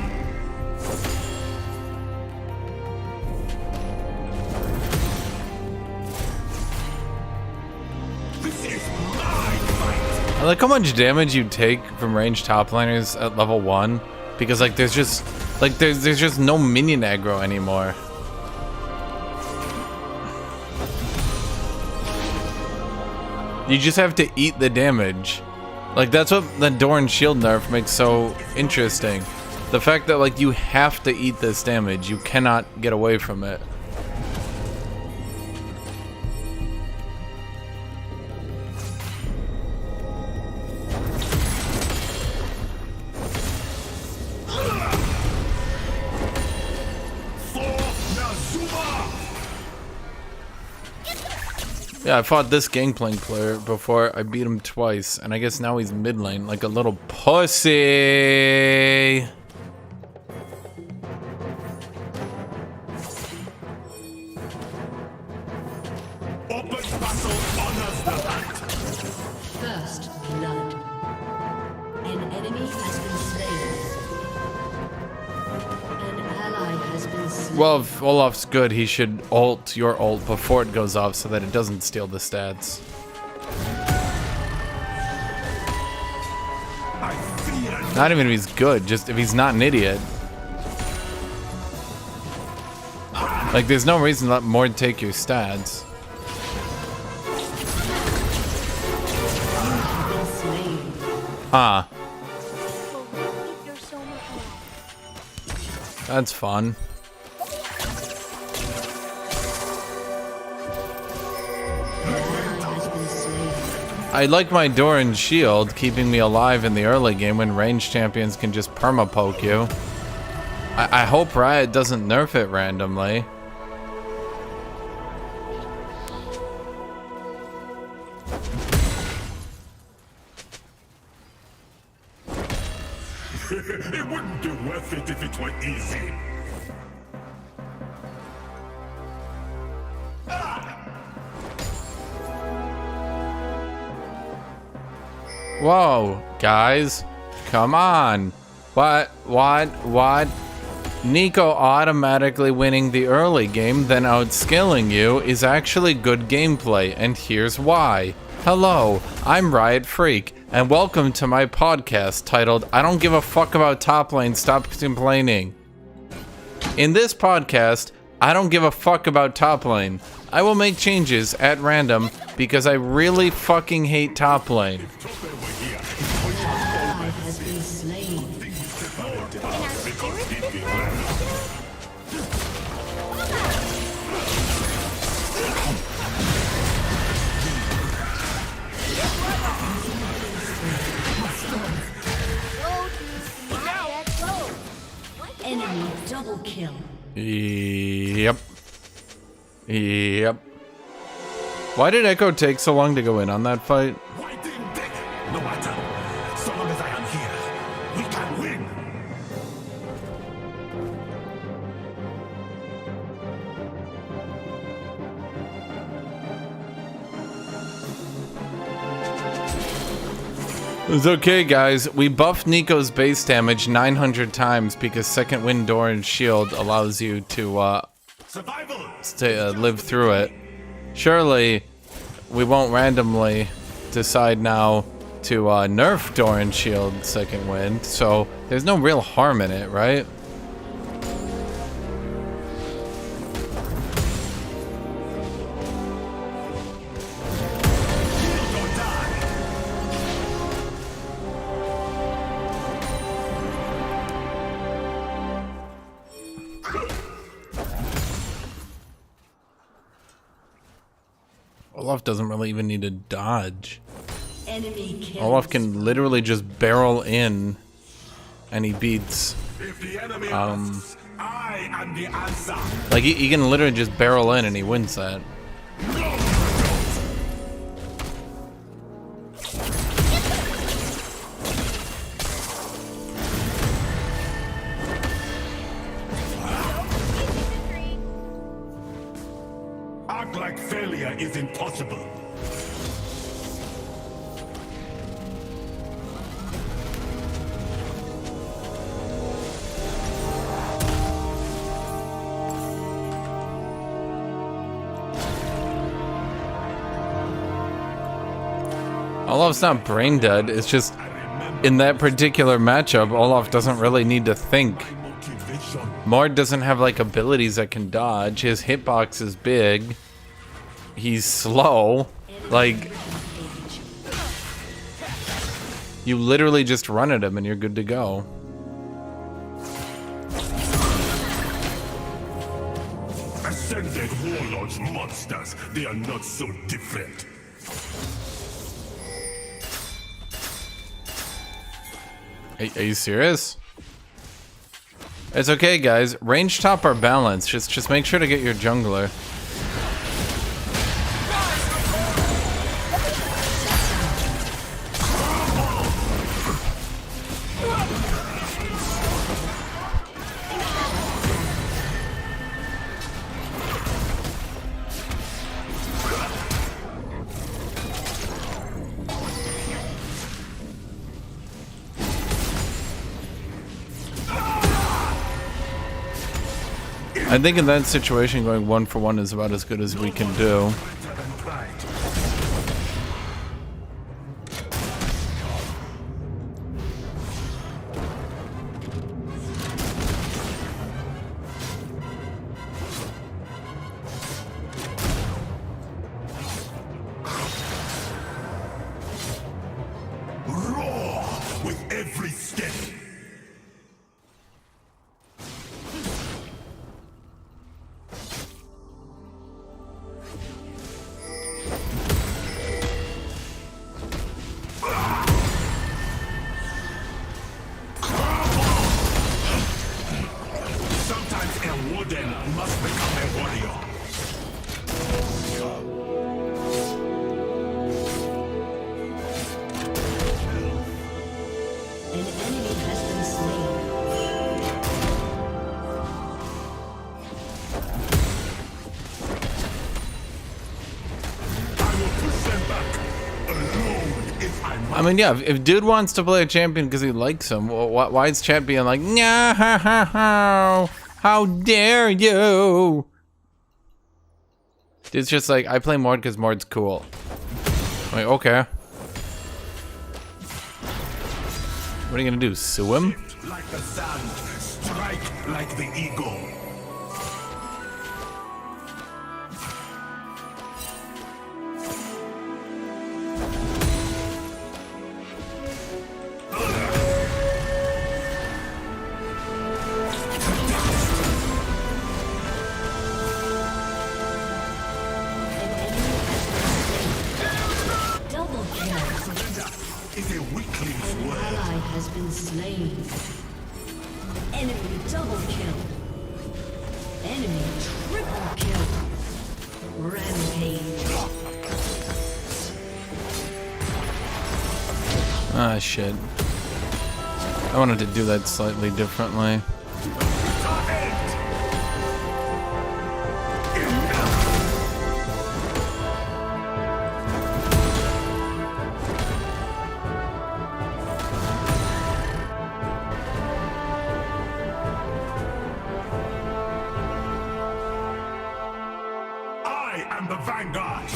This is my fight. I like how much damage you take from ranged topliners at level 1, because like there's just no minion aggro anymore. You just have to eat the damage. Like that's what the Doran shield nerf makes so interesting. The fact that like you have to eat this damage, you cannot get away from it. Yeah, I fought this Gangplank player before. I beat him twice, and I guess now he's mid lane like a little pussy. Open battle honors the act. First blood. An enemy has been slain. An ally has been slain. Well, if Olaf's good, he should ult your ult before it goes off so that it doesn't steal the stats. Not even if he's good, just if he's not an idiot. Like, there's no reason to let Mord take your stats. Huh. That's fun. I like my Doran shield keeping me alive in the early game when ranged champions can just perma-poke you. I hope Riot doesn't nerf it randomly. It wouldn't be worth it if it were easy. Whoa, guys. Come on. What? Nico automatically winning the early game, then outskilling you is actually good gameplay, and here's why. Hello, I'm Riot Freak, and welcome to my podcast titled I Don't Give a Fuck About Top Lane, Stop Complaining. In this podcast, I don't give a fuck about top lane. I will make changes at random because I really fucking hate top lane. Enemy double kill. Yep. Why did Echo take so long to go in on that fight? Why didn't they? No matter. So long as I am here, we can win. It's okay, guys. We buffed Nico's base damage 900 times because second wind door and shield allows you to live through it. Surely, we won't randomly decide now to nerf door and shield second wind, so there's no real harm in it, right? Olaf doesn't really even need to dodge. Enemy kills. Olaf can literally just barrel in and he beats. If the enemy asks, I am the answer. Like he can literally just barrel in and he wins that. Act like failure is impossible. Olaf's not brain dead, it's just in that particular matchup, Olaf doesn't really need to think. Mord doesn't have like abilities that can dodge, his hitbox is big, he's slow, like you literally just run at him and you're good to go. Ascended warlords monsters, they are not so different. Are you serious? It's okay, guys. Range top are balanced. Just make sure to get your jungler. I think in that situation, going 1-for-1 is about as good as we can do. Roar with every step. Sometimes a warden must become a warrior. An enemy mean, yeah, if dude wants to play a champion because he likes him, why is chat being like, nah, ha, ha, ha, how dare you? It's just like, I play Mord because Mord's cool. Like, okay. What are you gonna do, sue him? Like the sand, strike like the eagle. Double kill. Is a weakling's An word. ally has been slain. Enemy double kill. Enemy triple kill. Rampage. Ah, shit. I wanted to do that slightly differently. I am the vanguard.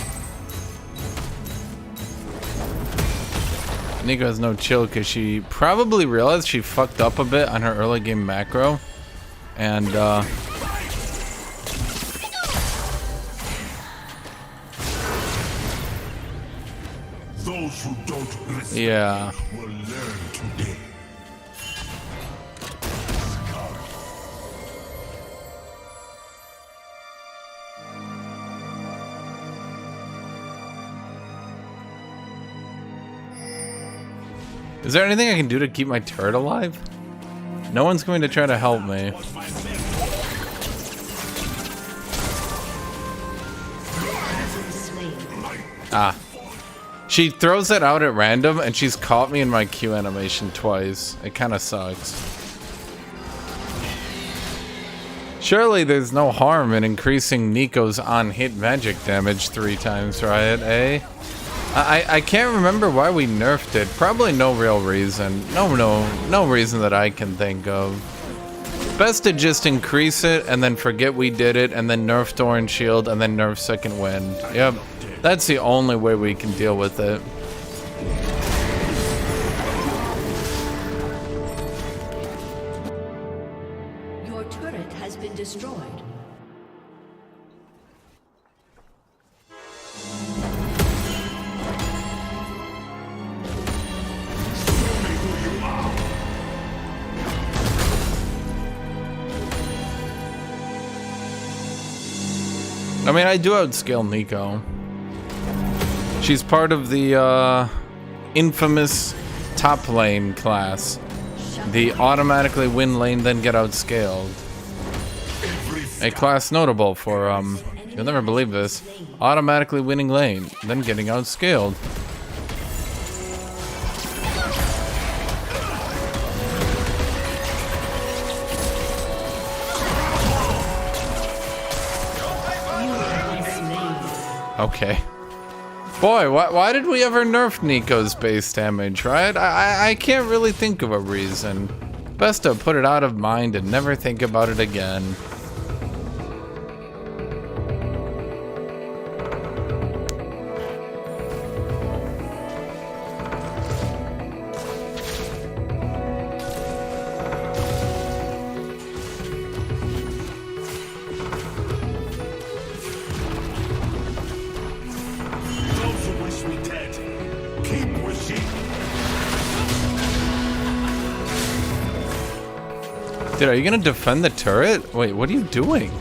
Nico has no chill because she probably realized she fucked up a bit on her early game macro. And, Those who don't respect yeah. will learn today. Is there anything I can do to keep my turret alive? No one's going to try to help me. Ah. She throws it out at random and she's caught me in my Q animation twice. It kind of sucks. Surely there's no harm in increasing Nico's on-hit magic damage 3 times, right, eh? I can't remember why we nerfed it. Probably no real reason. No reason that I can think of. Best to just increase it and then forget we did it and then nerf Thorn Shield and then nerf Second Wind. Yep. That's the only way we can deal with it. Your turret has been destroyed. I mean, I do outscale Nico. She's part of the infamous top lane class. The automatically win lane, then get outscaled. A class notable for, you'll never believe this, automatically winning lane, then getting outscaled. Okay. Boy, why did we ever nerf Nico's base damage, right? I can't really think of a reason. Best to put it out of mind and never think about it again. Dude, are you gonna defend the turret? Wait, what are you doing?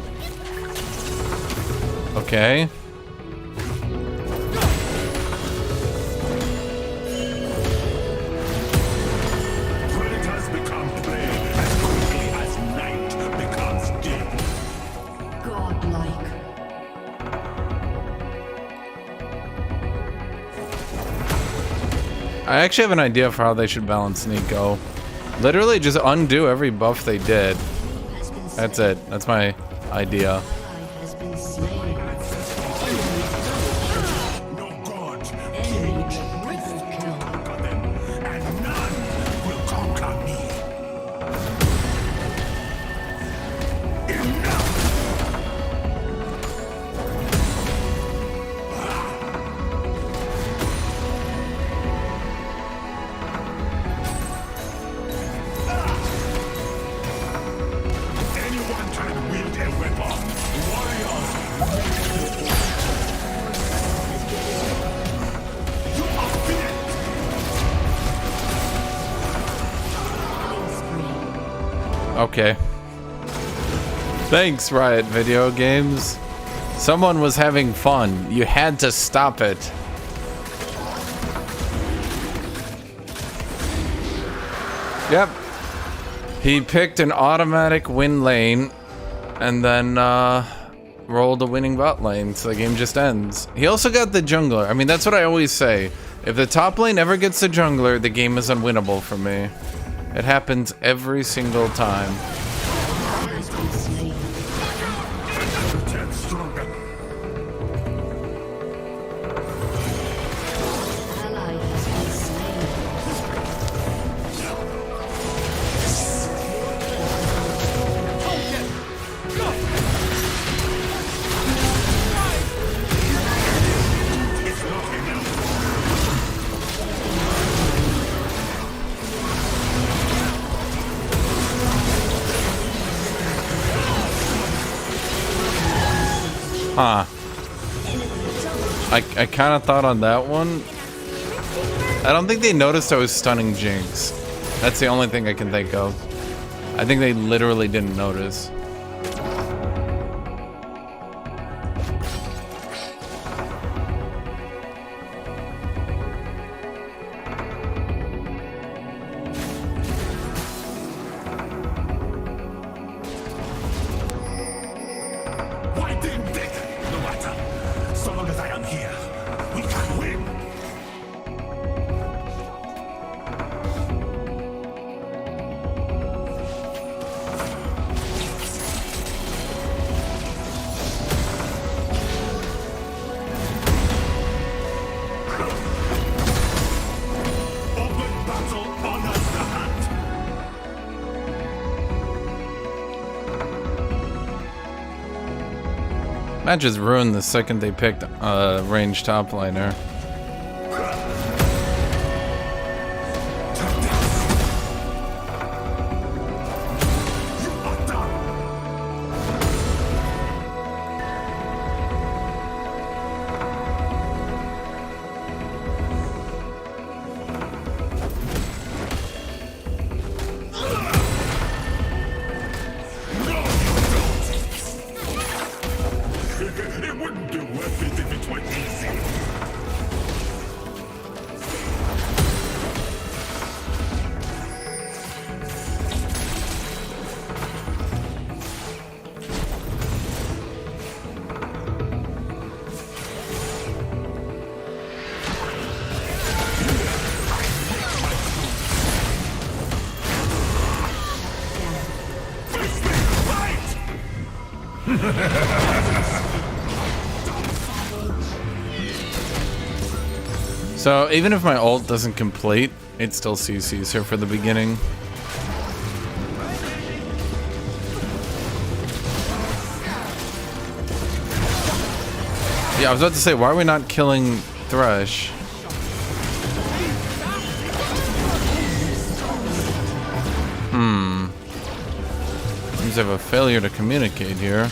Okay. Predators become prey as quickly as night becomes day. Godlike. I actually have an idea for how they should balance Nico. Literally just undo every buff they did. That's it. That's my idea. Okay. Thanks, Riot Video Games. Someone was having fun. You had to stop it. Yep. He picked an automatic win lane and then rolled a winning bot lane, so the game just ends. He also got the jungler. I mean, that's what I always say. If the top lane ever gets the jungler, the game is unwinnable for me. It happens every single time. Huh. I kind of thought on that one. I don't think they noticed I was stunning Jinx. That's the only thing I can think of. I think they literally didn't notice. Match is ruined the second they picked a ranged top laner. So even if my ult doesn't complete, it still CCs her for the beginning. Yeah, I was about to say, why are we not killing Thresh? Seems to have a failure to communicate here.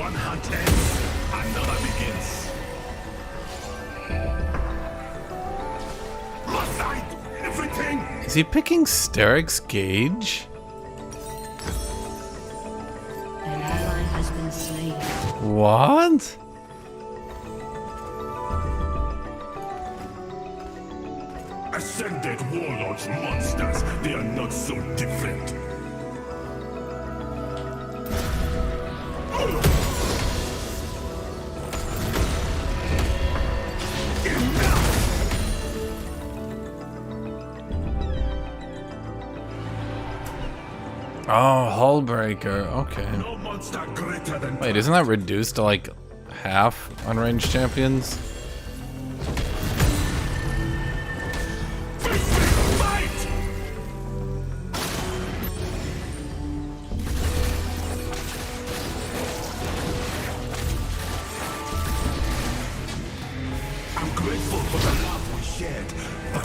One hunt ends, another begins. Must I do everything? Is he picking Sterik's Gauge? An ally has been slain. What? Ascended warlords, monsters, they are not so different. Oh, Hullbreaker. Okay. No monster greater than Wait, isn't that reduced to like half unranged champions? fight! I'm grateful for the love we shared, but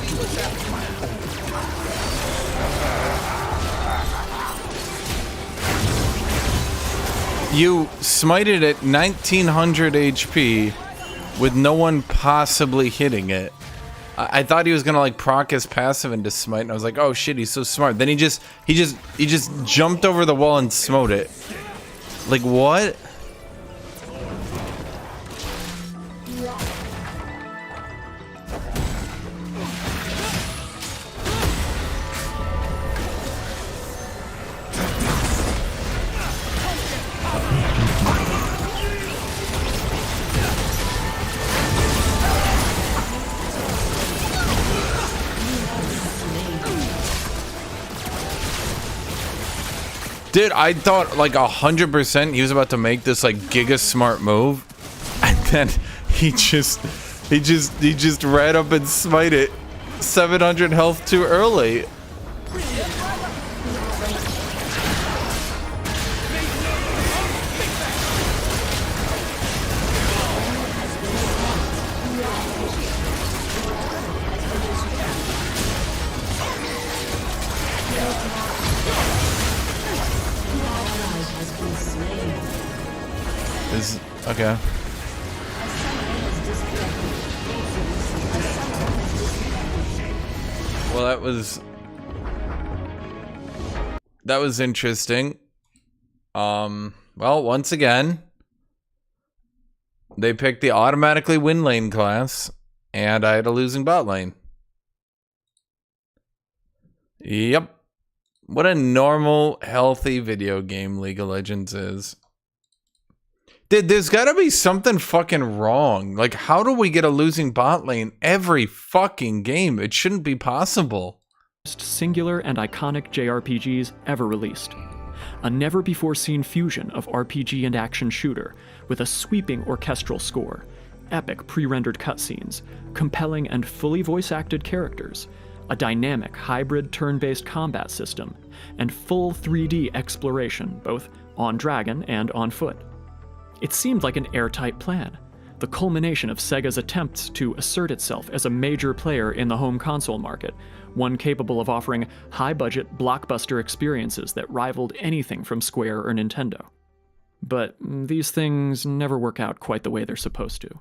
to adapt my You smited at 1900 HP with no one possibly hitting it. I thought he was gonna like proc his passive into smite, and I was like, oh shit, he's so smart. Then he just jumped over the wall and smote it. Like what? Dude, I thought like 100% he was about to make this like giga smart move, and then he just ran up and smite it 700 health too early. Okay. Well, that was interesting. Well, once again, they picked the automatically win lane class, and I had a losing bot lane. Yep. What a normal, healthy video game League of Legends is. Dude, there's gotta be something fucking wrong. Like, how do we get a losing bot lane every fucking game? It shouldn't be possible. Most singular and iconic JRPGs ever released. A never-before-seen fusion of RPG and action shooter, with a sweeping orchestral score, epic pre-rendered cutscenes, compelling and fully voice-acted characters, a dynamic hybrid turn-based combat system, and full 3D exploration, both on Dragon and on foot. It seemed like an airtight plan, the culmination of Sega's attempts to assert itself as a major player in the home console market, one capable of offering high-budget blockbuster experiences that rivaled anything from Square or Nintendo. But these things never work out quite the way they're supposed to.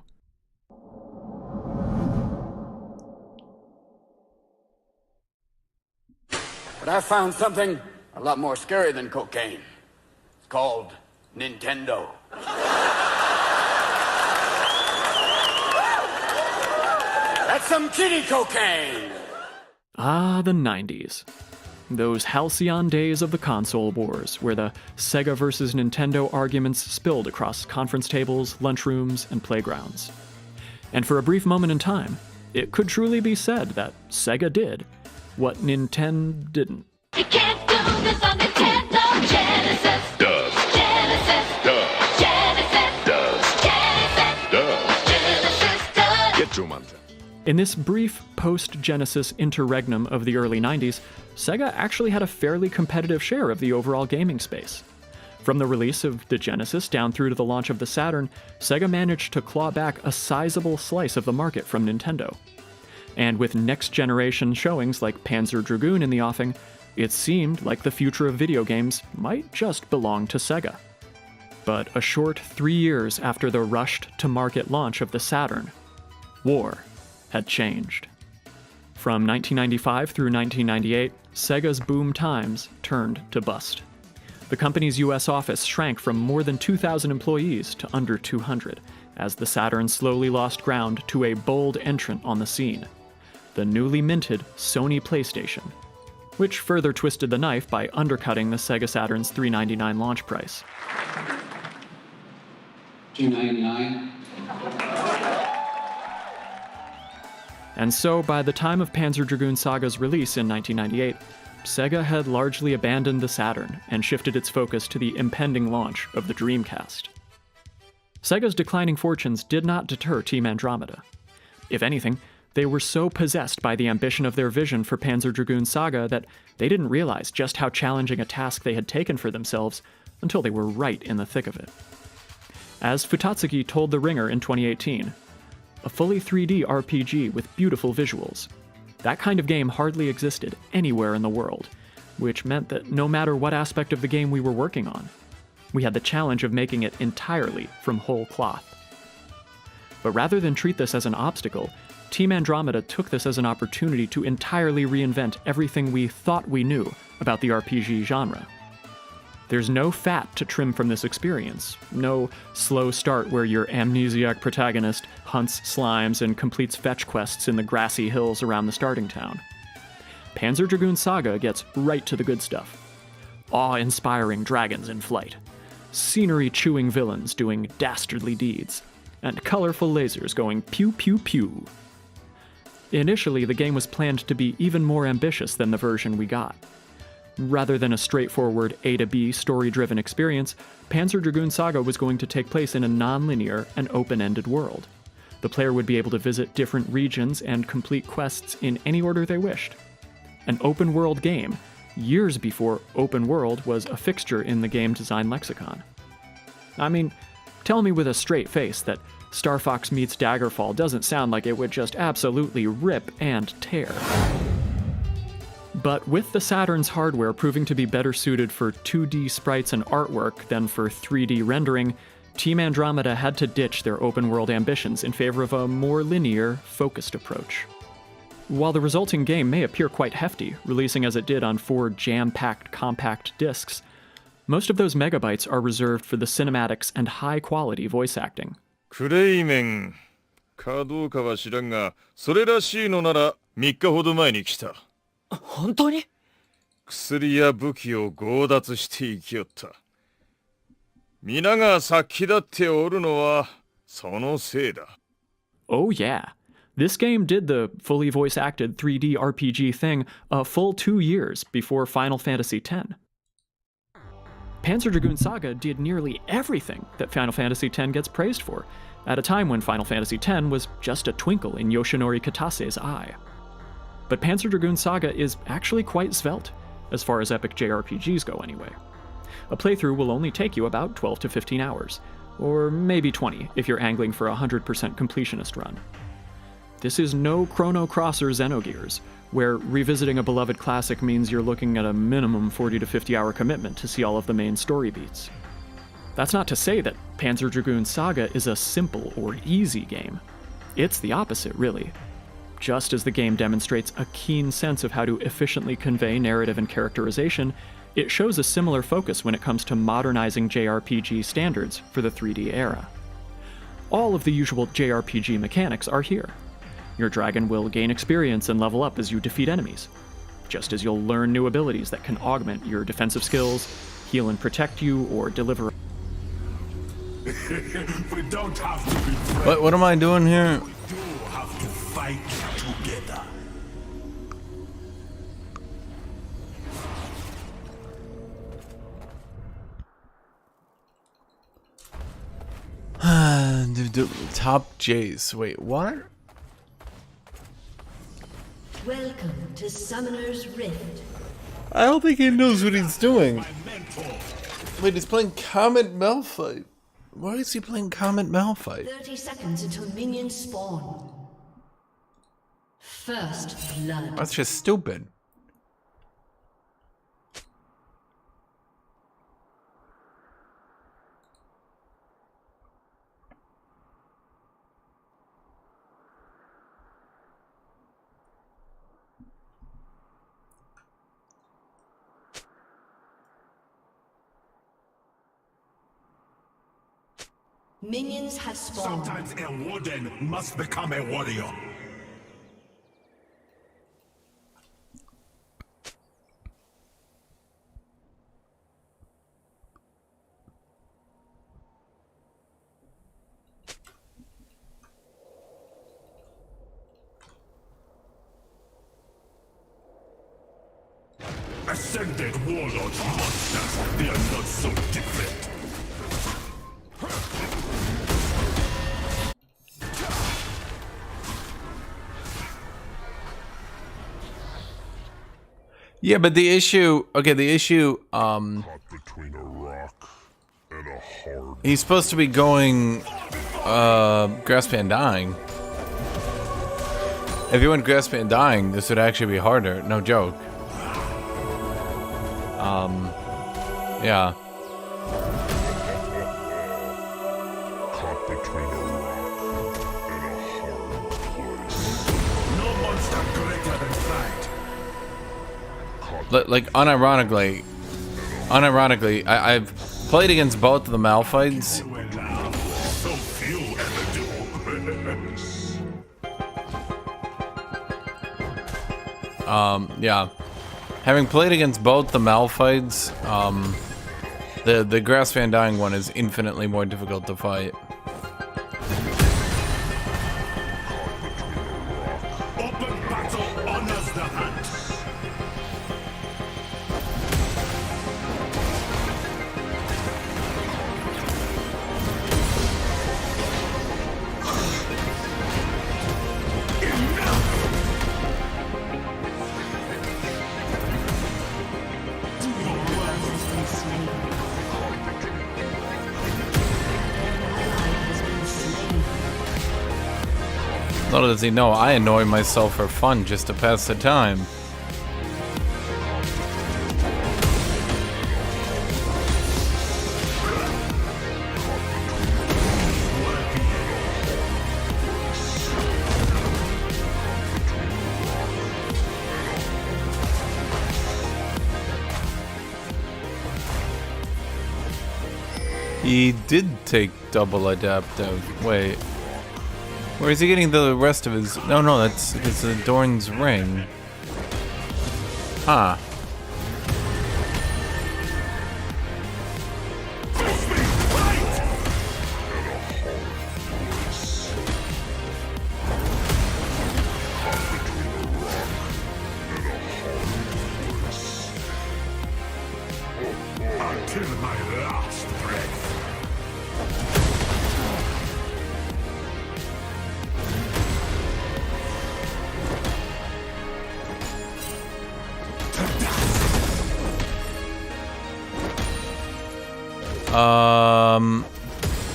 But I found something a lot more scary than cocaine. It's called Nintendo. That's some kitty cocaine! Ah, the 90s. Those halcyon days of the console wars, where the Sega versus Nintendo arguments spilled across conference tables, lunchrooms, and playgrounds. And for a brief moment in time, it could truly be said that Sega did what Nintendo didn't. You can't do this on Nintendo Genesis. Does. Genesis. Does. Genesis. Does. Genesis. Does. Genesis does. Get to Mountain. In this brief post-Genesis interregnum of the early 90s, Sega actually had a fairly competitive share of the overall gaming space. From the release of the Genesis down through to the launch of the Saturn, Sega managed to claw back a sizable slice of the market from Nintendo. And with next-generation showings like Panzer Dragoon in the offing, it seemed like the future of video games might just belong to Sega. But a short 3 years after the rushed-to-market launch of the Saturn, war had changed. From 1995 through 1998, Sega's boom times turned to bust. The company's US office shrank from more than 2,000 employees to under 200, as the Saturn slowly lost ground to a bold entrant on the scene, the newly minted Sony PlayStation, which further twisted the knife by undercutting the Sega Saturn's $399 launch price. $299. And so, by the time of Panzer Dragoon Saga's release in 1998, Sega had largely abandoned the Saturn and shifted its focus to the impending launch of the Dreamcast. Sega's declining fortunes did not deter Team Andromeda. If anything, they were so possessed by the ambition of their vision for Panzer Dragoon Saga that they didn't realize just how challenging a task they had taken for themselves until they were right in the thick of it. As Futatsuki told The Ringer in 2018, a fully 3D RPG with beautiful visuals. That kind of game hardly existed anywhere in the world, which meant that no matter what aspect of the game we were working on, we had the challenge of making it entirely from whole cloth. But rather than treat this as an obstacle, Team Andromeda took this as an opportunity to entirely reinvent everything we thought we knew about the RPG genre. There's no fat to trim from this experience, no slow start where your amnesiac protagonist hunts slimes and completes fetch quests in the grassy hills around the starting town. Panzer Dragoon Saga gets right to the good stuff. Awe-inspiring dragons in flight, scenery-chewing villains doing dastardly deeds, and colorful lasers going pew-pew-pew. Initially, the game was planned to be even more ambitious than the version we got. Rather than a straightforward A to B story-driven experience, Panzer Dragoon Saga was going to take place in a non-linear and open-ended world. The player would be able to visit different regions and complete quests in any order they wished. An open-world game, years before open world was a fixture in the game design lexicon. I mean, tell me with a straight face that Star Fox meets Daggerfall doesn't sound like it would just absolutely rip and tear. But with the Saturn's hardware proving to be better suited for 2D sprites and artwork than for 3D rendering, Team Andromeda had to ditch their open-world ambitions in favor of a more linear, focused approach. While the resulting game may appear quite hefty, releasing as it did on 4 jam-packed compact discs, most of those megabytes are reserved for the cinematics and high-quality voice acting. クレイメンかどうかは知らんが、それらしいのなら3日ほど前に来た。本当に？薬や武器を強奪して生きよった。皆が殺気立っておるのはそのせいだ。Oh yeah. This game did the fully voice-acted 3D RPG thing a full 2 years before Final Fantasy X. Panzer Dragoon Saga did nearly everything that Final Fantasy X gets praised for, at a time when Final Fantasy X was just a twinkle in Yoshinori Katase's eye. But Panzer Dragoon Saga is actually quite svelte, as far as epic JRPGs go anyway. A playthrough will only take you about 12 to 15 hours, or maybe 20 if you're angling for a 100% completionist run. This is no Chrono Cross or Xenogears, where revisiting a beloved classic means you're looking at a minimum 40 to 50 hour commitment to see all of the main story beats. That's not to say that Panzer Dragoon Saga is a simple or easy game. It's the opposite, really. Just as the game demonstrates a keen sense of how to efficiently convey narrative and characterization, it shows a similar focus when it comes to modernizing JRPG standards for the 3D era. All of the usual JRPG mechanics are here. Your dragon will gain experience and level up as you defeat enemies, just as you'll learn new abilities that can augment your defensive skills, heal and protect you, or deliver. We don't have to be friends. What am I doing here? We do have to fight together. Top J's. Wait, what? Welcome to Summoner's Rift. I don't think he knows what he's doing. Wait, he's playing Comet Malphite. Why is he playing Comet Malphite? 30 seconds until minions spawn. First blood. That's just stupid. Minions have spawned. Sometimes a warden must become a warrior. Ascended warlords monsters, they are not so different. Yeah, but the issue, Between a rock and a hard. he's supposed to be going, Grasp and Dying. If you went Grasp and Dying, this would actually be harder, no joke. Yeah. Caught between a rock and a hard place. No monster greater than pride. Like, unironically, I've played against both of the Malphites. So few ever do. Yeah. Having played against both the Malphites, the Grasp Van Dying one is infinitely more difficult to fight. Open battle honors the hunt. Little does he know, I annoy myself for fun just to pass the time. He did take double adaptive. Wait. Where is he getting the rest of his... No, that's because of Dorn's ring. Huh. Until my last breath.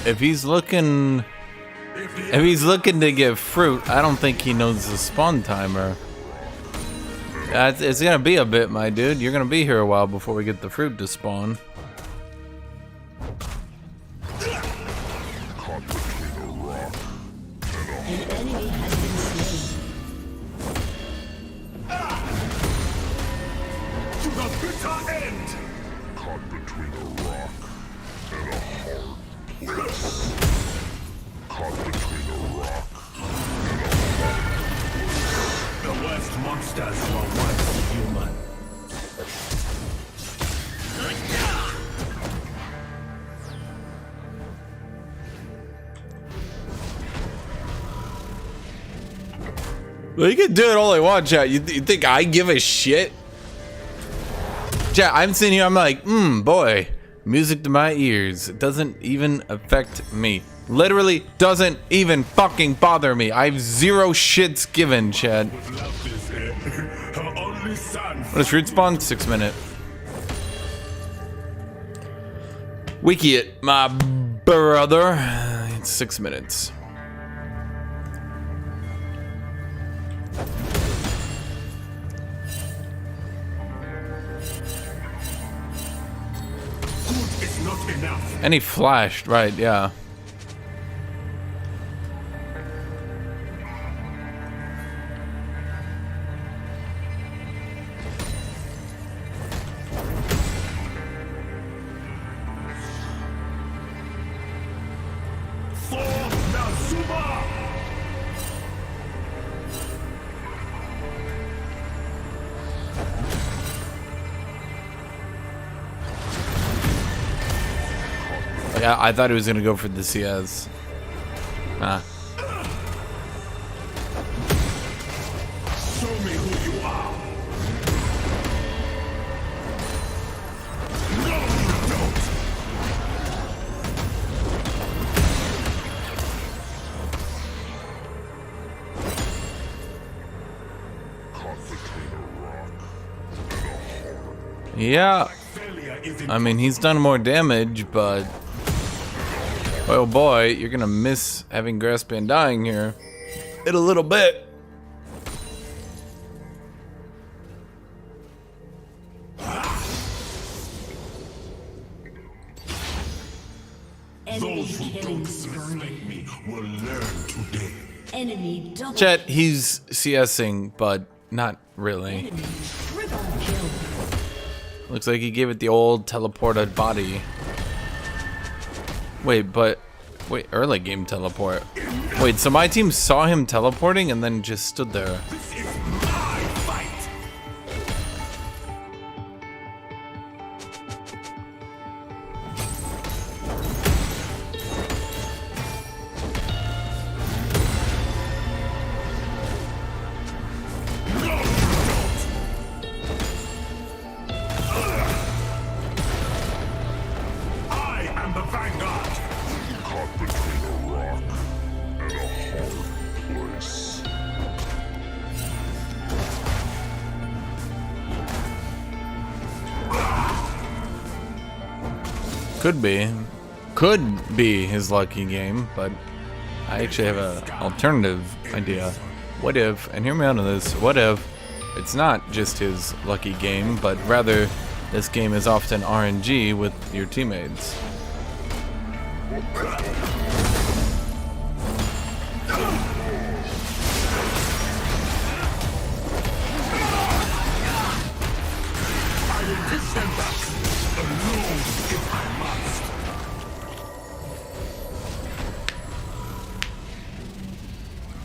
If he's looking to get fruit, I don't think he knows the spawn timer. It's gonna be a bit, my dude. You're gonna be here a while before we get the fruit to spawn. Well, you can do it all I want, chat. You think I give a shit? Chat, I'm sitting here, I'm like, boy, music to my ears. It doesn't even affect me. Literally doesn't even fucking bother me. I have zero shits given, chat. What is fruit spawn? 6 minutes. Wiki it, my brother. It's 6 minutes. And he flashed, right, yeah. Like, I thought he was gonna go for the CS. Ah. Show me who you are. No, you don't. Yeah. I mean, he's done more damage, but oh boy, you're gonna miss having Grassband dying here in a little bit. Those who don't respect me will learn today. Enemy double Chet, he's CSing, but not really. triple kill. Looks like he gave it the old teleported body. Wait, early game teleport. Wait, so my team saw him teleporting and then just stood there. This is my fight. No, you don't. I am the Vanguard. Caught between a rock and a hard place. Could be his lucky game, but I actually have an alternative idea. What if, and hear me out on this, what if it's not just his lucky game, but rather this game is often RNG with your teammates? I will take them back alone if I must.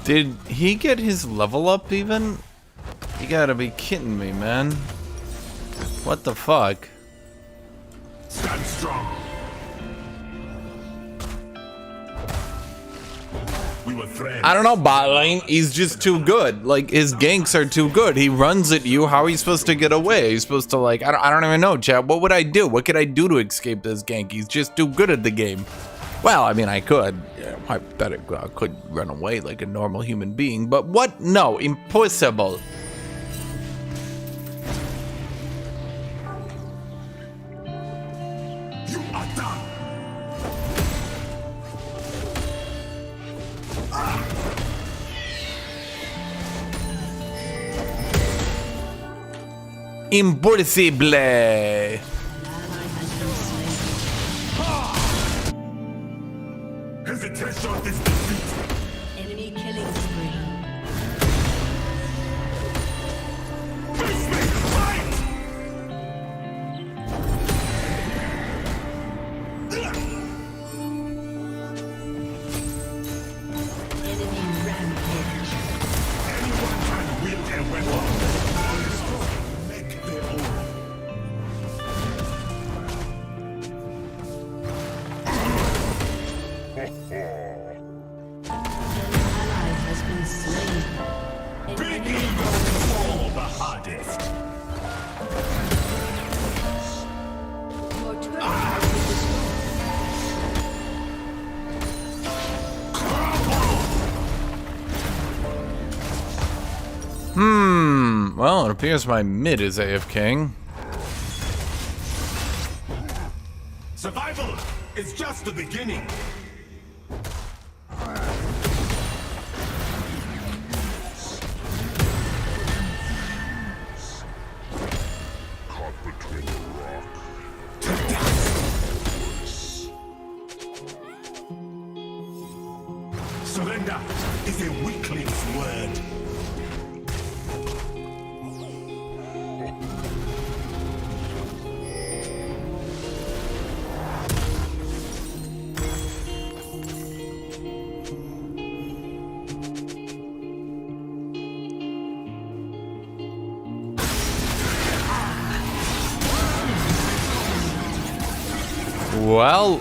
Did he get his level up even? You gotta be kidding me, man. What the fuck? Stand strong. We were friends. I don't know, bot lane. He's just too good. Like, his ganks are too good. He runs at you. How are you supposed to get away? He's supposed to, like, I don't even know, chat. What would I do? What could I do to escape this gank? He's just too good at the game. Well, I mean, I could. Yeah, hypothetically, I could run away like a normal human being. But what? No, impossible. You are done. Impossible. Hesitation is defeat. Enemy killing spree. Face me, fight! Enemy rampage. Anyone can wield a weapon. Make their own. Ally has been slain. An Big enemy eagles fall the hardest. your turret has been destroyed. Well, it appears my mid is AFKing. Survival is just the beginning. Caught between a rock. Surrender is a weakling's word. Well,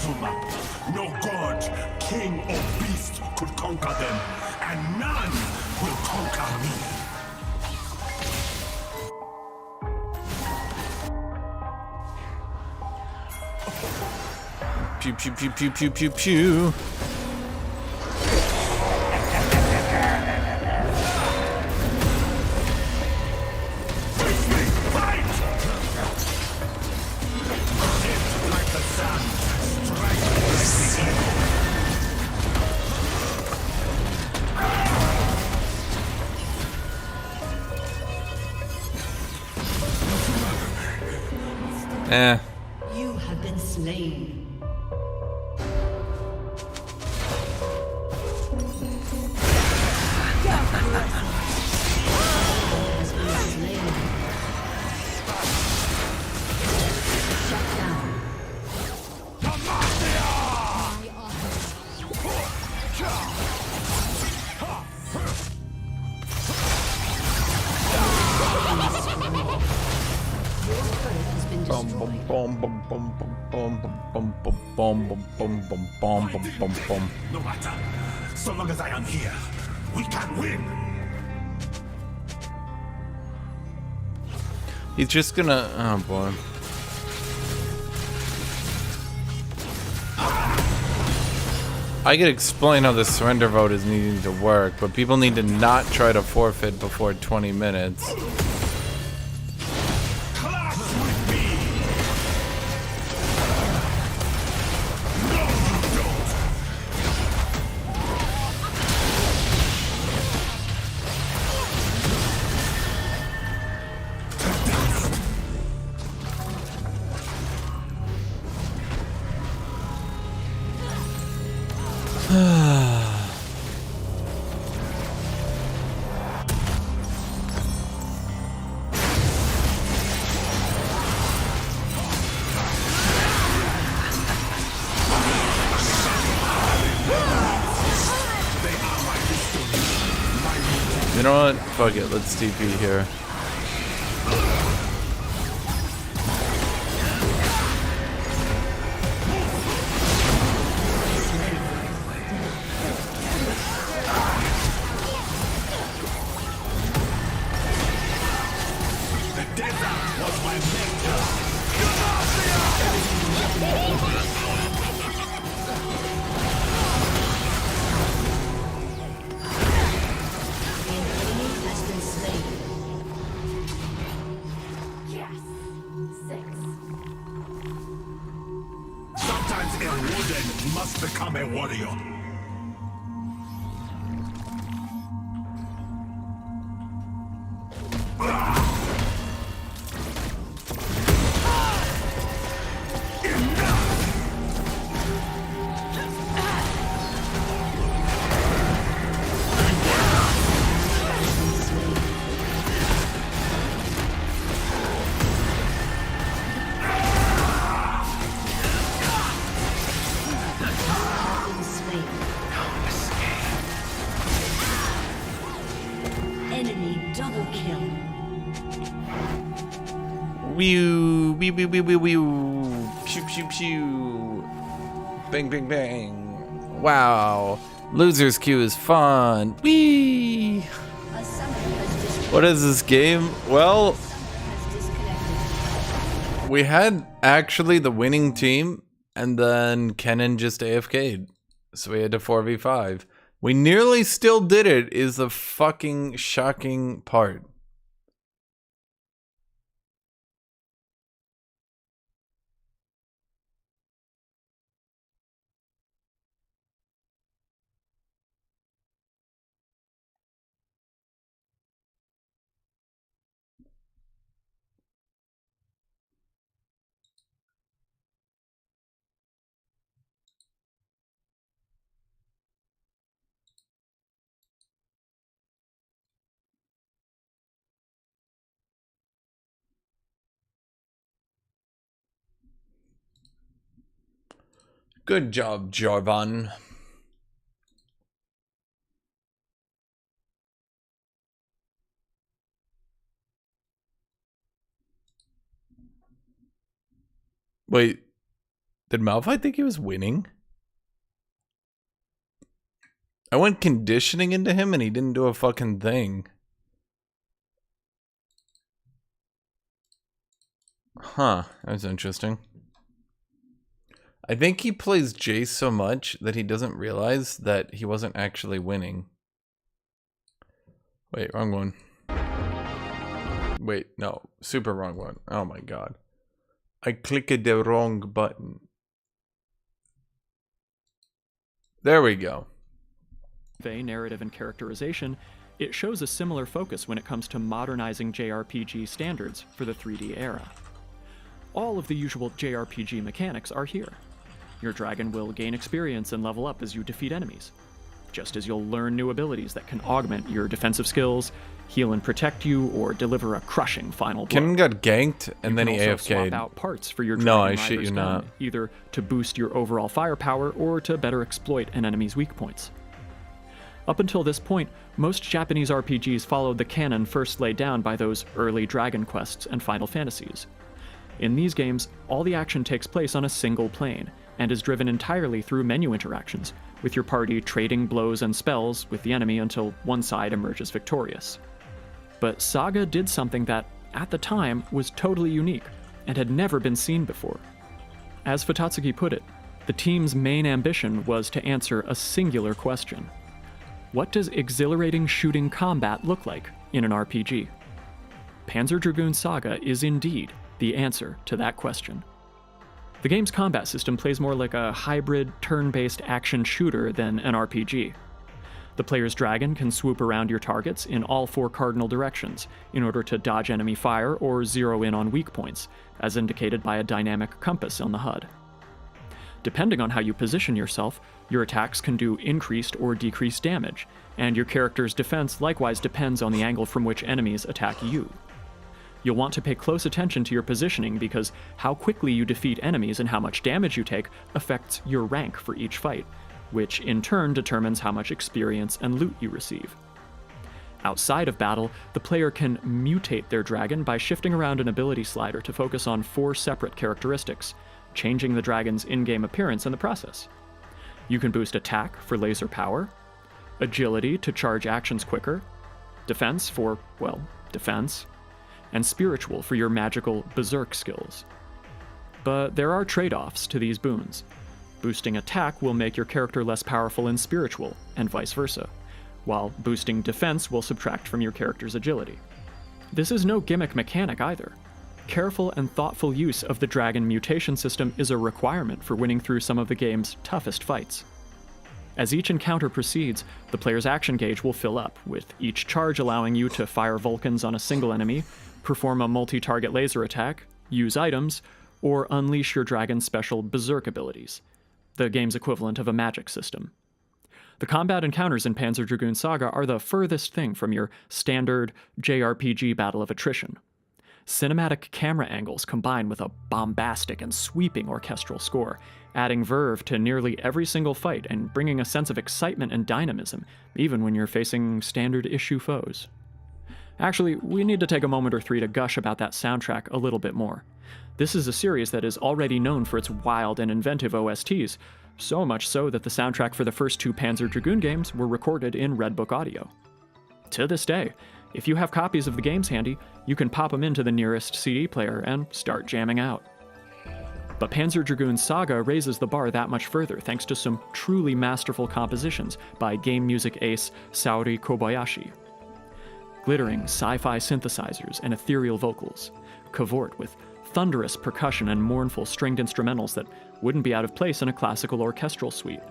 Kazuma. No god, king, or beast could conquer them, and none will conquer me. Pew pew pew pew pew pew pew. Eh. You have been slain. Has been slain. Shut down. Bum bum bum bum bum bum bum bum bum bum bum bum bum bum bum bum. No matter. So long as I am here, we can win. He's just gonna. Oh boy. I could explain how the surrender vote is needing to work, but people need to not try to forfeit before 20 minutes. You know what? Fuck it. Let's TP here. Sometimes a wooden must become a warrior. Enemy double kill. Wee wee wee wee wee wee. Pew pew pew. Bang bang bang. Wow. Loser's queue is fun. Wee. What is this game? Well, we had actually the winning team, and then Kennen just AFK'd. So we had to 4v5. We nearly still did it, is the fucking shocking part. Good job, Jarvan. Wait, Did Malphite think he was winning? I went conditioning into him and he didn't do a fucking thing. Huh, that's interesting. I think he plays Jace so much that he doesn't realize that he wasn't actually winning. Wait, wrong one. Wait, no, super wrong one. Oh my god. I clicked the wrong button. There we go. Narrative and characterization, it shows a similar focus when it comes to modernizing JRPG standards for the 3D era. All of the usual JRPG mechanics are here. Your dragon will gain experience and level up as you defeat enemies, just as you'll learn new abilities that can augment your defensive skills, heal and protect you, or deliver a crushing final blow. Ken got ganked and then he AFK'd. You can also swap AFK'd. out parts for your No, I Dragon shit Rider's you gun, not. either to boost your overall firepower or to better exploit an enemy's weak points. Up until this point, most Japanese RPGs followed the canon first laid down by those early Dragon Quests and Final Fantasies. In these games, all the action takes place on a single plane, and is driven entirely through menu interactions, with your party trading blows and spells with the enemy until one side emerges victorious. But Saga did something that, at the time, was totally unique, and had never been seen before. As Futatsuki put it, the team's main ambition was to answer a singular question. What does exhilarating shooting combat look like in an RPG? Panzer Dragoon Saga is indeed the answer to that question. The game's combat system plays more like a hybrid, turn-based action shooter than an RPG. The player's dragon can swoop around your targets in all 4 cardinal directions in order to dodge enemy fire or zero in on weak points, as indicated by a dynamic compass on the HUD. Depending on how you position yourself, your attacks can do increased or decreased damage, and your character's defense likewise depends on the angle from which enemies attack you. You'll want to pay close attention to your positioning because how quickly you defeat enemies and how much damage you take affects your rank for each fight, which in turn determines how much experience and loot you receive. Outside of battle, the player can mutate their dragon by shifting around an ability slider to focus on 4 separate characteristics, changing the dragon's in-game appearance in the process. You can boost attack for laser power, agility to charge actions quicker, defense for, well, defense, and spiritual for your magical berserk skills. But there are trade-offs to these boons. Boosting attack will make your character less powerful in spiritual, and vice versa, while boosting defense will subtract from your character's agility. This is no gimmick mechanic either. Careful and thoughtful use of the dragon mutation system is a requirement for winning through some of the game's toughest fights. As each encounter proceeds, the player's action gauge will fill up, with each charge allowing you to fire Vulcans on a single enemy, perform a multi-target laser attack, use items, or unleash your dragon's special berserk abilities, the game's equivalent of a magic system. The combat encounters in Panzer Dragoon Saga are the furthest thing from your standard JRPG battle of attrition. Cinematic camera angles combine with a bombastic and sweeping orchestral score, adding verve to nearly every single fight and bringing a sense of excitement and dynamism, even when you're facing standard issue foes. Actually, we need to take a moment or 3 to gush about that soundtrack a little bit more. This is a series that is already known for its wild and inventive OSTs, so much so that the soundtrack for the first 2 Panzer Dragoon games were recorded in Red Book Audio. To this day, if you have copies of the games handy, you can pop them into the nearest CD player and start jamming out. But Panzer Dragoon Saga raises the bar that much further thanks to some truly masterful compositions by game music ace Saori Kobayashi. Glittering sci-fi synthesizers and ethereal vocals, cavort with thunderous percussion and mournful stringed instrumentals that wouldn't be out of place in a classical orchestral suite.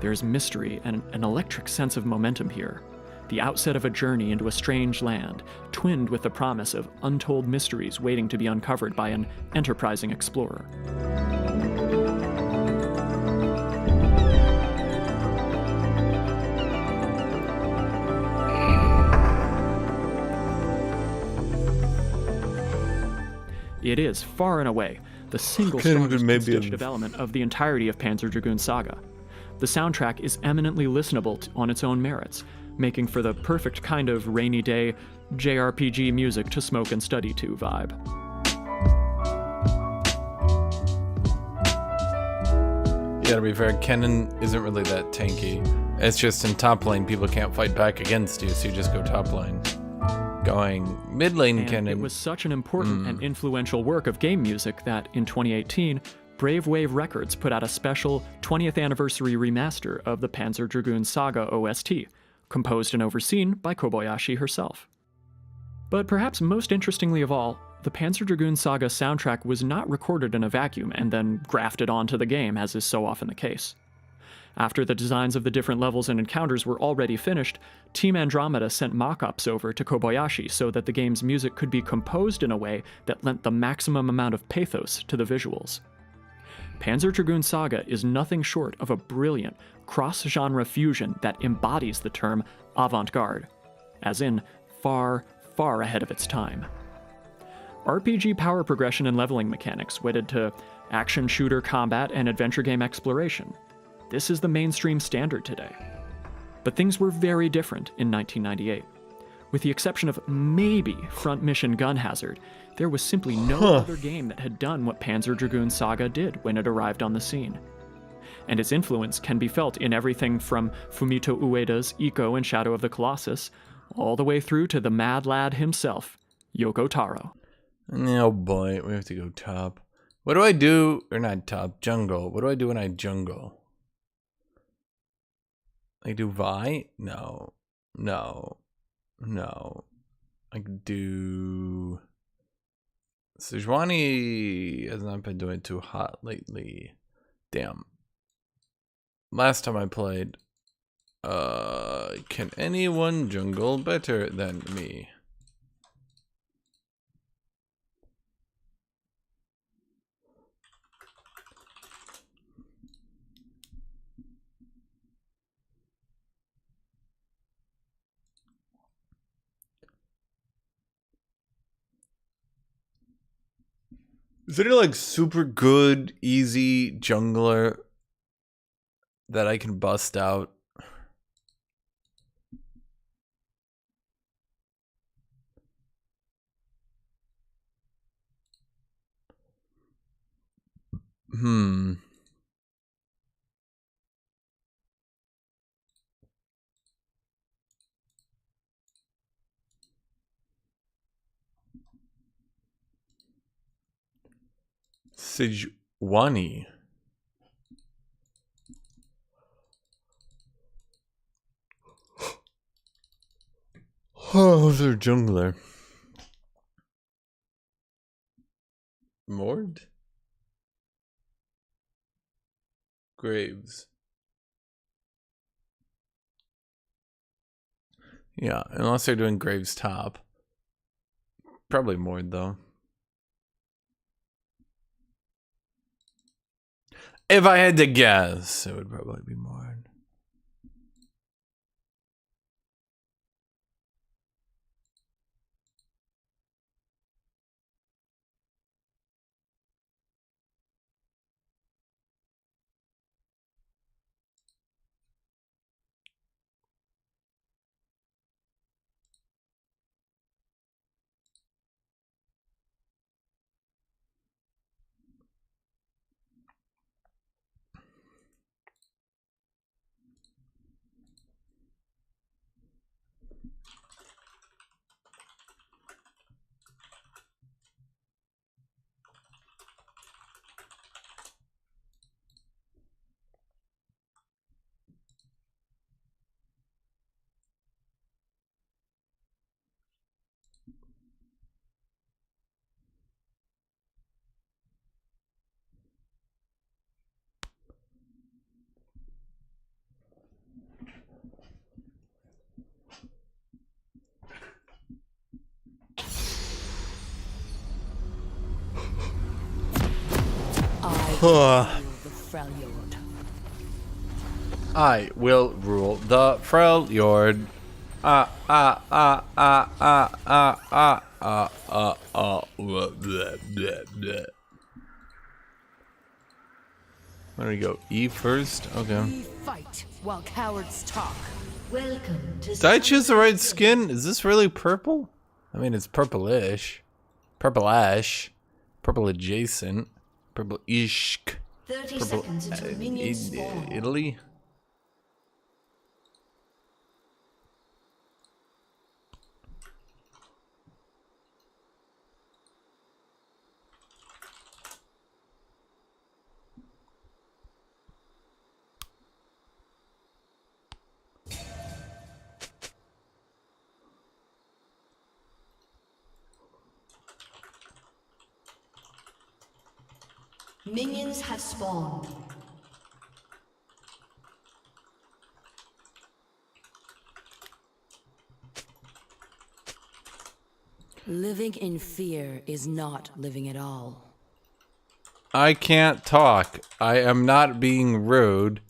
There's mystery and an electric sense of momentum here, the outset of a journey into a strange land, twinned with the promise of untold mysteries waiting to be uncovered by an enterprising explorer. It is, far and away, the single strongest stitched development of the entirety of Panzer Dragoon Saga. The soundtrack is eminently listenable on its own merits, making for the perfect kind of rainy day JRPG music to smoke and study to vibe. gotta be fair, Kennen isn't really that tanky. It's just in top lane, people can't fight back against you, so you just go top lane. Going mid lane, And Kennen. it was such an important and influential work of game music that, in 2018, Brave Wave Records put out a special 20th anniversary remaster of the Panzer Dragoon Saga OST, composed and overseen by Kobayashi herself. But perhaps most interestingly of all, the Panzer Dragoon Saga soundtrack was not recorded in a vacuum and then grafted onto the game, as is so often the case. After the designs of the different levels and encounters were already finished, Team Andromeda sent mock-ups over to Kobayashi so that the game's music could be composed in a way that lent the maximum amount of pathos to the visuals. Panzer Dragoon Saga is nothing short of a brilliant, cross-genre fusion that embodies the term avant-garde, as in far, far ahead of its time. RPG power progression and leveling mechanics wedded to action shooter combat and adventure game exploration. This is the mainstream standard today. But things were very different in 1998. With the exception of maybe Front Mission Gun Hazard, there was simply no other game that had done what Panzer Dragoon Saga did when it arrived on the scene. And its influence can be felt in everything from Fumito Ueda's Ico and Shadow of the Colossus, all the way through to the mad lad himself, Yoko Taro. Oh boy, we have to go top. What do I do? Or not top, jungle. What do I do when I jungle? I do Vi? No. No. No. I could do... Sejuani has not been doing too hot lately. Damn. Last time I played... can anyone jungle better than me? Is there like super good, easy jungler that I can bust out? Sejuani. Oh, their jungler. Mord? Graves. Yeah, unless they're doing Graves top. Probably Mord though. If I had to guess, it would probably be Mord. I will rule the Freljord. Where do we go? E first? Okay. We fight while cowards talk. Welcome to Did I choose the right skin? Is this really purple? I mean, it's purplish. Purple-ash. Purple adjacent. Purple-ish. 30 Purple, seconds until minions spawn. Italy. Minions have spawned. Living in fear is not living at all. I can't talk. I am not being rude.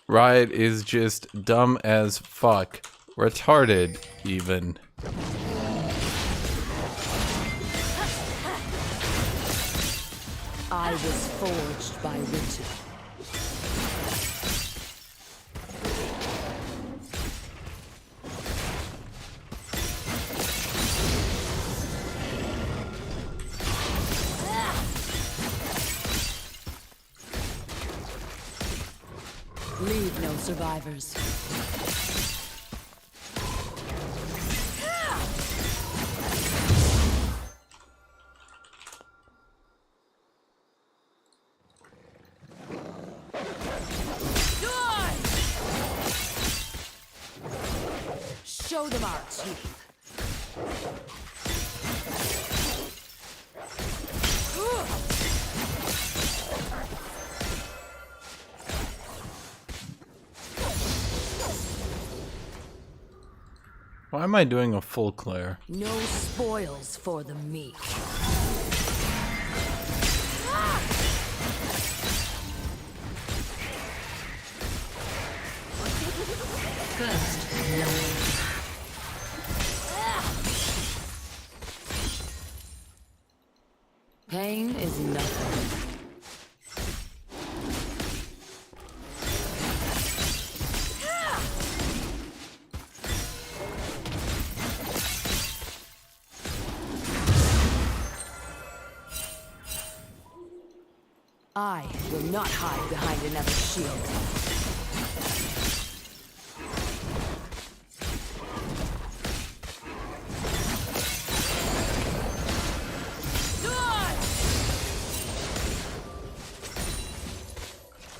Riot is just dumb as fuck. Retarded, even. I was forged by winter. Leave no survivors. Show them our teeth. Why am I doing a full clear? No spoils for the meek. First love. Pain is nothing. I will not hide behind another shield.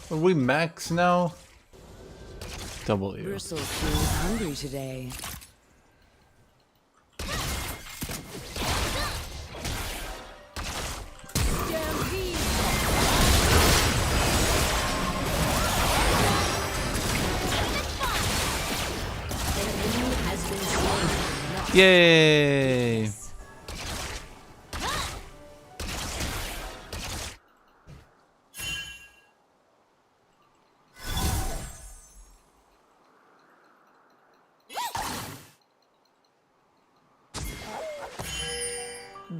Are we max now? W. Bristle seems hungry today. Yay!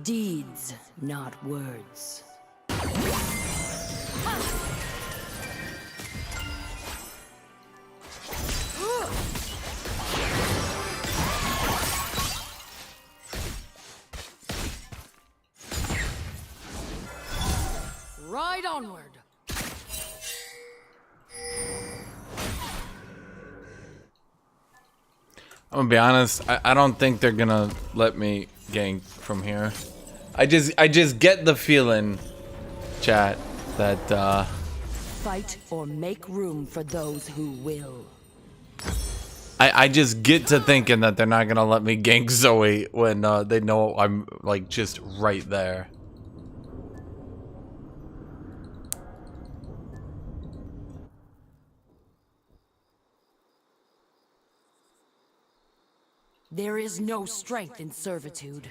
Deeds, not words. Right onward. I'm gonna be honest, I don't think they're gonna let me gank from here. I just get the feeling, chat, that Fight or make room for those who will. I just get to thinking that they're not gonna let me gank Zoe when they know I'm like just right there. There is no strength in servitude.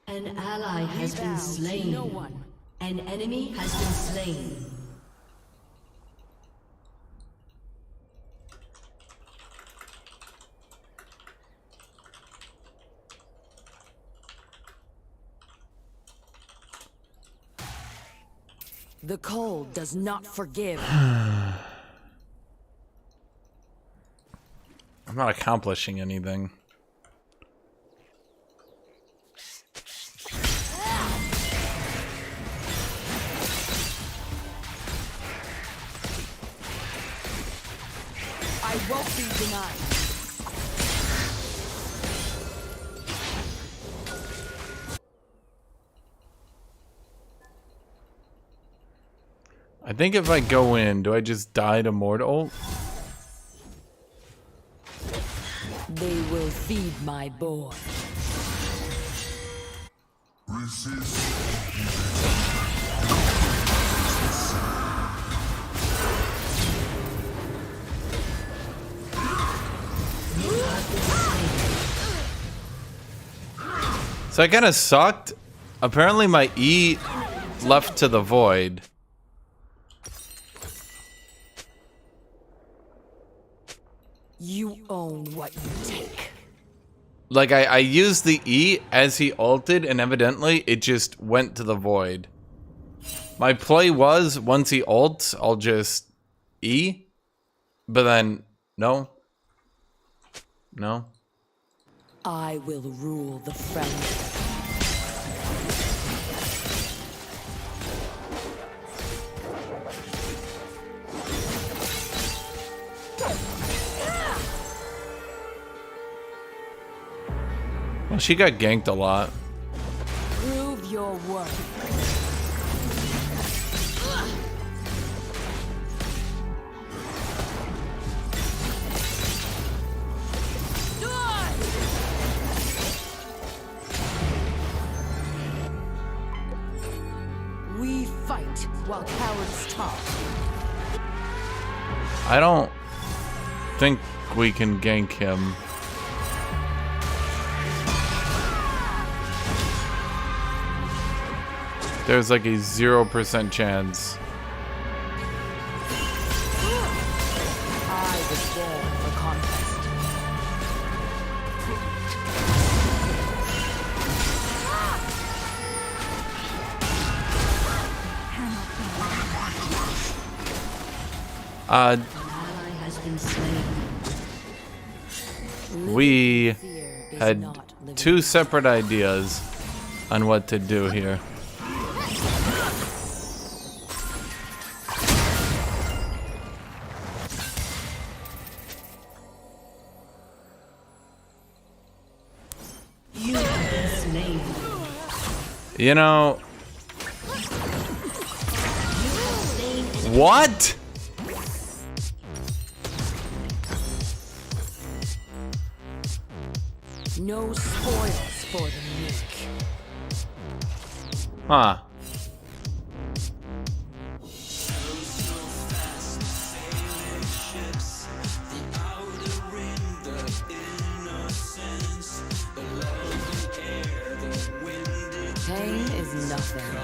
An ally has been slain. No one. An enemy has been slain. The cold does not forgive. I'm not accomplishing anything. I won't be denied. I think if I go in, do I just die to mortal? They will feed my boy. So I kind of sucked. Apparently my E left to the void. You own what you take. Like I used the E as he ulted, and evidently it just went to the void. My play was, once he ults, I'll just E. But then, no. No. I will rule the friend. Well, she got ganked a lot. Prove your worth. We fight while cowards talk. I don't think we can gank him. There's like a 0% chance. I was born for conquest. We had two separate ideas on what to do here. You know, what? No spoils for the meek. Huh. Pain is nothing.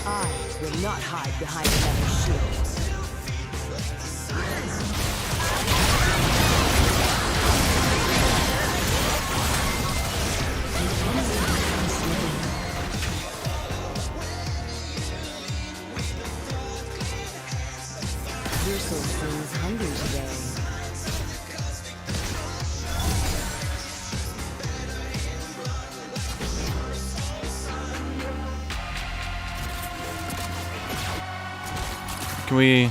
I will not hide behind another shield. Ursel seems hungry today. Can we...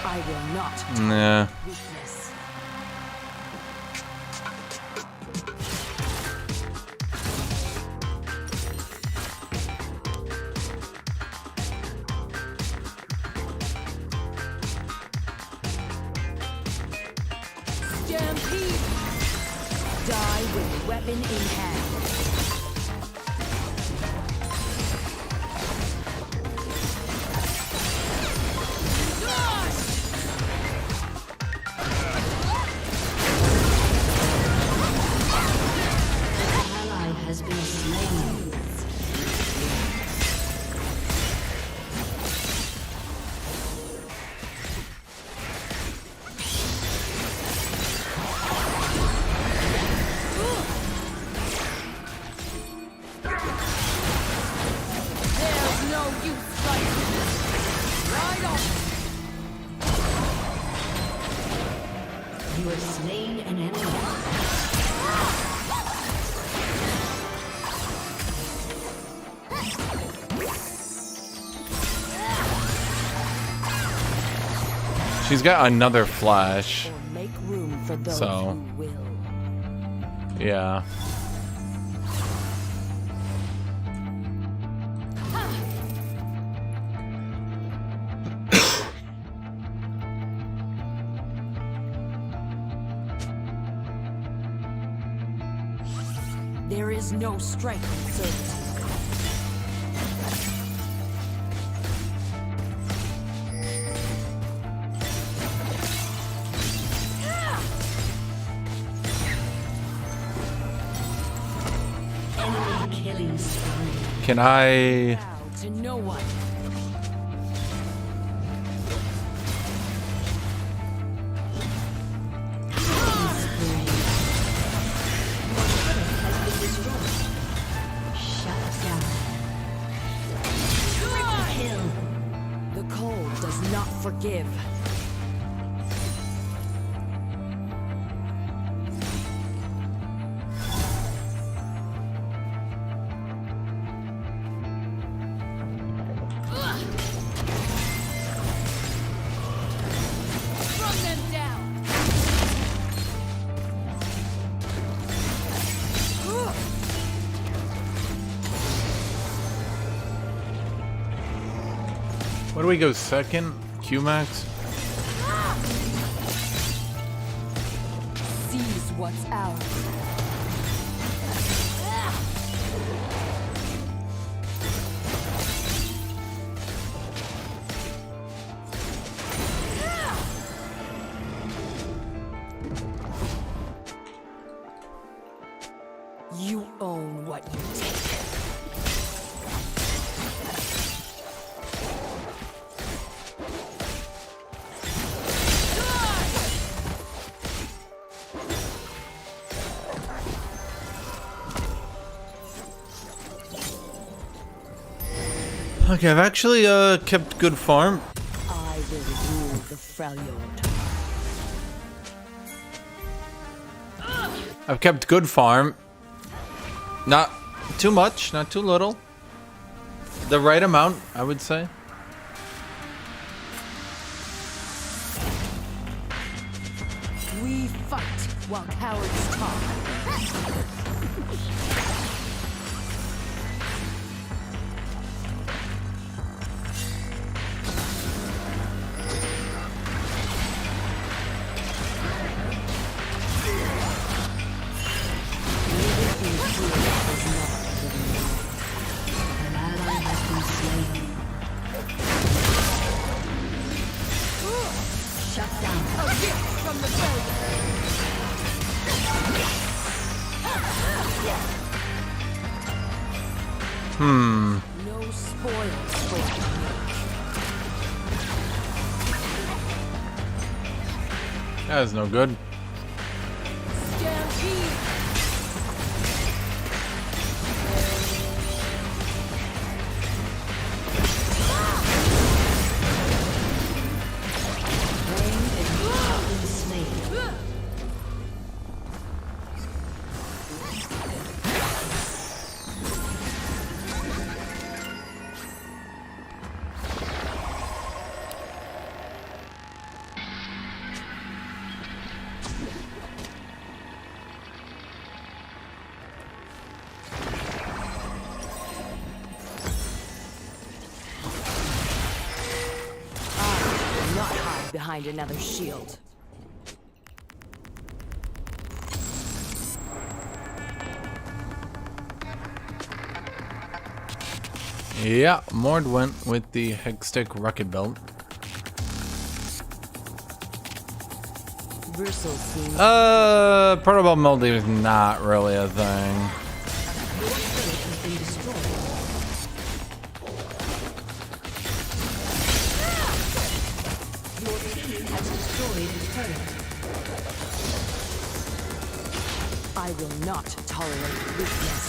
I will not. Nah. Weakness. Stampede! Die with weapon in hand. Ally You have slain an enemy. She's got another flash. Make room for those So, who will. yeah. There is no strength in servitude. Enemy killing spree. Can I... To no one. The cold does not forgive. Run them down. Where do we go second? Q-Max? Seize what's ours. You own what you take. Okay, I've actually kept good farm. I will rule the Freljord. I've kept good farm. Not too much, not too little. The right amount, I would say. We fight while cowards talk. An ally has been slain. Shut down. A gift from the failure. No spoils for me. That is no good. Stampede. Not hide behind another shield. Yeah, Mord went with the Hextech Rocket Belt. Versal seems Protoball Moldy is not really a thing. Your team has destroyed a turret. I will not tolerate weakness.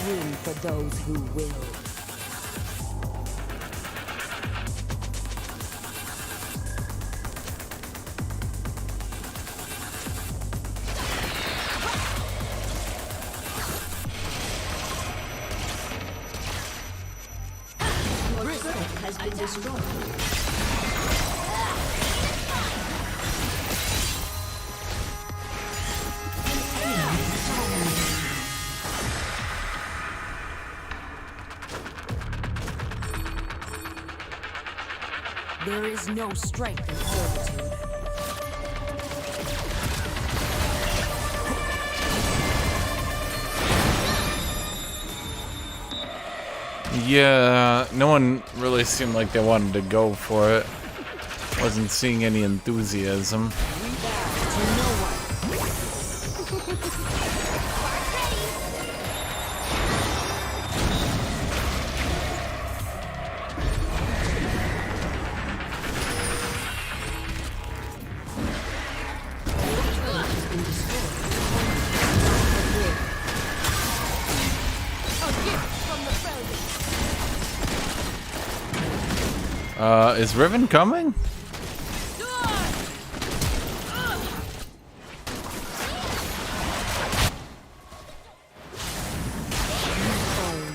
room for those who will. Your turret has been destroyed. There is no strength in servitude. Yeah, no one really seemed like they wanted to go for it. Wasn't seeing any enthusiasm. Is Riven coming?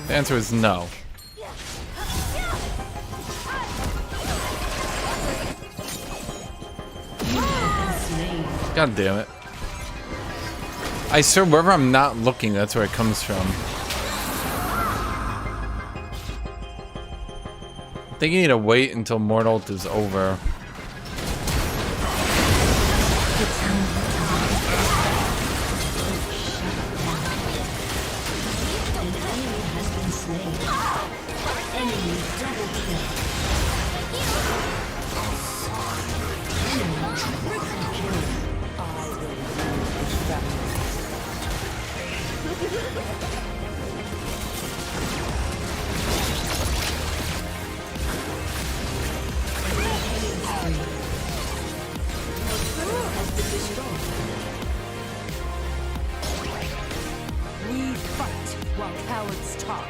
The answer is no. God damn it. I swear, wherever I'm not looking, that's where it comes from. I think you need to wait until Mortalt is over. We fight while cowards talk.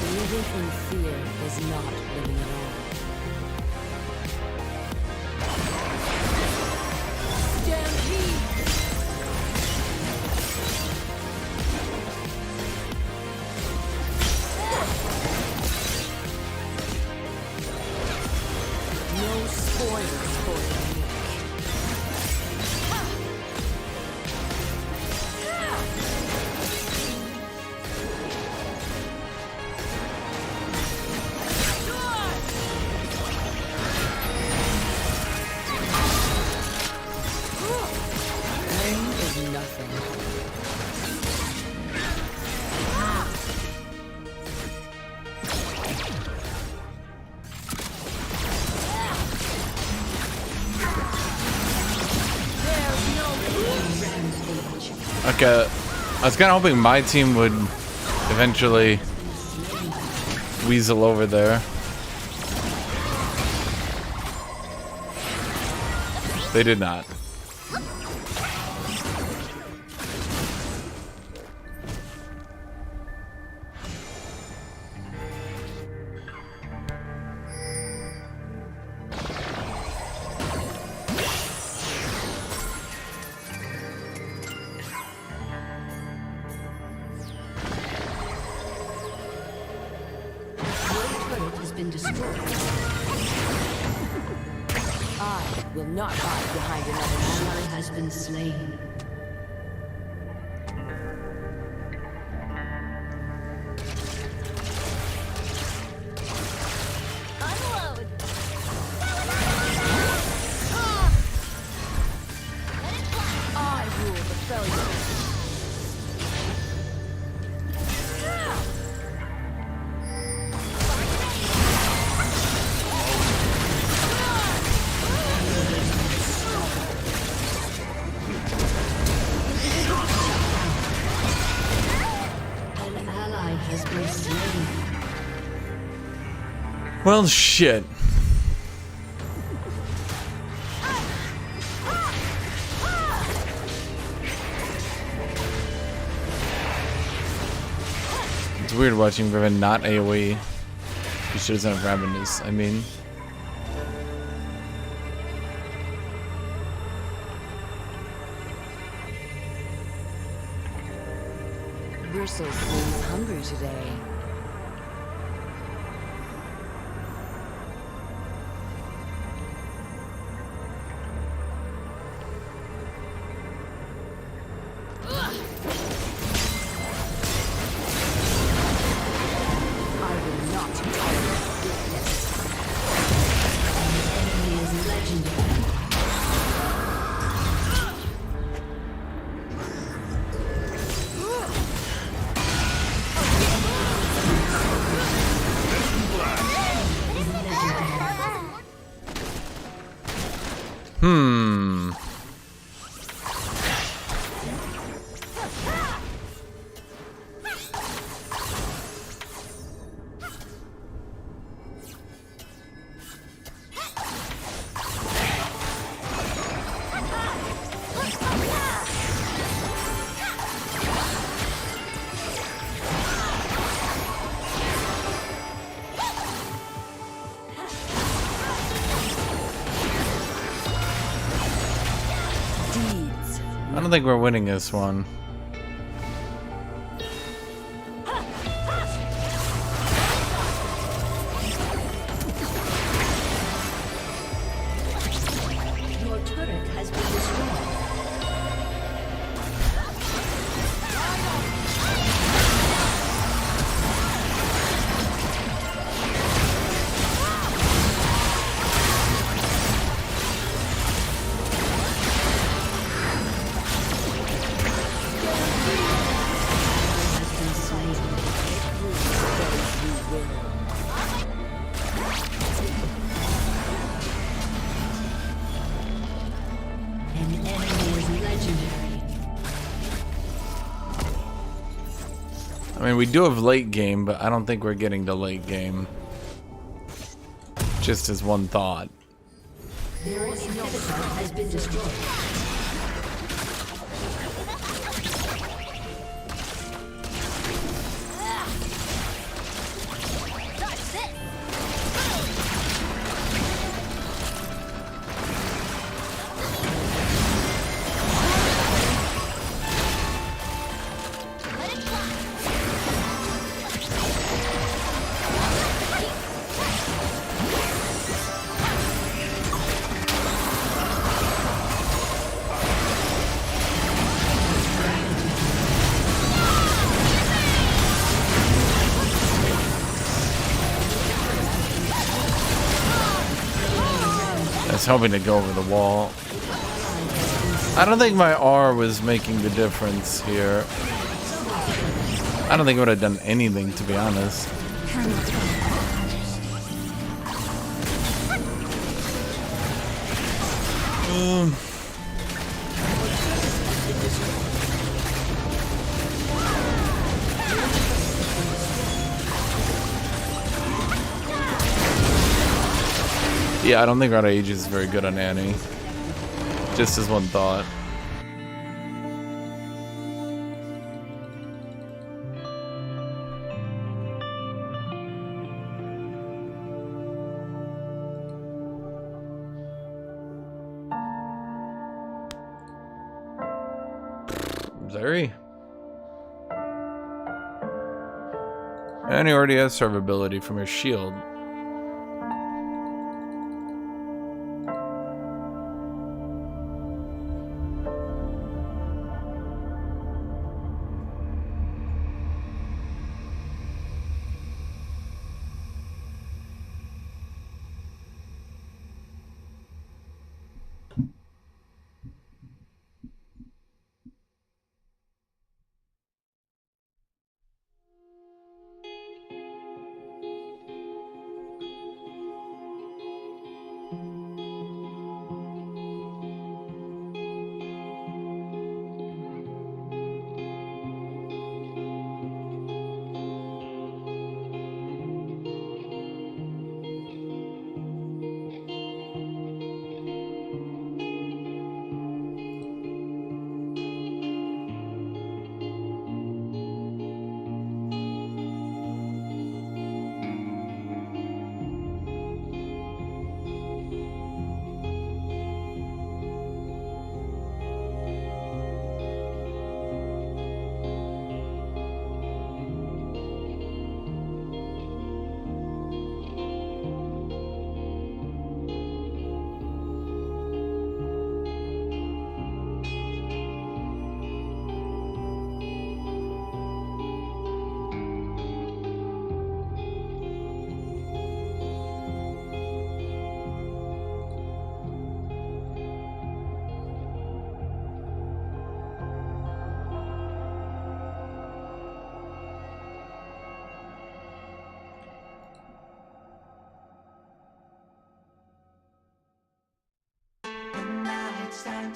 Living in fear is not living at all. No spoilers for the weak. Pain is nothing. Okay, I was kind of hoping my team would eventually weasel over there. They did not. Been destroyed. I will not hide behind another Ally has been slain. Unload. I rule the failure. has been slain. Well, shit. It's weird watching Riven not AoE. She doesn't have Ravenous, I mean. We're so full hungry today. I don't think we're winning this one. Your turret has been destroyed. I mean, we do have late game, but I don't think we're getting to late game. Just as one thought. Their inhibitor has been destroyed. I was hoping to go over the wall. I don't think my R was making the difference here. I don't think it would have done anything, to be honest. Yeah, I don't think Rada Age is very good on Annie. Just as one thought. Zeri. Annie already has survivability from her shield.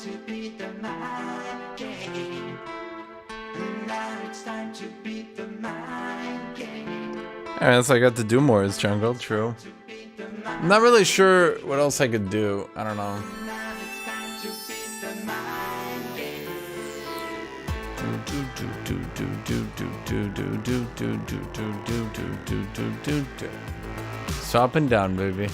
to beat the mind game. Now it's time to beat the mind game. Alright, so I got to do more as jungle, true. I'm not really sure what else I could do. I don't know. So up and down, baby.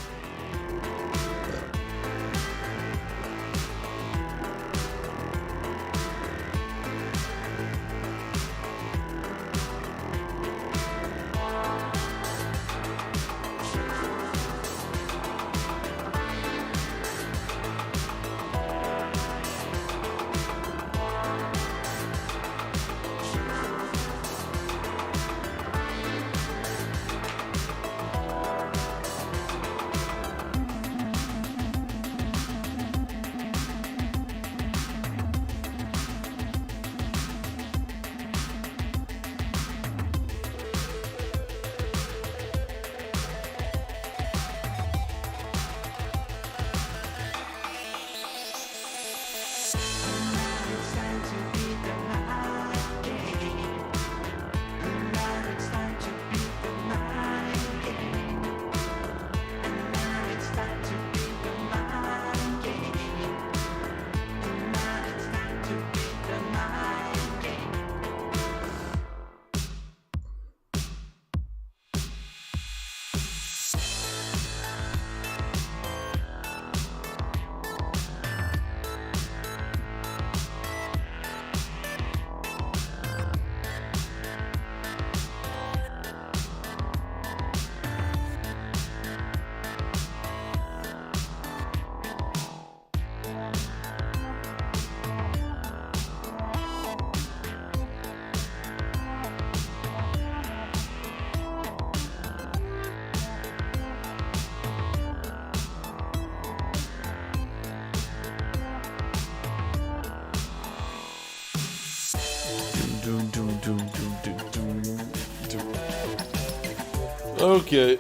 Okay.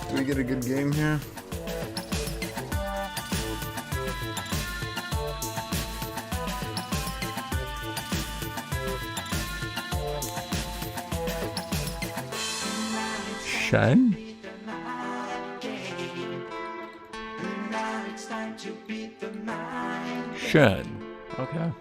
Do we get a good game here? Shen? Shen. Okay.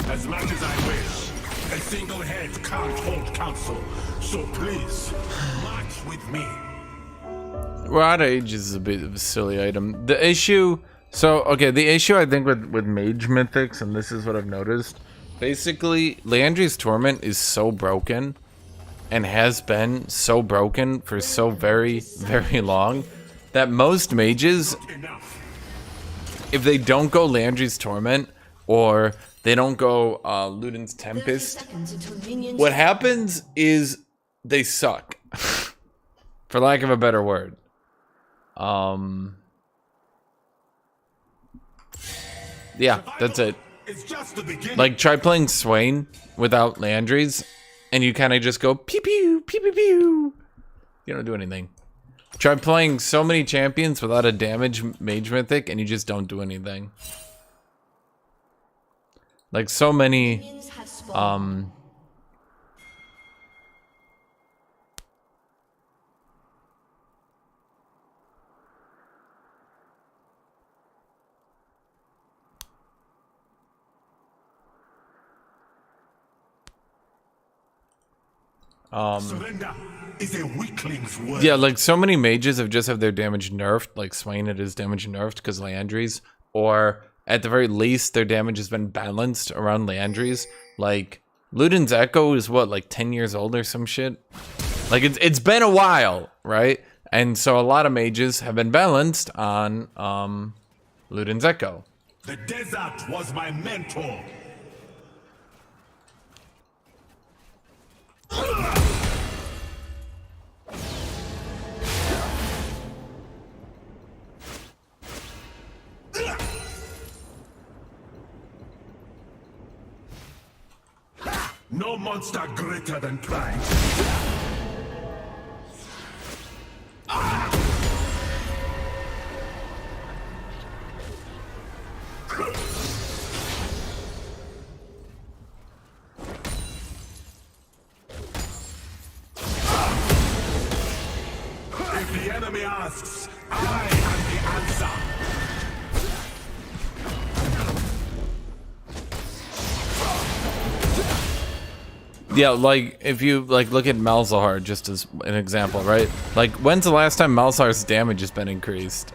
As much as I wish, a single head can't hold counsel. So please, march with me. Rod Age is a bit of a silly item. The issue, the issue I think with Mage Mythics, and this is what I've noticed, basically, Landry's Torment is so broken, and has been so broken for so very, very long, that most mages, if they don't go Landry's Torment, or they don't go Luden's Tempest, what happens is they suck. For lack of a better word. Yeah, that's it. Like, try playing Swain without Landry's, and you kind of just go pew pew pew pew pew. You don't do anything. Try playing so many champions without a damage mage mythic, and you just don't do anything. Like so many, Surrender is a weakling's word. yeah, like so many mages have just have their damage nerfed, like Swain it is damage nerfed because Landry's, or at the very least their damage has been balanced around Landry's. Like Luden's Echo is what, like 10 years old or some shit? Like it's been a while, right? And so a lot of mages have been balanced on Luden's Echo. The desert was my mentor. No monster greater than pride. If the enemy asks, I am the answer. Yeah, like if you like look at Malzahar just as an example, right? Like when's the last time Malzahar's damage has been increased?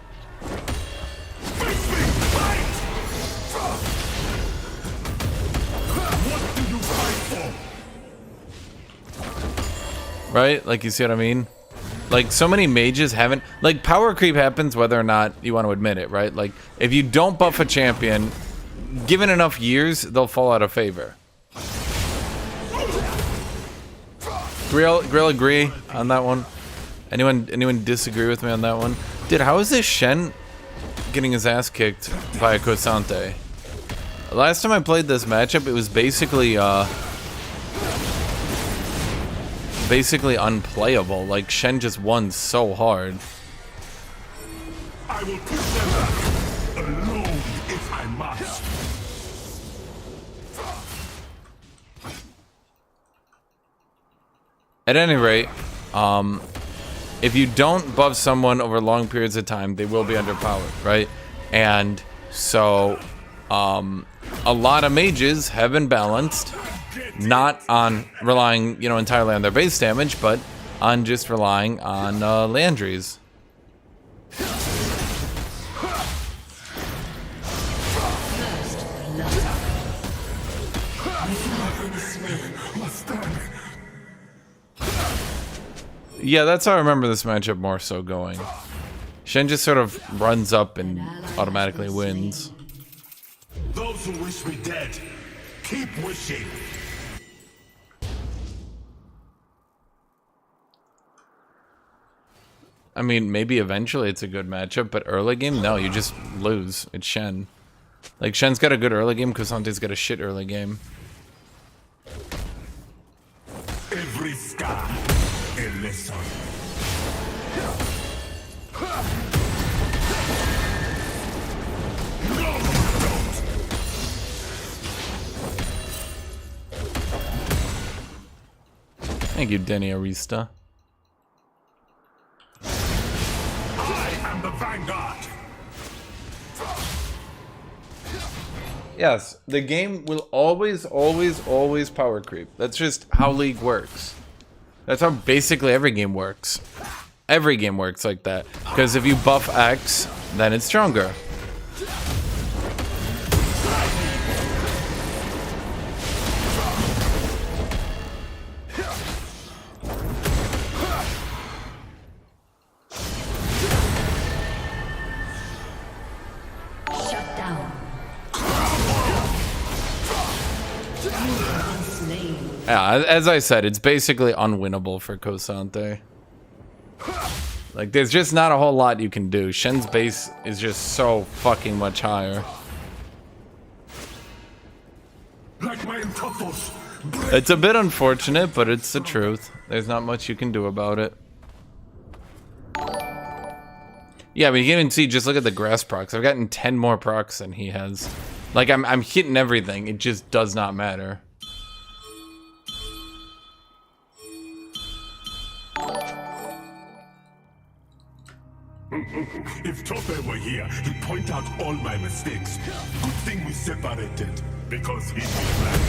Right? Like you see what I mean? Like so many mages haven't, like power creep happens whether or not you want to admit it, right? Like if you don't buff a champion, given enough years, they'll fall out of favor. Grill agree on that one? Anyone disagree with me on that one? Dude, how is this Shen getting his ass kicked by a Kosante? Last time I played this matchup, it was basically unplayable. Like Shen just won so hard. I will put them back alone if I must. At any rate, if you don't buff someone over long periods of time, they will be underpowered, right? And so, a lot of mages have been balanced, not on relying, entirely on their base damage, but on just relying on Landry's. Yeah, that's how I remember this matchup more so going. Shen just sort of runs up and automatically wins. Those who wish me dead, keep wishing. I mean, maybe eventually it's a good matchup, but early game, no, you just lose. It's Shen. Like, Shen's got a good early game, Kosante's got a shit early game. Every scar, a lesson. Thank you, Denny Arista. I am the Vanguard. Yes, the game will always power creep. That's just how League works. That's how basically every game works. Every game works like that. Because if you buff X, then it's stronger. Shut down. Slain. Yeah, as I said, it's basically unwinnable for Kosante. Like, there's just not a whole lot you can do. Shen's base is just so fucking much higher. Like my untoughs. It's a bit unfortunate, but it's the truth. There's not much you can do about it. Yeah, but you can even see, just look at the grass procs. I've gotten 10 more procs than he has. Like, I'm hitting everything. It just does not matter. If Tope were here, he'd point out all my mistakes. Good thing we separated, because he'd be right.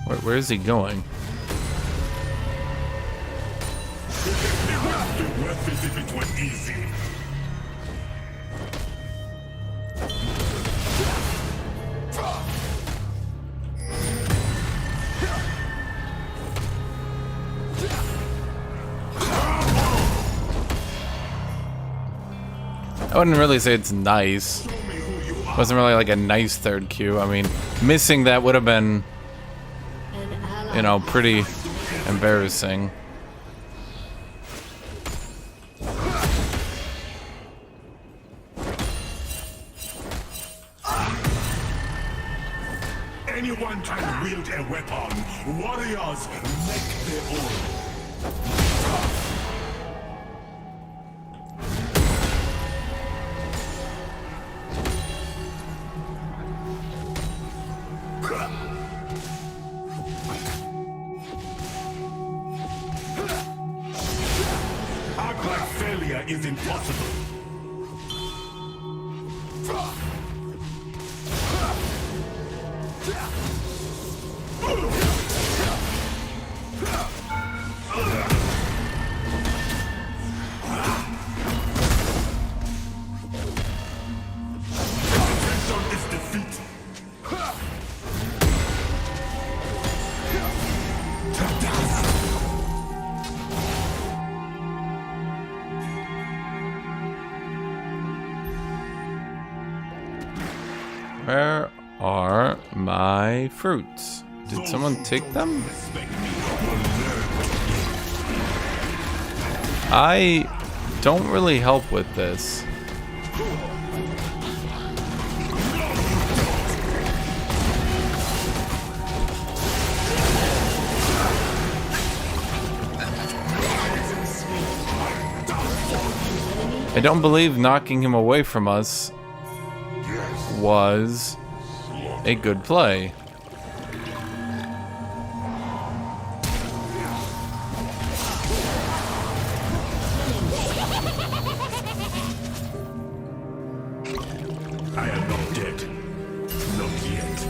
Where is he going? Worth it if it were easy. I wouldn't really say it's nice. Wasn't really like a nice third Q. I mean, missing that would have been, you know, pretty embarrassing. Anyone can wield a weapon. Warriors make their own. Act like failure is impossible. Where are my fruits? Did someone take them? I don't really help with this. I don't believe knocking him away from us was a good play. I am not dead. Not yet.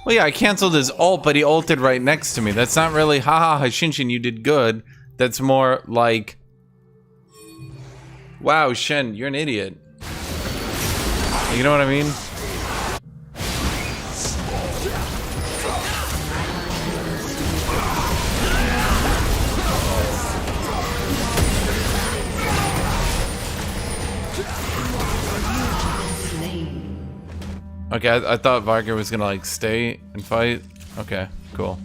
Well, yeah, I canceled his ult, but he ulted right next to me. That's not really, haha, Hashinshin, you did good. That's more like, wow, Shen, you're an idiot. You know what I mean? Okay, I thought Varger was gonna like stay and fight. Okay, cool.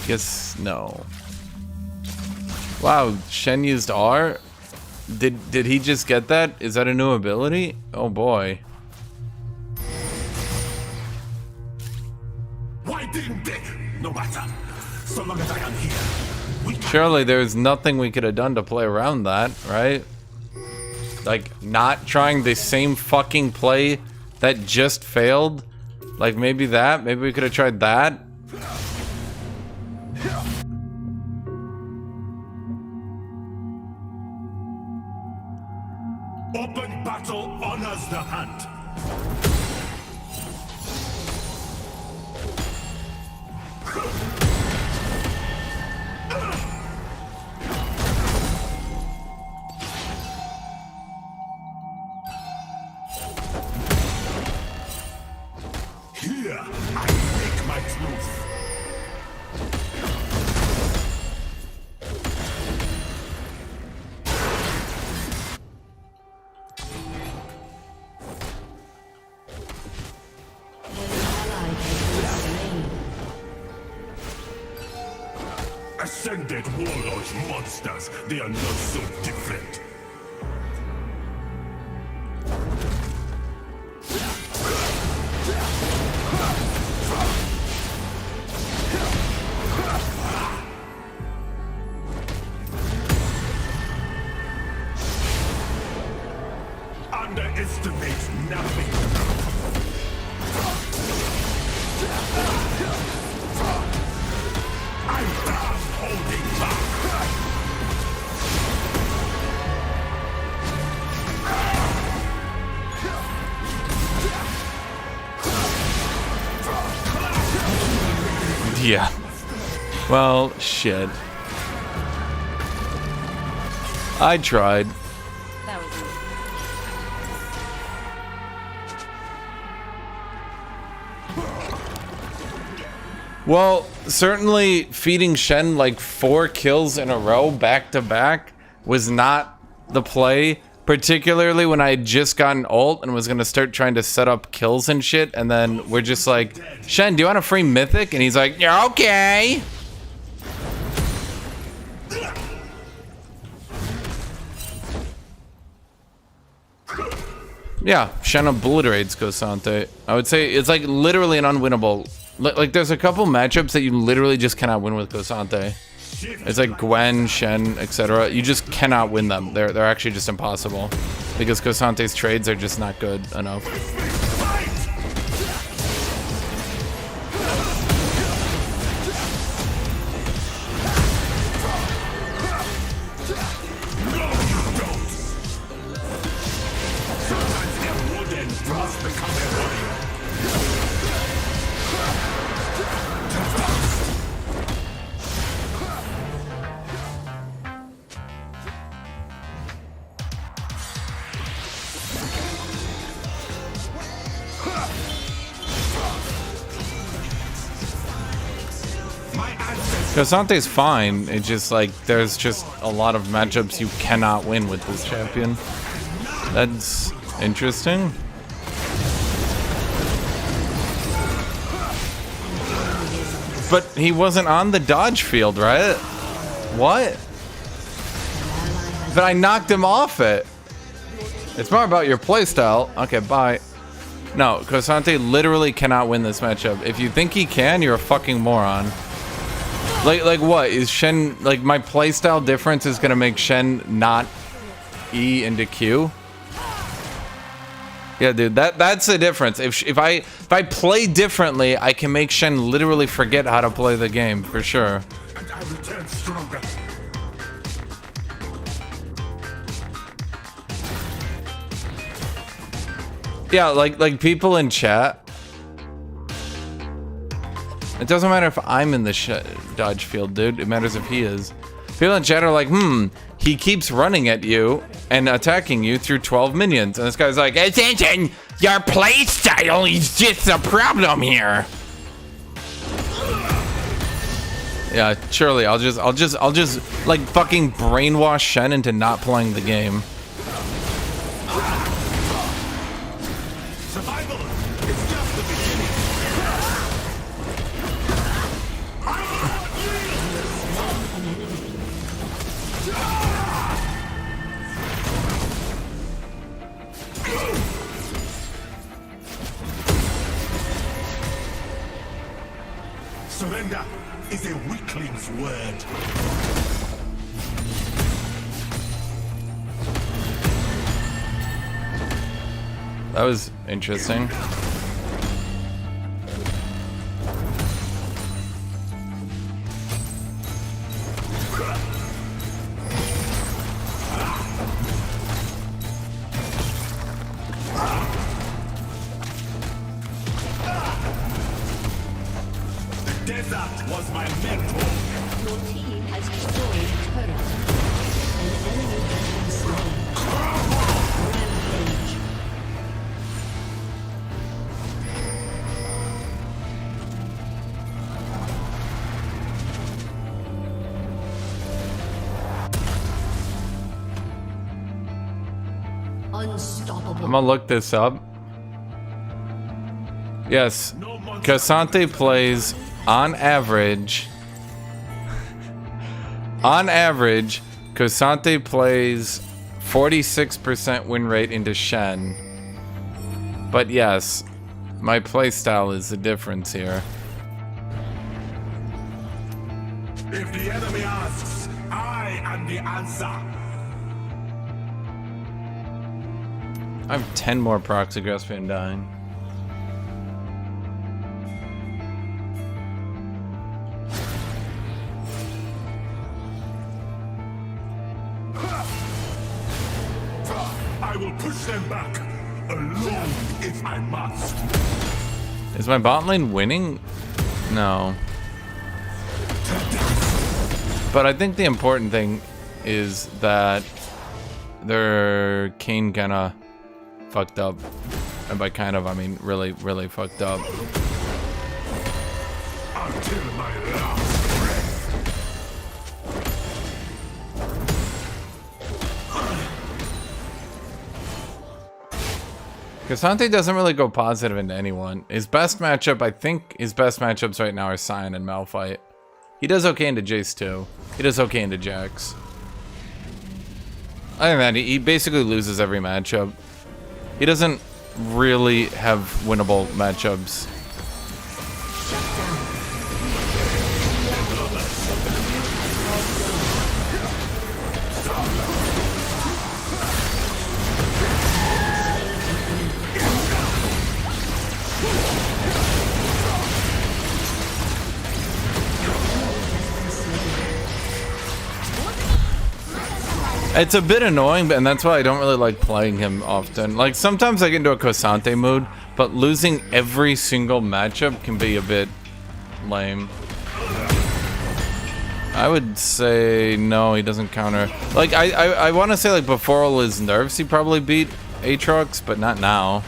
Guess no. Wow, Shen used R? Did he just get that? Is that a new ability? Oh boy. Why didn't they? No matter. So long as I am here. Surely there's nothing we could have done to play around that, right? Like, not trying the same fucking play that just failed? Like, maybe that? Maybe we could have tried that? Open battle honors the hunt. Here, I make my truth. Ascended warlords monsters, they are not so different. Underestimate nothing. Yeah. Well, shit. I tried. That was Well, certainly feeding Shen like 4 kills in a row back to back was not the play, particularly when I had just gotten ult and was gonna start trying to set up kills and shit, and then we're just like, Shen, do you want a free mythic? And he's like, yeah, okay. Yeah, Shen obliterates Kosante. I would say it's like literally an unwinnable. Like there's a couple matchups that you literally just cannot win with Kosante. It's like Gwen, Shen, etc. You just cannot win them. They're actually just impossible because Kosante's trades are just not good enough. Kosante's fine. It's just like there's just a lot of matchups you cannot win with this champion. That's interesting. But he wasn't on the dodge field, right? What? But I knocked him off it. It's more about your playstyle. Okay, bye. No, Kosante literally cannot win this matchup. If you think he can, you're a fucking moron. Like what? Is Shen, like my playstyle difference is gonna make Shen not E into Q? Yeah, dude, that's the difference. If I play differently, I can make Shen literally forget how to play the game, for sure. And I return stronger. Yeah, like people in chat. It doesn't matter if I'm in the dodge field, dude. It matters if he is. People in chat are like, he keeps running at you and attacking you through 12 minions. And this guy's like, attention, your playstyle is just a problem here. Yeah, surely I'll just like fucking brainwash Shen into not playing the game. Surrender is a weakling's word. That was interesting. Was my mentor. Your team has destroyed a turret. An enemy has been slain. Rampage. Unstoppable. I'm gonna look this up. Yes, Kosante plays on average, Kosante plays 46% win rate into Shen. But yes, my playstyle is the difference here. If the enemy asks, I am the answer. I have 10 more procs aggressive and dying. I will push them back, alone if I must. Is my bot lane winning? No. But I think the important thing is that their Kane kinda fucked up. And by kind of, I mean really, really fucked up. Until my last breath. Cassante doesn't really go positive into anyone. His best matchup, I think his best matchups right now are Sion and Malphite. He does okay into Jace too. He does okay into Jax. Other than that, he basically loses every matchup. He doesn't really have winnable matchups. It's a bit annoying, and that's why I don't really like playing him often. Like, sometimes I get into a Cassante mood, but losing every single matchup can be a bit lame. I would say no, he doesn't counter. Like, I want to say, like, before all his nerfs, he probably beat Aatrox, but not now.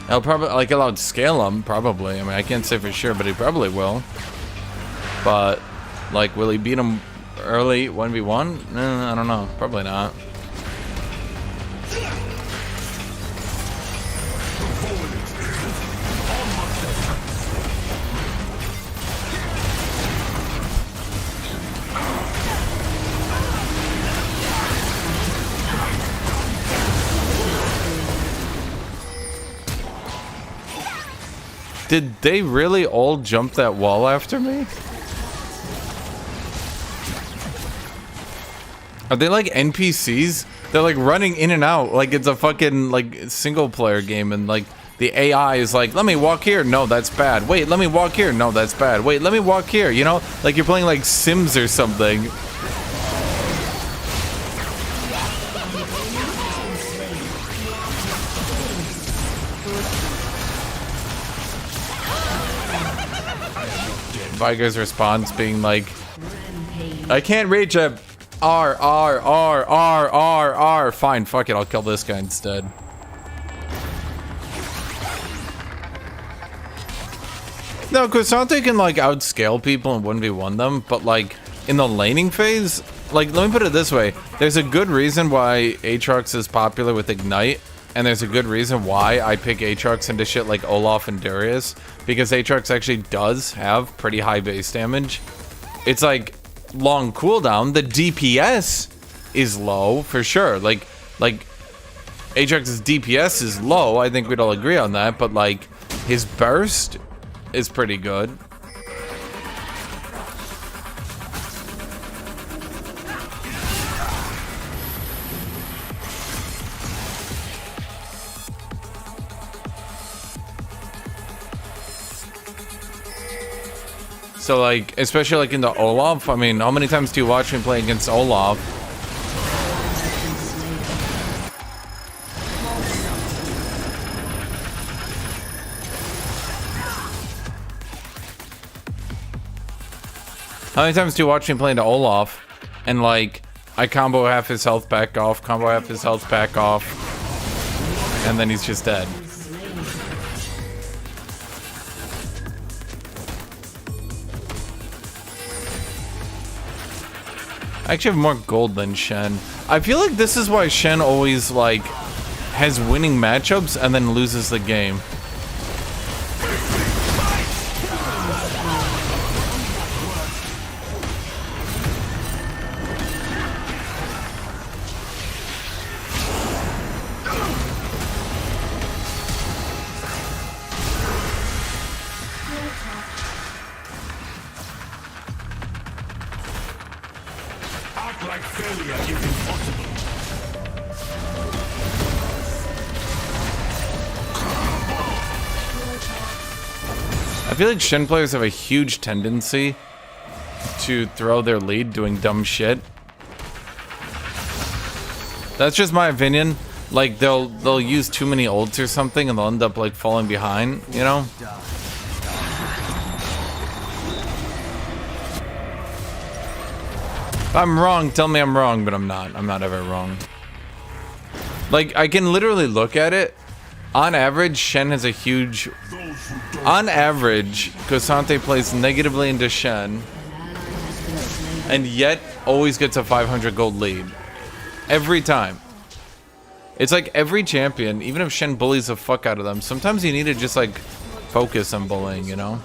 He'll probably, like, he'll outscale him, probably. I mean, I can't say for sure, but he probably will. But, like, will he beat him early 1v1? I don't know. Probably not. Did they really all jump that wall after me? Are they like NPCs? They're like running in and out like it's a fucking like single player game, and like the AI is like, let me walk here. No, that's bad. Wait, let me walk here. No, that's bad. Wait, let me walk here. You know, like you're playing like Sims or something. Viger's response being like, I can't reach him. R. Fine, fuck it, I'll kill this guy instead. No, Cassante can like outscale people and 1v1 them, but like in the laning phase, like let me put it this way, there's a good reason why Aatrox is popular with Ignite, and there's a good reason why I pick Aatrox into shit like Olaf and Darius, because Aatrox actually does have pretty high base damage. It's like long cooldown. The DPS is low for sure. Like Aatrox's DPS is low. I think we'd all agree on that. But like his burst is pretty good. So like, especially like in the Olaf, I mean, how many times do you watch me play against Olaf? How many times do you watch me play into Olaf, and like, I combo half his health back off, combo half his health back off, and then he's just dead. I actually have more gold than Shen. I feel like this is why Shen always like has winning matchups and then loses the game. Like failure is impossible. I feel like Shen players have a huge tendency to throw their lead doing dumb shit. That's just my opinion. Like they'll use too many ults or something and they'll end up like falling behind, you know? If I'm wrong, tell me I'm wrong, but I'm not. I'm not ever wrong. Like, I can literally look at it. On average, Shen has a huge... On average, Kosante plays negatively into Shen, and yet always gets a 500 gold lead. Every time. It's like every champion, even if Shen bullies the fuck out of them, sometimes you need to just like focus on bullying, you know?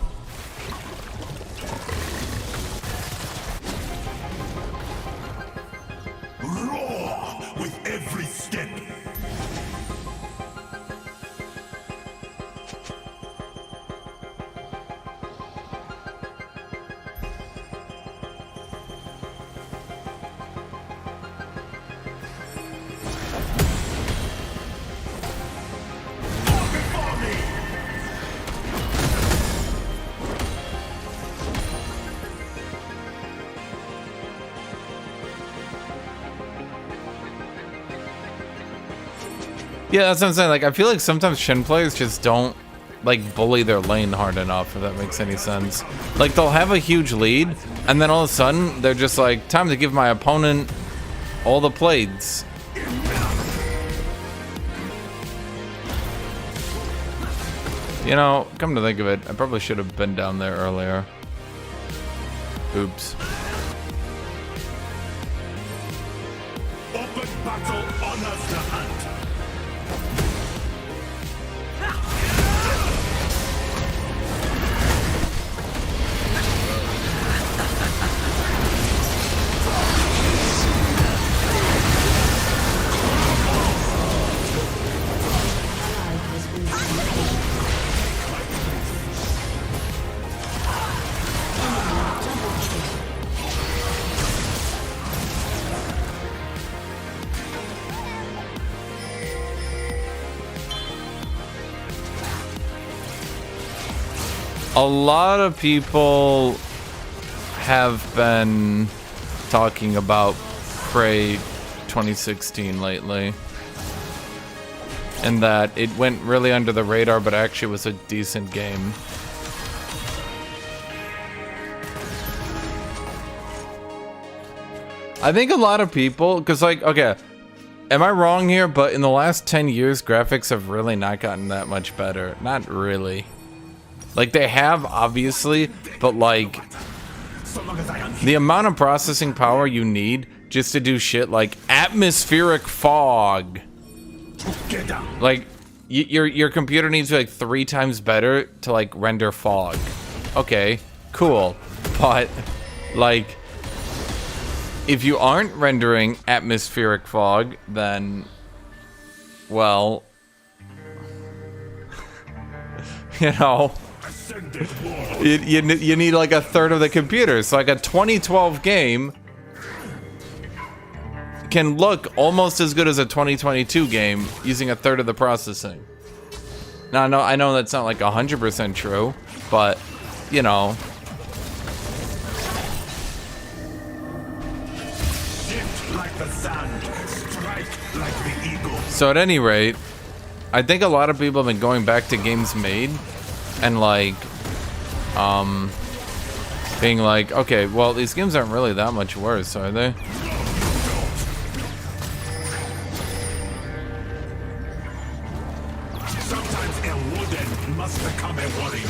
Roar with every step. Yeah, that's what I'm saying. Like, I feel like sometimes Shen players just don't, like, bully their lane hard enough, if that makes any sense. Like, they'll have a huge lead, and then all of a sudden, they're just like, time to give my opponent all the plates. You know, come to think of it, I probably should have been down there earlier. Oops. Open battle honors the hunt. A lot of people have been talking about Prey 2016 lately, and that it went really under the radar, but actually was a decent game. I think a lot of people, because like, okay, am I wrong here? But in the last 10 years, graphics have really not gotten that much better. Not really. Like, they have, obviously, but, like, the amount of processing power you need just to do shit like atmospheric fog. Like, your computer needs to be, like, 3 times better to, like, render fog. Okay, cool. But, like, if you aren't rendering atmospheric fog, then, well, you know... You need like a third of the computer. So like a 2012 game can look almost as good as a 2022 game using a third of the processing. Now, I know that's not like 100% true, but you know. Like the sand, strike like the eagle. So at any rate, I think a lot of people have been going back to games made and like being like, okay, well, these games aren't really that much worse, are they? Sometimes a wooden must become a warrior.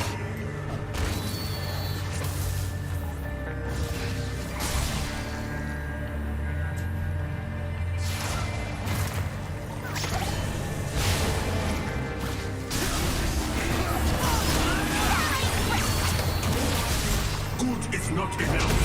Good is not enough.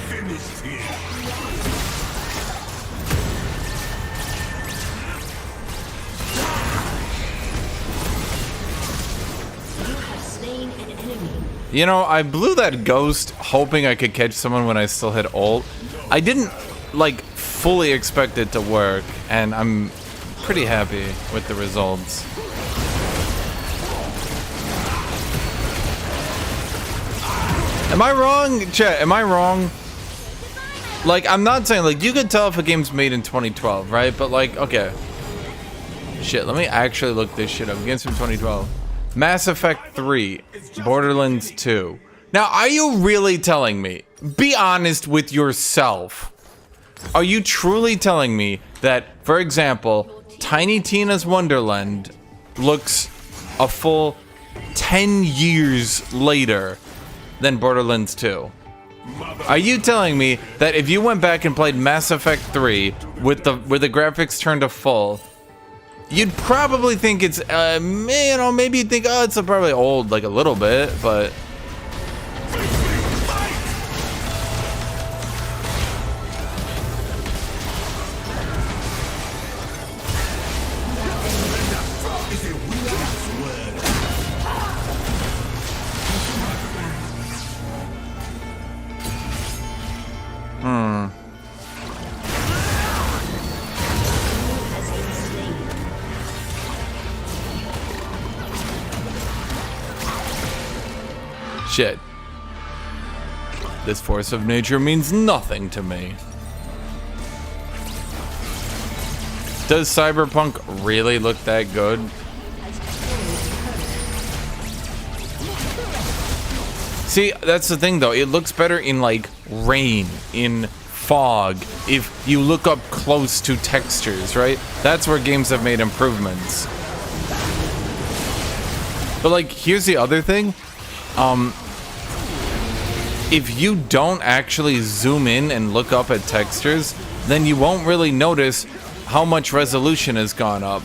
Finished here. You know, I blew that ghost hoping I could catch someone when I still hit ult. I didn't, like, fully expect it to work, and I'm pretty happy with the results. Am I wrong? Chat, am I wrong? Like, I'm not saying, like, you could tell if a game's made in 2012, right? But, like, okay. Shit, let me actually look this shit up. Games from 2012. Mass Effect 3. Borderlands 2. Now, are you really telling me? Be honest with yourself. Are you truly telling me that, for example, Tiny Tina's Wonderland looks a full 10 years later than Borderlands 2? Are you telling me that if you went back and played Mass Effect 3 with the graphics turned to full, you'd probably think it's you know, maybe you'd think, oh, it's probably old like a little bit, but shit. This force of nature means nothing to me. Does Cyberpunk really look that good? See, that's the thing though. It looks better in like rain, in fog, if you look up close to textures, right? That's where games have made improvements. But like, here's the other thing. If you don't actually zoom in and look up at textures, then you won't really notice how much resolution has gone up.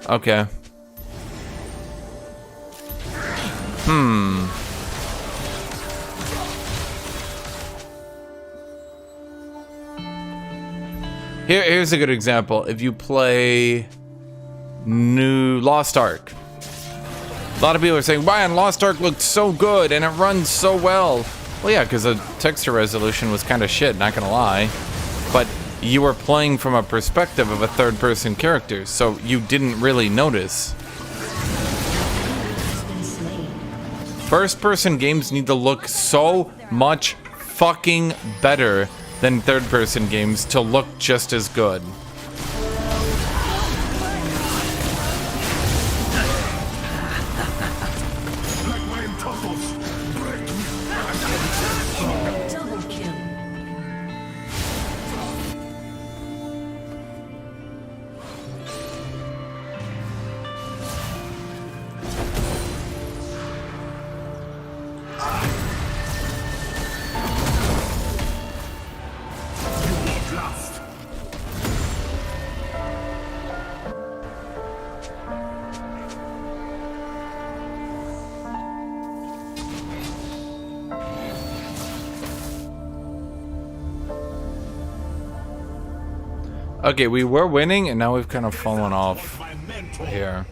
Okay. Here's a good example. If you play new Lost Ark, a lot of people are saying, Ryan, Lost Ark looked so good and it runs so well. Well, yeah, because the texture resolution was kind of shit, not gonna lie. But you were playing from a perspective of a third-person character, so you didn't really notice. First-person games need to look so much fucking better than third-person games to look just as good. Okay, we were winning, and now we've kind of fallen off here.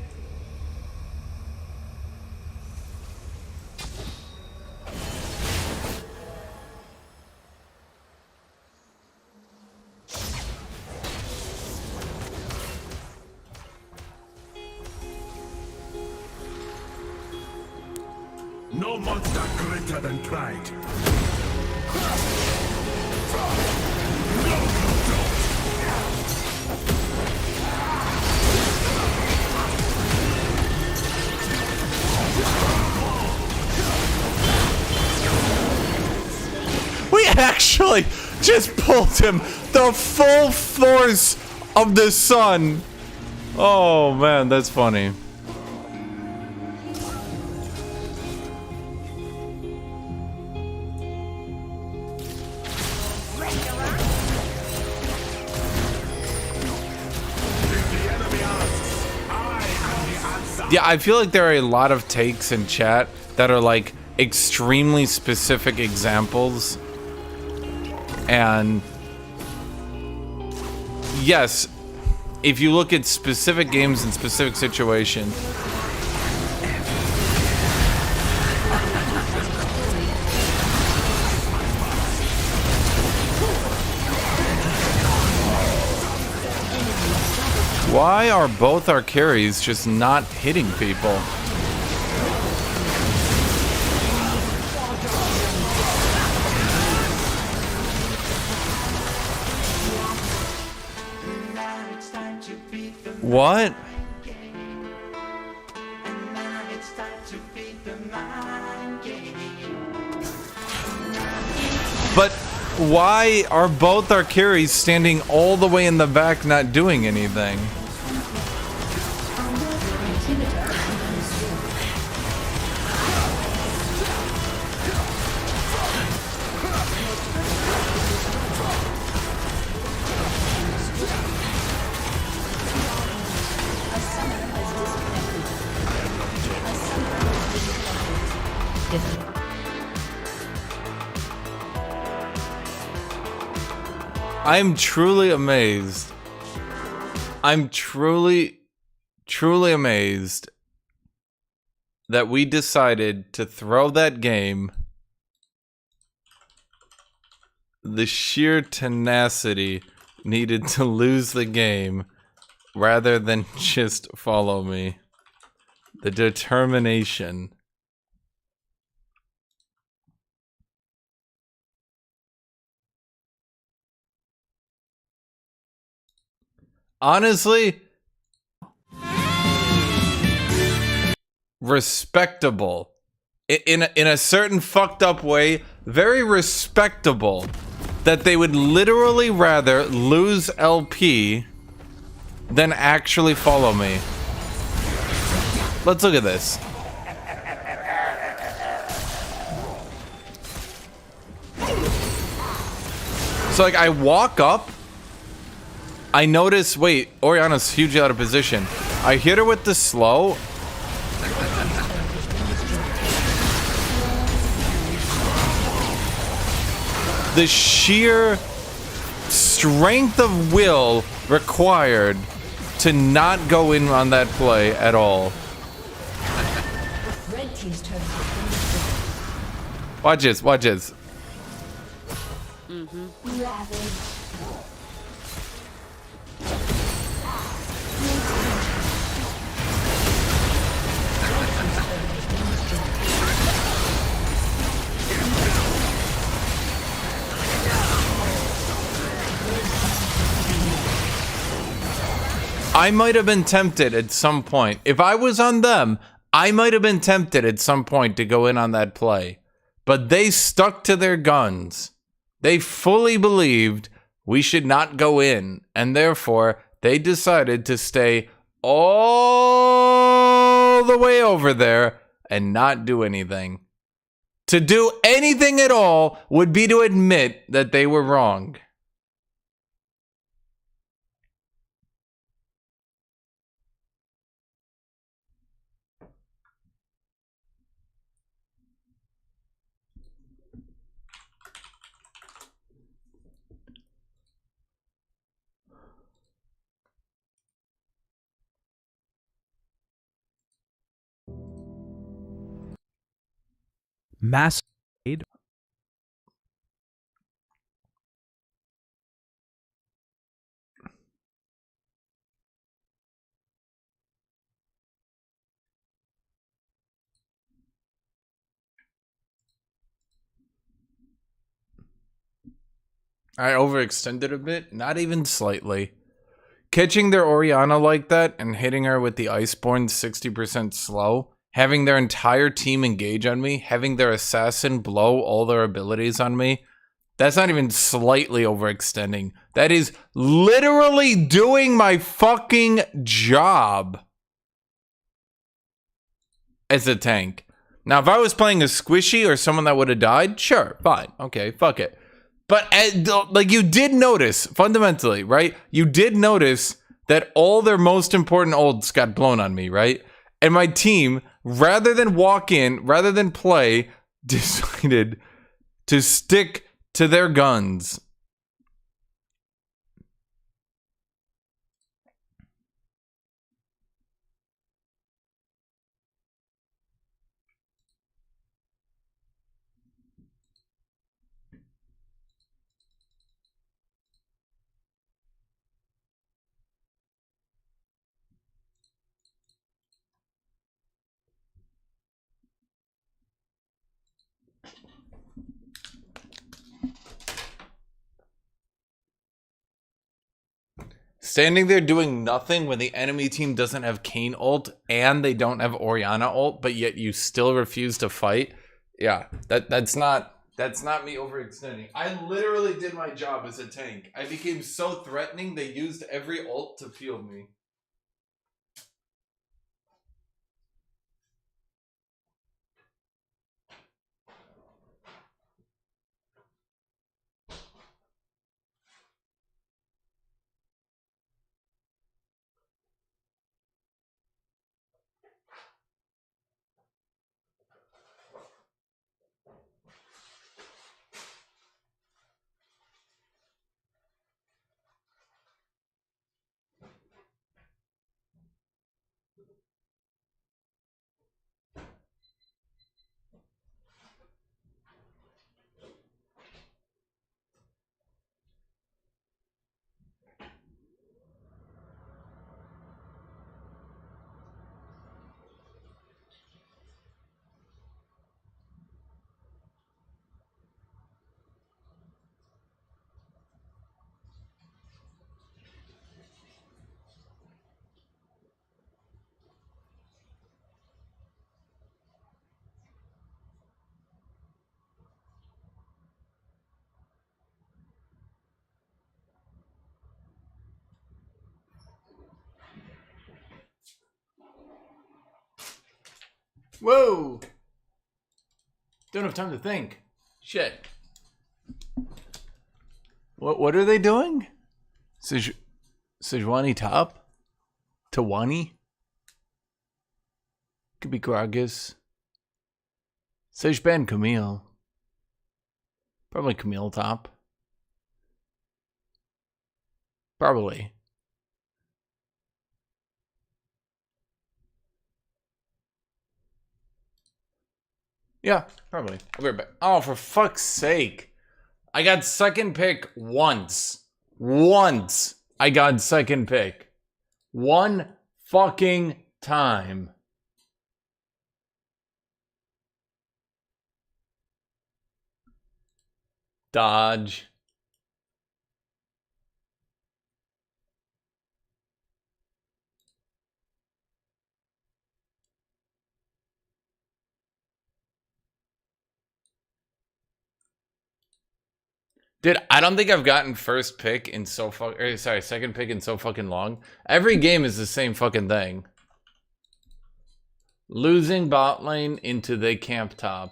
No monster greater than pride. We actually just pulled him the full force of the sun. Oh man, that's funny. Yeah, I feel like there are a lot of takes in chat that are like extremely specific examples. And yes, if you look at specific games in specific situations, Why are both our carries just not hitting people? What? But why are both our carries standing all the way in the back not doing anything? I'm truly amazed. I'm truly amazed that we decided to throw that game. The sheer tenacity needed to lose the game rather than just follow me. The determination. Honestly, respectable. In a certain fucked up way, very respectable that they would literally rather lose LP than actually follow me. Let's look at this. So like I walk up, I notice, wait, Oriana's hugely out of position. I hit her with the slow. The sheer strength of will required to not go in on that play at all. Red team's turret. Watch this, watch this. I might have been tempted at some point. If I was on them, I might have been tempted at some point to go in on that play. But they stuck to their guns. They fully believed we should not go in, and therefore they decided to stay all the way over there and not do anything. To do anything at all would be to admit that they were wrong. Masquerade. I overextended a bit, not even slightly. Catching their Oriana like that and hitting her with the Iceborne 60% slow, having their entire team engage on me, having their assassin blow all their abilities on me, that's not even slightly overextending. That is literally doing my fucking job as a tank. Now, if I was playing a squishy or someone that would have died, sure, fine, okay, fuck it. But like you did notice, fundamentally, right? You did notice that all their most important ults got blown on me, right? And my team, rather than walk in, rather than play, decided to stick to their guns. Standing there doing nothing when the enemy team doesn't have Kane ult and they don't have Orianna ult, but yet you still refuse to fight. Yeah, that's not me overextending. I literally did my job as a tank. I became so threatening they used every ult to field me. Whoa! Don't have time to think. Shit. What are they doing? Sejuani top? Tawani? Could be Gragas. Sejban Camille. Probably Camille top. Probably. Yeah, probably. I'll be right back. Oh, for fuck's sake. I got second pick once. Once I got second pick. One fucking time. Dodge. Dude, I don't think I've gotten first pick in so second pick in so fucking long. Every game is the same fucking thing. Losing bot lane into the camp top.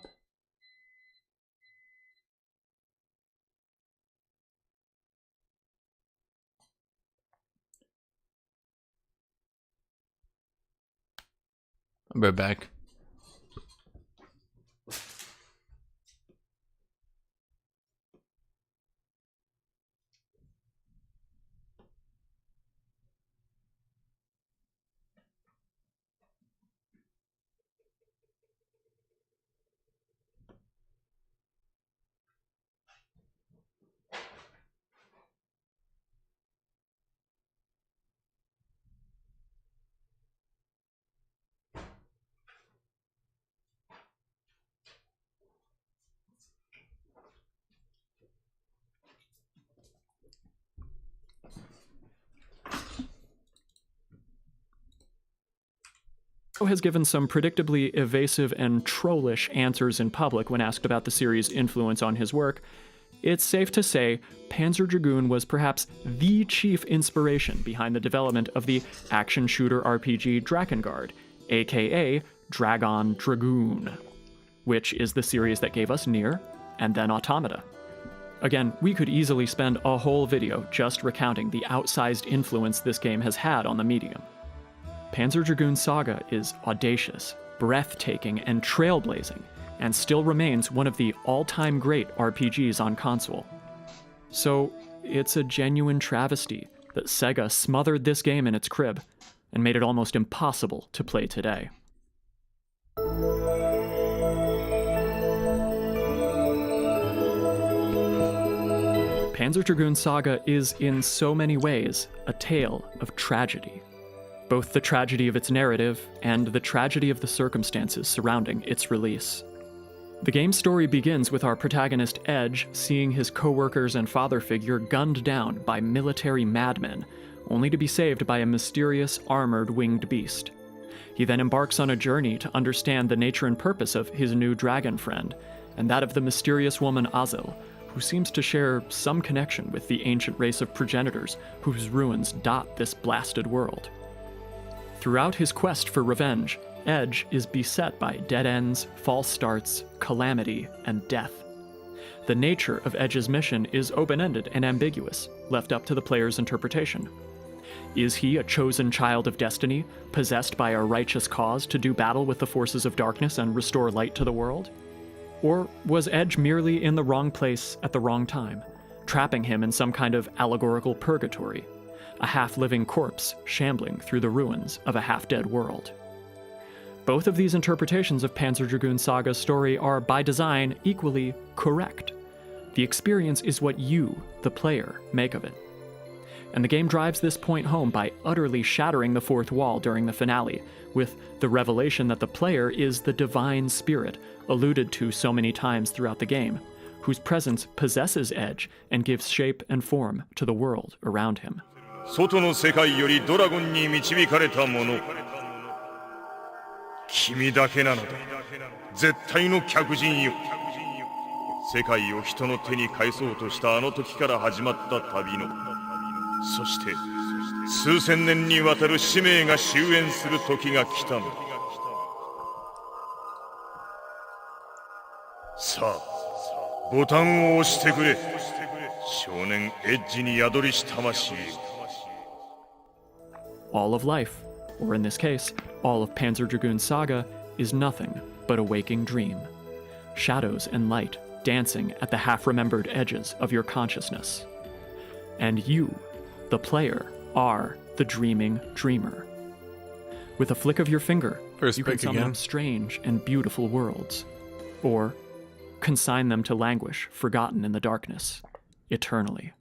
I'll be right back. Has given some predictably evasive and trollish answers in public when asked about the series' influence on his work, it's safe to say Panzer Dragoon was perhaps the chief inspiration behind the development of the action shooter RPG Drakengard, aka Dragon Dragoon, which is the series that gave us Nier and then Automata. Again, we could easily spend a whole video just recounting the outsized influence this game has had on the medium. Panzer Dragoon Saga is audacious, breathtaking, and trailblazing, and still remains one of the all-time great RPGs on console. So, it's a genuine travesty that Sega smothered this game in its crib and made it almost impossible to play today. Panzer Dragoon Saga is, in so many ways, a tale of tragedy. Both the tragedy of its narrative and the tragedy of the circumstances surrounding its release. The game's story begins with our protagonist Edge seeing his co-workers and father figure gunned down by military madmen, only to be saved by a mysterious armored winged beast. He then embarks on a journey to understand the nature and purpose of his new dragon friend, and that of the mysterious woman Azel, who seems to share some connection with the ancient race of progenitors whose ruins dot this blasted world. Throughout his quest for revenge, Edge is beset by dead ends, false starts, calamity, and death. The nature of Edge's mission is open-ended and ambiguous, left up to the player's interpretation. Is he a chosen child of destiny, possessed by a righteous cause to do battle with the forces of darkness and restore light to the world? Or was Edge merely in the wrong place at the wrong time, trapping him in some kind of allegorical purgatory, a half-living corpse shambling through the ruins of a half-dead world? Both of these interpretations of Panzer Dragoon Saga's story are, by design, equally correct. The experience is what you, the player, make of it. And the game drives this point home by utterly shattering the fourth wall during the finale, with the revelation that the player is the divine spirit, alluded to so many times throughout the game, whose presence possesses Edge and gives shape and form to the world around him. 外の世界よりドラゴンに導かれた者、君だけなのだ。絶対の客人よ。世界を人の手に返そうとしたあの時から始まった旅の、そして数千年にわたる使命が終焉する時が来たのだ。さあ、ボタンを押してくれ。少年エッジに宿りし魂。All of life, or in this case, all of Panzer Dragoon Saga, is nothing but a waking dream. Shadows and light dancing at the half-remembered edges of your consciousness. And you, the player, are the dreaming dreamer. With a flick of your finger, you can summon up strange and beautiful worlds. Or consign them to languish, forgotten in the darkness, eternally.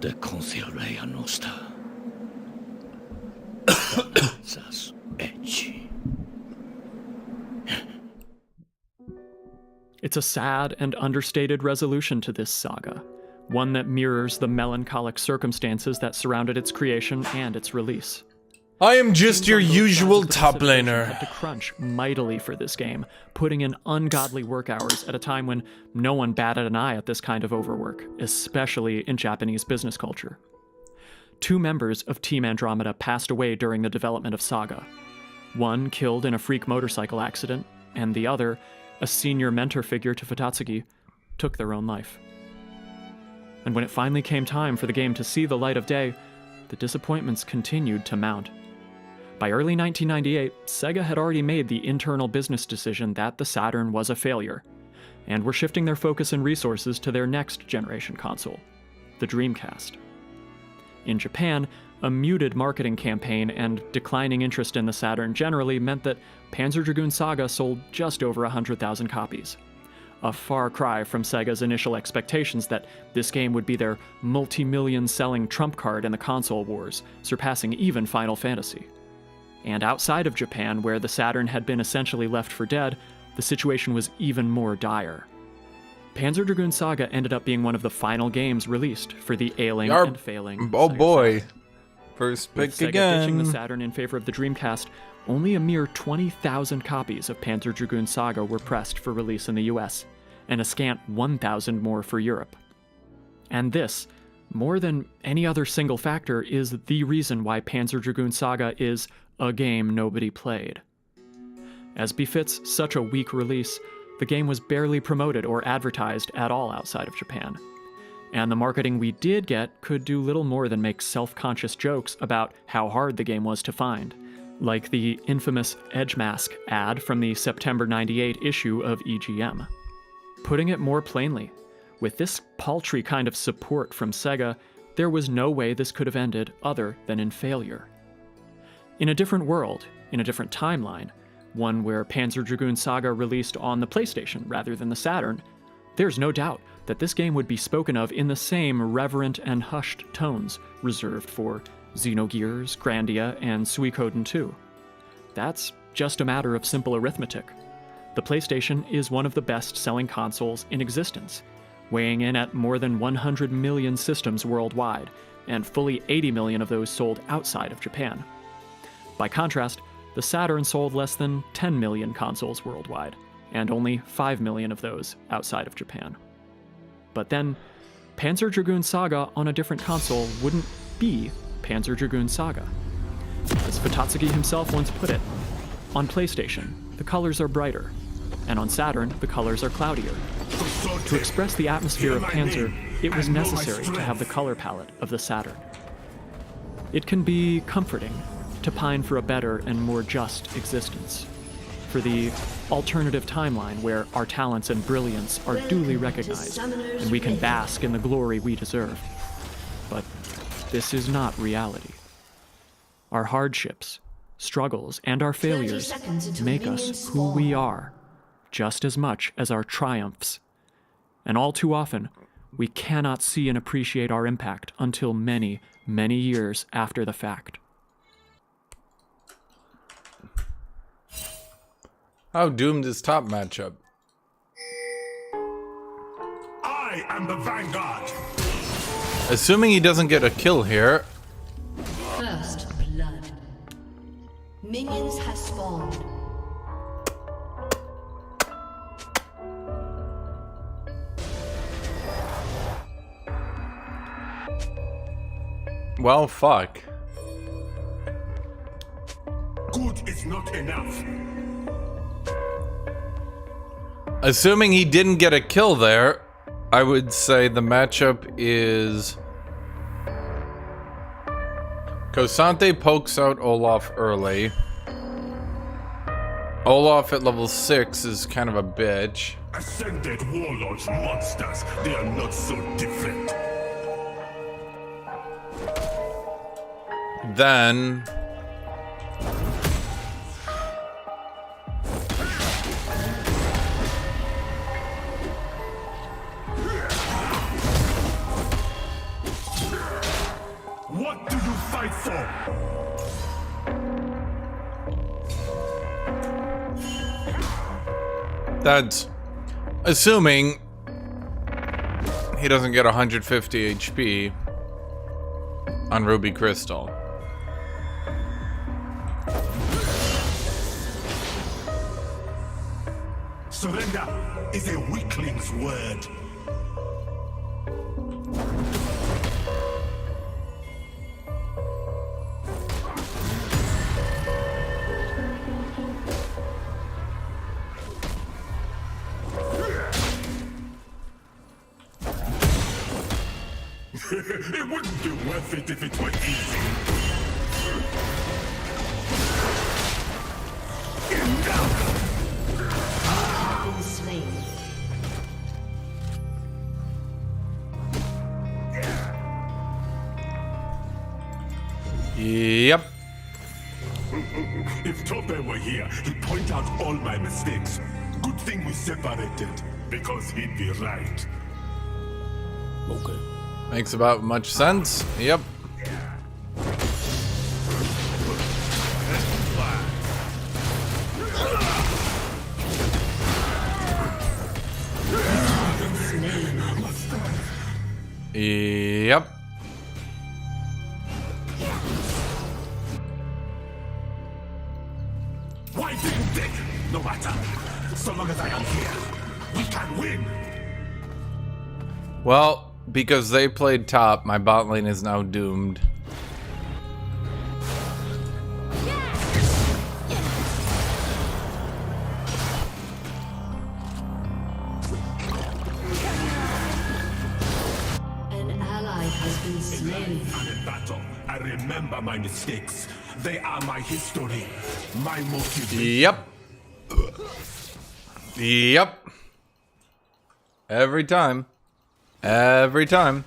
De Consiglea Nostra. That's edgy. It's a sad and understated resolution to this saga, one that mirrors the melancholic circumstances that surrounded its creation and its release. I am just your usual top laner. Had to crunch mightily for this game, putting in ungodly work hours at a time when no one batted an eye at this kind of overwork, especially in Japanese business culture. 2 members of Team Andromeda passed away during the development of Saga. One killed in a freak motorcycle accident, and the other, a senior mentor figure to Futatsugi, took their own life. And when it finally came time for the game to see the light of day, the disappointments continued to mount. By early 1998, Sega had already made the internal business decision that the Saturn was a failure, and were shifting their focus and resources to their next generation console, the Dreamcast. In Japan, a muted marketing campaign and declining interest in the Saturn generally meant that Panzer Dragoon Saga sold just over 100,000 copies. A far cry from Sega's initial expectations that this game would be their multi-million selling trump card in the console wars, surpassing even Final Fantasy. And outside of Japan, where the Saturn had been essentially left for dead, the situation was even more dire. Panzer Dragoon Saga ended up being one of the final games released for the ailing and failing Oh Sega boy. Saturn. First With pick Sega again. ditching the Saturn in favor of the Dreamcast, only a mere 20,000 copies of Panzer Dragoon Saga were pressed for release in the US, and a scant 1,000 more for Europe. And this, more than any other single factor, is the reason why Panzer Dragoon Saga is a game nobody played. As befits such a weak release, the game was barely promoted or advertised at all outside of Japan. And the marketing we did get could do little more than make self-conscious jokes about how hard the game was to find, like the infamous Edge Mask ad from the September '98 issue of EGM. Putting it more plainly, with this paltry kind of support from Sega, there was no way this could have ended other than in failure. In a different world, in a different timeline, one where Panzer Dragoon Saga released on the PlayStation rather than the Saturn, there's no doubt that this game would be spoken of in the same reverent and hushed tones reserved for Xenogears, Grandia, and Suikoden 2. That's just a matter of simple arithmetic. The PlayStation is one of the best-selling consoles in existence, weighing in at more than 100 million systems worldwide, and fully 80 million of those sold outside of Japan. By contrast, the Saturn sold less than 10 million consoles worldwide, and only 5 million of those outside of Japan. But then, Panzer Dragoon Saga on a different console wouldn't be Panzer Dragoon Saga. As Futatsuki himself once put it, on PlayStation, the colors are brighter, and on Saturn, the colors are cloudier. To express the atmosphere of Panzer, it was necessary to have the color palette of the Saturn. It can be comforting to pine for a better and more just existence, for the alternative timeline where our talents and brilliance are duly recognized, and we can bask in the glory we deserve. But this is not reality. Our hardships, struggles, and our failures make us who we are, just as much as our triumphs. And all too often, we cannot see and appreciate our impact until many, many years after the fact. How doomed is top matchup? I am the Vanguard. Assuming he doesn't get a kill here. First blood. Minions have spawned. Well, fuck. Good is not enough. Assuming he didn't get a kill there, I would say the matchup is Cosante pokes out Olaf early. Olaf at level 6 is kind of a bitch. Ascended warlords monsters, they are not so different. Then what do you fight for? that's assuming he doesn't get 150 HP on Ruby Crystal. Surrender is a weakling's word. It wouldn't be worth it if it were easy. Slain. Yep. If Tope were here, he'd point out all my mistakes. Good thing we separated, because he'd be right. Okay. Makes about much sense. Yep. Yep. Why didn't they? No matter. So long as I am here, we can win. Well, because they played top, my bot lane is now doomed. An ally has been slain. And in battle, I remember my mistakes. They are my history, my motivation. Yep. Yep. Every time. Every time.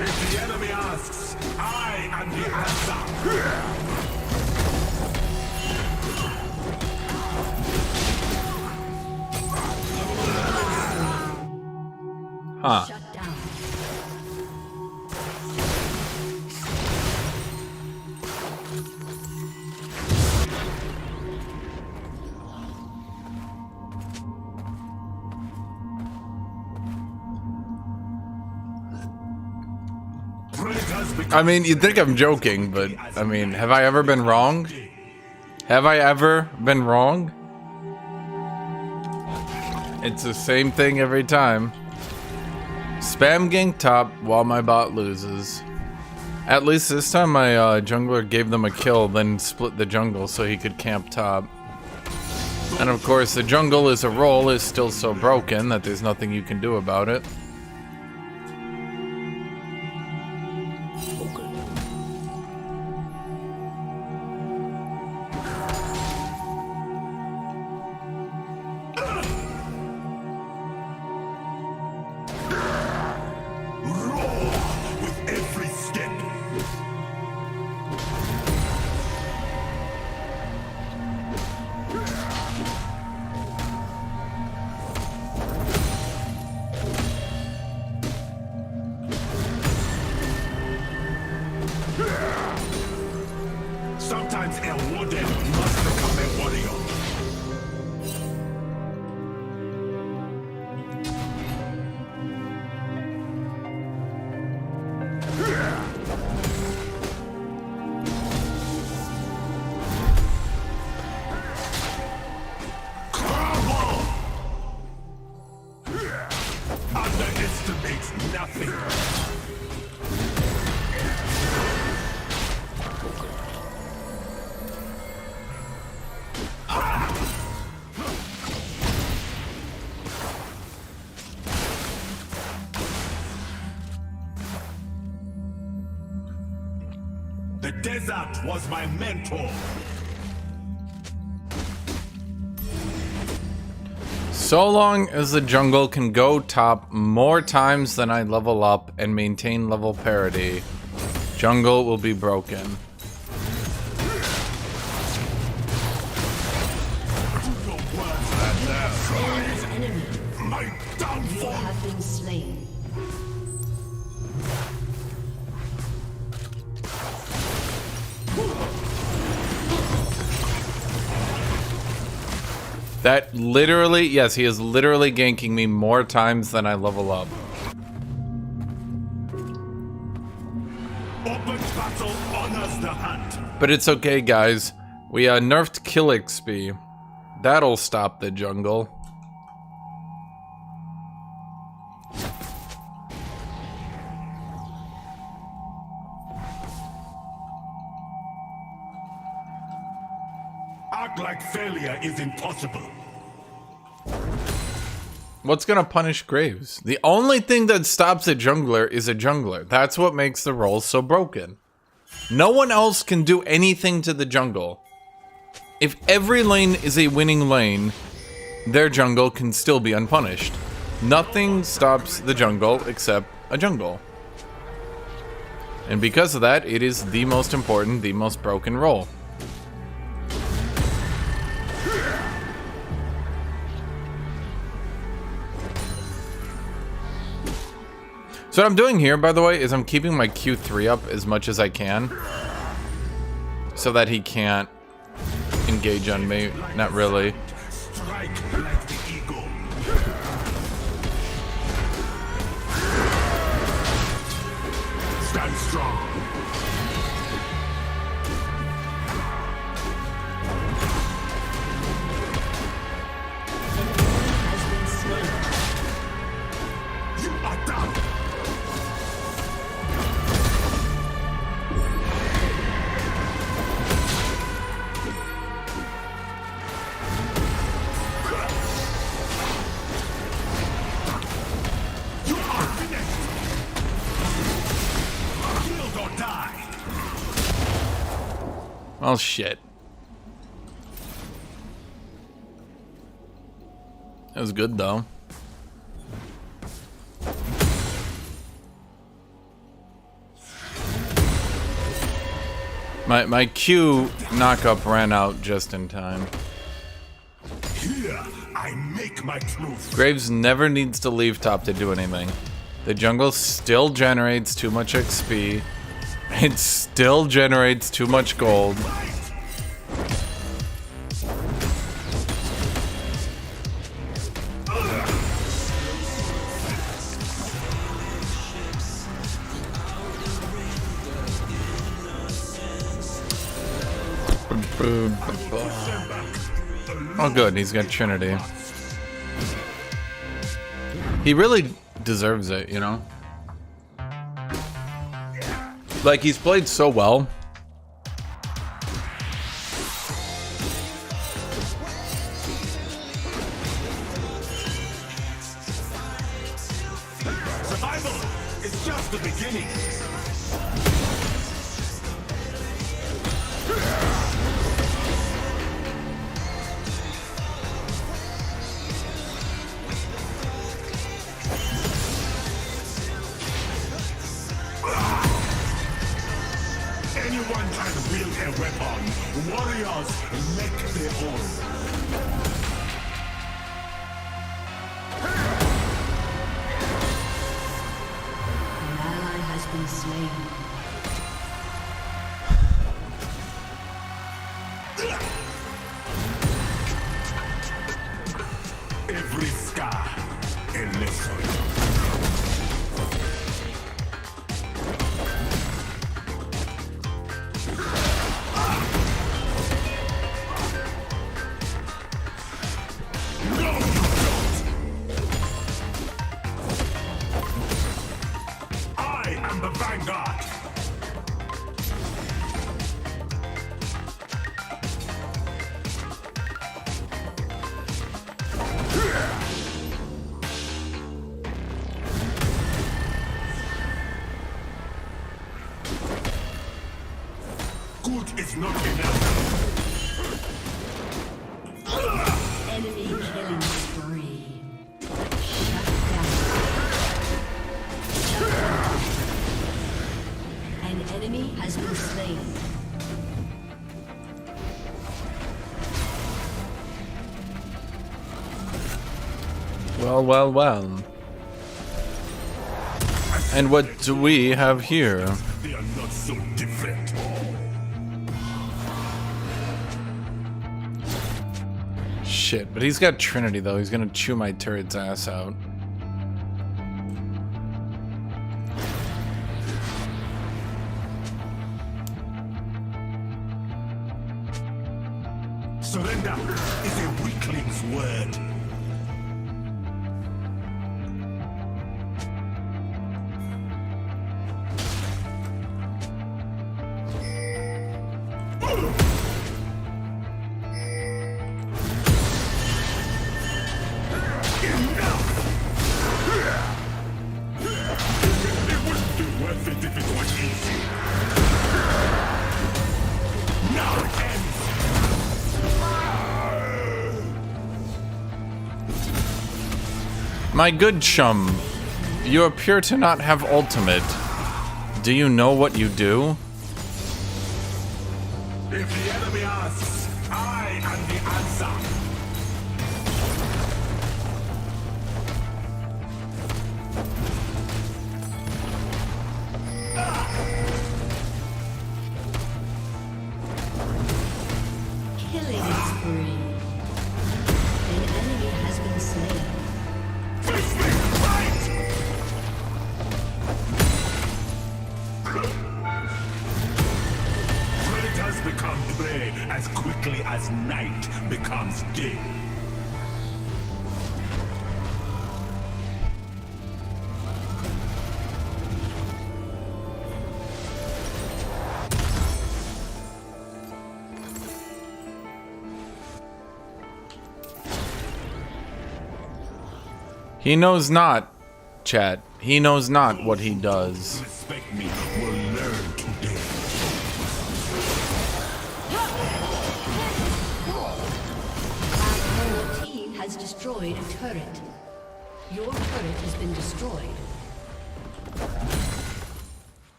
If the enemy asks, I am the answer. Huh. Shut down. I mean, you'd think I'm joking, but I mean, have I ever been wrong? Have I ever been wrong? It's the same thing every time. Spam gank top while my bot loses. At least this time my jungler gave them a kill, then split the jungle so he could camp top. And of course, the jungle as a role is still so broken that there's nothing you can do about it. Sometimes a warden must become a warrior. Underestimate nothing. The desert was my mentor. So long as the jungle can go top more times than I level up and maintain level parity, jungle will be broken. My downfall have been slain. That literally, yes, he is literally ganking me more times than I level up. open battle honors the hunt. But it's okay, guys. We nerfed kill XP. That'll stop the jungle. Act like failure is impossible. What's gonna punish Graves? The only thing that stops a jungler is a jungler. That's what makes the role so broken. No one else can do anything to the jungle. If every lane is a winning lane, their jungle can still be unpunished. Nothing stops the jungle except a jungle. And because of that, it is the most important, the most broken role. So what I'm doing here, by the way, is I'm keeping my Q3 up as much as I can. So that he can't engage on me. Not really. Strike like the eagle. Stand strong. You are done. You are finished. Killed or die. Well, shit. That was good, though. My Q knockup ran out just in time. Here, I make my truth. Graves never needs to leave top to do anything. The jungle still generates too much XP. It still generates too much gold. Oh, good. He's got Trinity. He really deserves it, you know? Like, he's played so well. Survival is just the beginning. Anyone can wield a weapon. Warriors make their own. An ally has been slain. Every scar a lesson. Good is not enough. Enemy killing spree. Shut down. An enemy has been slain. Well, well, well. And what do we have here? They are not so different. Shit, but he's got Trinity though. He's gonna chew my turret's ass out. Surrender is a weakling's word. My good chum, you appear to not have ultimate. Do you know what you do? If the enemy asks, I am the answer. Killing spree. An enemy has been slain. Predators become prey as quickly as night becomes day. He knows not, chat. He knows not what he does. Respect me will learn today. Our team has destroyed a turret. Your turret has been destroyed.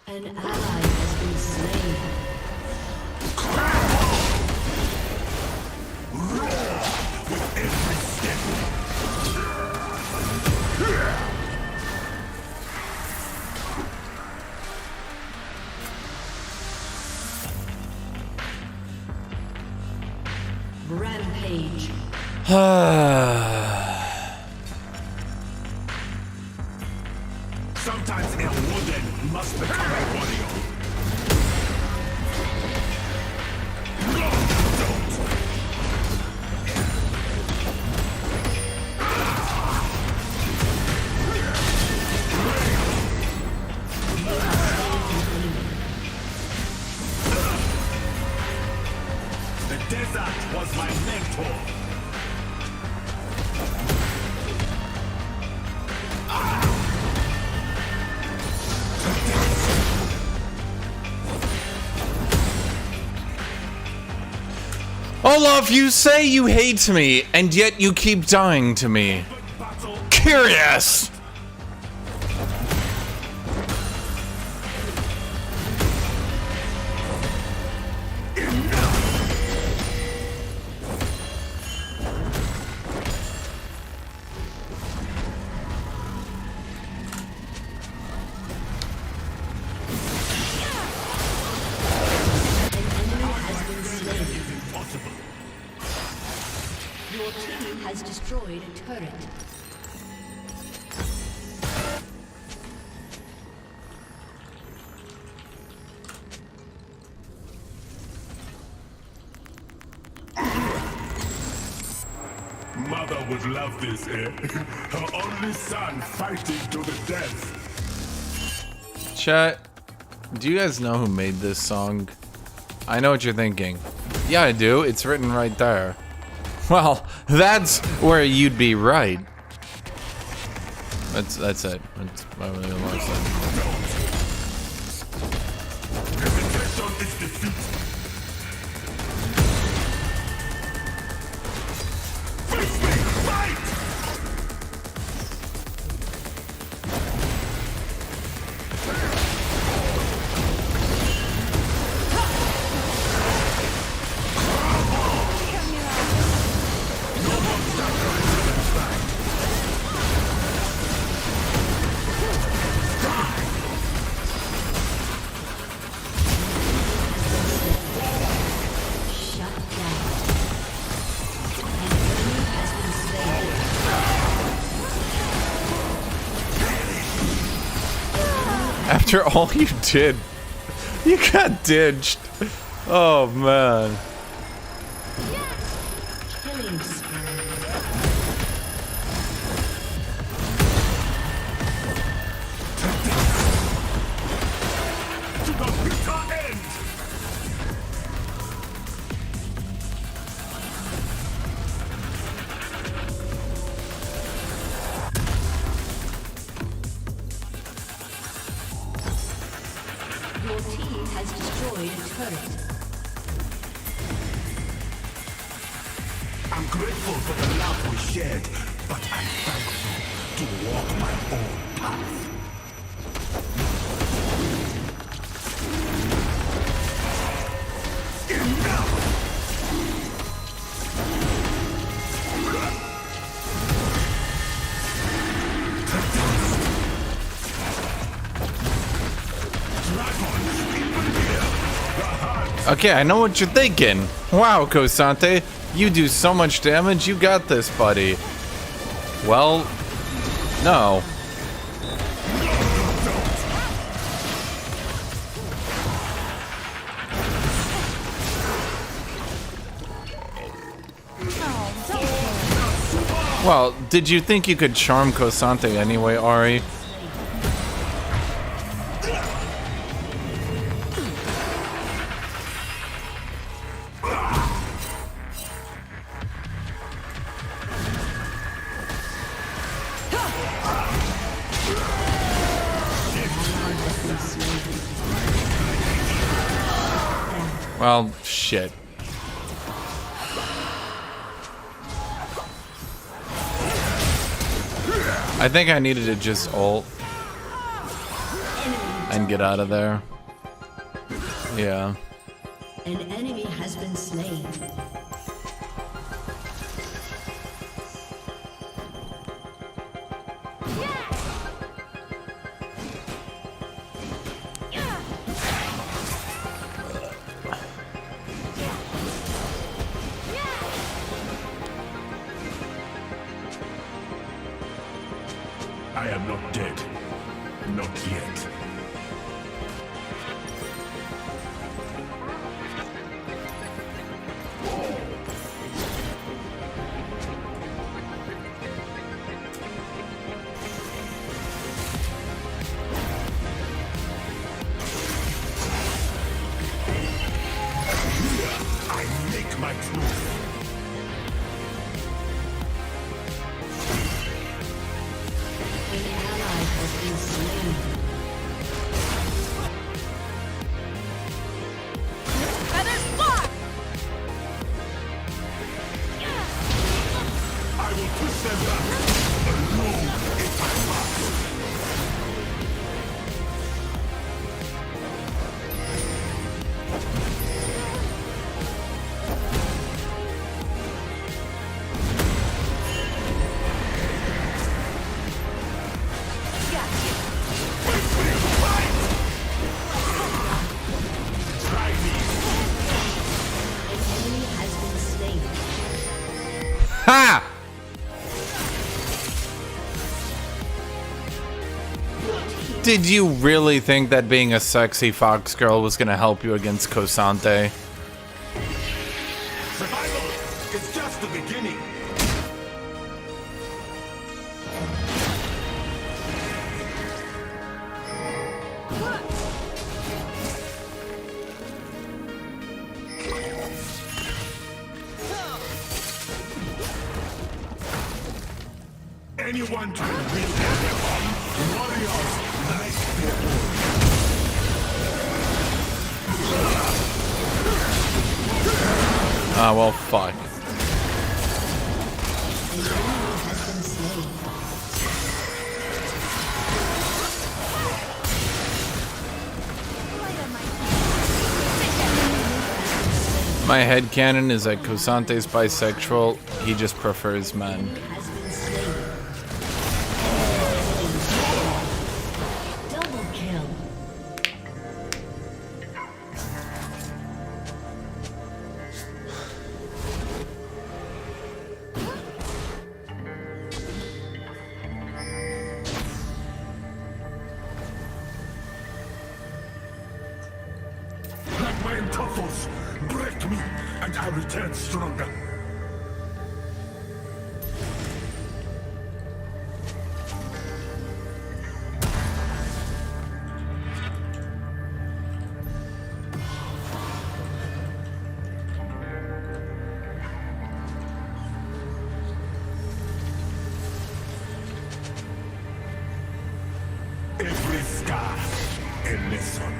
An ally has been slain. With every step. Rampage. Sometimes a wooden must become a warrior. Olaf, you say you hate me, and yet you keep dying to me. Curious! Your team has destroyed a turret. Mother would love this, eh? Her only son fighting to the death. Chat, do you guys know who made this song? I know what you're thinking. Yeah, I do. It's written right there. Well, that's where you'd be right. That's it. That's what I really want to say. Hesitation is defeat. Face me, fight! After all you did, you got ditched. Oh man. Killing spree. To the bitter end! Your team has destroyed a turret. I'm grateful for the love we shared, but I'm thankful to walk my own path. Enough! Okay, I know what you're thinking. Wow, Kosante, you do so much damage, you got this, buddy. Well, no. Well, did you think you could charm Kosante anyway, Ari? Well, shit. I think I needed to just ult and get out of there. Yeah. An enemy has been slain. I am not dead. Not yet. Here I make my truth. An ally has been slain. Ha! Did you really think that being a sexy fox girl was gonna help you against Kosante? Survival is just the beginning. Anyone can build their home. Warriors, like Ah, well, fuck. My headcanon is that Kosante's bisexual, he just prefers men. Double kill. Let my entoughals break me, and I return stronger. Every scar a lesson.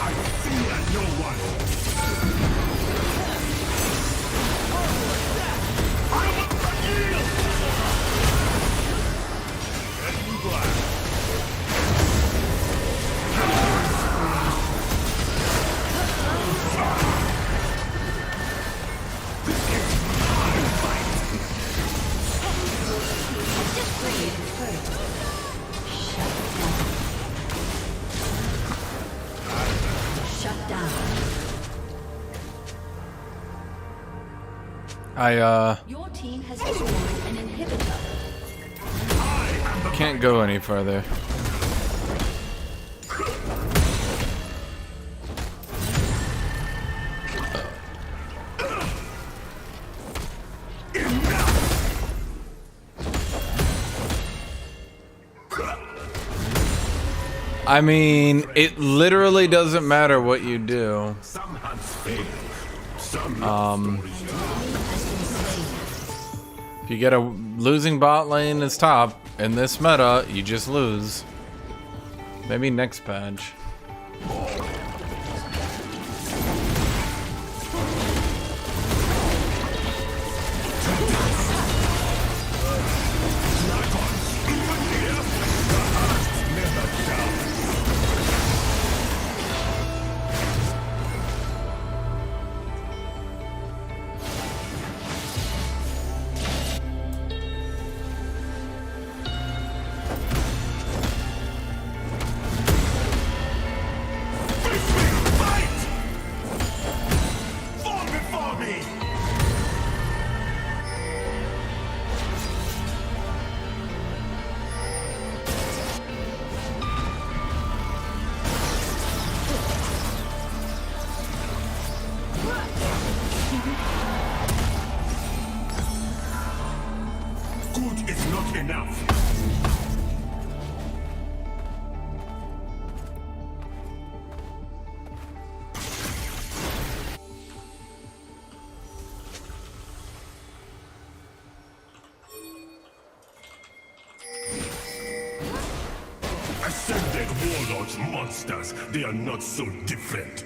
I fear no one. Shut down. Your team has destroyed an inhibitor. Can't go any further. I mean, it literally doesn't matter what you do. Some hunts fail. Some If you get a losing bot lane as top in this meta, you just lose. Maybe next patch. Good is not enough. Ascended warlords, monsters. They are not so different.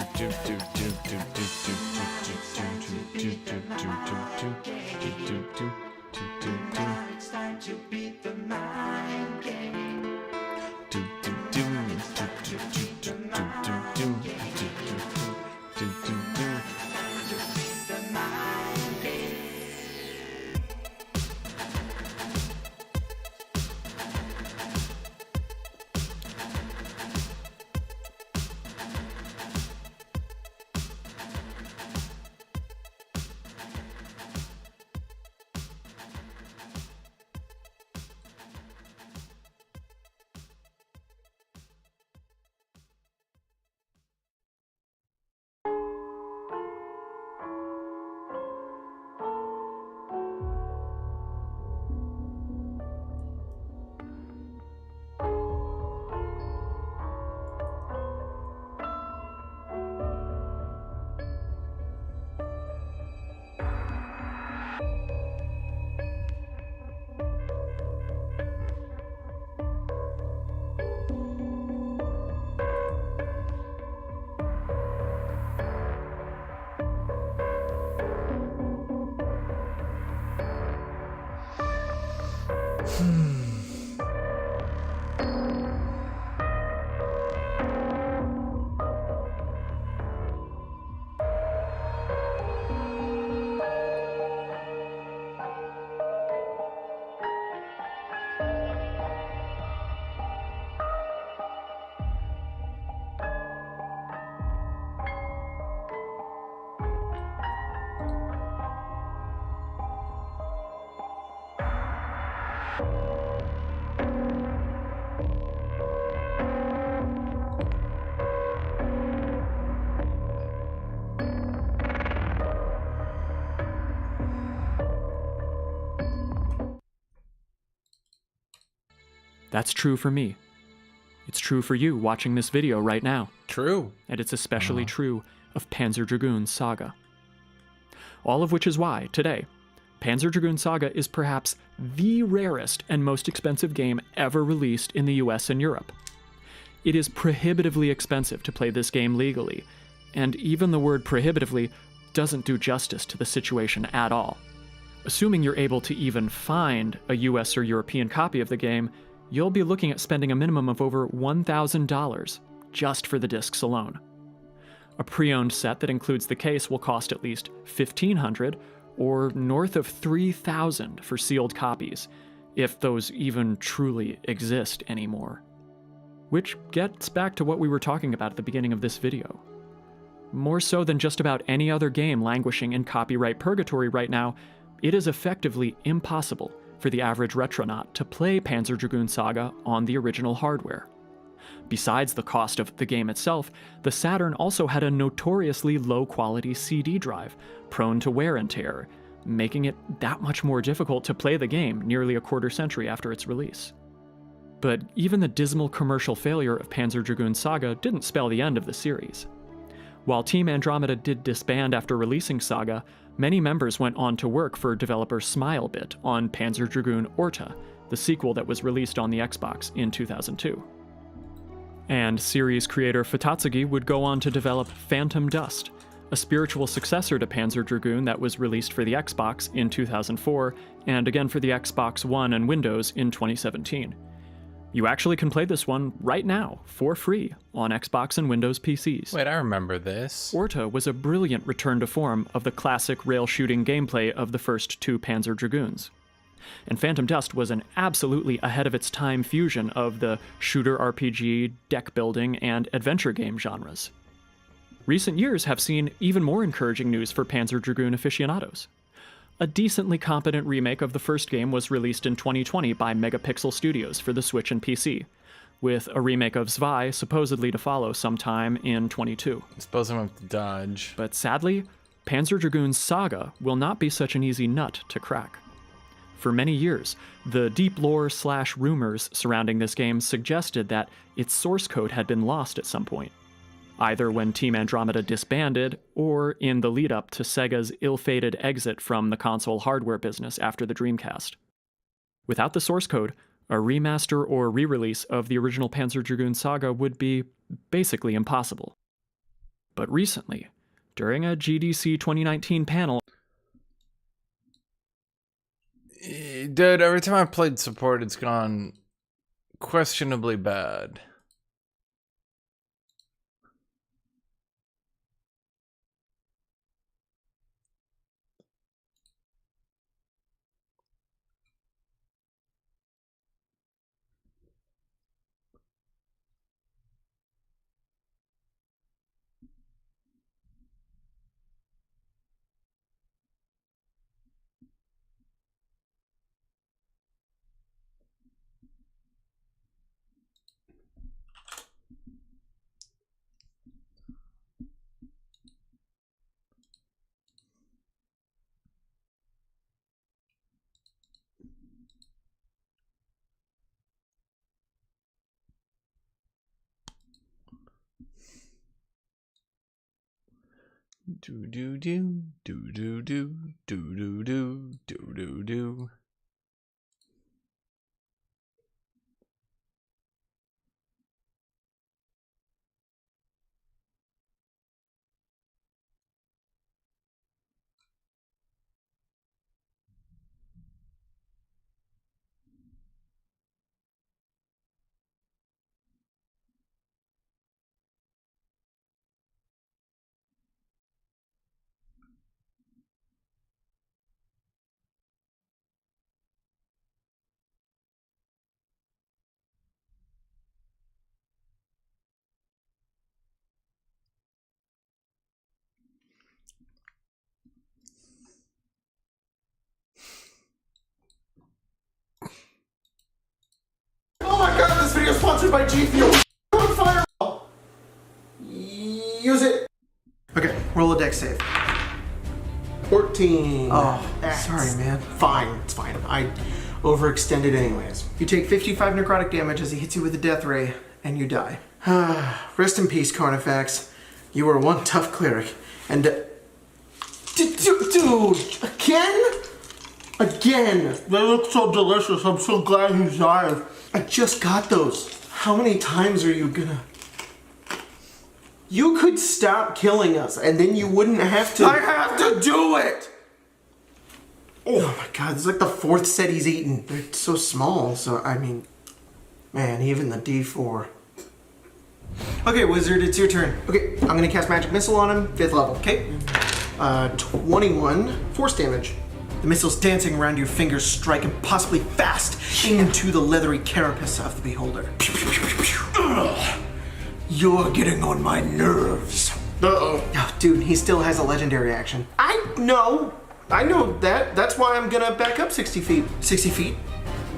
It's time to beat the mind game. That's true for me. It's true for you watching this video right now. True. And it's especially true of Panzer Dragoon Saga. All of which is why, today, Panzer Dragoon Saga is perhaps the rarest and most expensive game ever released in the US and Europe. It is prohibitively expensive to play this game legally, and even the word prohibitively doesn't do justice to the situation at all. Assuming you're able to even find a US or European copy of the game, you'll be looking at spending a minimum of over $1,000 just for the discs alone. A pre-owned set that includes the case will cost at least $1,500 or north of $3,000 for sealed copies, if those even truly exist anymore. Which gets back to what we were talking about at the beginning of this video. More so than just about any other game languishing in copyright purgatory right now, it is effectively impossible for the average retronaut to play Panzer Dragoon Saga on the original hardware. Besides the cost of the game itself, the Saturn also had a notoriously low-quality CD drive, prone to wear and tear, making it that much more difficult to play the game nearly a quarter century after its release. But even the dismal commercial failure of Panzer Dragoon Saga didn't spell the end of the series. While Team Andromeda did disband after releasing Saga, many members went on to work for developer Smilebit on Panzer Dragoon Orta, the sequel that was released on the Xbox in 2002. And series creator Futatsugi would go on to develop Phantom Dust, a spiritual successor to Panzer Dragoon that was released for the Xbox in 2004 and again for the Xbox One and Windows in 2017. You actually can play this one right now, for free, on Xbox and Windows PCs. Wait, I remember this. Orta was a brilliant return to form of the classic rail shooting gameplay of the first two Panzer Dragoons. And Phantom Dust was an absolutely ahead-of-its-time fusion of the shooter RPG, deck building, and adventure game genres. Recent years have seen even more encouraging news for Panzer Dragoon aficionados. A decently competent remake of the first game was released in 2020 by Megapixel Studios for the Switch and PC, with a remake of Zwei supposedly to follow sometime in 22. I suppose I'm going to have to dodge. But sadly, Panzer Dragoon Saga will not be such an easy nut to crack. For many years, the deep lore/rumors surrounding this game suggested that its source code had been lost at some point, either when Team Andromeda disbanded or in the lead-up to Sega's ill-fated exit from the console hardware business after the Dreamcast. Without the source code, a remaster or re-release of the original Panzer Dragoon Saga would be basically impossible. But recently, during a GDC 2019 panel, Dude, every time I've played support, it's gone questionably bad. Do do do do do do do do do do do do. Oh my god, this video is sponsored by G Fuel. On Fireball. Use it. Okay, roll a deck save. 14. Oh, sorry, man. Fine, it's fine. I overextended anyways. You take 55 necrotic damage as he hits you with a death ray, and you die. Rest in peace, Carnifex. You were one tough cleric, and... Dude, again? Again! They look so delicious. I'm so glad he's died. I just got those. How many times are you gonna... You could stop killing us, and then you wouldn't have to... I have to do it! Oh my god, this is like the fourth set he's eaten. They're so small, so I mean... Man, even the D4. Okay, Wizard, it's your turn. Okay, I'm gonna cast Magic Missile on him, 5th level, okay? 21 force damage. The missile's dancing around your fingers, striking possibly fast into the leathery carapace of the beholder. Ugh. You're getting on my nerves. Uh-oh. Oh, dude, he still has a legendary action. I know that. That's why I'm gonna back up 60 feet. 60 feet?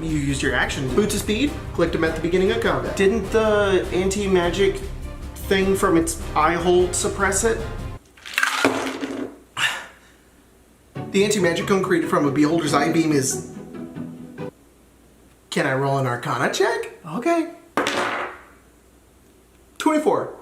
You used your action. Boots of speed, collect him at the beginning of combat. Didn't the anti-magic thing from its eye hole suppress it? The anti-magic cone created from a beholder's eye beam is... Can I roll an Arcana check? Okay. 24.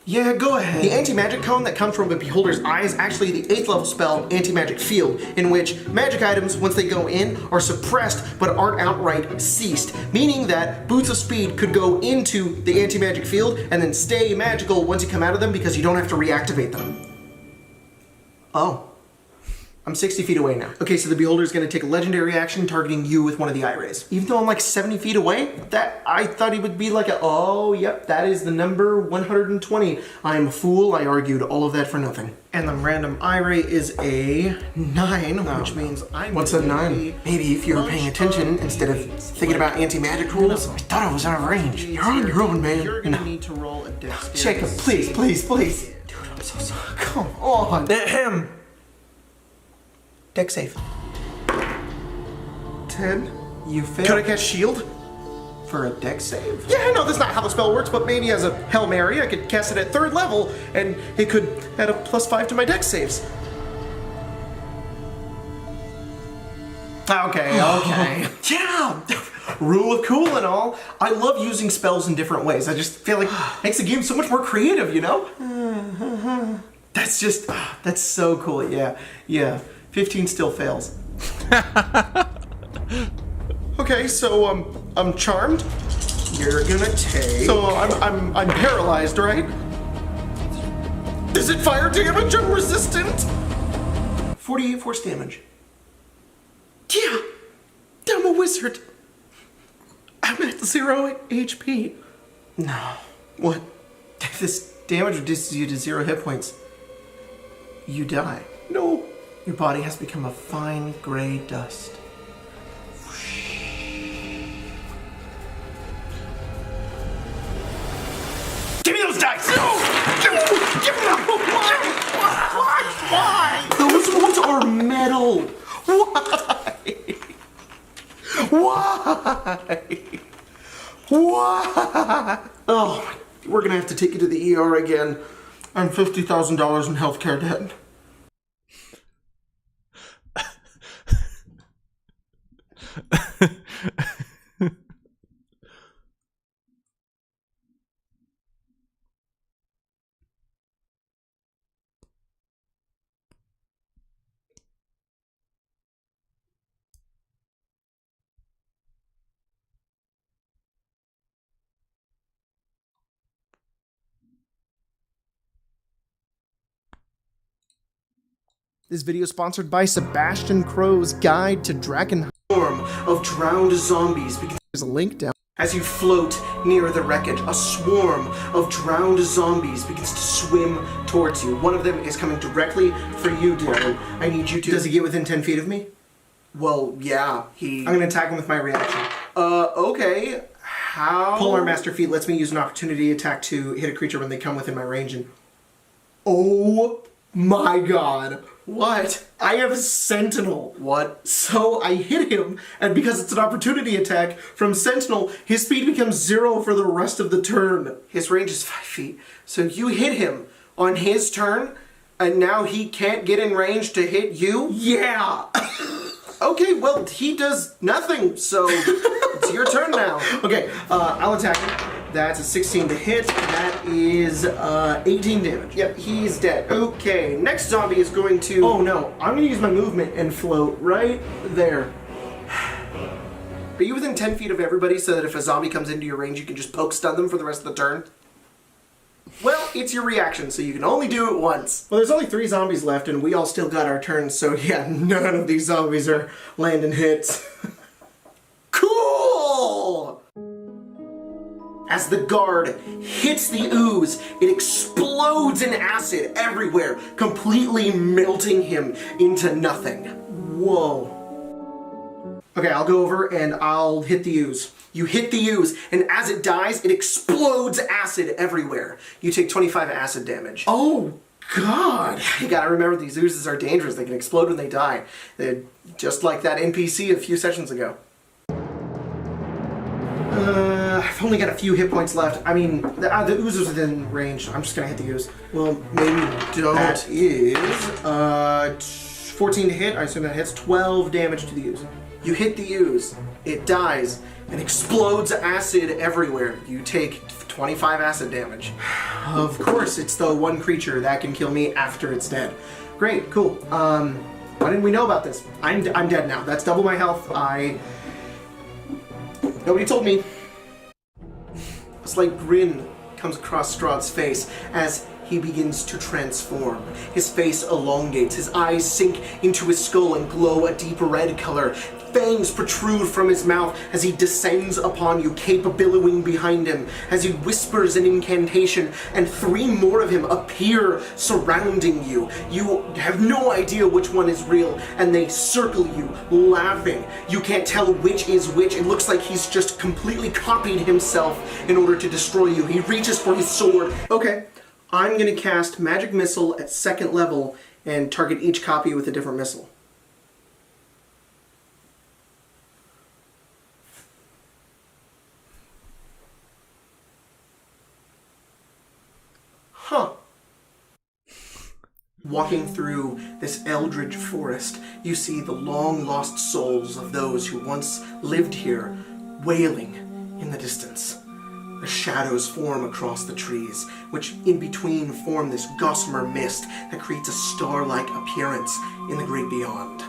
Yeah, go ahead. The anti-magic cone that comes from a beholder's eye is actually the 8th level spell Anti-Magic Field, in which magic items, once they go in, are suppressed but aren't outright ceased, meaning that Boots of Speed could go into the anti-magic field and then stay magical once you come out of them because you don't have to reactivate them. Oh. I'm 60 feet away now. Okay, so the beholder's gonna take a legendary action targeting you with one of the eye rays. Even though I'm like 70 feet away, that I thought he would be like a, oh, yep, that is the number 120. I am a fool, I argued all of that for nothing. And the random eye ray is a 9, which means I'm... What's a 9? Maybe if you were paying attention instead of thinking about anti-magic rules. I thought I was out of range. You're on your own, man. You're gonna need to roll a dex. Jacob, please, please, please. Dude, I'm so sorry. Come on. Him. Dex save. 10. You failed. Could I cast shield? For a dex save? Yeah, no, that's not how the spell works, but maybe as a Hail Mary, I could cast it at 3rd level, and it could add a +5 to my dex saves. Okay. Yeah! Rule of cool and all. I love using spells in different ways. I just feel like it makes the game so much more creative, you know? That's just, that's so cool, yeah. 15 still fails. Okay, so I'm charmed. You're gonna take. So I'm paralyzed, right? Is it fire damage? I'm resistant! 48 force damage. Yeah! I'm a wizard! I'm at 0 HP. No. What? If this damage reduces you to 0 hit points, you die. No. Your body has become a fine gray dust. Give me those dice! No! Give me them! Why? Those ones are metal! Why? Why? Oh, we're gonna have to take you to the ER again. I'm $50,000 in healthcare debt. This video is sponsored by Sebastian Crow's Guide to Dragon Swarm of Drowned Zombies. There's a link down. As you float near the wreckage, a swarm of drowned zombies begins to swim towards you. One of them is coming directly for you, Dylan. I need you to... Does he get within 10 feet of me? Well, yeah, I'm gonna attack him with my reaction. Okay. How? Polar Master Feat lets me use an opportunity attack to hit a creature when they come within my range and... Oh my god. What? I have Sentinel. What? So I hit him, and because it's an opportunity attack from Sentinel, his speed becomes 0 for the rest of the turn. His range is 5 feet. So you hit him on his turn, and now he can't get in range to hit you? Yeah! Okay, well, he does nothing, so it's your turn now. Okay, I'll attack him. That's a 16 to hit. That is 18 damage. Yep, he's dead. Okay, next zombie is going to... Oh no, I'm going to use my movement and float right there. Are you within 10 feet of everybody so that if a zombie comes into your range, you can just poke stun them for the rest of the turn? Well, it's your reaction, so you can only do it once. Well, there's only 3 zombies left, and we all still got our turns, so yeah, none of these zombies are landing hits. Cool! As the guard hits the ooze, it explodes in acid everywhere, completely melting him into nothing. Whoa. Okay, I'll go over and I'll hit the ooze. You hit the ooze, and as it dies, it explodes acid everywhere. You take 25 acid damage. Oh, God! You gotta remember, these oozes are dangerous. They can explode when they die. They're just like that NPC a few sessions ago. I've only got a few hit points left. I mean, the ooze is within range. I'm just gonna hit the ooze. Well, maybe don't. That is 14 to hit. I assume that hits. 12 damage to the ooze. You hit the ooze. It dies and explodes acid everywhere. You take 25 acid damage. Of course, it's the one creature that can kill me after it's dead. Great, cool. Why didn't we know about this? I'm dead now. That's double my health. Nobody told me. A slight grin comes across Strahd's face as he begins to transform. His face elongates, his eyes sink into his skull and glow a deep red color. Fangs protrude from his mouth as he descends upon you, cape billowing behind him, as he whispers an incantation, and 3 more of him appear surrounding you. You have no idea which one is real, and they circle you, laughing. You can't tell which is which. It looks like he's just completely copied himself in order to destroy you. He reaches for his sword. Okay, I'm gonna cast Magic Missile at 2nd level and target each copy with a different missile. Huh. Walking through this eldritch forest, you see the long-lost souls of those who once lived here, wailing in the distance. The shadows form across the trees, which in between form this gossamer mist that creates a star-like appearance in the great beyond.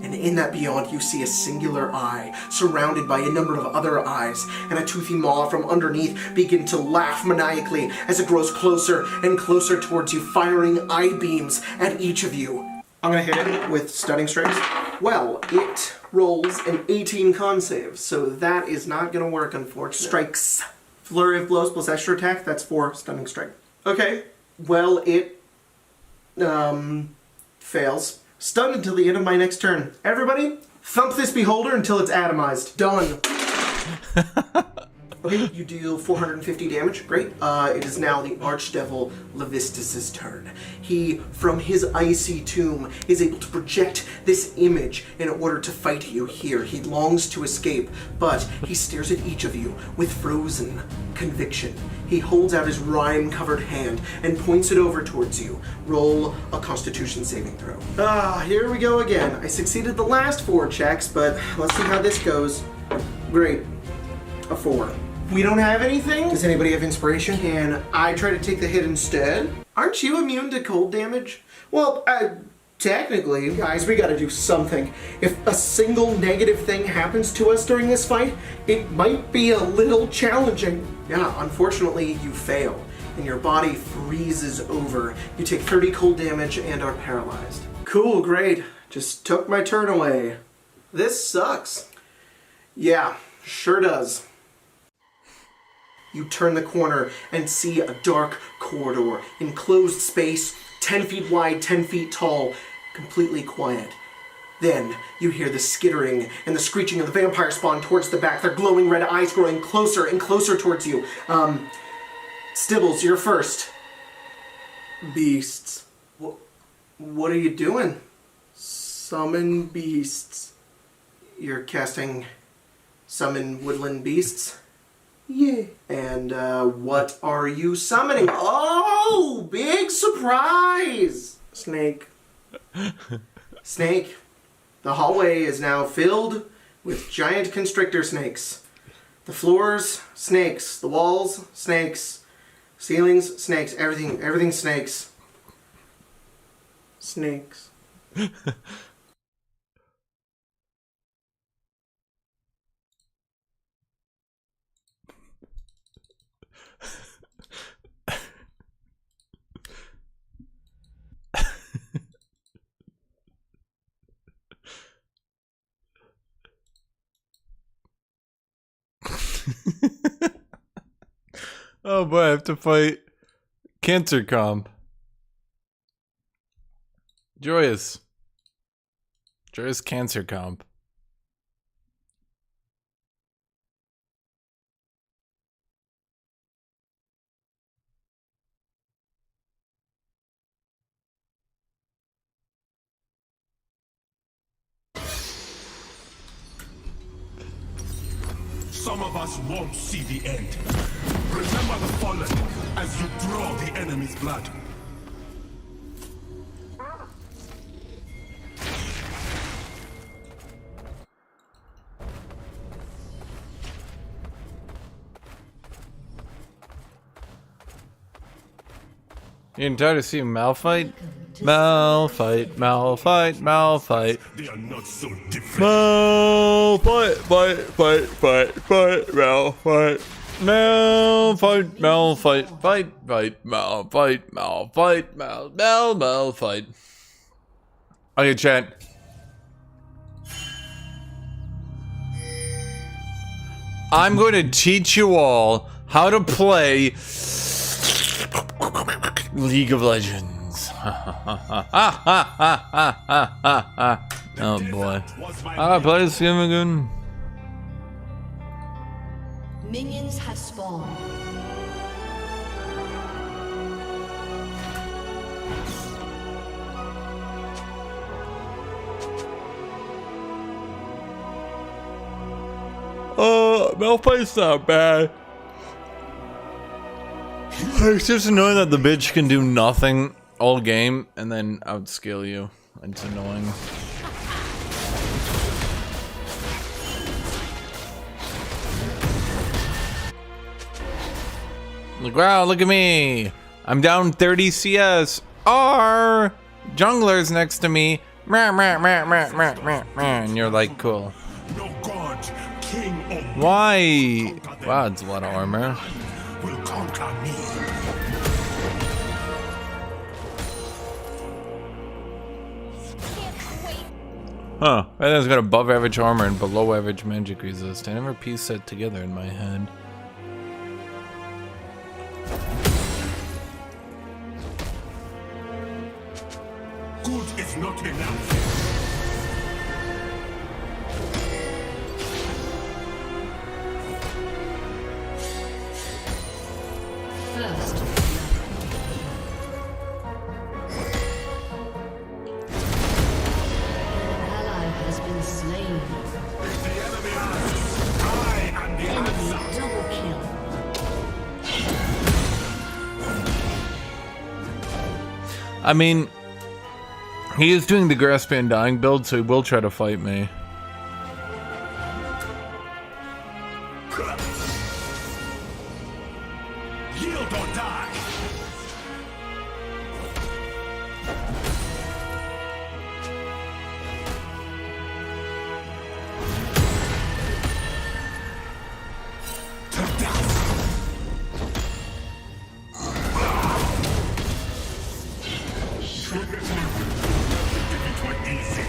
And And in that beyond, you see a singular eye, surrounded by a number of other eyes, and a toothy maw from underneath begin to laugh maniacally as it grows closer and closer towards you, firing eye beams at each of you. I'm gonna hit it with stunning strikes. Well, it rolls an 18 con save, so that is not gonna work, unfortunately. Strikes. Flurry of blows plus extra attack, that's 4 stunning strike. Okay, well, it fails. Stunned until the end of my next turn. Everybody, thump this beholder until it's atomized. Done. Okay, you deal 450 damage. Great. It is now the Archdevil Levistus' turn. He, from his icy tomb, is able to project this image in order to fight you here. He longs to escape, but he stares at each of you with frozen conviction. He holds out his rime-covered hand and points it over towards you. Roll a Constitution saving throw. Here we go again. I succeeded the last 4 checks, but let's see how this goes. Great. A 4. We don't have anything? Does anybody have inspiration? Can I try to take the hit instead? Aren't you immune to cold damage? Well, technically. Guys, we gotta do something. If a single negative thing happens to us during this fight, it might be a little challenging. Yeah, unfortunately, you fail, and your body freezes over. You take 30 cold damage and are paralyzed. Cool, great. Just took my turn away. This sucks. Yeah, sure does. You turn the corner and see a dark corridor, enclosed space, 10 feet wide, 10 feet tall, completely quiet. Then you hear the skittering and the screeching of the vampire spawn towards the back, their glowing red eyes growing closer and closer towards you. Stibbles, you're first. Beasts. What are you doing? Summon beasts. You're casting Summon Woodland Beasts? Yeah. And what are you summoning? Oh, big surprise! Snake. Snake. The hallway is now filled with giant constrictor snakes. The floors, snakes. The walls, snakes. Ceilings, snakes. Everything snakes. Snakes. Oh boy, I have to fight Cancer Comp. Joyous Cancer Comp. Some of us won't see the end. Remember the fallen as you draw the enemy's blood. You entire to see Malfight? Malfight. They are not so different. Malfight. Okay, chat. I'm going to teach you all how to play League of Legends. Oh boy. I play this game again. Minions have spawned. Malfight's not bad. It's just annoying that the bitch can do nothing all game and then outscale you. It's annoying. Like, wow, look at me. I'm down 30 CS. Jungler's next to me. Meh, meh, meh, meh, meh, meh, meh, and you're like, cool. No god, king or Why? Wow, it's a lot of armor. will conquer me. Huh. I think it's got above average armor and below average magic resist. I never pieced that together in my head. Good is not enough. First, an ally has been slain. If the enemy asks, I am the Enemy answer. double kill. I mean, he is doing the Grasping Dying build, so he will try to fight me. Yield or die. To dust. If it were easy.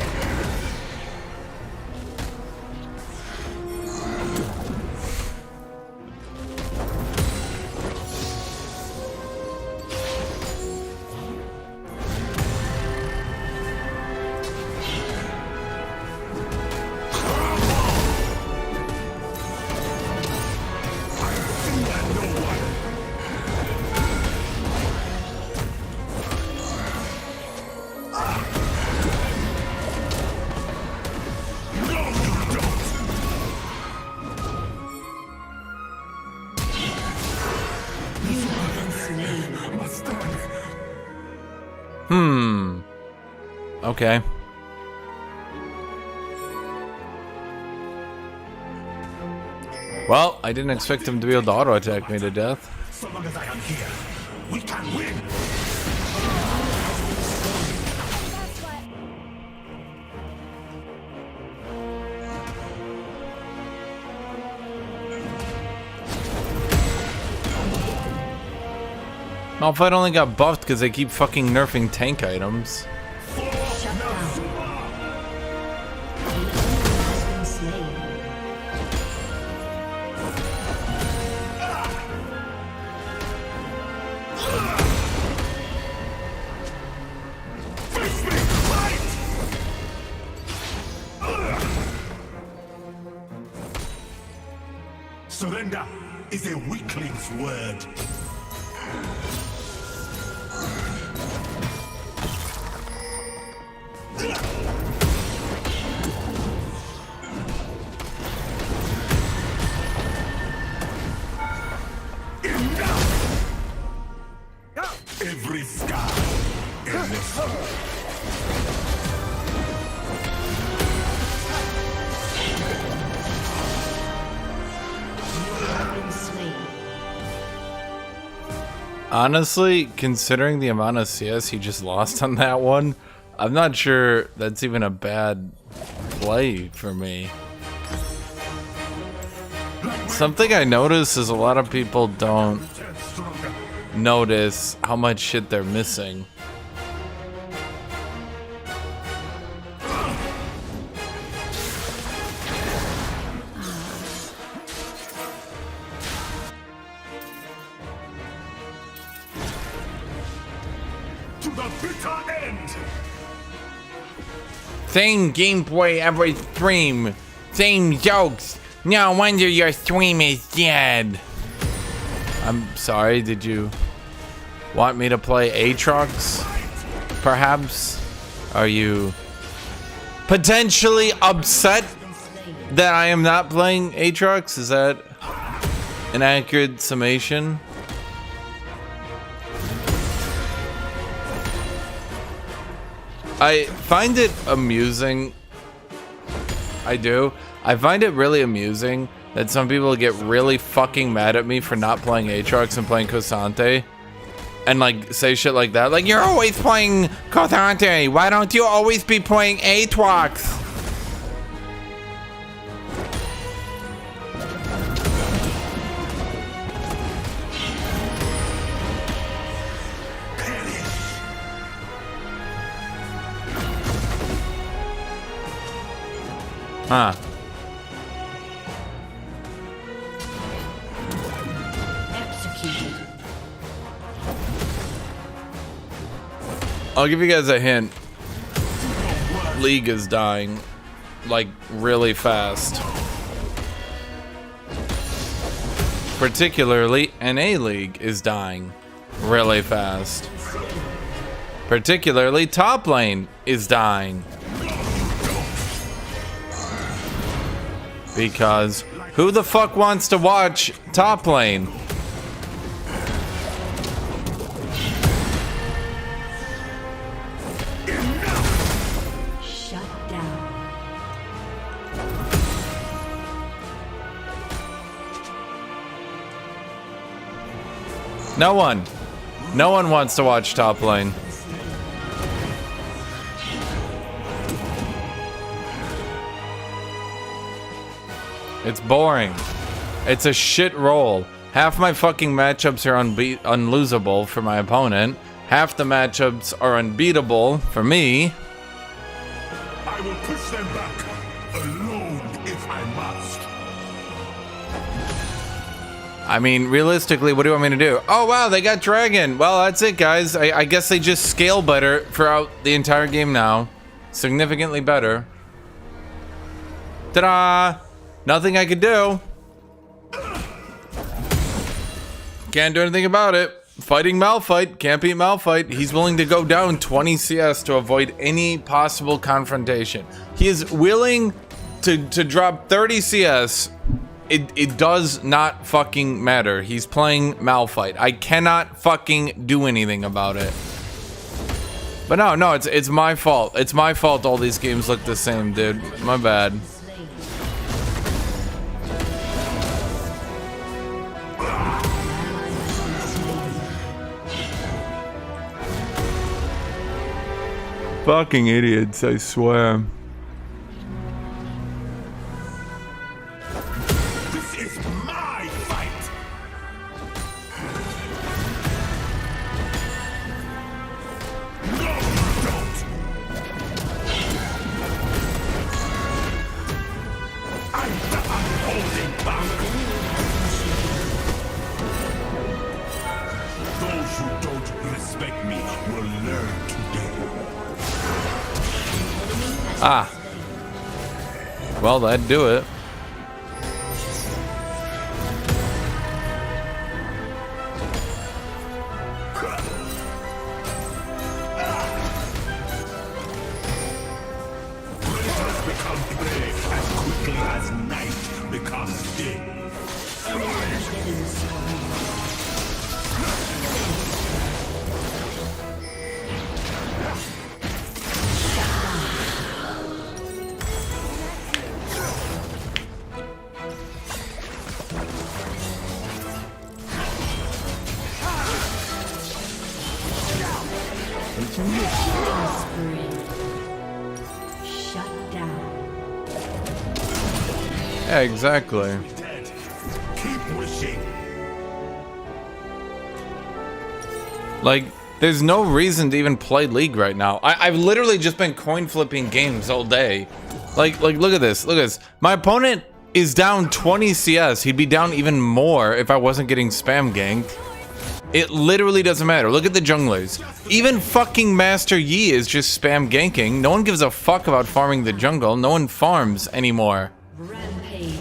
Okay. Well, I didn't expect him to be able to auto attack me to death. So long as I am here, we can win. Malphite only got buffed because they keep fucking nerfing tank items. Surrender is a weakling's word. Every scar a lesson. Honestly, considering the amount of CS he just lost on that one, I'm not sure that's even a bad play for me. Something I notice is a lot of people don't notice how much shit they're missing. To the bitter end. Same gameplay every stream, same jokes. No wonder your stream is dead. I'm sorry, did you want me to play Aatrox? Perhaps? Are you potentially upset that I am not playing Aatrox? Is that an accurate summation? I find it amusing. I do. I find it really amusing that some people get really fucking mad at me for not playing Aatrox and playing Kosante. and like say shit like that. Like, you're always playing Kothante. Why don't you always be playing Aatrox? Huh. Executed. I'll give you guys a hint. League is dying, like, really fast. Particularly, NA League is dying really fast. Particularly, top lane is dying. Because who the fuck wants to watch top lane? Shut down. No one. No one wants to watch top lane. It's boring. It's a shit roll. Half my fucking matchups are unlosable for my opponent. Half the matchups are unbeatable for me. I will push them back, alone if I must. I mean, realistically, what do you want me to do? Oh, wow, they got Dragon. Well, that's it, guys. I guess they just scale better throughout the entire game now. Significantly better. Ta-da! Nothing I could do. Can't do anything about it. Fighting Malphite. Can't beat Malphite. He's willing to go down 20 CS to avoid any possible confrontation. He is willing to drop 30 CS. It does not fucking matter. He's playing Malphite. I cannot fucking do anything about it. But no, it's my fault. It's my fault all these games look the same, dude. My bad. Fucking idiots, I swear. This is my fight. No, you don't. I'm holding back. Those who don't respect me will learn today. Ah. Well, that'd do it. Breakers become day as quickly as night becomes day. Shut down. Yeah, exactly. Keep wishing. Like, there's no reason to even play League right now. I've literally just been coin flipping games all day. Like, look at this. Look at this. My opponent is down 20 CS. He'd be down even more if I wasn't getting spam ganked. It literally doesn't matter. Look at the junglers. Even fucking Master Yi is just spam ganking. No one gives a fuck about farming the jungle. No one farms anymore. Rampage.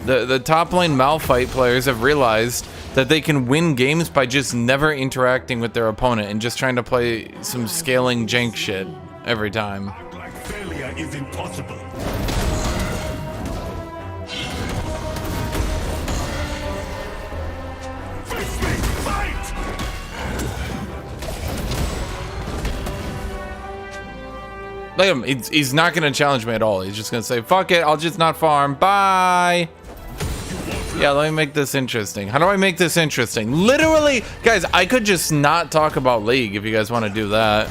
The top lane Malphite players have realized that they can win games by just never interacting with their opponent and just trying to play some scaling jank shit every time. Like failure is impossible. Face me, fight! Look at him. He's not going to challenge me at all. He's just going to say, fuck it, I'll just not farm. Bye. Yeah, let me make this interesting. How do I make this interesting? Literally, guys, I could just not talk about League if you guys want to do that.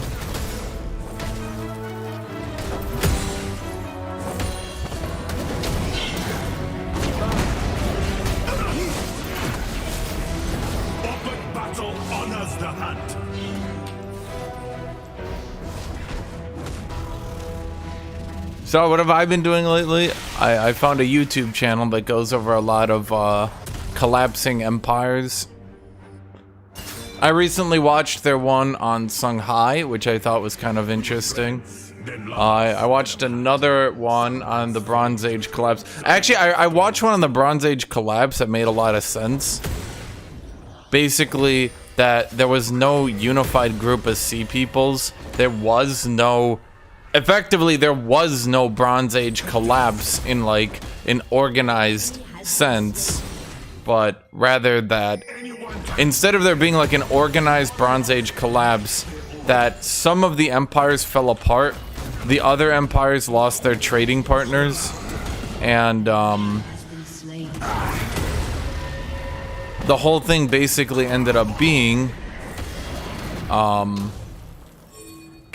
Open battle honors the hunt. So what have I been doing lately? I found a YouTube channel that goes over a lot of collapsing empires. I recently watched their one on Songhai, which I thought was kind of interesting. I watched another one on the Bronze Age collapse. Actually, I watched one on the Bronze Age collapse that made a lot of sense. Basically, that there was no unified group of sea peoples. There was no... Effectively, there was no Bronze Age collapse in, like, an organized sense. But rather that, instead of there being, like, an organized Bronze Age collapse, that some of the empires fell apart, the other empires lost their trading partners, and, the whole thing basically ended up being, kind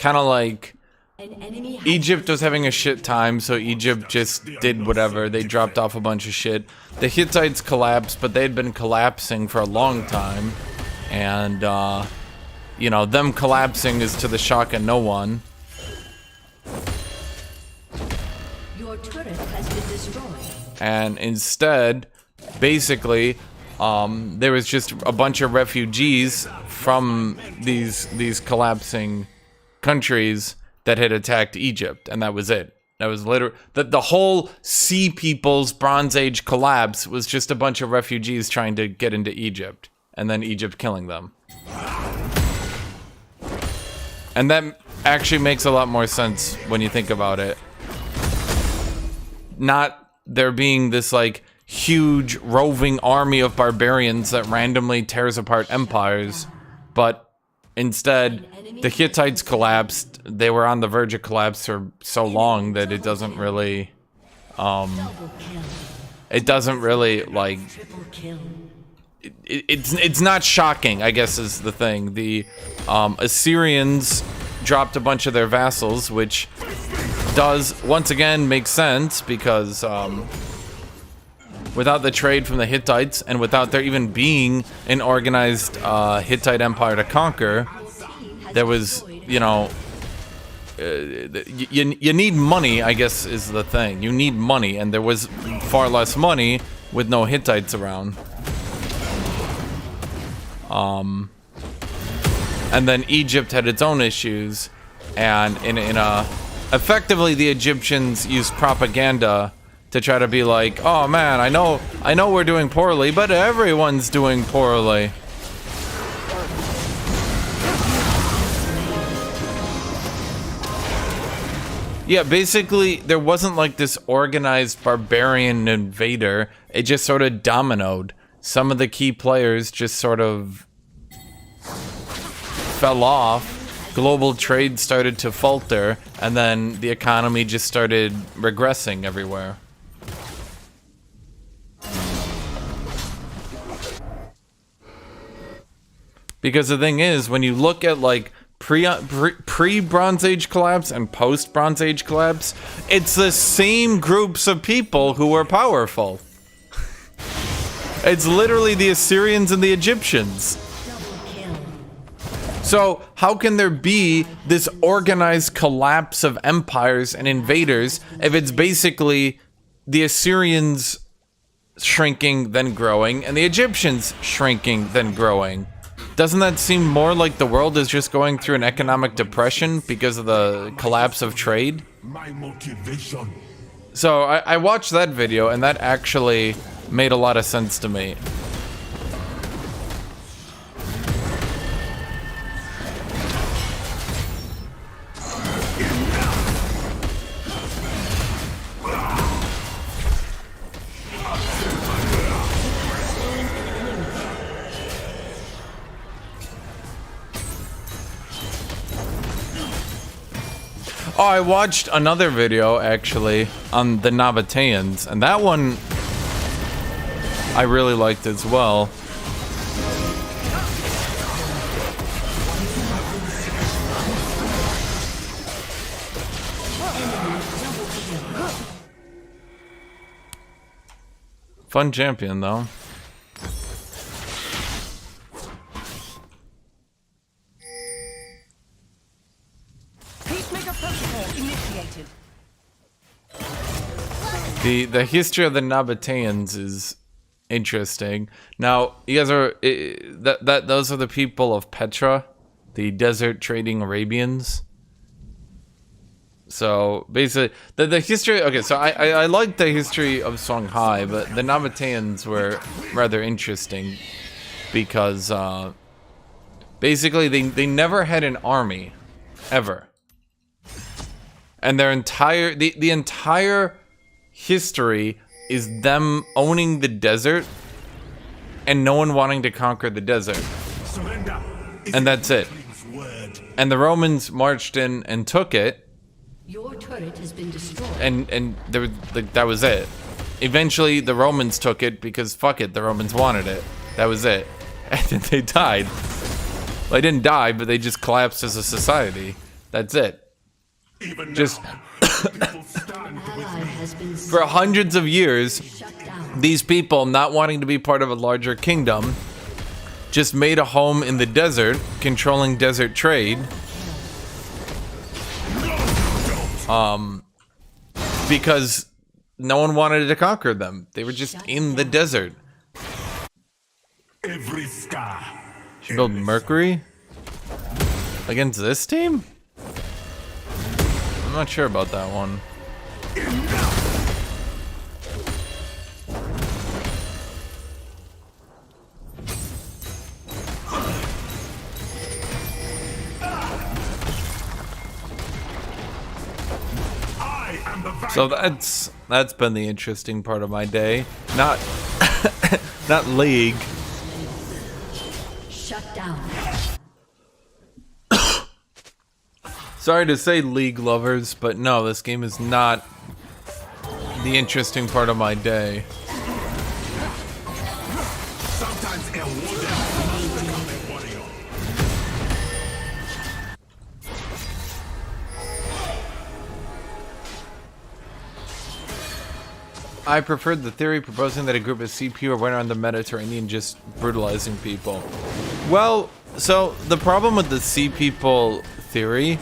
of like, Egypt was having a shit time, so Egypt just did whatever. They dropped off a bunch of shit. The Hittites collapsed, but they'd been collapsing for a long time. And, you know, them collapsing is to the shock of no one. Your turret has been destroyed. And instead, basically, there was just a bunch of refugees from these collapsing countries that had attacked Egypt, and that was it. That was literally the whole Sea People's Bronze Age collapse was just a bunch of refugees trying to get into Egypt, and then Egypt killing them. And that actually makes a lot more sense when you think about it. Not there being this like huge roving army of barbarians that randomly tears apart empires, but instead the Hittites collapsed. They were on the verge of collapse for so long that it doesn't really like it's not shocking, I guess is the thing. The Assyrians dropped a bunch of their vassals, which does once again make sense because without the trade from the Hittites and without there even being an organized Hittite empire to conquer, there was, you know, you need money, I guess is the thing. You need money, and there was far less money with no Hittites around. And then Egypt had its own issues, and effectively the Egyptians used propaganda to try to be like, oh man, I know we're doing poorly, but everyone's doing poorly. Yeah, basically, there wasn't like this organized barbarian invader. It just sort of dominoed. Some of the key players just sort of fell off. Global trade started to falter, and then the economy just started regressing everywhere. Because the thing is, when you look at like pre-Bronze Age collapse and post-Bronze Age collapse, it's the same groups of people who were powerful. It's literally the Assyrians and the Egyptians. So how can there be this organized collapse of empires and invaders if it's basically the Assyrians shrinking then growing and the Egyptians shrinking then growing? Doesn't that seem more like the world is just going through an economic depression because of the collapse of trade? My motivation. So I watched that video, and that actually made a lot of sense to me. Oh, I watched another video, actually, on the Nabateans, and that one I really liked as well. Fun champion, though. Peacemaker protocol initiated. The history of the Nabateans is interesting. Now, you guys are those are the people of Petra, the desert trading Arabians. So basically, the history. Okay, so I like the history of Songhai, but the Nabateans were rather interesting because basically they never had an army, ever, and their entire the entire history is them owning the desert and no one wanting to conquer the desert, and that's it. And the Romans marched in and took it. Your turret has been destroyed. And there, that was it. Eventually, the Romans took it because fuck it, the Romans wanted it. That was it. And then they died. Well, they didn't die, but they just collapsed as a society. That's it. Just for hundreds of years, these people, not wanting to be part of a larger kingdom, just made a home in the desert, controlling desert trade. Because no one wanted to conquer them. They were just in the desert. Every star. Should build Mercury against this team? I'm not sure about that one. So that's been the interesting part of my day. Not not League. Shut down. Sorry to say, League lovers, but no, this game is not the interesting part of my day. I preferred the theory proposing that a group of CPU went around the Mediterranean just brutalizing people. Well, so the problem with the Sea People theory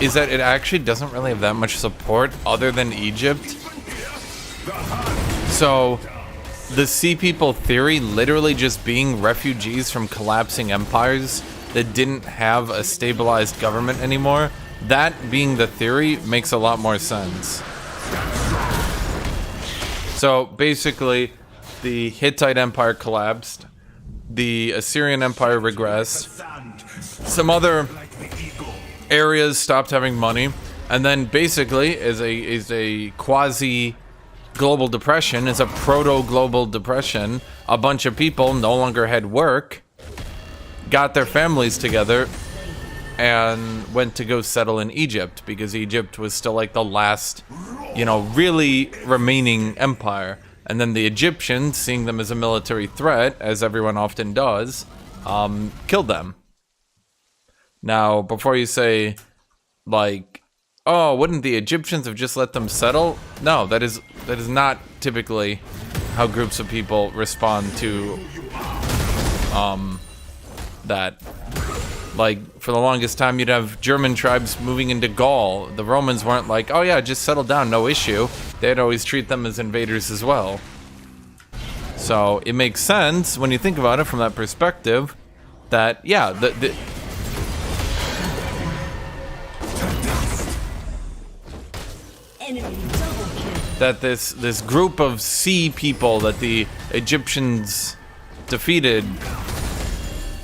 is that it actually doesn't really have that much support other than Egypt. So the Sea People theory literally just being refugees from collapsing empires that didn't have a stabilized government anymore, that being the theory makes a lot more sense. So basically, the Hittite Empire collapsed, the Assyrian Empire regressed, some other areas stopped having money, and then basically, is a quasi-global depression, is a proto-global depression, a bunch of people no longer had work, got their families together, and went to go settle in Egypt, because Egypt was still like the last, you know, really remaining empire. And then the Egyptians, seeing them as a military threat, as everyone often does, killed them. Now, before you say, like, oh, wouldn't the Egyptians have just let them settle? No, that is not typically how groups of people respond to that. Like, for the longest time, you'd have German tribes moving into Gaul. The Romans weren't like, oh yeah, just settle down, no issue. They'd always treat them as invaders as well. So, it makes sense, when you think about it from that perspective, that, yeah, that this group of sea people that the Egyptians defeated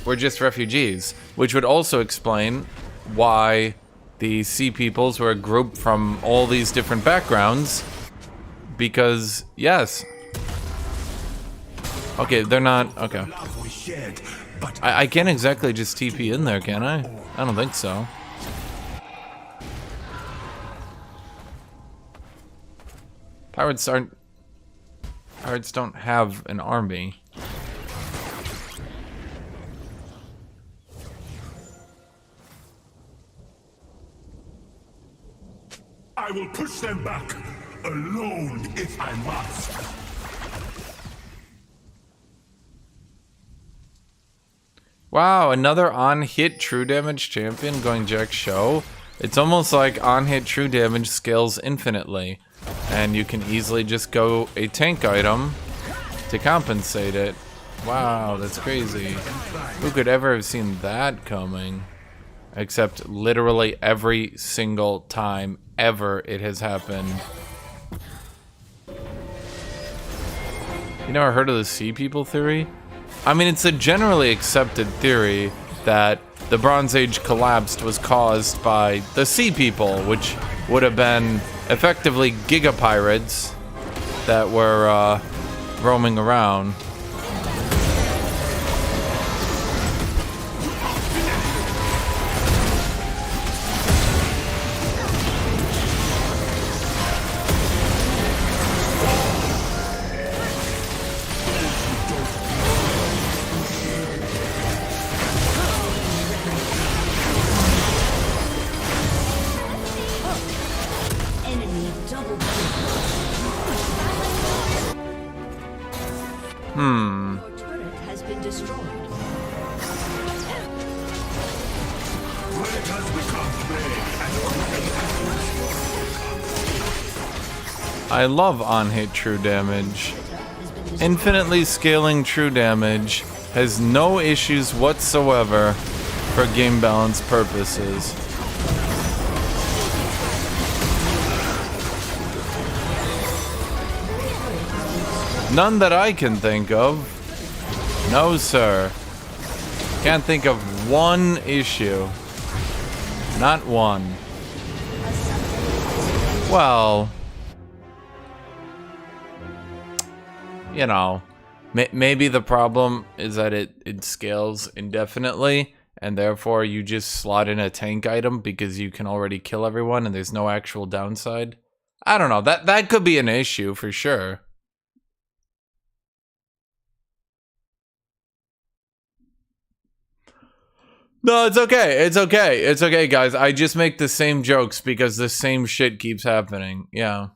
were just refugees, which would also explain why the Sea Peoples were a group from all these different backgrounds, because, yes. Okay, they're not, okay. I can't exactly just TP in there, can I? I don't think so. Pirates aren't... Pirates don't have an army. I will push them back, alone if I must. Wow, another on-hit true damage champion going Jack Show. It's almost like on-hit true damage scales infinitely, and you can easily just go a tank item to compensate it. Wow, that's crazy. Who could ever have seen that coming? Except literally every single time ever it has happened. You never heard of the Sea People theory? I mean, it's a generally accepted theory that the Bronze Age collapsed was caused by the Sea People, which would have been effectively gigapirates that were roaming around. Enemy double kill. Your turret has been destroyed. It has become vague and I love on-hit true damage. Infinitely scaling true damage has no issues whatsoever for game balance purposes. None that I can think of. No, sir. Can't think of one issue. Not one. Well, you know, maybe the problem is that it scales indefinitely, and therefore you just slot in a tank item because you can already kill everyone and there's no actual downside. I don't know. That could be an issue for sure. No, it's okay. It's okay. It's okay, guys. I just make the same jokes because the same shit keeps happening. Yeah.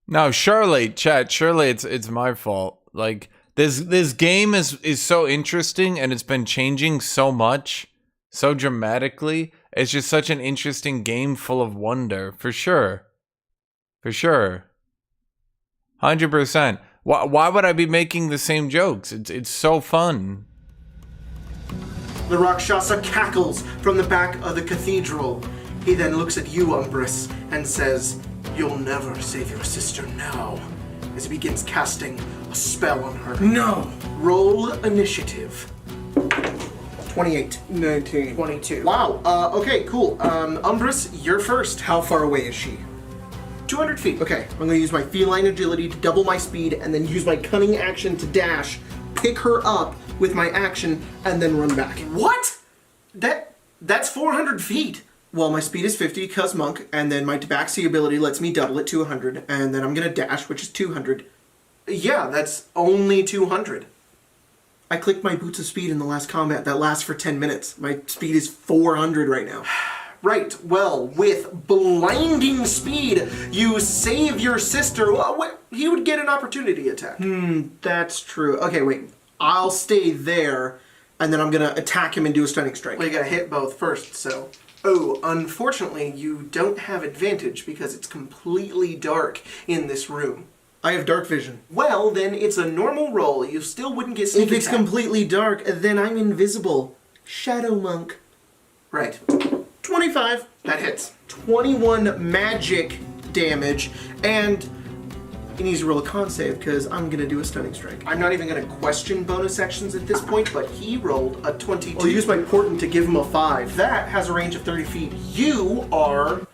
No, surely, chat, surely it's my fault. Like this game is so interesting and it's been changing so much, so dramatically. It's just such an interesting game full of wonder, for sure. For sure. 100%. Why would I be making the same jokes? It's so fun. The Rakshasa cackles from the back of the cathedral. He then looks at you, Umbrus, and says, "You'll never save your sister now," as he begins casting a spell on her. No! Roll initiative. 28. 19. 22. Wow. Okay, cool. Umbrus, you're first. How far away is she? 200 feet. Okay, I'm gonna use my feline agility to double my speed and then use my cunning action to dash, pick her up with my action, and then run back. What? That's 400 feet. Well, my speed is 50 because monk, and then my tabaxi ability lets me double it to 100, and then I'm gonna dash, which is 200. Yeah, that's only 200. I clicked my boots of speed in the last combat. That lasts for 10 minutes. My speed is 400 right now. Right, well, with blinding speed, you save your sister. He would get an opportunity attack. That's true. Okay, wait. I'll stay there, and then I'm gonna attack him and do a stunning strike. Well, you gotta hit both first, so... Oh, unfortunately, you don't have advantage because it's completely dark in this room. I have dark vision. Well, then it's a normal roll. You still wouldn't get sneak If it's attack. completely dark, then I'm invisible. Shadow Monk. Right. 25. That hits. 21 magic damage, and he needs to roll a con save because I'm gonna do a stunning strike. I'm not even gonna question bonus actions at this point, but he rolled a 22. I'll use my portent to give him a 5. That has a range of 30 feet. You are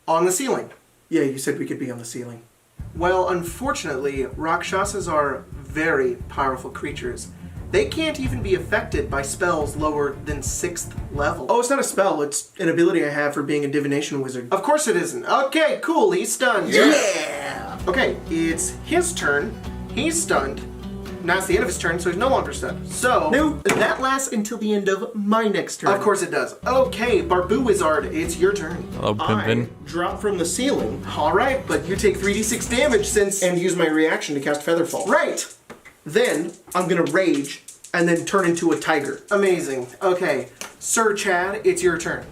on the ceiling. Yeah, you said we could be on the ceiling. Well, unfortunately, Rakshasas are very powerful creatures. They can't even be affected by spells lower than 6th level. Oh, it's not a spell, it's an ability I have for being a divination wizard. Of course it isn't. Okay, cool, he's stunned. Yeah! Okay, it's his turn. He's stunned. Now it's the end of his turn, so he's no longer stunned. So, no, that lasts until the end of my next turn. Of course it does. Okay, Barbu Wizard, it's your turn. Hello, Pimpin. I drop from the ceiling. Alright, but you take 3d6 damage and use my reaction to cast Featherfall. Right! Then, I'm gonna rage, and then turn into a tiger. Amazing. Okay, Sir Chad, it's your turn.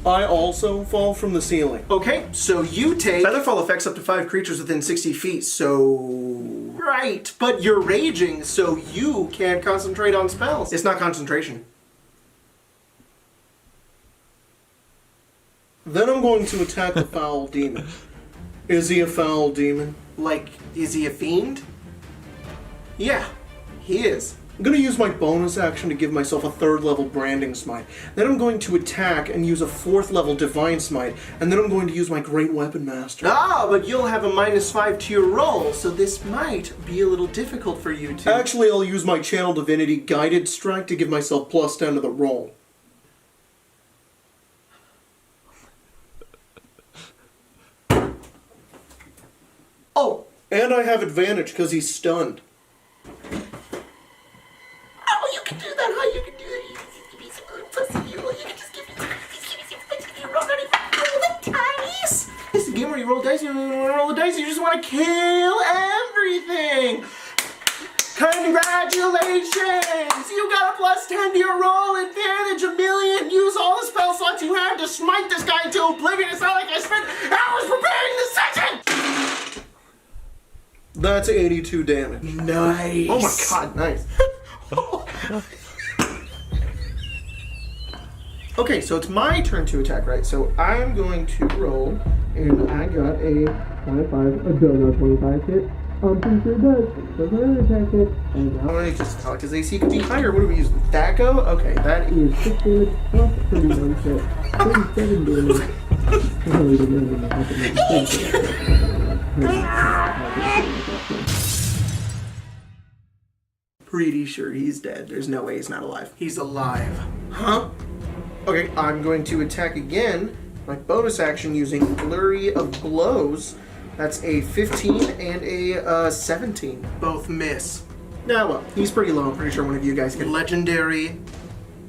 I also fall from the ceiling. Okay, so you take... Featherfall affects up to 5 creatures within 60 feet, so... Right, but you're raging, so you can't concentrate on spells. It's not concentration. Then I'm going to attack the foul demon. Is he a foul demon? Like, is he a fiend? Yeah, he is. I'm going to use my bonus action to give myself a 3rd level Branding Smite. Then I'm going to attack and use a 4th level Divine Smite. And then I'm going to use my Great Weapon Master. Ah, but you'll have a -5 to your roll, so this might be a little difficult for you to... Actually, I'll use my Channel Divinity Guided Strike to give myself +10 to the roll. Oh, and I have advantage because he's stunned. Oh, you can do that, huh? You can do that. You can be so pussy. You can just give me roll the dice. This is a game where you roll dice, you don't want to roll the dice, you just want to kill everything. Congratulations! You got a +10 to your roll, advantage a million. Use all the spell slots you have to smite this guy into oblivion. It's not like I spent hours preparing this session! That's 82 damage. Nice. Oh my god, nice. Okay, so it's my turn to attack, right? So I'm going to roll, and I got a 25, a donut 25 hit. I'm pretty sure it does. So I'm going to attack it, and now I'm going to just tell it, because AC could be higher. What do we use? Thaco? Okay, that is 6 damage plus 31 hit. 37 damage. Pretty sure he's dead. There's no way he's not alive. He's alive. Huh? Okay, I'm going to attack again. My bonus action using Flurry of Blows. That's a 15 and a 17. Both miss. Now, well, he's pretty low. I'm pretty sure one of you guys can. Legendary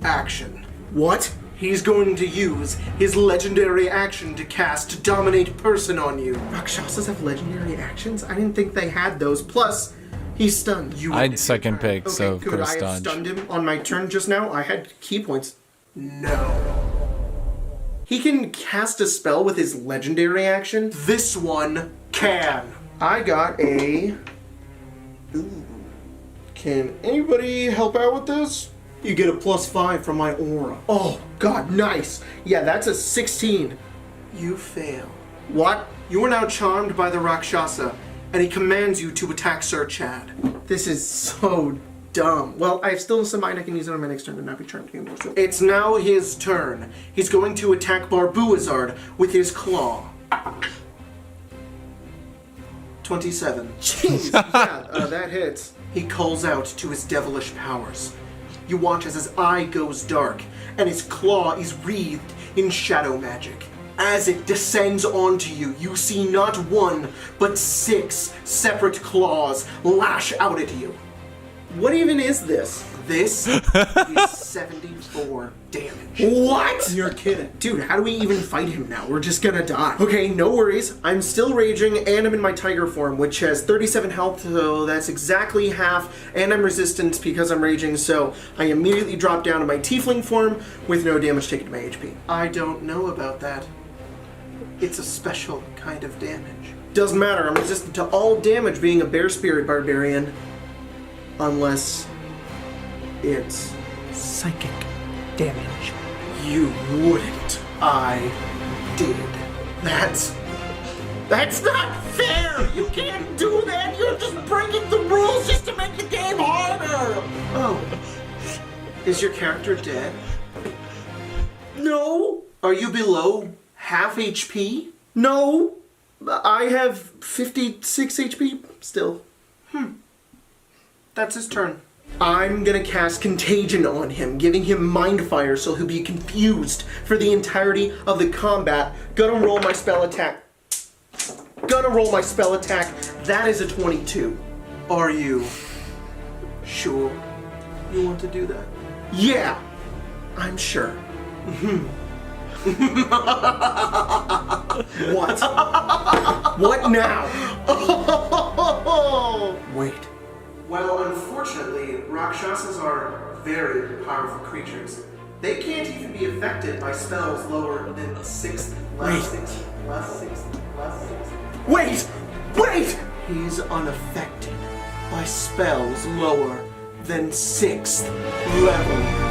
action. What? He's going to use his legendary action to cast Dominate Person on you. Rakshasas have legendary actions? I didn't think they had those. Plus, he's stunned. I'd second pick, okay, so could I have stunned him on my turn just now? I had key points. No. He can cast a spell with his legendary action. This one can. I got a... Ooh. Can anybody help out with this? You get a +5 from my aura. Oh, God, nice. Yeah, that's a 16. You fail. What? You are now charmed by the Rakshasa, and he commands you to attack Sir Chad. This is so dumb. Well, I have still some mind I can use it on my next turn to not be charmed anymore. So it's now his turn. He's going to attack Barbuazard with his claw. 27. Jeez, yeah, that hits. He calls out to his devilish powers. You watch as his eye goes dark, and his claw is wreathed in shadow magic. As it descends onto you, you see not 1, but 6 separate claws lash out at you. What even is this? This is 74 damage. What? You're kidding. Dude, how do we even fight him now? We're just gonna die. Okay, no worries. I'm still raging, and I'm in my tiger form, which has 37 health, so that's exactly half, and I'm resistant because I'm raging, so I immediately drop down to my tiefling form with no damage taken to my HP. I don't know about that. It's a special kind of damage. Doesn't matter, I'm resistant to all damage being a bear spirit barbarian. Unless it's psychic damage. You wouldn't. I did. That's That's not fair! You can't do that! You're just breaking the rules just to make the game harder! Oh. Is your character dead? No! Are you below half HP? No! I have 56 HP still. That's his turn. I'm gonna cast Contagion on him, giving him Mind Fire so he'll be confused for the entirety of the combat. Gonna roll my spell attack. That is a 22. Are you sure you want to do that? Yeah, I'm sure. What? What now? Wait. Well, unfortunately, Rakshasas are very powerful creatures. They can't even be affected by spells lower than 6th level. Wait! He's unaffected by spells lower than 6th level.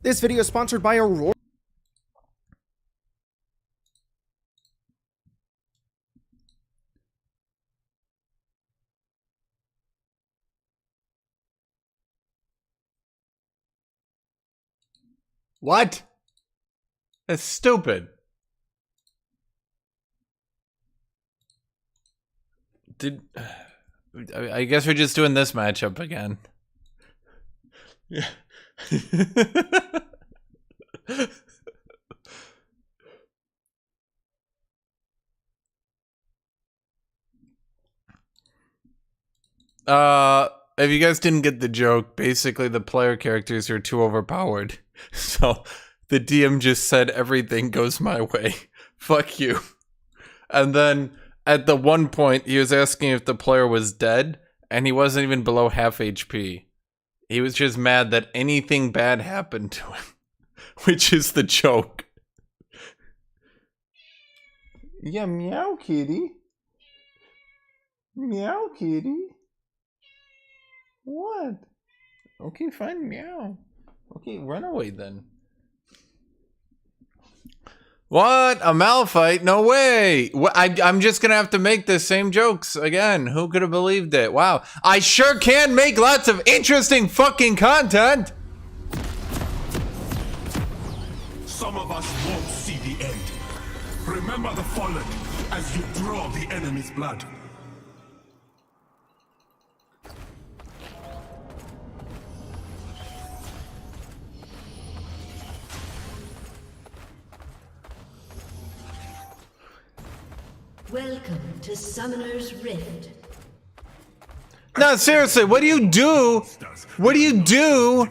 This video is sponsored by Aurora. What? That's stupid. I guess we're just doing this matchup again. Yeah. If you guys didn't get the joke, basically the player characters are too overpowered. So the DM just said everything goes my way. Fuck you. And then at the one point he was asking if the player was dead, and he wasn't even below half HP. He was just mad that anything bad happened to him, which is the joke. Yeah, meow kitty. Meow kitty. What? Okay, fine, meow. Okay, run away then. What? A Malphite? No way! I'm just gonna have to make the same jokes again. Who could have believed it? Wow. I sure can make lots of interesting fucking content! Some of us won't see the end. Remember the fallen as you draw the enemy's blood. Welcome to Summoner's Rift. No, seriously, what do you do? What do you do?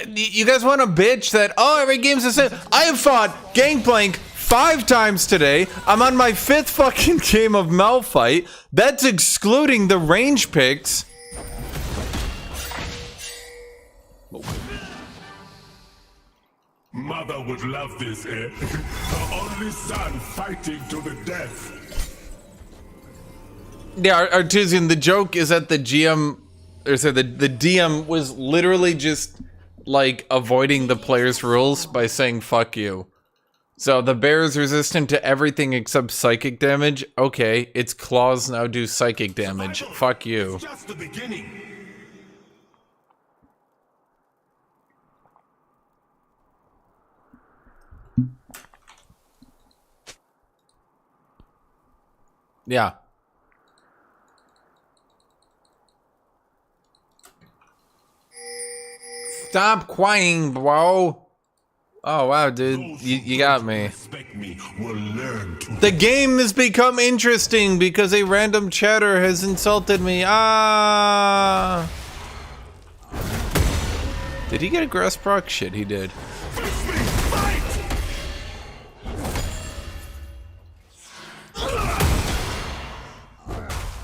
You guys want to bitch that, oh, every game's the same? I have fought Gangplank 5 times today. I'm on my 5th fucking game of Malphite. That's excluding the range picks. Mother would love this, eh? Her only son fighting to the death. Yeah, Artesian, the joke is that the GM, or sorry, the DM was literally just, like, avoiding the player's rules by saying, fuck you. So, the bear is resistant to everything except psychic damage. Okay, its claws now do psychic damage. Fuck you. It's just the beginning. Yeah. Stop crying, bro. Oh, wow, dude. You got me. The game has become interesting because a random chatter has insulted me. Ah. Did he get a grass proc? Shit, he did.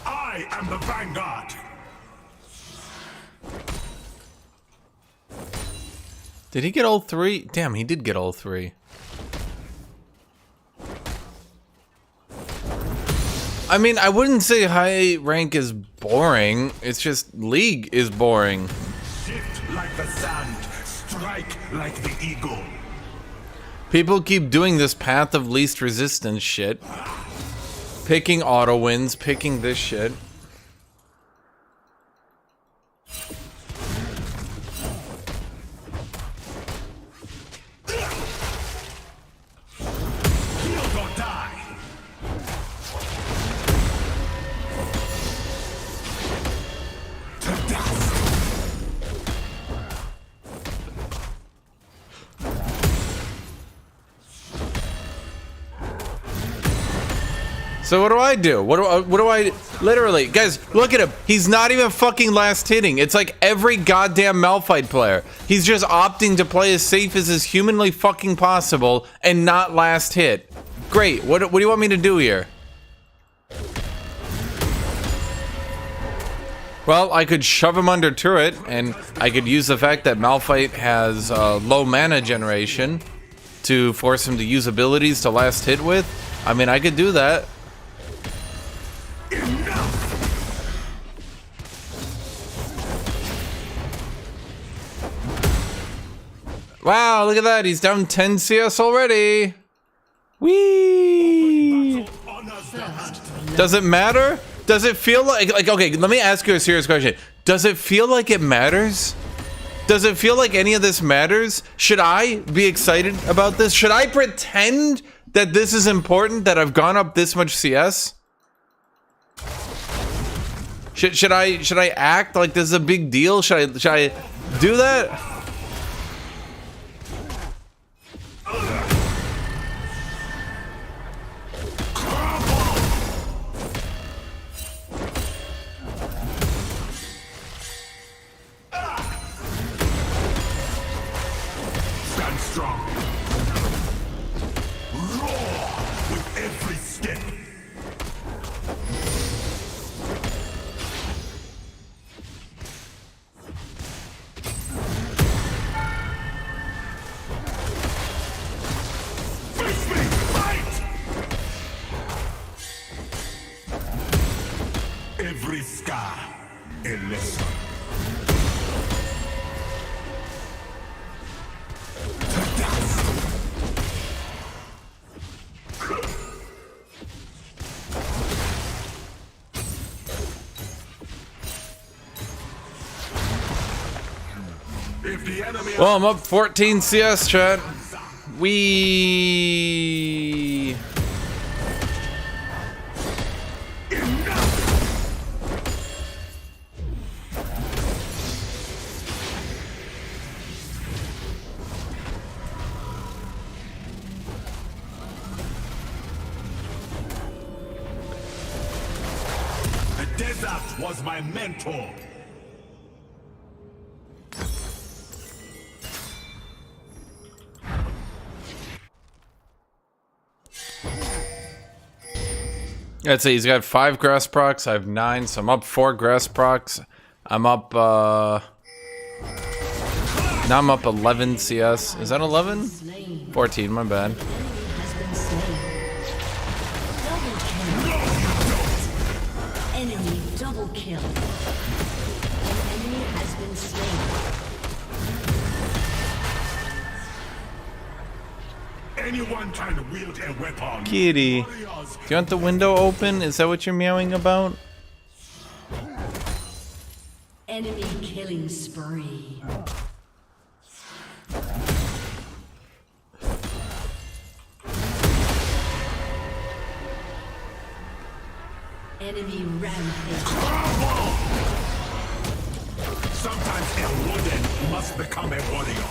I am the Vanguard. Did he get all 3? Damn, he did get all 3. I mean, I wouldn't say high rank is boring. It's just League is boring. Shift like the sand, strike like the eagle. People keep doing this path of least resistance shit. Picking auto wins, picking this shit. So what do I do? What do I literally, guys, look at him. He's not even fucking last hitting. It's like every goddamn Malphite player. He's just opting to play as safe as is humanly fucking possible and not last hit. Great. What do you want me to do here? Well, I could shove him under turret, and I could use the fact that Malphite has low mana generation to force him to use abilities to last hit with. I mean, I could do that. Wow, look at that. He's down 10 CS already. Whee! Does it matter? Does it feel like okay, let me ask you a serious question. Does it feel like it matters? Does it feel like any of this matters? Should I be excited about this? Should I pretend that this is important, that I've gone up this much CS? Should I act like this is a big deal? Should I do that? Stand strong. Roar with every step. Face me, fight! Every scar, a lesson. Well, I'm up 14 CS, chat. We. The desert was my mentor. Let's see, he's got 5 grass procs, I have 9, so I'm up 4 grass procs. I'm up, now I'm up 11 CS. Is that 11? 14, my bad. Enemy double kill. An enemy has been slain. Anyone trying to wield a weapon. Kitty, do you want the window open? Is that what you're meowing about? Enemy killing spree. Enemy rampage. Sometimes a wooden must become a warrior.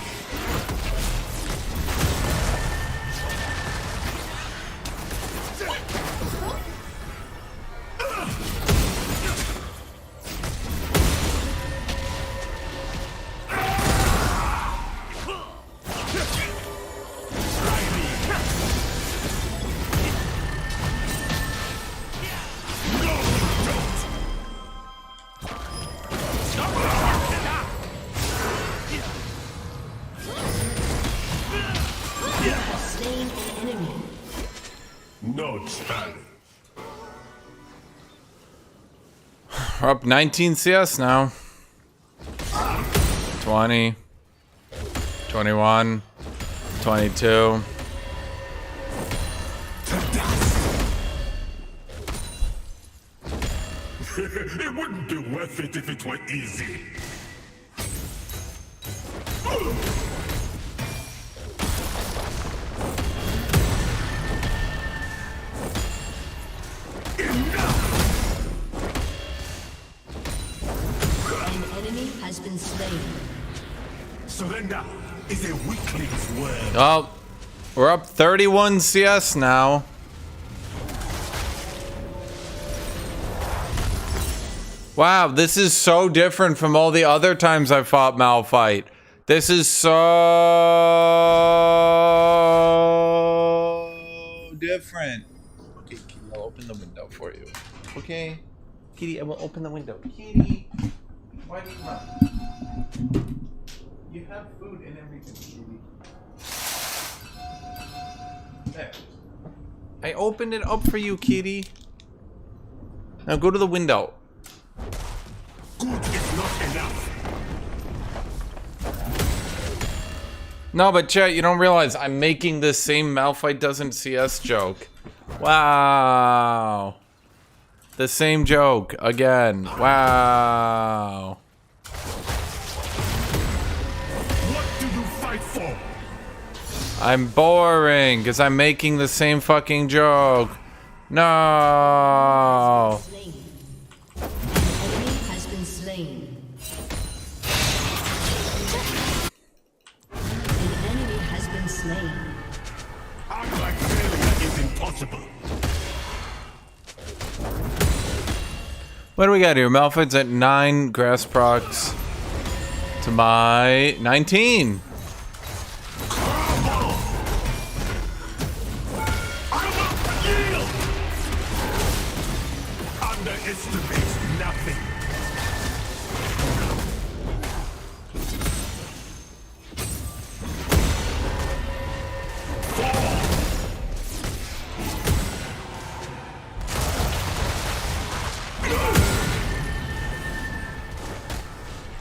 bloodshed. We're up 19 CS now. 20. 21. 22. It wouldn't be worth it if it were easy. An enemy has been slain. Surrender is a weakling's word. Oh, we're up 31 CS now. Wow, this is so different from all the other times I fought Malphite. This is so different. Okay, Kitty, I'll open the window for you. Okay? Kitty, I will open the window. Kitty! Why do you run? You have food and everything, Kitty. There. I opened it up for you, Kitty. Now go to the window. Good is not enough. No, but chat, you don't realize I'm making the same Malphite doesn't CS joke. Wow. The same joke again. Wow. What do you fight for? I'm boring because I'm making the same fucking joke. No. Enemy has been slain. An enemy has been slain. Act like failure is impossible. What do we got here? Malphite's at 9 grass procs to my 19. Underestimates nothing.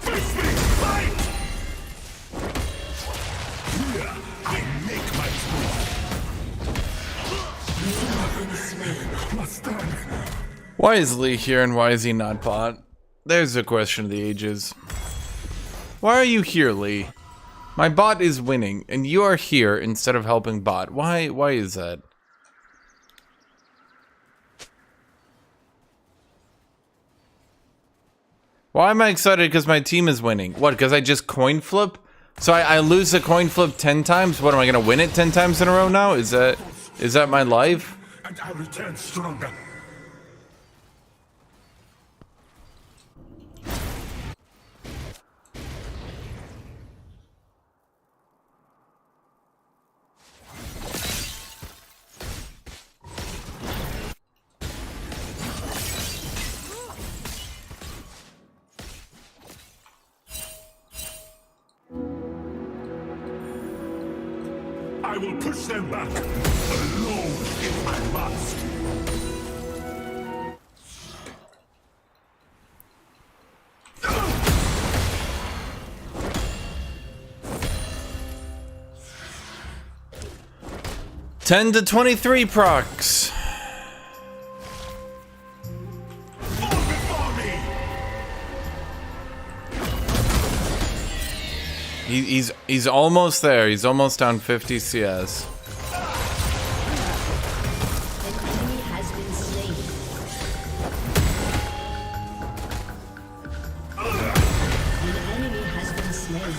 Face me, fight! Here, I make my truth. Mustang. Why is Lee here and why is he not bot? There's a question of the ages. Why are you here, Lee? My bot is winning and you are here instead of helping bot. Why is that? Why am I excited because my team is winning? What, because I just coin flip? So I lose a coin flip 10 times? What, am I gonna win it 10 times in a row now? Is that my life? And I return stronger. I will push them back. Alone if I must. Ten to 23 procs. He's almost there. He's almost down 50 CS. An enemy has been slain. An enemy has been slain.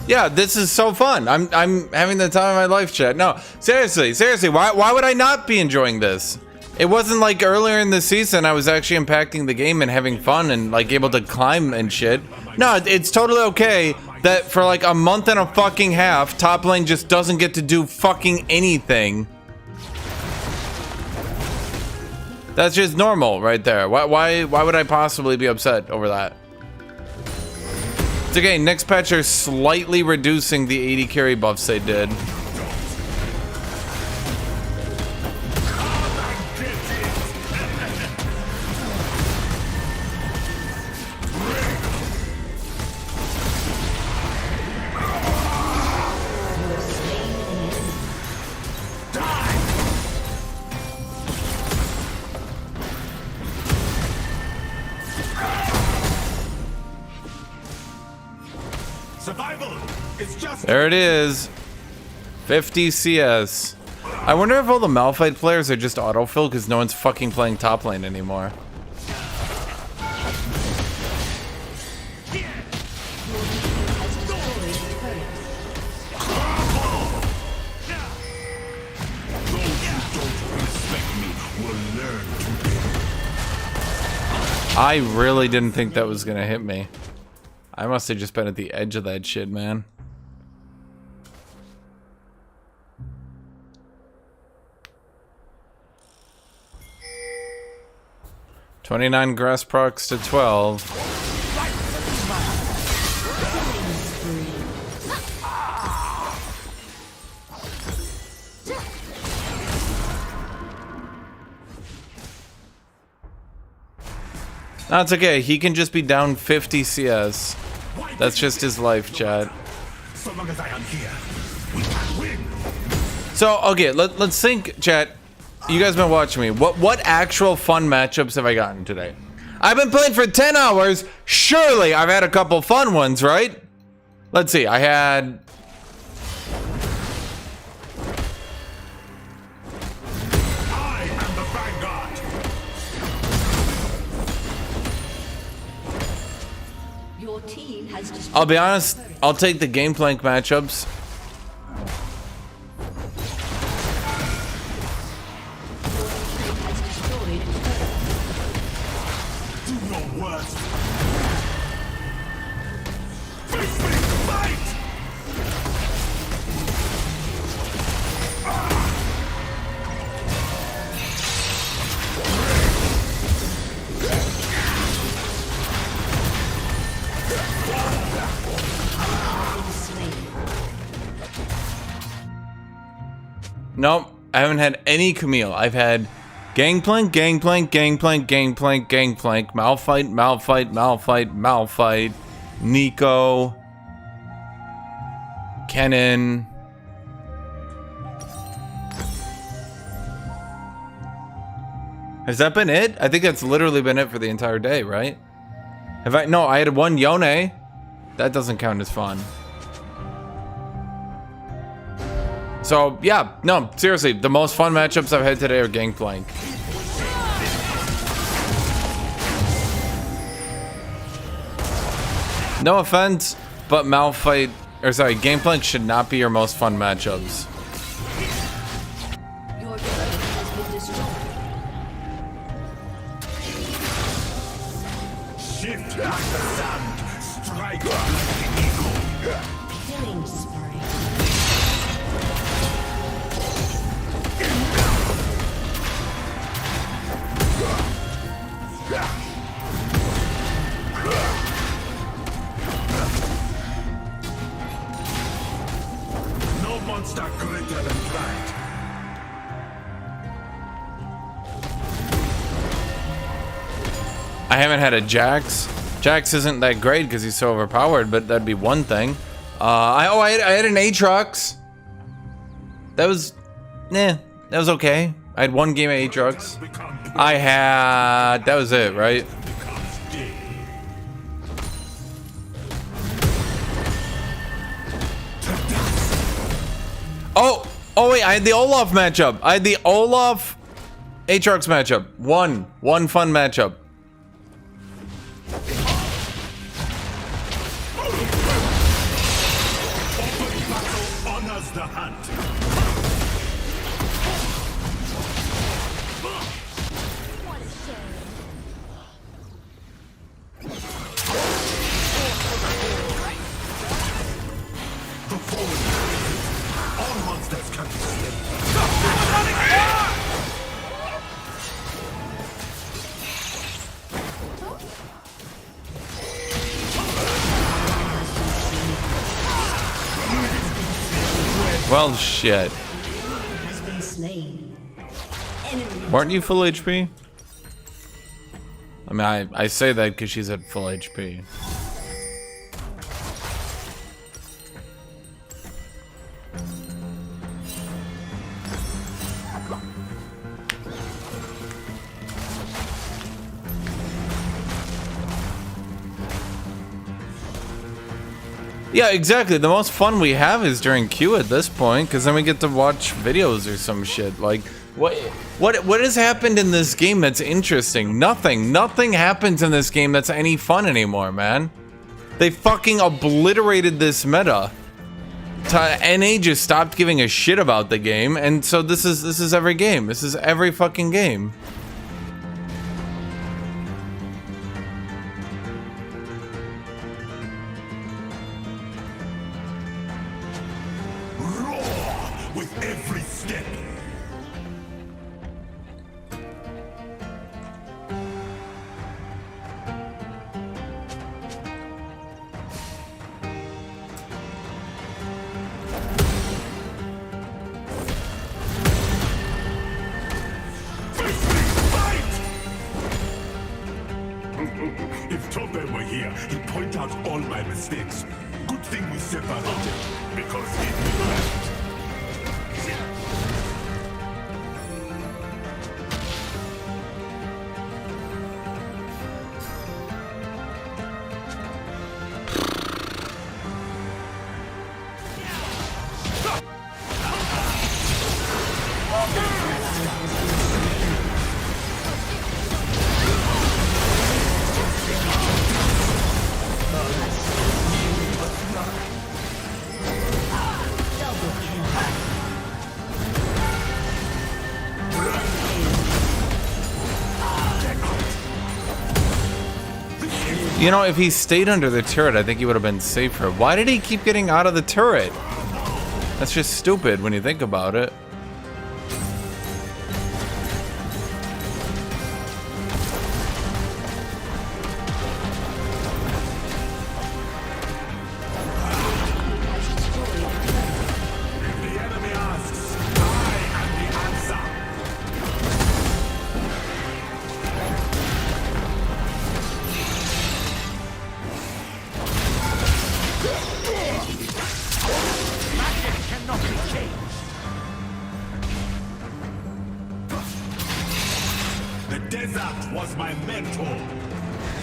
Yeah, this is so fun. I'm having the time of my life, chat. No, seriously, why would I not be enjoying this? It wasn't like earlier in the season I was actually impacting the game and having fun and like able to climb and shit. No, it's totally okay that for like a month and a fucking half, top lane just doesn't get to do fucking anything. That's just normal right there. Why would I possibly be upset over that? It's okay, next patch are slightly reducing the 80 carry buffs they did. There it is. 50 CS. I wonder if all the Malphite players are just autofill because no one's fucking playing top lane anymore. I really didn't think that was gonna hit me. I must have just been at the edge of that shit, man. $29 grass procs to 12. That's okay. He can just be down 50 CS. That's just his life, chat. So long as I am here, we can win. So, okay, let's think, chat. You guys been watching me. What actual fun matchups have I gotten today? I've been playing for 10 hours. Surely I've had a couple fun ones, right? Let's see. I had... I am the Vanguard. Your team has destroyed. I'll be honest. I'll take the Gameplank matchups. Nope, I haven't had any Camille. I've had Gangplank, Gangplank, Gangplank, Gangplank, Gangplank, Malphite, Malphite, Malphite, Malphite, Nico, Kennen. Has that been it? I think that's literally been it for the entire day, right? Have I? No, I had one Yone. That doesn't count as fun. So, yeah, no, seriously, the most fun matchups I've had today are Gangplank. No offense, but Malphite, or sorry, Gangplank should not be your most fun matchups. Your turret has been destroyed. Shift like the sand, strike like the eagle. Killing spree. No monster greater than pride. I haven't had a Jax. Jax isn't that great because he's so overpowered, but that'd be one thing. I had an Aatrox. That was, that was okay. I had one game of Aatrox. That was it, right? Oh wait, I had the Olaf matchup. I had the Olaf Aatrox matchup. One fun matchup. Honors the hunt. All monsters can be slain. Well, shit. Has been slain. Enemy Weren't you full HP? I mean, I say that because she's at full HP. Yeah, exactly. The most fun we have is during Q at this point, because then we get to watch videos or some shit. Like, what has happened in this game that's interesting? Nothing. Nothing happens in this game that's any fun anymore, man. They fucking obliterated this meta. NA just stopped giving a shit about the game, and so this is every game. This is every fucking game. With every step. If Tobin were here, he'd point out all my mistakes. Good thing we separated, because he'd be left. You know, if he stayed under the turret, I think he would have been safer. Why did he keep getting out of the turret? That's just stupid when you think about it.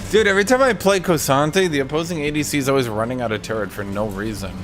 Dude, every time I play Kosante, the opposing ADC is always running out of turret for no reason.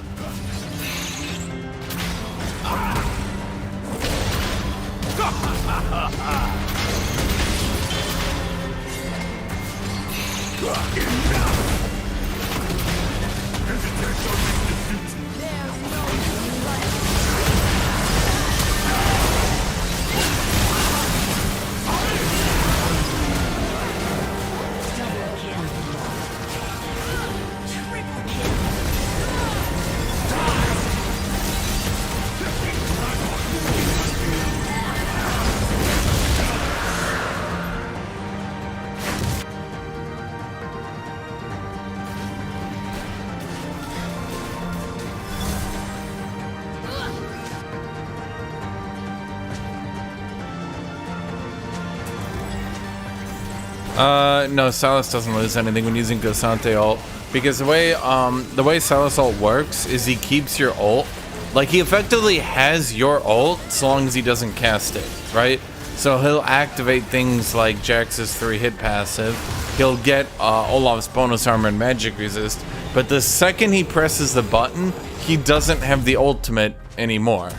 No, Salas doesn't lose anything when using Kosante ult, because the way Salas ult works is he keeps your ult, like he effectively has your ult so long as he doesn't cast it, right? So he'll activate things like Jax's 3-hit passive, he'll get Olaf's bonus armor and magic resist, but the second he presses the button, he doesn't have the ultimate anymore.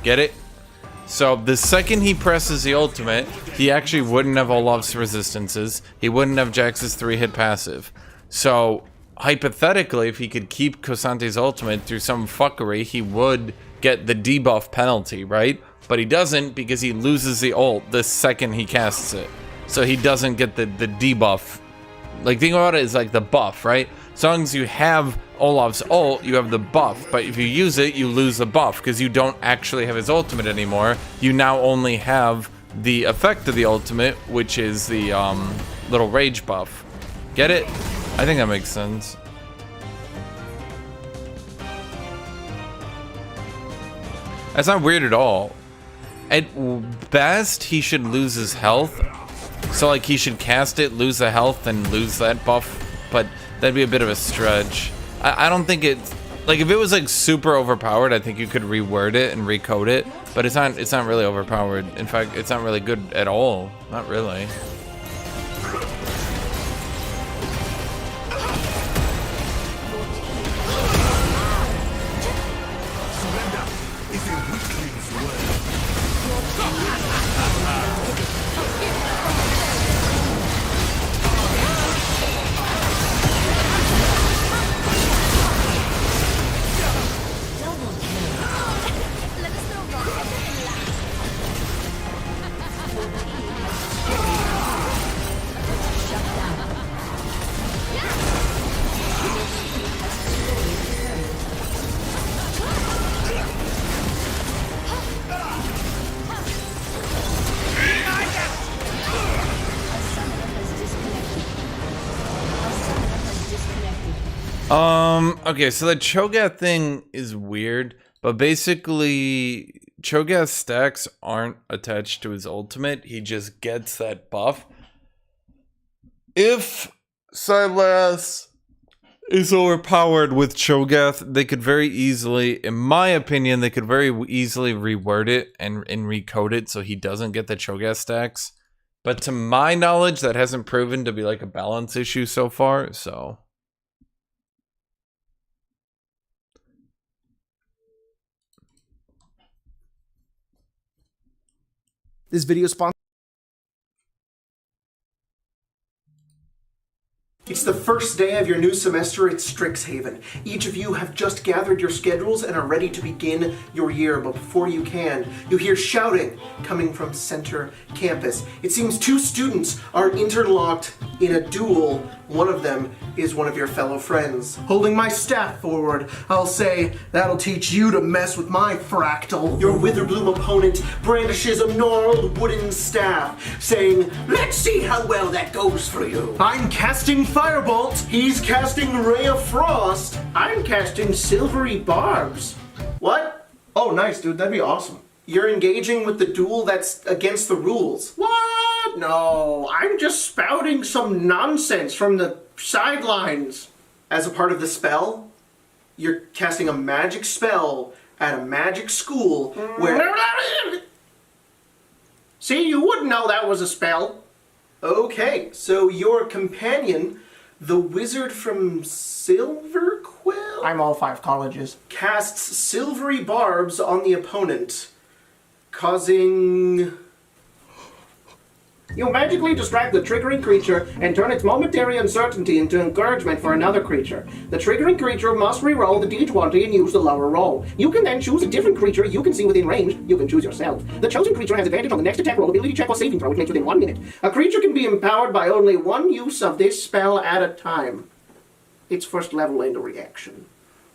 Get it? So the second he presses the ultimate, he actually wouldn't have Olaf's resistances. He wouldn't have Jax's 3-hit passive. So hypothetically, if he could keep Kosante's ultimate through some fuckery, he would get the debuff penalty, right? But he doesn't because he loses the ult the second he casts it. So he doesn't get the debuff. Like, think about it as like the buff, right? As long as you have Olaf's ult, you have the buff, but if you use it, you lose the buff because you don't actually have his ultimate anymore. You now only have the effect of the ultimate, which is the little rage buff. Get it? I think that makes sense. That's not weird at all. At best, he should lose his health. So, like, he should cast it, lose the health, and lose that buff. But that'd be a bit of a stretch. I don't think it's... Like, if it was, like, super overpowered, I think you could reword it and recode it. But it's not really overpowered. In fact, it's not really good at all. Not really. Okay, so the Cho'Gath thing is weird, but basically Cho'Gath stacks aren't attached to his ultimate. He just gets that buff. If Sylas is overpowered with Cho'Gath, they could very easily, in my opinion, they could very easily reword it and recode it so he doesn't get the Cho'Gath stacks. But to my knowledge, that hasn't proven to be like a balance issue so far, so... This video sponsor. It's the first day of your new semester at Strixhaven. Each of you have just gathered your schedules and are ready to begin your year, but before you can, you hear shouting coming from center campus. It seems two students are interlocked in a duel. One of them is one of your fellow friends. Holding my staff forward, I'll say, that'll teach you to mess with my fractal. Your Witherbloom opponent brandishes a gnarled wooden staff, saying, let's see how well that goes for you. I'm casting Firebolt. He's casting Ray of Frost. I'm casting Silvery Barbs. What? Oh, nice, dude. That'd be awesome. You're engaging with the duel that's against the rules. What? No, I'm just spouting some nonsense from the sidelines. As a part of the spell, you're casting a magic spell at a magic school where... See, you wouldn't know that was a spell. Okay, so your companion, the wizard from Silverquill? I'm all 5 colleges. Casts silvery barbs on the opponent, causing... You magically distract the triggering creature and turn its momentary uncertainty into encouragement for another creature. The triggering creature must re-roll the d20 and use the lower roll. You can then choose a different creature you can see within range. You can choose yourself. The chosen creature has advantage on the next attack roll, ability check, or saving throw, which makes within 1 minute. A creature can be empowered by only one use of this spell at a time. Its first level and a reaction.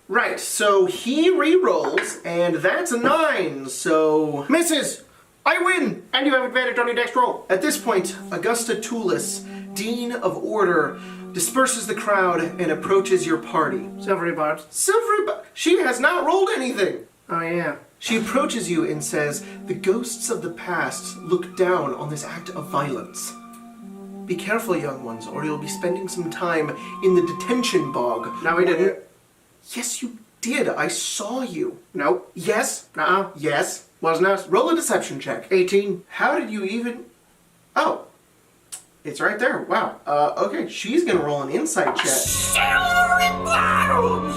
Right, so he re-rolls, and that's a 9, so... Misses! I win! And you have advantage on your next roll. At this point, Augusta Tulis, Dean of Order, disperses the crowd and approaches your party. Silvery Barbs. Silvery Barbs? She has not rolled anything! Oh yeah. She approaches you and says, the ghosts of the past look down on this act of violence. Be careful, young ones, or you'll be spending some time in the detention bog. No, we didn't. Yes, you did. I saw you. No. Yes. Uh-uh. Yes. Wasn't us. Roll a deception check. 18. How did you even... Oh. It's right there. Wow. Okay. She's gonna roll an insight check. Silvery bottles!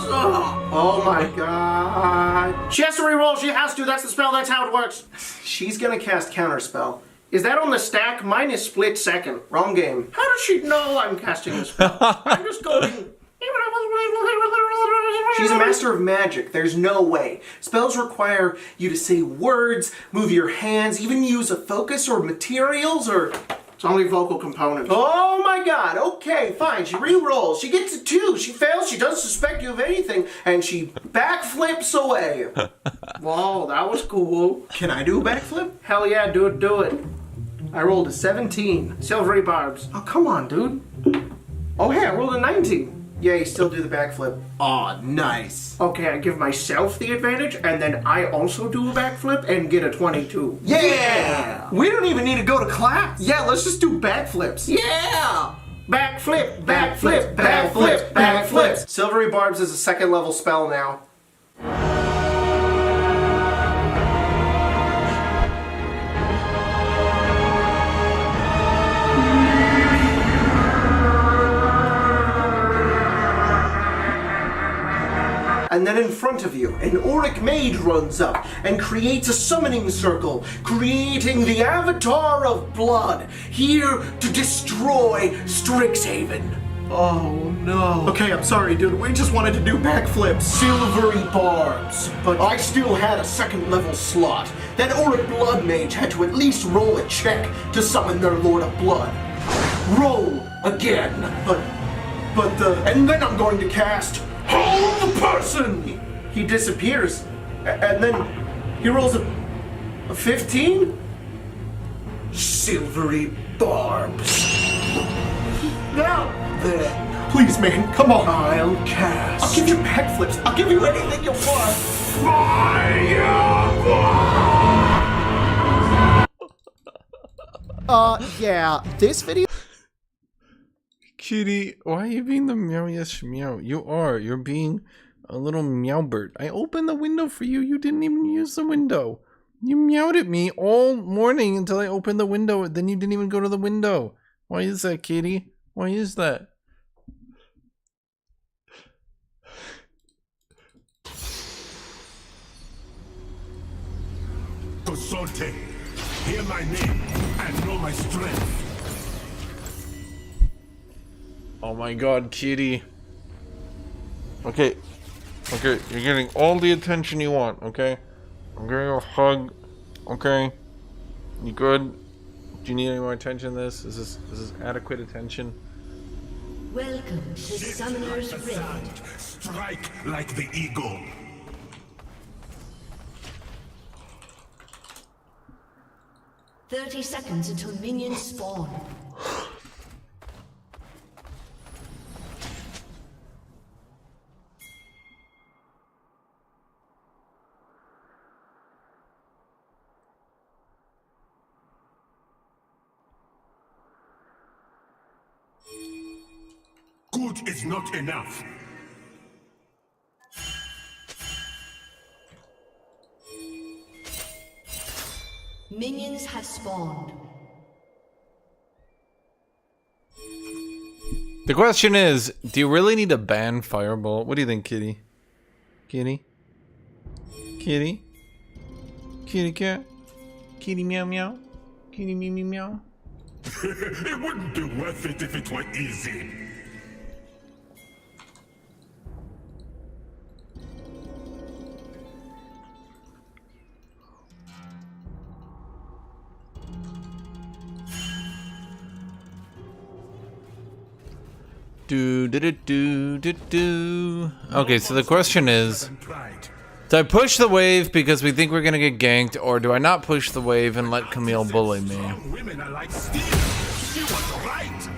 Oh my god. She has to reroll. She has to. That's the spell. That's how it works. She's gonna cast Counterspell. Is that on the stack? Mine is split second. Wrong game. How does she know I'm casting a spell? I'm just going... She's a master of magic. There's no way. Spells require you to say words, move your hands, even use a focus or materials or... It's only vocal components. Oh my god. Okay, fine. She re-rolls. She gets a 2. She fails. She doesn't suspect you of anything. And she backflips away. Whoa, that was cool. Can I do a backflip? Hell yeah, do it. I rolled a 17. Silvery Barbs. Oh, come on, dude. Oh, hey, I rolled a 19. Yeah, you still do the backflip. Aw, nice. Okay, I give myself the advantage, and then I also do a backflip and get a 22. Yeah! We don't even need to go to class. Yeah, let's just do backflips. Yeah! Backflip, backflip, backflip, backflip. Silvery Barbs is a second level spell now. And then in front of you, an Auric Mage runs up and creates a summoning circle, creating the Avatar of Blood, here to destroy Strixhaven. Oh no. Okay, I'm sorry, dude. We just wanted to do backflips. Silvery Barbs. But I still had a second level slot. That Auric Blood Mage had to at least roll a check to summon their Lord of Blood. Roll again. And then I'm going to cast Hold the Person! He disappears. And then he rolls a 15? Silvery Barbs. Now then. Please, man, come on. I'll cast. I'll give you backflips. I'll give you anything you want. Yeah, this video. Kitty, why are you being the meowiest meow? You're being a little meowbird. I opened the window for you. You didn't even use the window. You meowed at me all morning until I opened the window. Then you didn't even go to the window. Why is that, Kitty? Why is that? Consorte, hear my name and know my strength. Oh my god, Kitty. Okay, you're getting all the attention you want, okay? I'm giving you a hug, okay? You good? Do you need any more attention to this? Is this adequate attention? Welcome to Summoner's Rift. Strike like the eagle. "30 seconds until minions spawn. Good is not enough. Minions have spawned. The question is, do you really need to ban Firebolt? What do you think, Kitty? Kitty? Kitty? Kitty cat? Kitty meow meow? Kitty meow meow meow? It wouldn't be worth it if it were easy. Okay, so the question is, do I push the wave because we think we're gonna get ganked, or do I not push the wave and let Camille bully me? Women are like steel. She was right.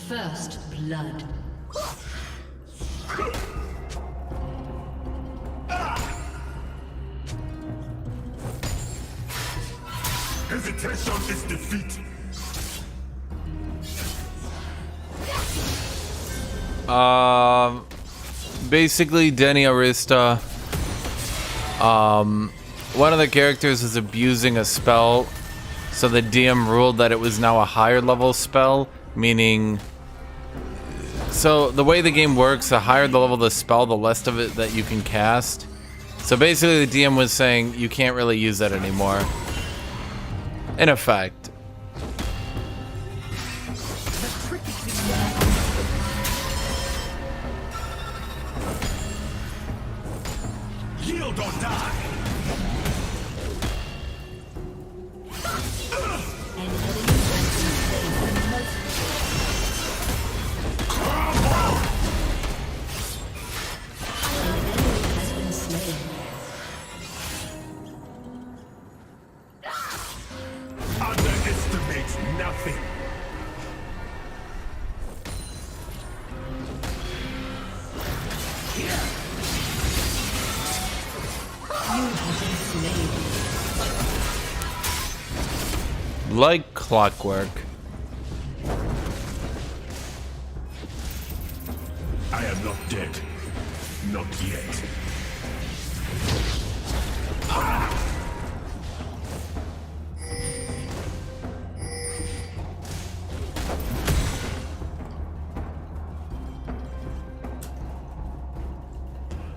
First blood. Hesitation is defeat. Basically Denny Arista, one of the characters is abusing a spell, so the DM ruled that it was now a higher level spell, meaning, so the way the game works, the higher the level of the spell, the less of it that you can cast. So basically the DM was saying you can't really use that anymore. In effect. Yield or die. Like clockwork. I am not dead. Not yet.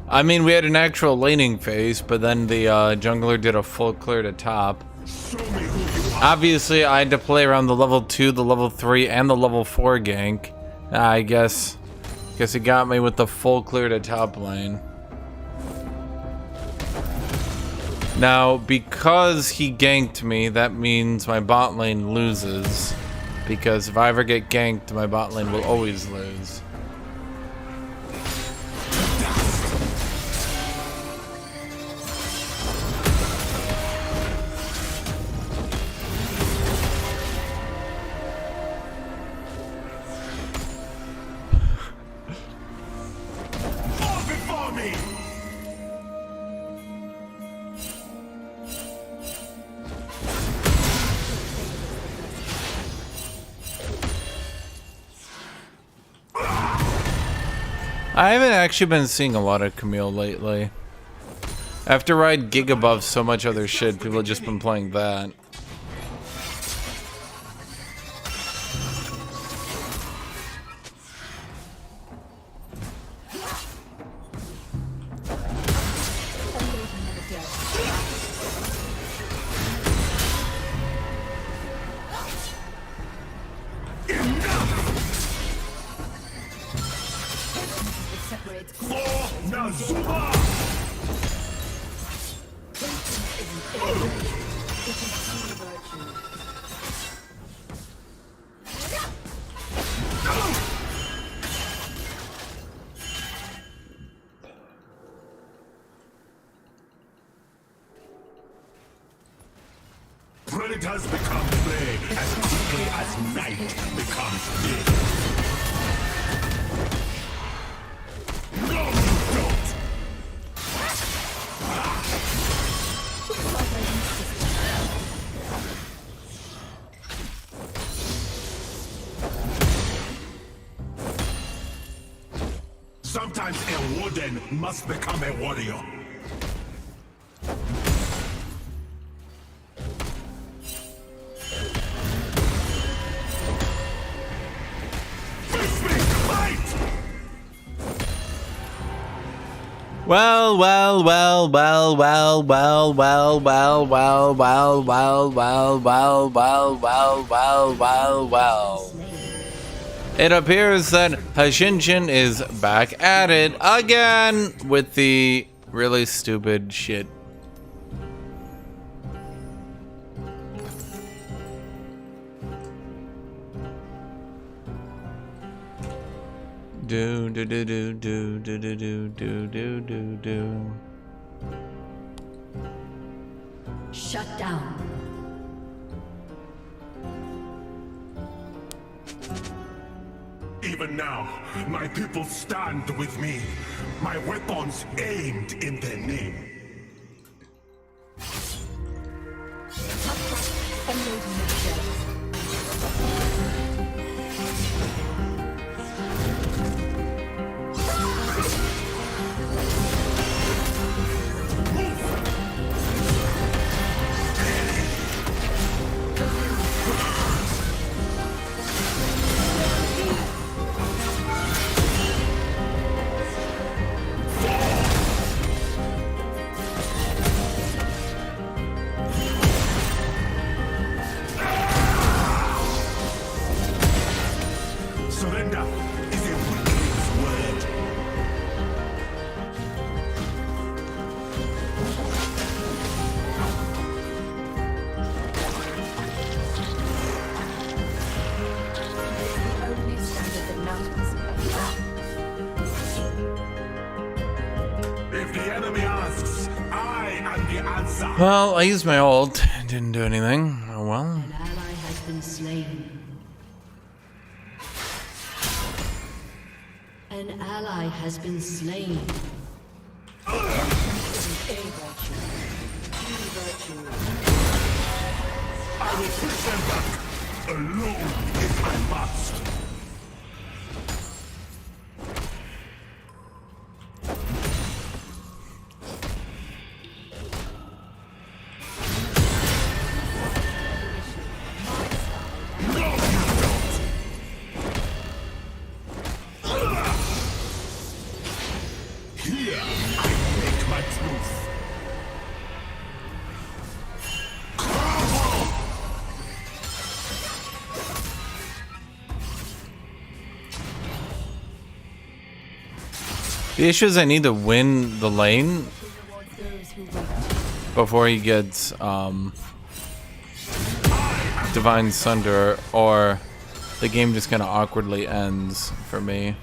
I mean, we had an actual laning phase, but then the jungler did a full clear to top. Obviously, I had to play around the level 2, the level 3, and the level 4 gank. I guess he got me with the full clear to top lane. Now, because he ganked me, that means my bot lane loses. Because if I ever get ganked, my bot lane will always lose. I haven't actually been seeing a lot of Camille lately. After I gig above so much other shit, people have just been playing that. Predators become prey as quickly as night becomes day. No, you don't! Sometimes a warden must become a warrior. Well. It appears that Hashinshin is back at it again with the really stupid shit. Do. Shut down. Even now, my people stand with me, my weapons aimed in their name. Surrender is a weakling's word. If the enemy asks, I am the answer. Well, I used my ult. Didn't do anything. Oh well. An ally has been slain. An ally has been slain. I will push them back. Alone if I must. Here I make my truth. The issue is I need to win the lane before he gets Divine Sunder, or the game just kind of awkwardly ends for me.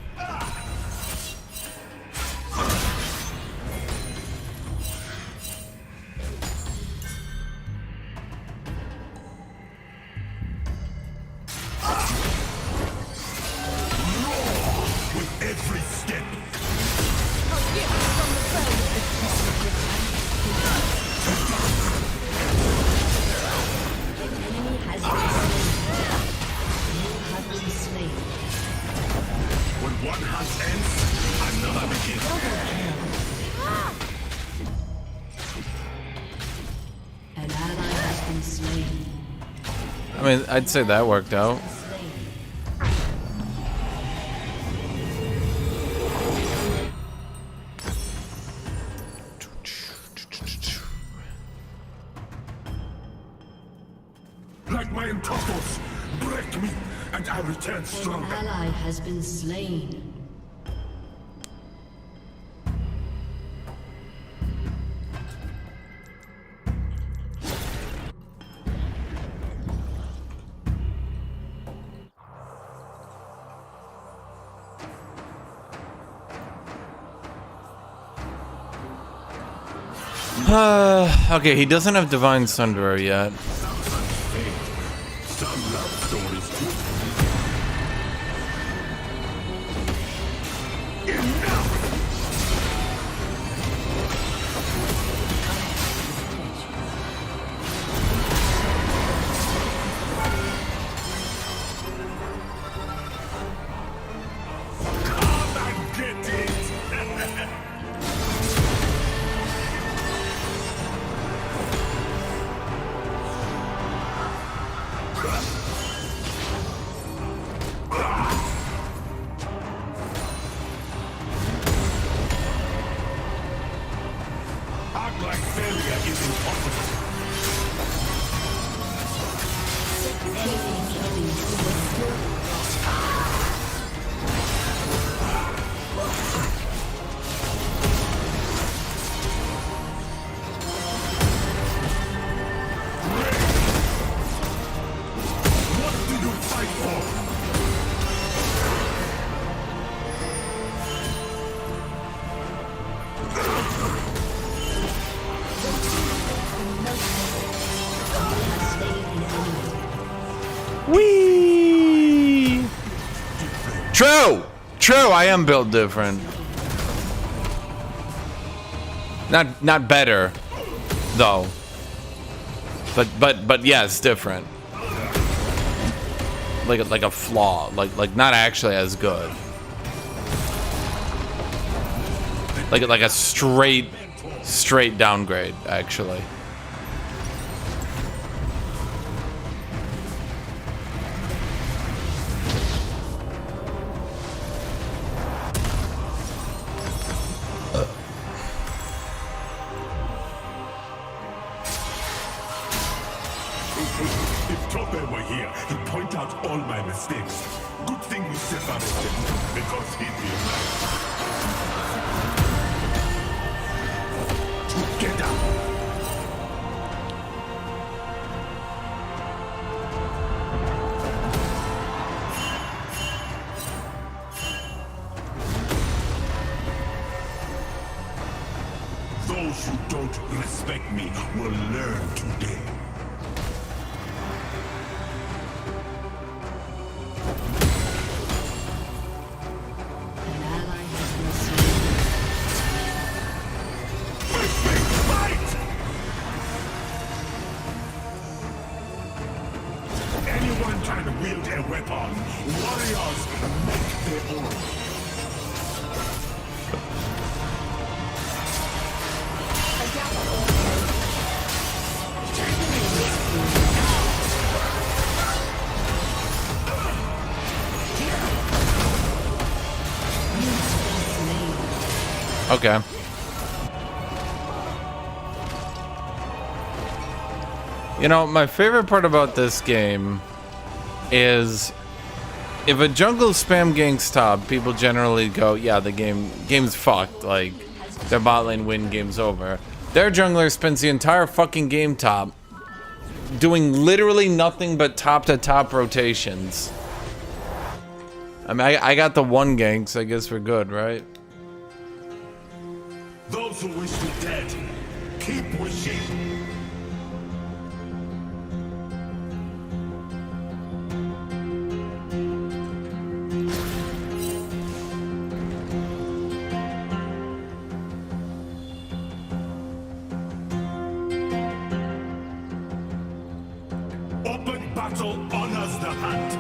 With every step. When one hunt ends, another begins. An ally has been slain. I mean, I'd say that worked out. Like my intestines, break me, and I return An stronger. ally has been slain. Okay, he doesn't have Divine Sunderer yet. Some love stories too. Come and get it. Act like failure is impossible. What do you fight for? Whee! True! True, I am built different. Not better, though. But yeah, it's different. Like a flaw. Like not actually as good. Like a straight downgrade, actually. If Tope were here, he'd point out all my mistakes. Good thing we separated, because he'd be right. Together. Those who don't respect me will learn today. Okay. You know, my favorite part about this game is if a jungle spam ganks top, people generally go, yeah, the game's fucked. Like, their bot lane win, game's over. Their jungler spends the entire fucking game top doing literally nothing but top-to-top rotations. I mean, I got the one gank, so I guess we're good, right? Those who wish me dead, keep wishing. Open battle honors the hunt.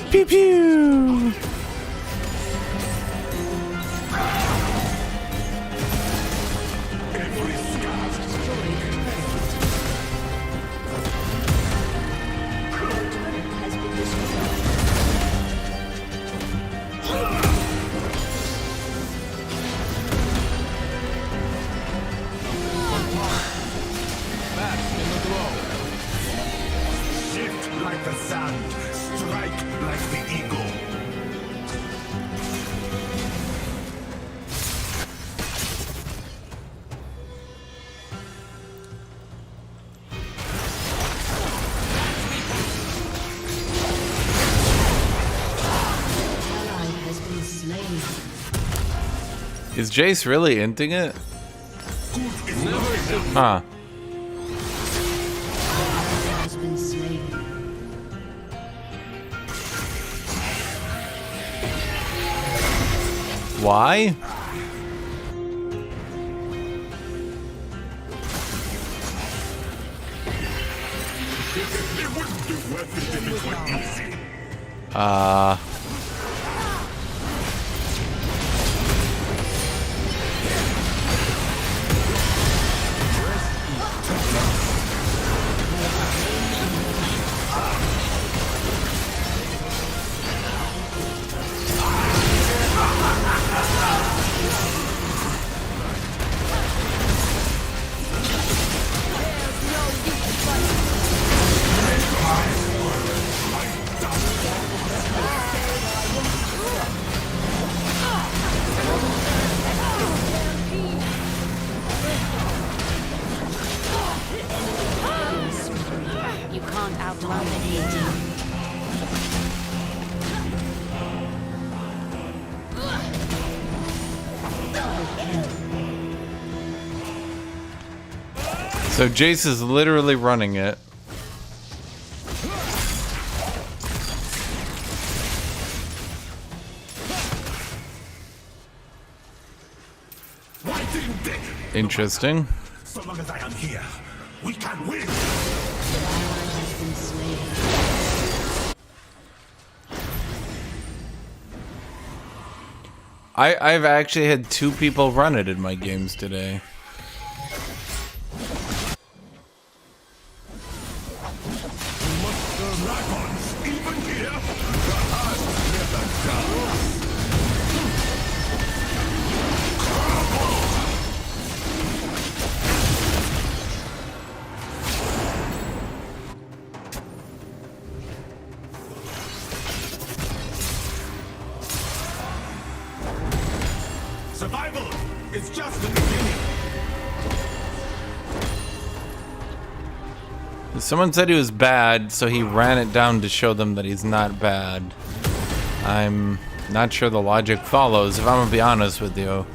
Pew pew! Shift like the sand, strike like the eagle. Ally has been slain. Is Jace really inting it? Huh. Has been slain. Why? It wouldn't be worth it if it were easy. You can't outrun the hate. So Jace is literally running it. Why didn't they? Interesting. So long as I am here, we can win. Has been slain. I've actually had 2 people run it in my games today. Dragons, even here, the heart never dies. Survival is just the beginning. Someone said he was bad, so he ran it down to show them that he's not bad. I'm not sure the logic follows, if I'm gonna be honest with you.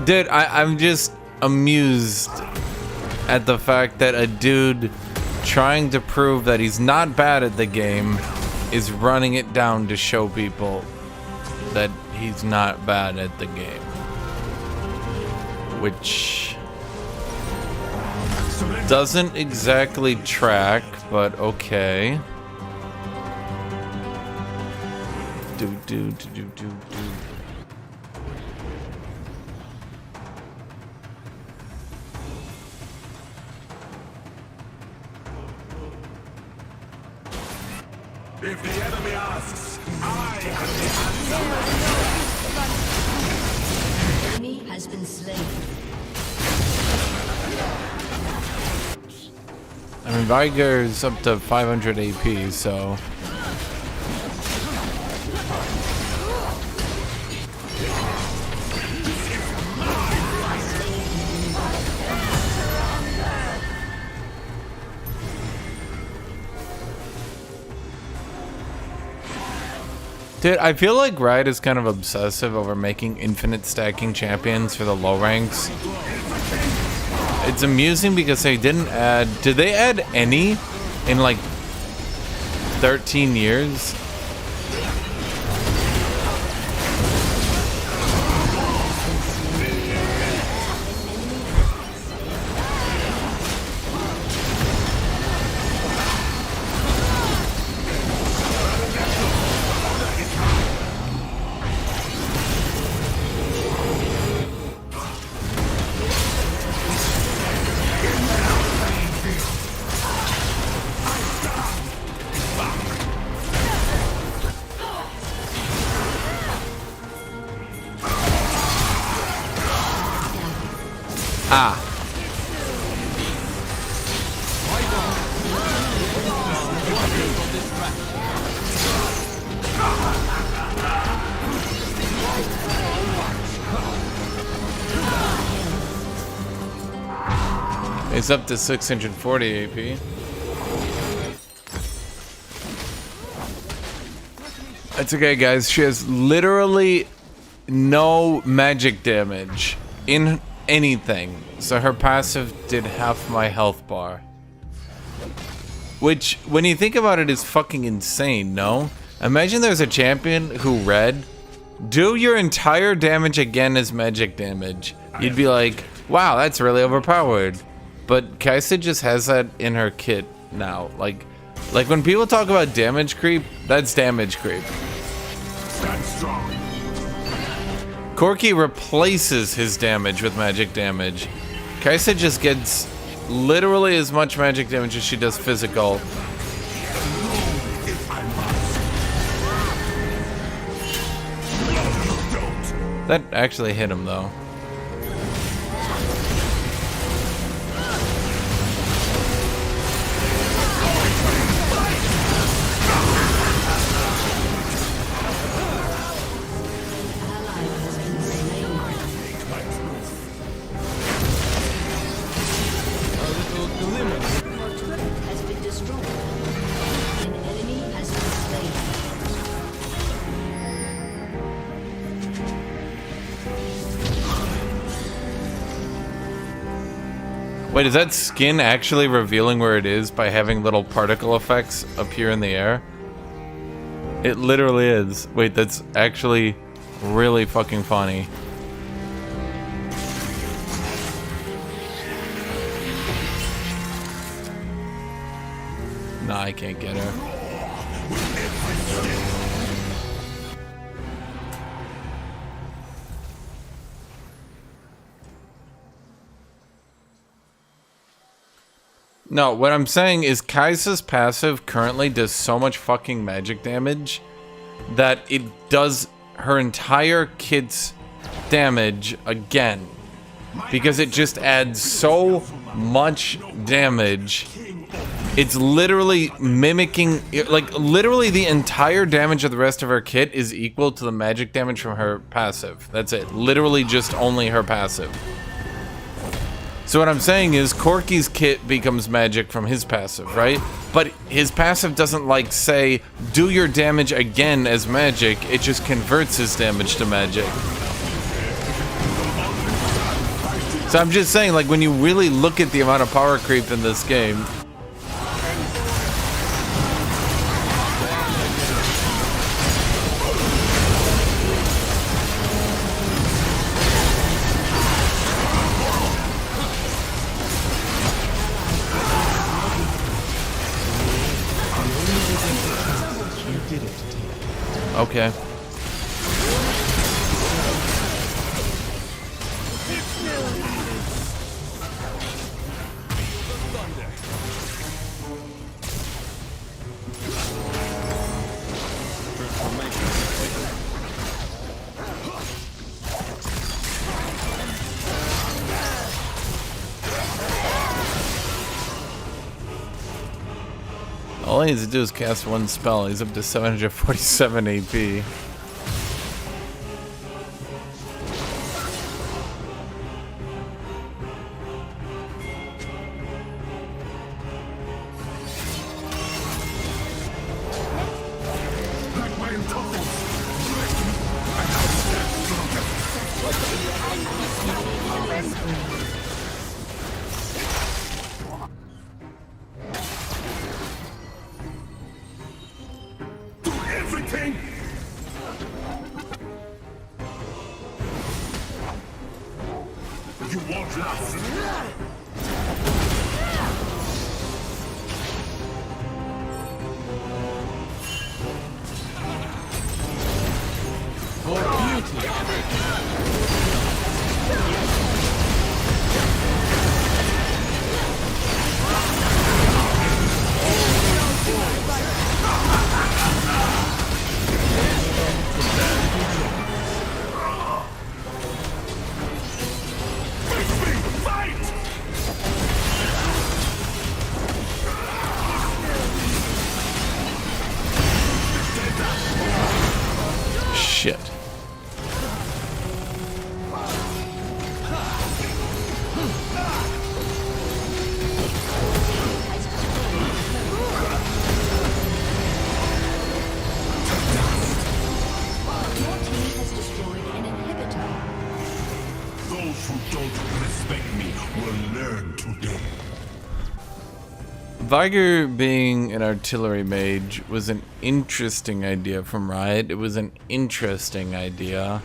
Dude, I'm just amused at the fact that a dude trying to prove that he's not bad at the game is running it down to show people that he's not bad at the game. Which doesn't exactly track, but okay. Do. If the enemy asks, I have the answer. Enemy has been slain. I mean, Viger's up to 500 AP, so... Dude, I feel like Riot is kind of obsessive over making infinite stacking champions for the low ranks. It's amusing because they didn't add... Did they add any in like 13 years? Ah. It's up to 640 AP. That's okay, guys. She has literally no magic damage in anything, so her passive did half my health bar, which when you think about it is fucking insane. No, imagine there's a champion who read do your entire damage again as magic damage. You'd be like, wow, that's really overpowered. But Kaisa just has that in her kit now. Like when people talk about damage creep, that's damage creep. Stand strong. Corki replaces his damage with magic damage. Kaisa just gets literally as much magic damage as she does physical. That actually hit him though. Has been destroyed. An enemy has been slain. Wait, is that skin actually revealing where it is by having little particle effects appear in the air? It literally is. Wait, that's actually really fucking funny. Nah, I can't get her. No, what I'm saying is Kaisa's passive currently does so much fucking magic damage that it does her entire kit's damage again. Because it just adds so much damage. It's literally mimicking, like literally the entire damage of the rest of her kit is equal to the magic damage from her passive. That's it. Literally just only her passive. So what I'm saying is Corki's kit becomes magic from his passive, right? But his passive doesn't like say, do your damage again as magic. It just converts his damage to magic. So I'm just saying, like, when you really look at the amount of power creep in this game, okay. All he needs to do is cast one spell. He's up to 747 AP. Everything! You won't last! Shit. Those who don't respect me will learn today. Viger being an artillery mage was an interesting idea from Riot. It was an interesting idea.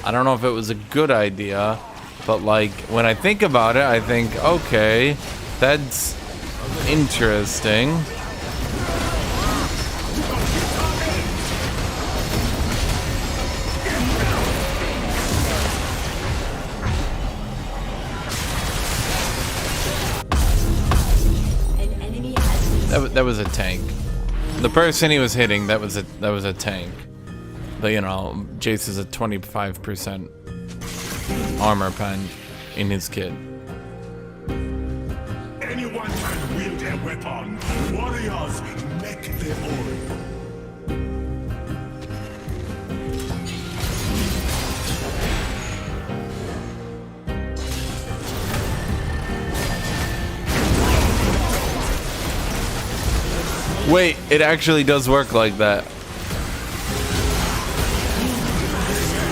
I don't know if it was a good idea, but like when I think about it, I think, okay, that's interesting. That was a tank. The person he was hitting, that was a tank. But you know, Jace is a 25% armor pen in his kit. Anyone can wield a weapon. Warriors make their own. Wait, it actually does work like that.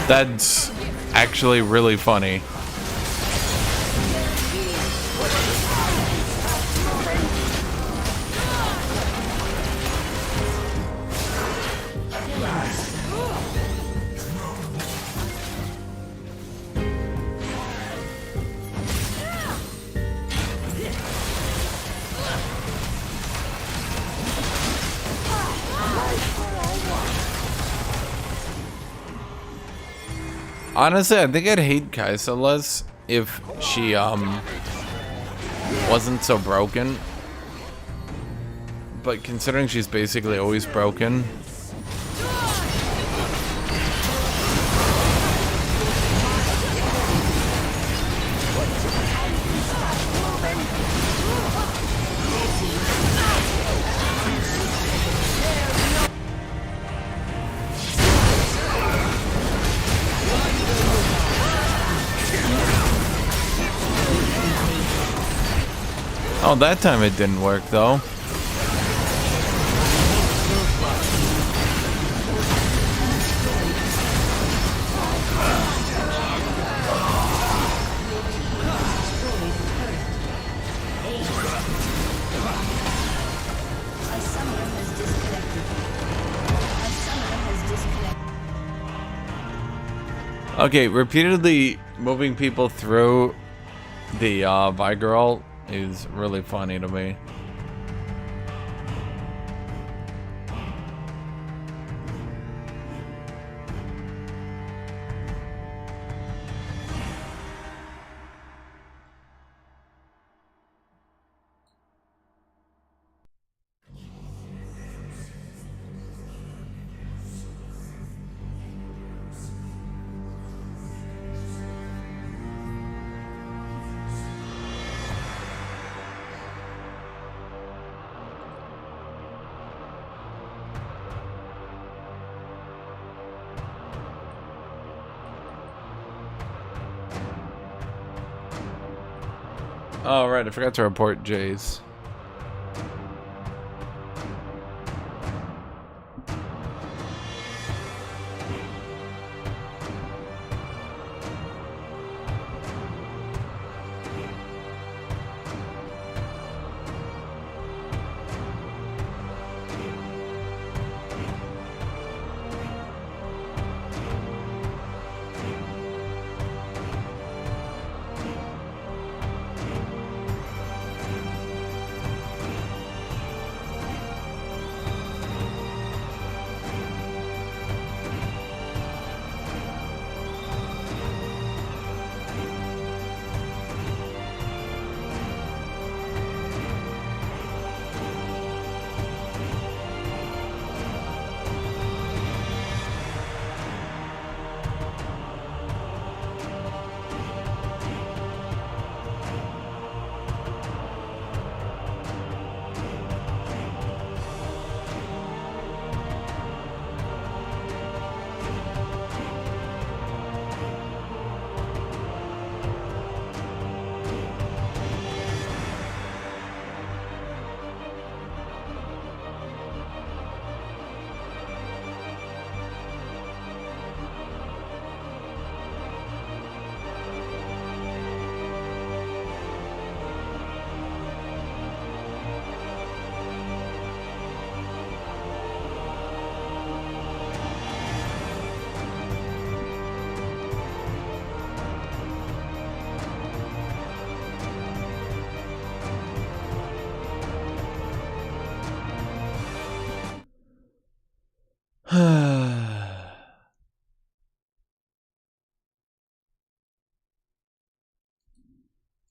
That's actually really funny. Honestly, I think I'd hate Kaisa less if she wasn't so broken. But considering she's basically always broken. Oh, that time it didn't work though. Okay, repeatedly moving people through the Vigirl is really funny to me. Oh, right, I forgot to report Jays.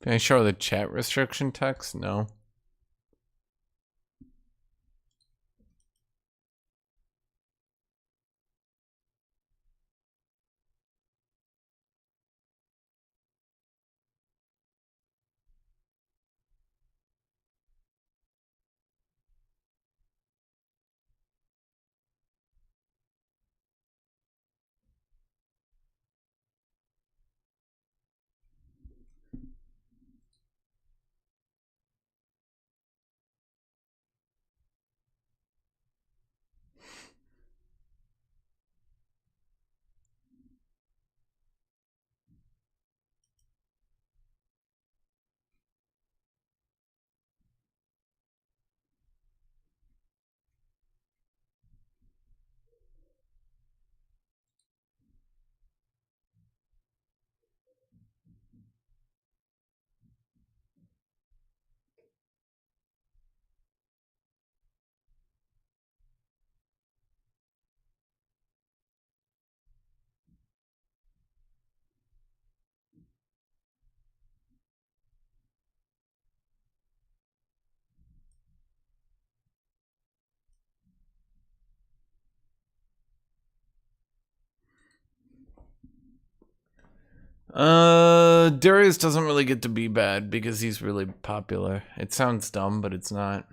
Can I show the chat restriction text? No. Darius doesn't really get to be bad because he's really popular. It sounds dumb, but it's not.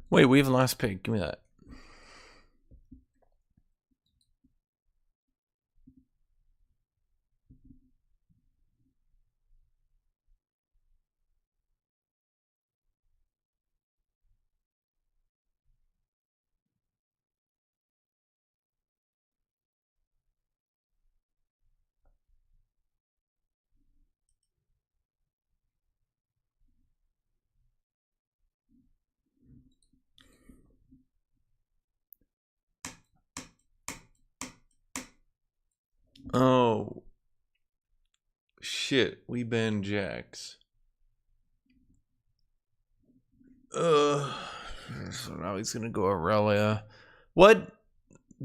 Wait, we have a last pick. Give me that. Oh. Shit, we banned Jax. So now he's gonna go Aurelia. What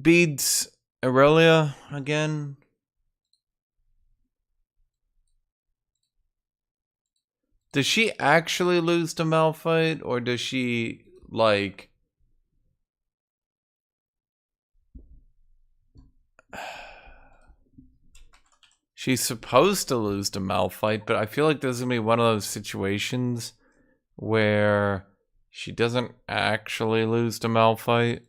beats Aurelia again? Does she actually lose to Malphite, or does she, like... She's supposed to lose to Malphite, but I feel like this is going to be one of those situations where she doesn't actually lose to Malphite.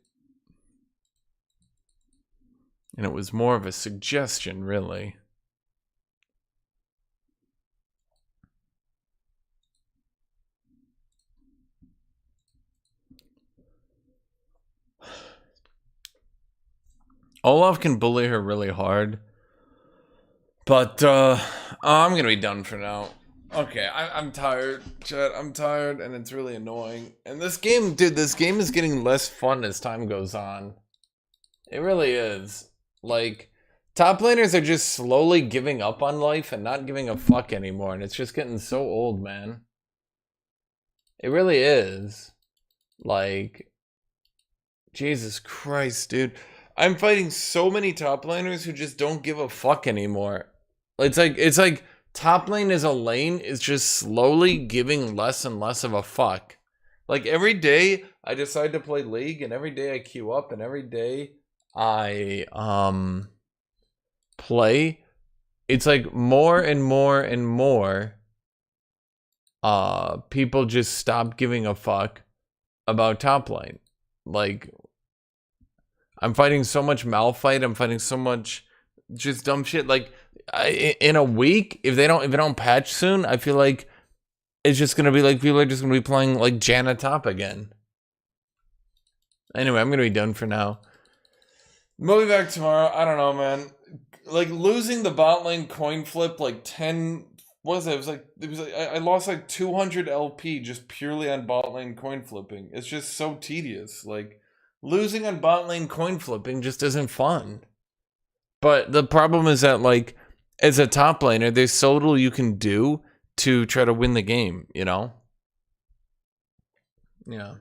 And it was more of a suggestion, really. Olaf can bully her really hard. But, I'm gonna be done for now. Okay, I'm tired, chat. I'm tired, and it's really annoying. And this game, dude, this game is getting less fun as time goes on. It really is. Like, top laners are just slowly giving up on life and not giving a fuck anymore. And it's just getting so old, man. It really is. Like, Jesus Christ, dude. I'm fighting so many top laners who just don't give a fuck anymore. It's like top lane as a lane is just slowly giving less and less of a fuck. Like every day I decide to play League, and every day I queue up, and every day I play, it's like more and more and more people just stop giving a fuck about top lane. Like, I'm fighting so much Malphite, I'm fighting so much just dumb shit. Like, in a week, if they don't patch soon, I feel like it's just gonna be like people are just gonna be playing like Janna top again. Anyway, I'm gonna be done for now. We'll be back tomorrow. I don't know, man. Like losing the bot lane coin flip like 10. What was it? It was like I lost like 200 LP just purely on bot lane coin flipping. It's just so tedious. Like losing on bot lane coin flipping just isn't fun. But the problem is that, like, as a top laner, there's so little you can do to try to win the game, you know? Yeah.